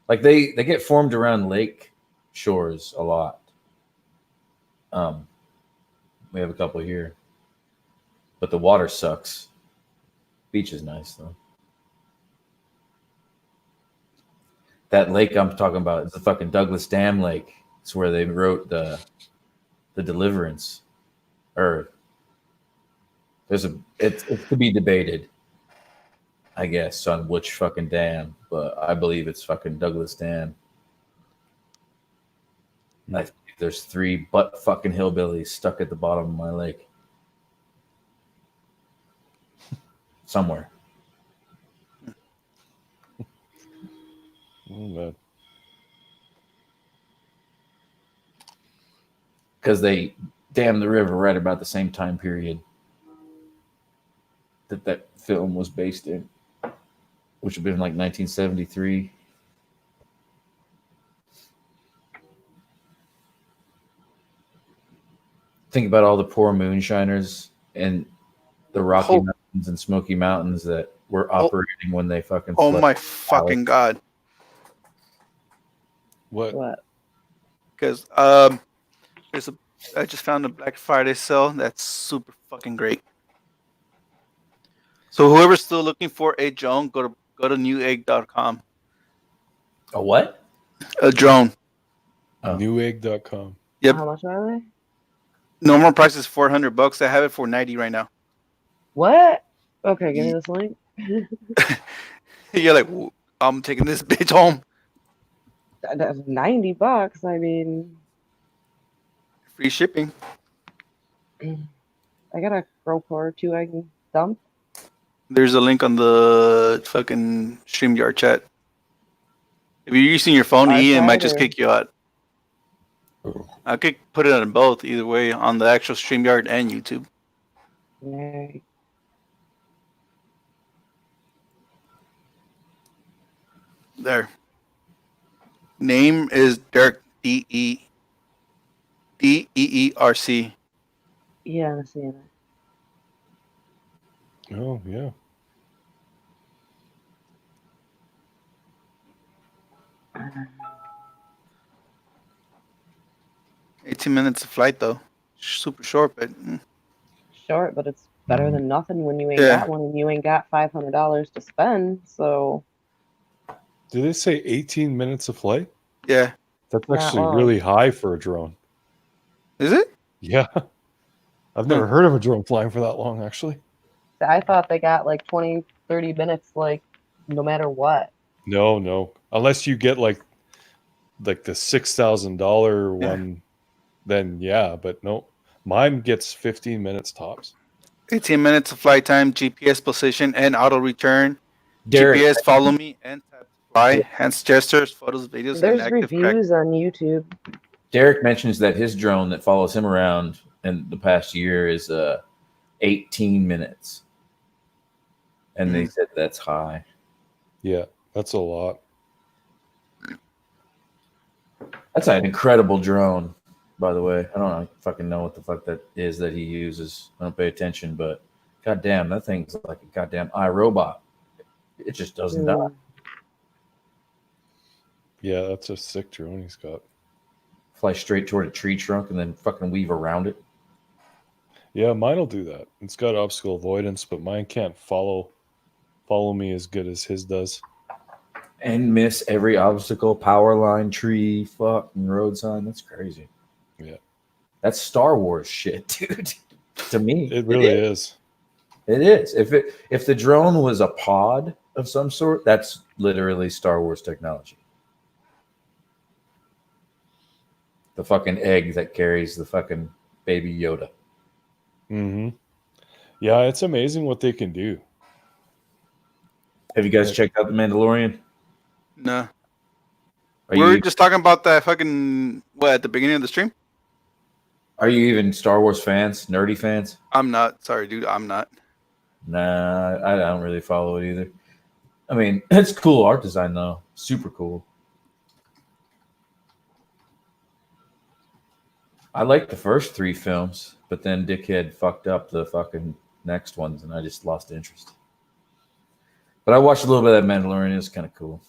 Like they get formed around lake shores a lot. We have a couple here, but the water sucks. Beach is nice though. That lake I'm talking about is the fucking Douglas Dam Lake. It's where they wrote the Deliverance, or it could be debated, I guess, on which fucking dam, but I believe it's fucking Douglas Dam. And I think there's 3 butt fucking hillbillies stuck at the bottom of my lake. Somewhere. Oh, man. Because they dammed the river right about the same time period that film was based in, which would have been like 1973. Think about all the poor moonshiners in the Rocky Mountains and Smoky Mountains that were operating when they fucking. Oh my fucking god! What? Because I just found a Black Friday sale that's super fucking great. So whoever's still looking for a drone, go to newegg.com. A what? A drone. Newegg.com. Yep. How much are they? Normal price is $400. I have it for $90 right now. What? Okay, give me this link. You're like, I'm taking this bitch home. That's $90. I mean, Free shipping. I got a GoPro or 2 I can dump. There's a link on the fucking StreamYard chat. If you're using your phone, Ian might just kick you out. I could put it on both, either way, on the actual StreamYard and YouTube. Yay. There. Name is Derek, Deeerc. Yeah, I'm seeing it. Oh, yeah. Uh, 18 minutes of flight, though. Super short, but Short, but it's better than nothing when you ain't Yeah. got one and you ain't got $500 to spend. So Did they say 18 minutes of flight? yeah. That's Not actually long. really high for a drone. Is it? Yeah. I've never heard of a drone flying for that long, actually. I thought they got like 20, 30 minutes, like no matter what. No. Unless you get like the $6,000 one, then yeah, but no. Mine gets 15 minutes tops. 18 minutes of flight time, GPS position, and auto return. Derek. GPS follow me and tap to fly. Hands gestures, photos, videos, There's and active track. reviews on YouTube. Derek mentions that his drone that follows him around in the past year is 18 minutes. And they said that's high. Yeah, that's a lot. That's an incredible drone, by the way. I don't fucking know what the fuck that is that he uses. I don't pay attention, but goddamn, that thing's like a goddamn iRobot. It just doesn't die. Yeah, that's a sick drone he's got. Fly straight toward a tree trunk and then fucking weave around it. Yeah, mine'll do that. It's got obstacle avoidance, but mine can't follow me as good as his does. And miss every obstacle, power line, tree, fucking road sign. That's crazy. Yeah. That's Star Wars shit, dude. To me. It really is. It is. If the drone was a pod of some sort, that's literally Star Wars technology. The fucking egg that carries the fucking baby Yoda. Mm-hmm. Yeah, it's amazing what they can do. Have you guys checked out The Mandalorian? No. Are We're you just talking about that fucking what at the beginning of the stream. are you even Star Wars fans, nerdy fans? I'm not. Sorry, dude. I'm not. Nah, I don't really follow it either. I mean, it's cool art design though. Super cool. I liked the first 3 films, but then Dickhead fucked up the fucking next ones, and I just lost interest. But I watched a little bit of that Mandalorian. It was kind of cool.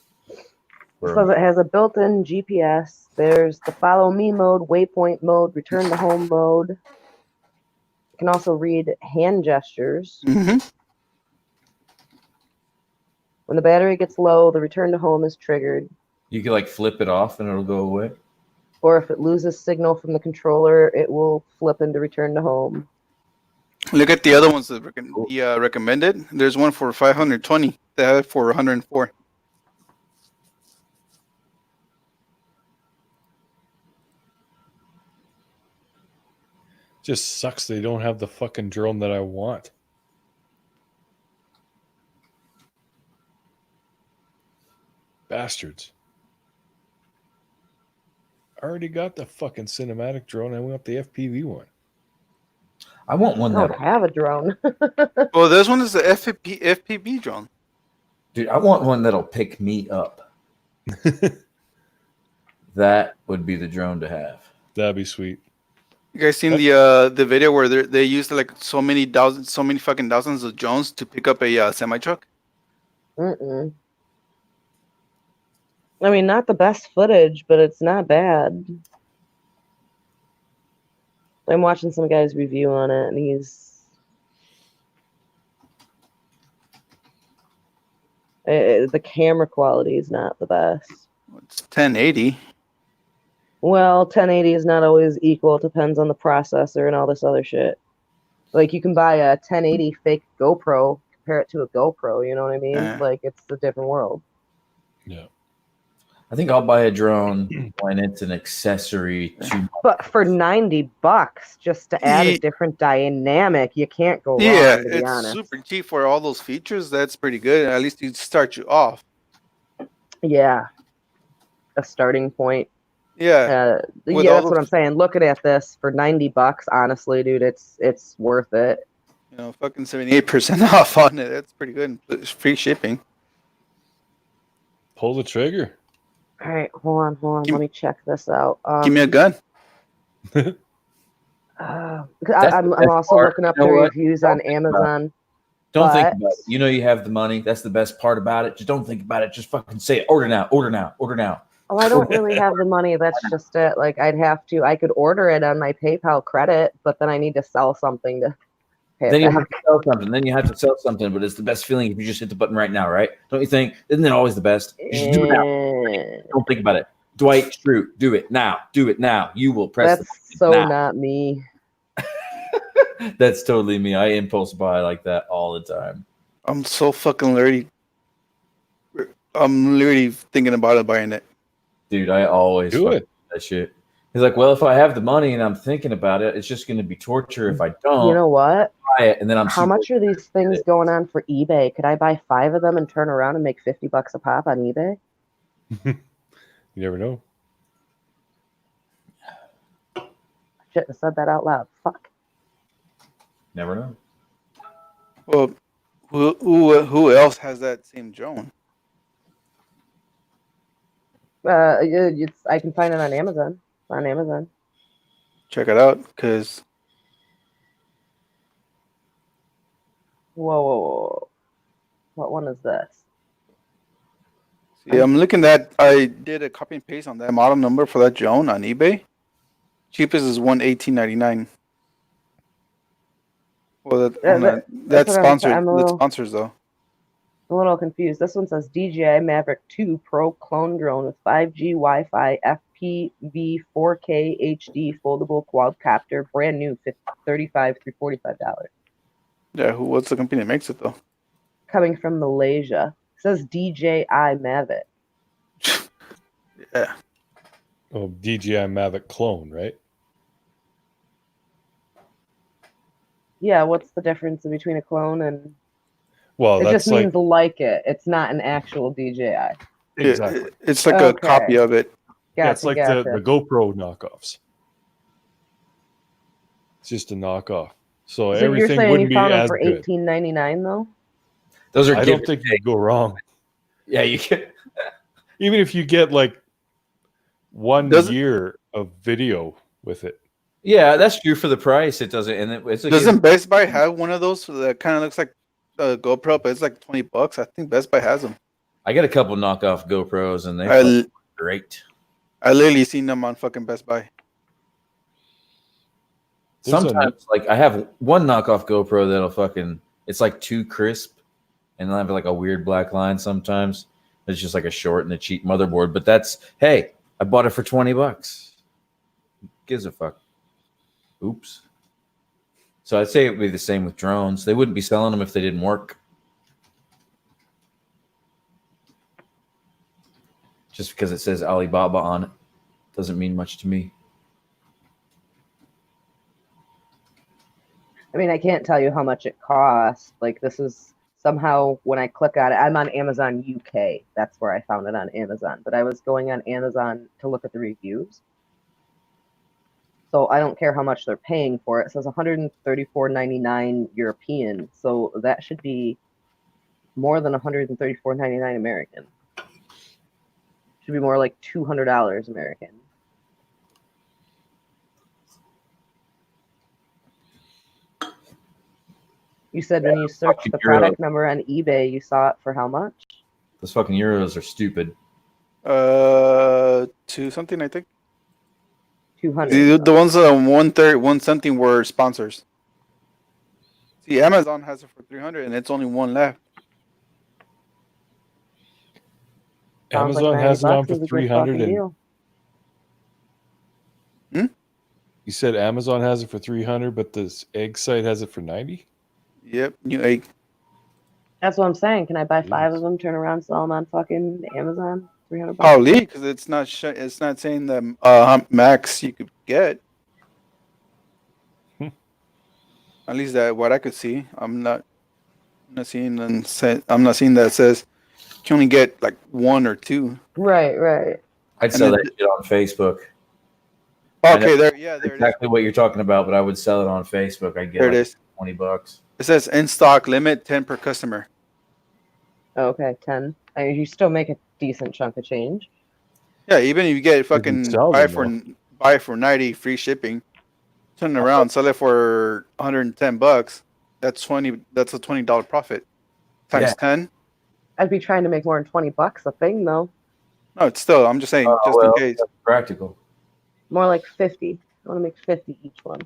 So it has a built-in GPS. There's the follow me mode, waypoint mode, return to home mode. You can also read hand gestures. Mm-hmm. When the battery gets low, the return to home is triggered. You can like flip it off and it'll go away. Or if it loses signal from the controller, it will flip into return to home. Look at the other ones that he recommended. There's one for 520. They have it for 104. Just sucks they don't have the fucking drone that I want. Bastards. I already got the fucking cinematic drone. I want the FPV one. I want one I that don't have a drone. Well, this one is the FPV drone. dude, I want one that'll pick me up. That would be the drone to have. That'd be sweet. You guys seen the video where they used like so many fucking thousands of drones to pick up a semi truck? Mm-mm. I mean, not the best footage, but it's not bad. I'm watching some guy's review on it, and the camera quality is not the best. It's 1080. Well, 1080 is not always equal. It depends on the processor and all this other shit. Like, you can buy a 1080 fake GoPro, compare it to a GoPro, you know what I mean? Like, it's a different world. Yeah. I think I'll buy a drone when it's an accessory to. But for $90, just to add a different dynamic, you can't go wrong, Yeah, to be it's honest. super cheap for all those features. That's pretty good. At least you start you off. Yeah. A starting point. Yeah. With Yeah, all that's what those- I'm saying. Looking at this for $90, honestly, dude, it's worth it. You know, fucking 78% off on it. That's pretty good. It's free shipping. Pull the trigger. All right, hold on. Let me check this out. Give me a gun. I'm the best also part. looking up You the know what? reviews on Amazon. Don't think But- about it. You know you have the money. That's the best part about it. Just don't think about it. Just fucking say it. Order now. Order now. Order now. Oh, I don't really have the money. That's just it. Like, I could order it on my PayPal credit, but then I need to sell something to pay it Then you back. have to sell something. Then you have to sell something. But it's the best feeling if you just hit the button right now, right? Don't you think? Isn't it always the best? You should do it now. Don't think about it. Dwight Schrute, do it now. Do it now. You will press. That's so now. not me. That's totally me. I impulse buy like that all the time. I'm so fucking literally. I'm literally thinking about buying it. Dude, I always Do fucking it. do that shit. He's like, well, if I have the money and I'm thinking about it, it's just going to be torture if I don't You know what? buy it. And then I'm How super- much are these things going on for eBay? Could I buy 5 of them and turn around and make $50 a pop on eBay? You never know. Shouldn't have said that out loud. Fuck. Never know. Well, who else has that same drone? I can find it on Amazon. On Amazon. Check it out, because Whoa. What one is this? Yeah, I'm looking at. I did a copy and paste on that model number for that drone on eBay. Cheapest is $118.99. Well, That's that's what I'm saying. sponsored. I'm a That's little, sponsors though. confused. This one says DJI Mavic 2 Pro clone drone with 5G Wi-Fi, FPV, 4K HD, foldable quadcopter, brand new, $35 to $45. Yeah, what's the company that makes it though? Coming from Malaysia. It says DJI Mavic. Yeah, Oh, DJI Mavic clone, right? Yeah, what's the difference between a clone and? Well, It that's just like means like it. It's not an actual DJI. exactly. it's like a copy Okay. of it. Yeah, it's Gotcha, like the gotcha. GoPro knockoffs. It's just a knockoff. So So you're everything saying you wouldn't be found them as for good. $18.99 though? Those are I give don't think you could go wrong. Yeah, you can. Even if you get like 1 Doesn't- year of video with it. Yeah, that's true for the price. It doesn't, and it's a Doesn't Best Buy have one of those that kind of looks like a GoPro, but it's like $20? I think Best Buy has them. I got a couple knockoff GoPros, and they I, fucking great. I literally seen them on fucking Best Buy. There's a- Sometimes, like I have one knockoff GoPro that'll fucking. It's like too crisp, and they'll have like a weird black line. Sometimes it's just like a short and a cheap motherboard. But that's hey, I bought it for $20. Gives a fuck. Oops. So I'd say it would be the same with drones. They wouldn't be selling them if they didn't work. Just because it says Alibaba on it doesn't mean much to me. I mean, I can't tell you how much it costs. Like this is somehow when I click on it, I'm on Amazon UK. That's where I found it on Amazon. But I was going on Amazon to look at the reviews. So I don't care how much they're paying for it. It says $134.99 European. So that should be more than $134.99 American. Should be more like $200 American. You said when you searched fucking the Euro. product number on eBay, you saw it for how much? Those fucking euros are stupid. 2 something, I think. 200. The ones that 130, 1 something were sponsors. See, Amazon has it for 300, and it's only one left. Sounds like Amazon 90 has it on bucks for is a good 300 fucking and deal. you said Amazon has it for 300, but this egg site has it for 90? Yep, new egg. That's what I'm saying. Can I buy 5 Jeez. of them, turn around, sell them on fucking Amazon? $300. Probably because it's not it's not saying the max you could get. Hmm. At least that what I could see. I'm not seeing I'm not seeing that it says you can only get like 1 or 2. Right, right. I'd And sell then- that shit on Facebook. I know Okay, there it is. Exactly what you're talking about, but I would sell it on Facebook. I'd get There it like is. $20. It says in stock limit 10 per customer. Okay, 10. I mean, you still make a decent chunk of change. Yeah, even if you get fucking sell them, buy it for 90 free shipping, turn it around, sell it for $110. That's a $20 profit. Times Yeah. 10. I'd be trying to make more than $20 a thing, though. No, it's still. I'm just saying, just Well, in case. that's practical. More like 50. I want to make 50 each one.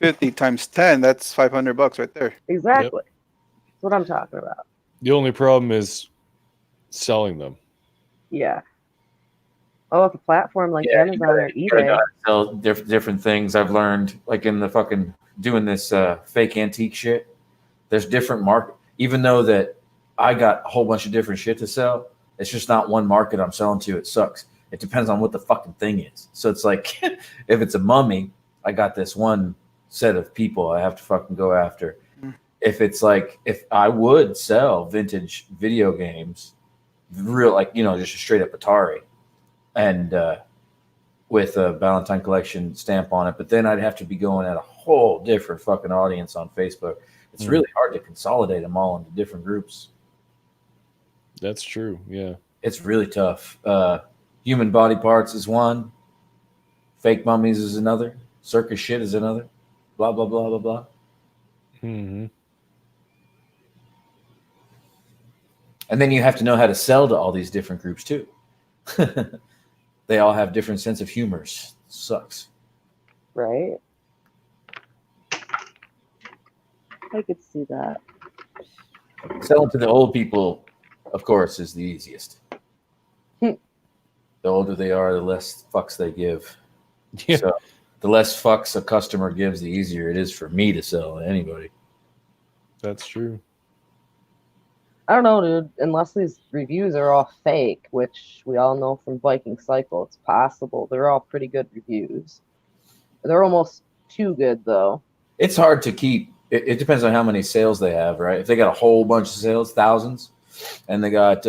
50 times 10. That's $500 right there. Exactly. That's what I'm talking about. The only problem is selling them. Yeah. Oh, if a platform like Yeah, Amazon or You gotta know eBay. how to sell different things. I've learned, like in the fucking doing this fake antique shit. There's different market. Even though that I got a whole bunch of different shit to sell, it's just not one market I'm selling to. It sucks. It depends on what the fucking thing is. So it's like, if it's a mummy, I got this one set of people I have to fucking go after. If it's like, if I would sell vintage video games, real, like, just a straight up Atari, and with a Valentine Collection stamp on it, but then I'd have to be going at a whole different fucking audience on Facebook. It's really hard to consolidate them all into different groups. That's true. Yeah. It's really tough. Human body parts is one. Fake mummies is another. Circus shit is another. Blah, blah, blah, blah, blah. Mm-hmm. And then you have to know how to sell to all these different groups too. They all have different sense of humors. Sucks. Right? I could see that. Selling to the old people, of course, is the easiest. The older they are, the less fucks they give. Yeah. So the less fucks a customer gives, the easier it is for me to sell to anybody. That's true. I don't know, dude. Unless these reviews are all fake, which we all know from Viking Cycle, it's possible. They're all pretty good reviews. They're almost too good, though. It's hard to keep. It depends on how many sales they have, right? If they got a whole bunch of sales, thousands, and they got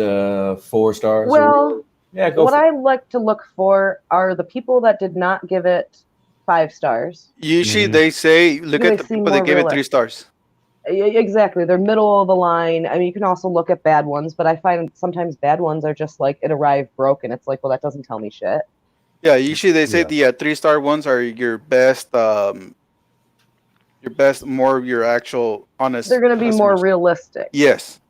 4 stars. Well, yeah, go what for it. I like to look for are the people that did not give it 5 stars. Usually Mhm. they say, look They at the seem people that more gave it 3 realistic. stars. Exactly. They're middle of the line. I mean, you can also look at bad ones, but I find sometimes bad ones are just like, it arrived broken. It's like, well, that doesn't tell me shit. Yeah, usually they say Yeah. the 3-star ones are your best, more of your actual honest. They're going to be more customers. realistic. Yes.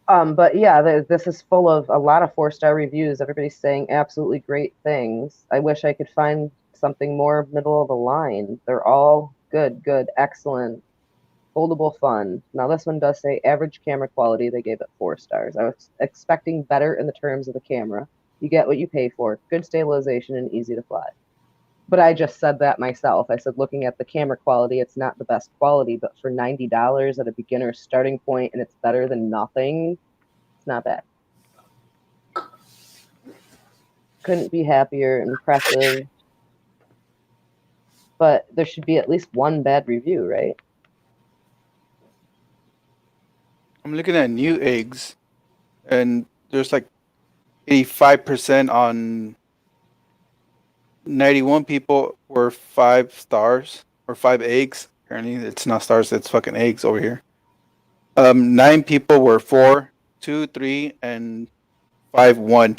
But yeah, this is full of a lot of 4-star reviews. Everybody's saying absolutely great things. I wish I could find something more middle of the line. They're all good, excellent, foldable, fun. Now this one does say average camera quality. They gave it 4 stars. I was expecting better in the terms of the camera. You get what you pay for. Good stabilization and easy to fly. But I just said that myself. I said, looking at the camera quality, it's not the best quality, but for $90 at a beginner's starting point, and it's better than nothing, it's not bad. Couldn't be happier, impressive. But there should be at least one bad review, right? I'm looking at new eggs, and there's like 85% on 91 people were 5 stars or 5 eggs. Apparently, it's not stars; it's fucking eggs over here. 9 people were 4, 2, 3, and 5, 1.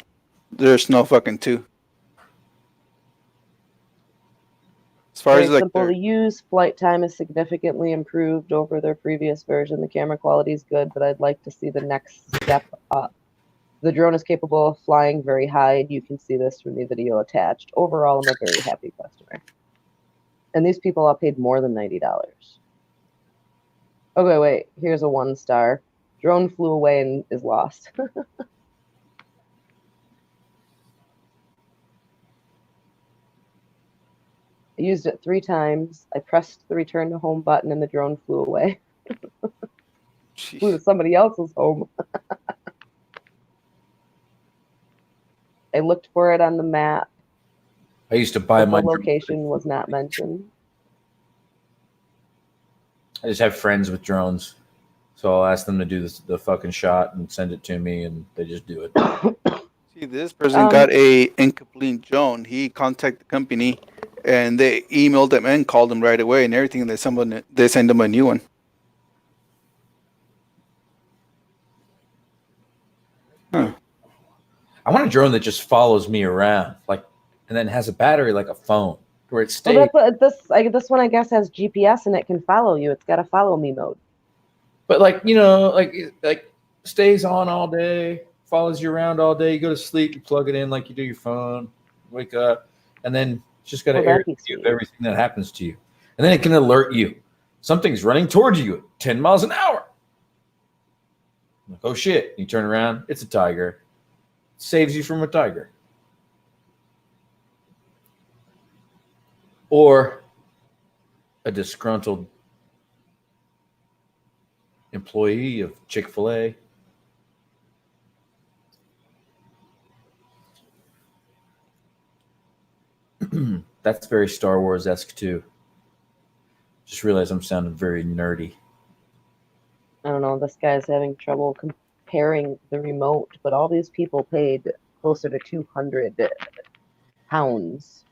There's no fucking 2. As far Very as like simple their- to use. Flight time is significantly improved over their previous version. The camera quality is good, but I'd like to see the next step up. The drone is capable of flying very high. You can see this from the video attached. Overall, I'm a very happy customer. And these people all paid more than $90. Okay, wait. Here's a 1 star. Drone flew away and is lost. I used it 3 times. I pressed the return to home button and the drone flew away. Flew to somebody else's home. I looked for it on the map. I used to buy But my. the location was not mentioned. I just have friends with drones, so I'll ask them to do the fucking shot and send it to me, and they just do it. See, this person got a incomplete drone. He contacted the company, and they emailed them and called them right away and everything. They send them a new one. Huh. I want a drone that just follows me around, like, and then has a battery like a phone, where it stays. Well, that's what this one I guess has GPS and it can follow you. It's got a follow me mode. But like stays on all day, follows you around all day. You go to sleep, you plug it in like you do your phone, wake up, and then it's just got to Well, air that'd be you of sweet. everything that happens to you, and then it can alert you something's running towards you at 10 miles an hour. I'm like, oh shit! You turn around, it's a tiger. Saves you from a tiger. Or a disgruntled employee of Chick-fil-A. That's very Star Wars-esque too. Just realized I'm sounding very nerdy. I don't know. This guy's having trouble comparing the remote, but all these people paid closer to 200 pounds.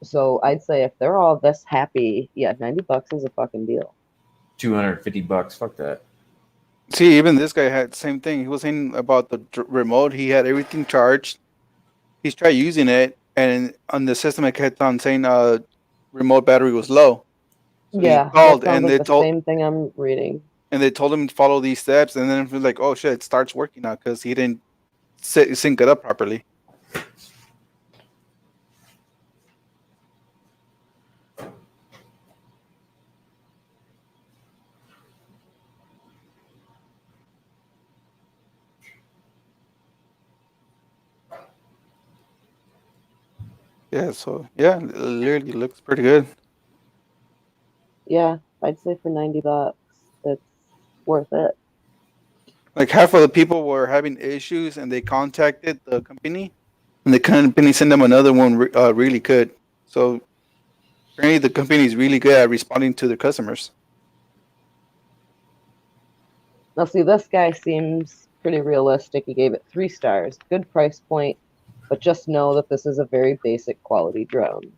So I'd say if they're all this happy, yeah, $90 is a fucking deal. $250. Fuck that. See, even this guy had the same thing. He was saying about the remote. He had everything charged. He's tried using it, and on the system it kept on saying remote battery was low. So he Yeah, called, that sounds and like it's the all same thing I'm reading. and they told him to follow these steps, and then it was like, oh shit, it starts working now because he didn't sync it up properly. Yeah, so yeah, it literally looks pretty good. Yeah, I'd say for $90, it's worth it. Like half of the people were having issues, and they contacted the company, and the company sent them another one really good. So apparently, the company is really good at responding to their customers. Now, see, this guy seems pretty realistic. He gave it 3 stars. Good price point, but just know that this is a very basic quality drone.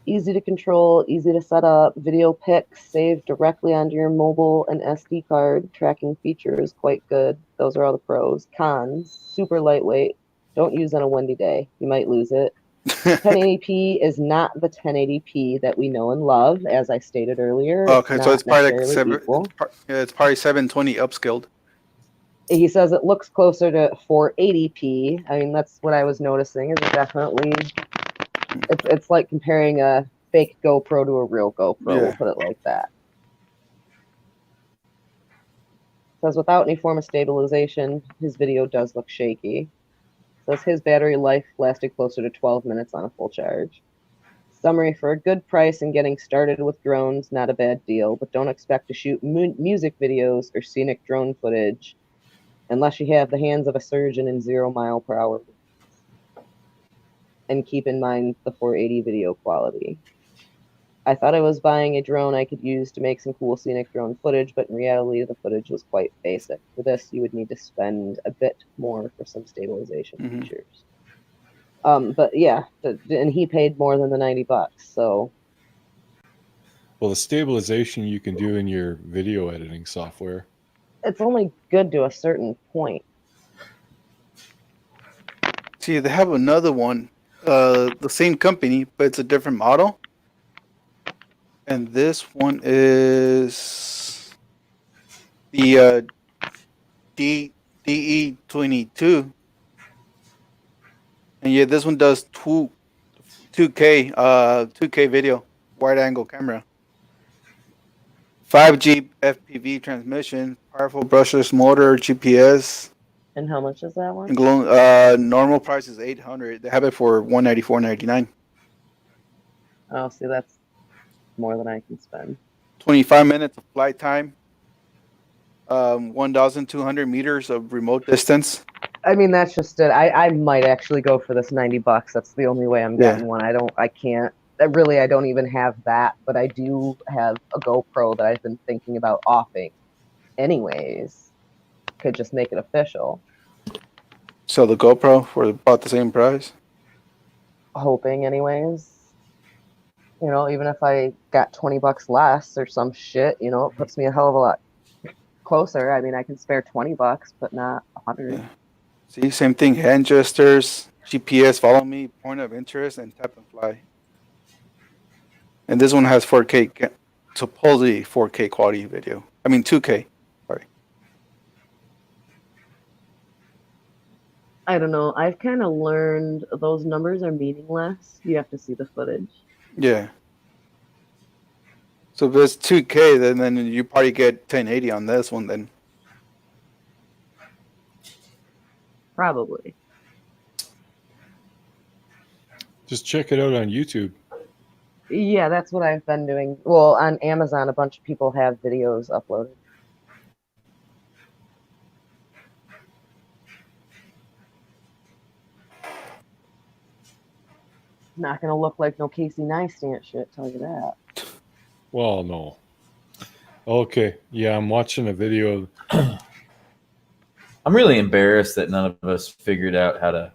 Easy to control, easy to set up. Video pics saved directly onto your mobile and SD card. Tracking features quite good. Those are all the pros. Cons, super lightweight. Don't use on a windy day. You might lose it. 1080p is not the 1080p that we know and love, as I stated earlier. Okay, so it's probably like necessarily equal. it's probably 720 upscaled. He says it looks closer to 480p. I mean, that's what I was noticing. Is it definitely? It's like comparing a fake GoPro to a real GoPro. Yeah. We'll put it like that. Says without any form of stabilization, his video does look shaky. Says his battery life lasted closer to 12 minutes on a full charge. Summary: for a good price and getting started with drones, not a bad deal, but don't expect to shoot music videos or scenic drone footage unless you have the hands of a surgeon in 0 mile per hour. And keep in mind the 480 video quality. I thought I was buying a drone I could use to make some cool scenic drone footage, but in reality, the footage was quite basic. For this, you would need to spend a bit more for some stabilization features. But yeah, and he paid more than the $90, so. Well, the stabilization you can do in your video editing software. It's only good to a certain point. See, they have another one, the same company, but it's a different model. And this one is the DE22. And yeah, this one does 2K video, wide angle camera. 5G FPV transmission, powerful brushless motor, GPS. And how much is that one? And normal price is $800. They have it for $194.99. Oh, see, that's more than I can spend. 25 minutes of flight time. 1,200 meters of remote distance. I mean, that's just it. I might actually go for this $90. That's the only way I'm getting one. I don't even have that, but I do have a GoPro that I've been thinking about offing anyways. Could just make it official. So the GoPro for about the same price? Hoping anyways. You know, even if I got $20 less or some shit, you know, it puts me a hell of a lot closer. I mean, I can spare $20, but not 100. Yeah. See, same thing. Hand gestures, GPS, follow me, point of interest, and tap and fly. And this one has 4K, supposedly 4K quality video. I mean, 2K. Sorry. I don't know. I've kind of learned those numbers are meaningless. You have to see the footage. Yeah. So if it's 2K, then you probably get 1080 on this one then. Probably. Just check it out on YouTube. Yeah, that's what I've been doing. Well, on Amazon, a bunch of people have videos uploaded. Not gonna look like no Casey Neistat shit, tell you that. Well, no. Okay. Yeah, I'm watching a video. I'm really embarrassed that none of us figured out how to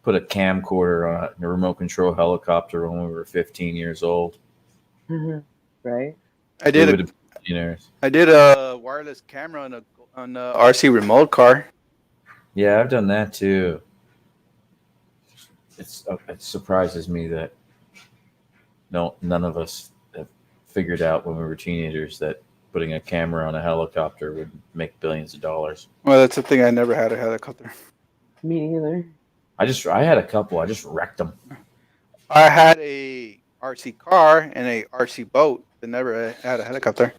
put a camcorder on a remote control helicopter when we were 15 years old. Right? I did a wireless camera on a RC remote car. Yeah, I've done that too. It surprises me that none of us have figured out when we were teenagers that putting a camera on a helicopter would make billions of dollars. Well, that's the thing. I never had a helicopter. Me neither. I had a couple. I just wrecked them. I had a RC car and a RC boat, but never had a helicopter.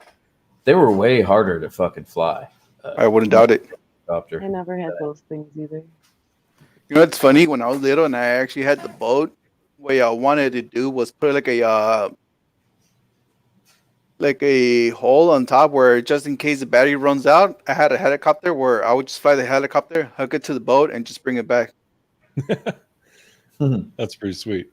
They were way harder to fucking fly. I wouldn't doubt it. Helicopter. I never had those things either. You know what's funny? When I was little and I actually had the boat, what I wanted to do was put like a hole on top where just in case the battery runs out, I had a helicopter where I would just fly the helicopter, hook it to the boat, and just bring it back. That's pretty sweet.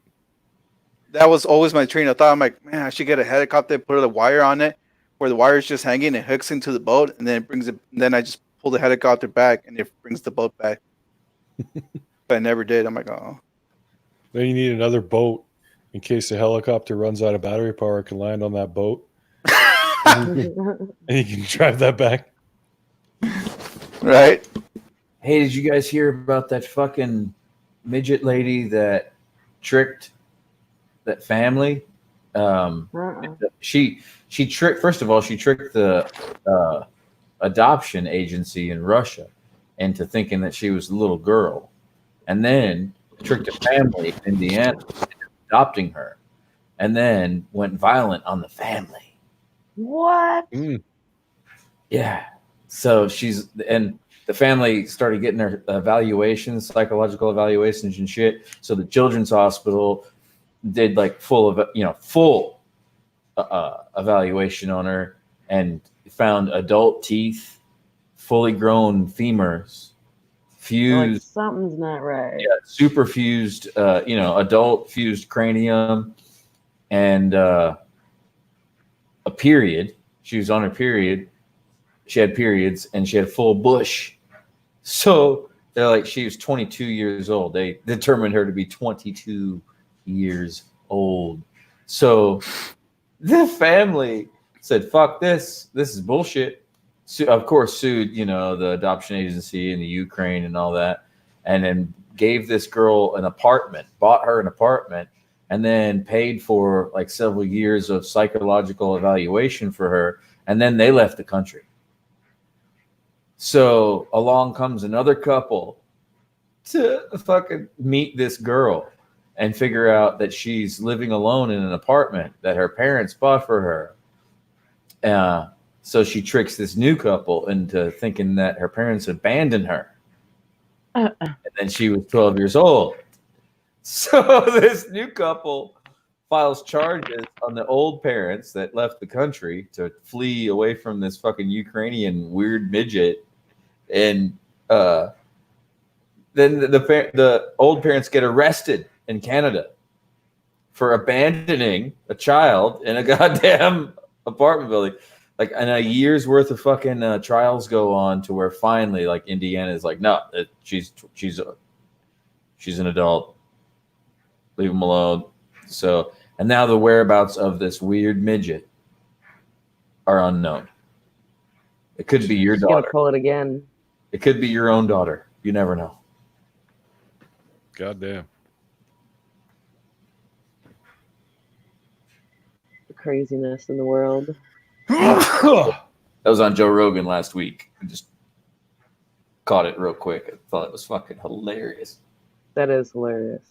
That was always my train of thought. I'm like, man, I should get a helicopter, put a wire on it, where the wire is just hanging and hooks into the boat, and then it brings it. And then I just pull the helicopter back, and it brings the boat back. But I never did. I'm like, oh, Then you need another boat in case the helicopter runs out of battery power. It can land on that boat, and you can drive that back. right? Hey, did you guys hear about that fucking midget lady that tricked that family? She tricked. First of all, she tricked the adoption agency in Russia into thinking that she was a little girl, and then tricked a family in Indiana into adopting her, and then went violent on the family. What? Yeah. So the family started getting their evaluations, psychological evaluations and shit. So the children's hospital did like full evaluation on her and found adult teeth, fully grown femurs, fused. Like something's not right. Yeah, super fused, adult fused cranium, and a period. She was on her period. She had periods, and she had full bush. So they're like, she was 22 years old. They determined her to be 22 years old. So the family said, fuck this. This is bullshit. Of course, sued, the adoption agency in the Ukraine and all that, and then gave this girl an apartment, bought her an apartment, and then paid for like several years of psychological evaluation for her. And then they left the country. So along comes another couple to fucking meet this girl and figure out that she's living alone in an apartment that her parents bought for her. So she tricks this new couple into thinking that her parents abandoned her. And then she was 12 years old. So this new couple files charges on the old parents that left the country to flee away from this fucking Ukrainian weird midget. And then the old parents get arrested in Canada for abandoning a child in a goddamn apartment building. Like, and a year's worth of fucking trials go on to where finally, like, Indiana is like, no, she's an adult. Leave them alone. So, and now the whereabouts of this weird midget are unknown. It could be your She's gonna daughter. pull it again. It could be your own daughter. You never know. Goddamn. The craziness in the world. That was on Joe Rogan last week. I just caught it real quick. I thought it was fucking hilarious. That is hilarious.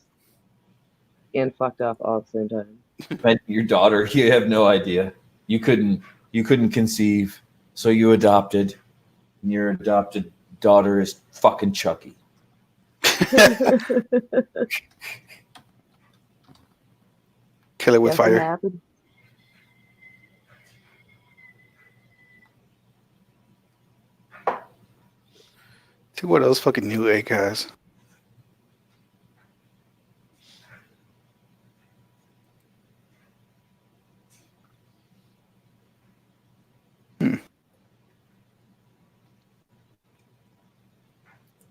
And fucked up all at the same time. And your daughter, you have no idea. You couldn't conceive, so you adopted. And your adopted daughter is fucking Chucky. Kill it with Guess what fire. happened? See what else fucking new egg has.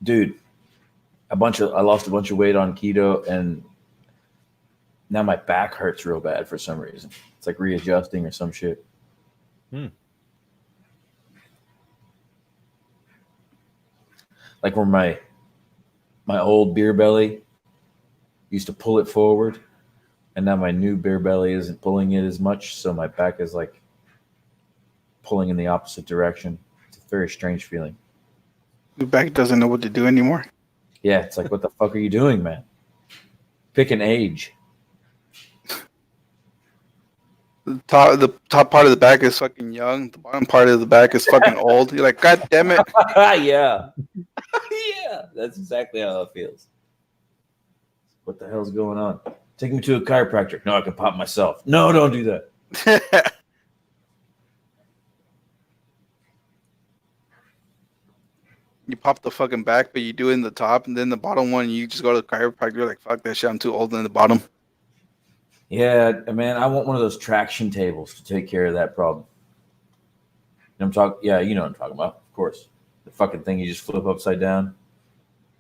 Dude, I lost a bunch of weight on keto, and now my back hurts real bad for some reason. It's like readjusting or some shit. Like where my old beer belly used to pull it forward, and now my new beer belly isn't pulling it as much, so my back is like pulling in the opposite direction. It's a very strange feeling. Your back doesn't know what to do anymore. Yeah, it's like, what the fuck are you doing, man? Pick an age. The top part of the back is fucking young. The bottom part of the back is fucking old. You're like, God damn it. Yeah. Yeah, that's exactly how it feels. What the hell's going on? Take me to a chiropractor. No, I can pop myself. No, don't do that. You pop the fucking back, but you do it in the top, and then the bottom one, you just go to the chiropractor. You're like, fuck that shit. I'm too old in the bottom. Yeah, man, I want one of those traction tables to take care of that problem. I'm talking. Yeah, you know what I'm talking about, of course. The fucking thing you just flip upside down.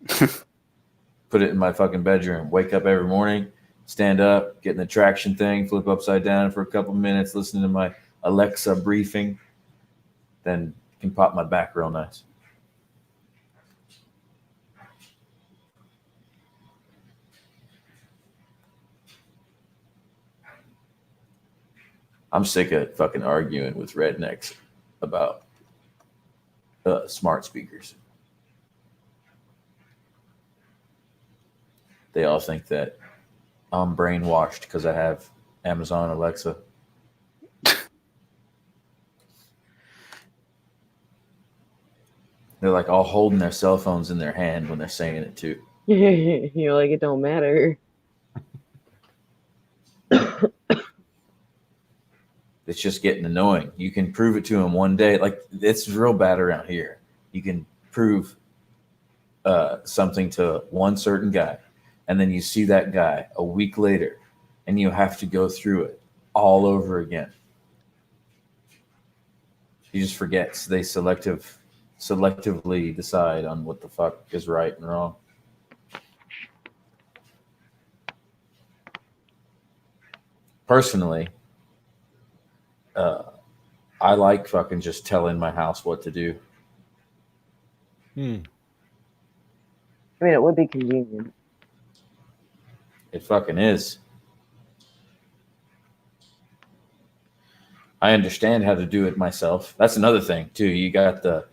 Put it in my fucking bedroom. Wake up every morning, stand up, get in the traction thing, flip upside down for a couple minutes, listen to my Alexa briefing, then can pop my back real nice. I'm sick of fucking arguing with rednecks about smart speakers. They all think that I'm brainwashed because I have Amazon Alexa. They're like all holding their cell phones in their hand when they're saying it too. You're like, it don't matter. It's just getting annoying. You can prove it to them one day. Like, it's real bad around here. You can prove something to one certain guy, and then you see that guy a week later, and you have to go through it all over again. He just forgets. They selectively decide on what the fuck is right and wrong. Personally, I like fucking just telling my house what to do. I mean, it would be convenient. It fucking is. I understand how to do it myself. That's another thing too. You got the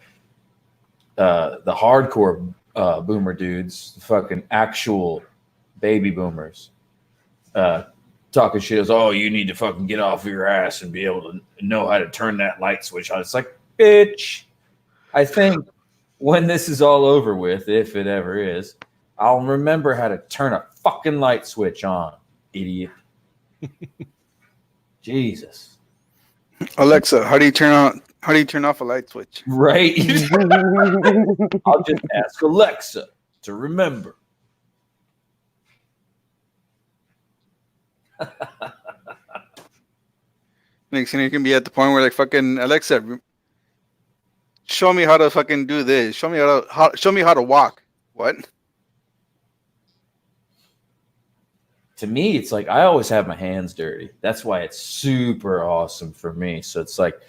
hardcore boomer dudes, the fucking actual baby boomers, talking shit as, oh, you need to fucking get off your ass and be able to know how to turn that light switch on. It's like, bitch, I think when this is all over with, if it ever is, I'll remember how to turn a fucking light switch on, idiot. Jesus. Alexa, how do you turn off a light switch? Right? I'll just ask Alexa to remember. Next thing you can be at the point where like, fucking Alexa, show me how to fucking do this. Show me how to walk. What? To me, it's like I always have my hands dirty. That's why it's super awesome for me. So it's like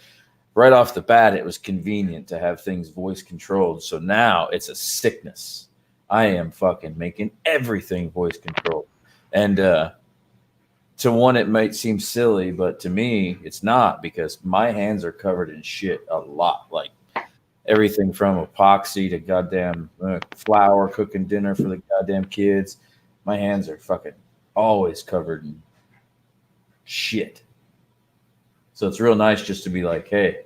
right off the bat, it was convenient to have things voice controlled. So now it's a sickness. I am fucking making everything voice controlled. And to one, it might seem silly, but to me, it's not, because my hands are covered in shit a lot. Like everything from epoxy to goddamn flour, cooking dinner for the goddamn kids. My hands are fucking always covered in shit. So it's real nice just to be like, hey,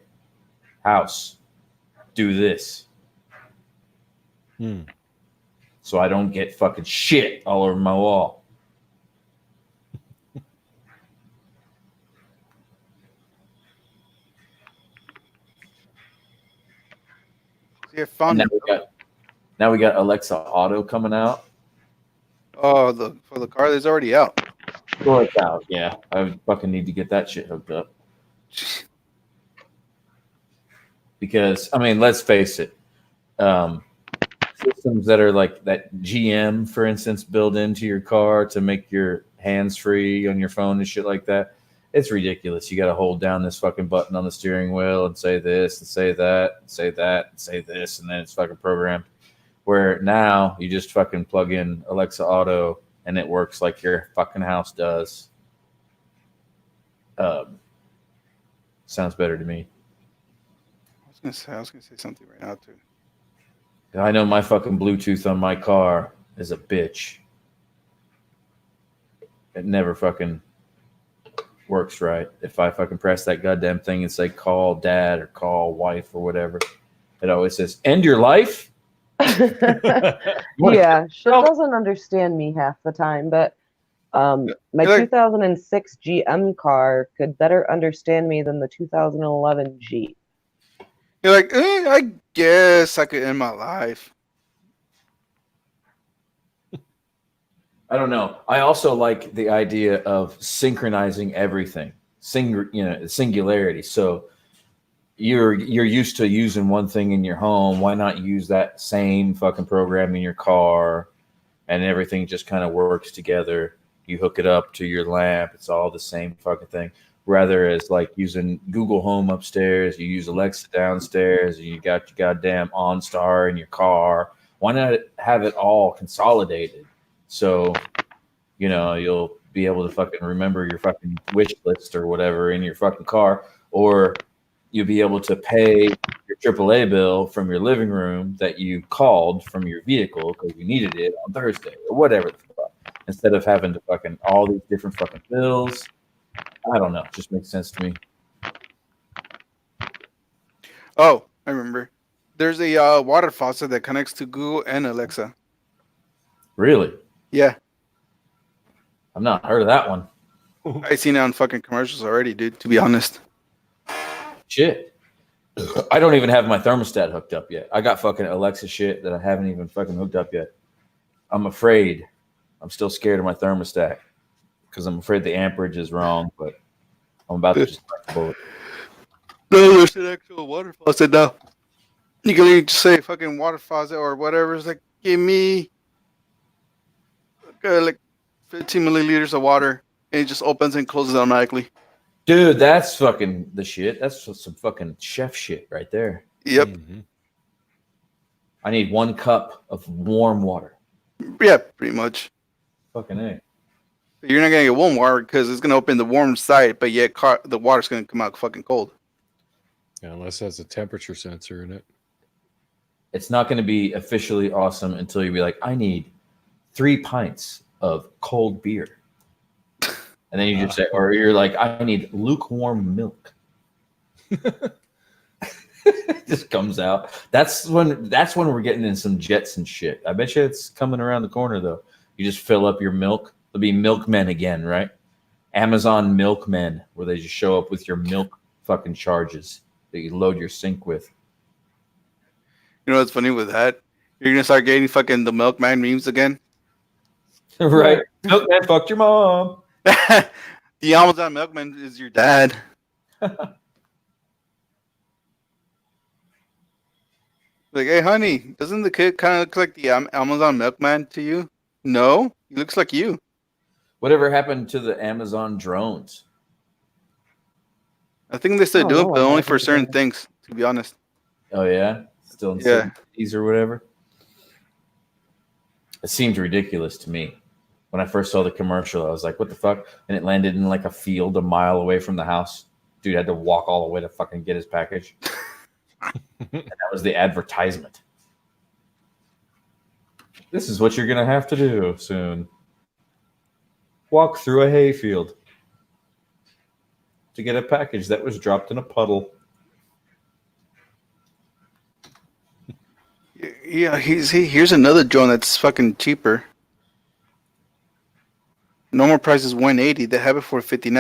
house, do this. So I don't get fucking shit all over my wall. See, I found it. Now we got Alexa Auto coming out. Oh, for the car, it's already out. Sure, it's out. Yeah, I fucking need to get that shit hooked up. Because I mean, let's face it, systems that are like that GM, for instance, built into your car to make your hands free on your phone and shit like that. It's ridiculous. You got to hold down this fucking button on the steering wheel and say this and say that and say that and say this, and then it's fucking programmed. Where now you just fucking plug in Alexa Auto and it works like your fucking house does. Sounds better to me. I was gonna say something right now too. I know my fucking Bluetooth on my car is a bitch. It never fucking works right. If I fucking press that goddamn thing and say call dad or call wife or whatever, it always says end your life. Yeah, she doesn't understand me half the time, but my You're like- 2006 GM car could better understand me than the 2011 Jeep. You're like, I guess I could end my life. I don't know. I also like the idea of synchronizing everything, singularity. So you're used to using one thing in your home. Why not use that same fucking program in your car, and everything just kind of works together? You hook it up to your lamp. It's all the same fucking thing. Rather as like using Google Home upstairs, you use Alexa downstairs, and you got your goddamn OnStar in your car. Why not have it all consolidated? So, you'll be able to fucking remember your fucking wish list or whatever in your fucking car, or you'll be able to pay your AAA bill from your living room that you called from your vehicle because you needed it on Thursday or whatever the fuck, instead of having to fucking all these different fucking bills. I don't know. It just makes sense to me. Oh, I remember. There's a water faucet that connects to Google and Alexa. Really? Yeah, I've not heard of that one. I seen it on fucking commercials already, dude. To be honest. Shit. I don't even have my thermostat hooked up yet. I got fucking Alexa shit that I haven't even fucking hooked up yet. I'm afraid. I'm still scared of my thermostat because I'm afraid the amperage is wrong, but I'm about to just bite the bullet. No, there's an actual water faucet now. You can literally just say fucking water faucet or whatever. It's like, give me like 15 milliliters of water, and it just opens and closes automatically. Dude, that's fucking the shit. That's some fucking chef shit right there. Yep. Mhm. I need 1 cup of warm water. Yeah, pretty much. Fucking A. You're not gonna get warm water because it's gonna open the warm side, but yet the water's gonna come out fucking cold. Yeah, unless it has a temperature sensor in it. It's not going to be officially awesome until you be like, I need 3 pints of cold beer. And then you just say, or you're like, I need lukewarm milk. It just comes out. That's when we're getting in some jets and shit. I bet you it's coming around the corner though. You just fill up your milk. There'll be milkmen again, right? Amazon milkmen, where they just show up with your milk fucking charges that you load your sink with. You know what's funny with that? You're gonna start getting fucking the milkman memes again. Right. Milkman fucked your mom. The Amazon milkman is your dad. Like, hey, honey, doesn't the kid kind of look like the Amazon milkman to you? No, he looks like you. Whatever happened to the Amazon drones? I think they still Oh, do it, no, but I only haven't for certain either. things, to be honest. Oh yeah, still in Yeah. cities or whatever. It seemed ridiculous to me when I first saw the commercial. I was like, "What the fuck?" And it landed in like a field a mile away from the house. Dude had to walk all the way to fucking get his package. And that was the advertisement. This is what you're gonna have to do soon. Walk through a hayfield to get a package that was dropped in a puddle. Yeah, here's another drone that's fucking cheaper. Normal price is $180. They have it for $59.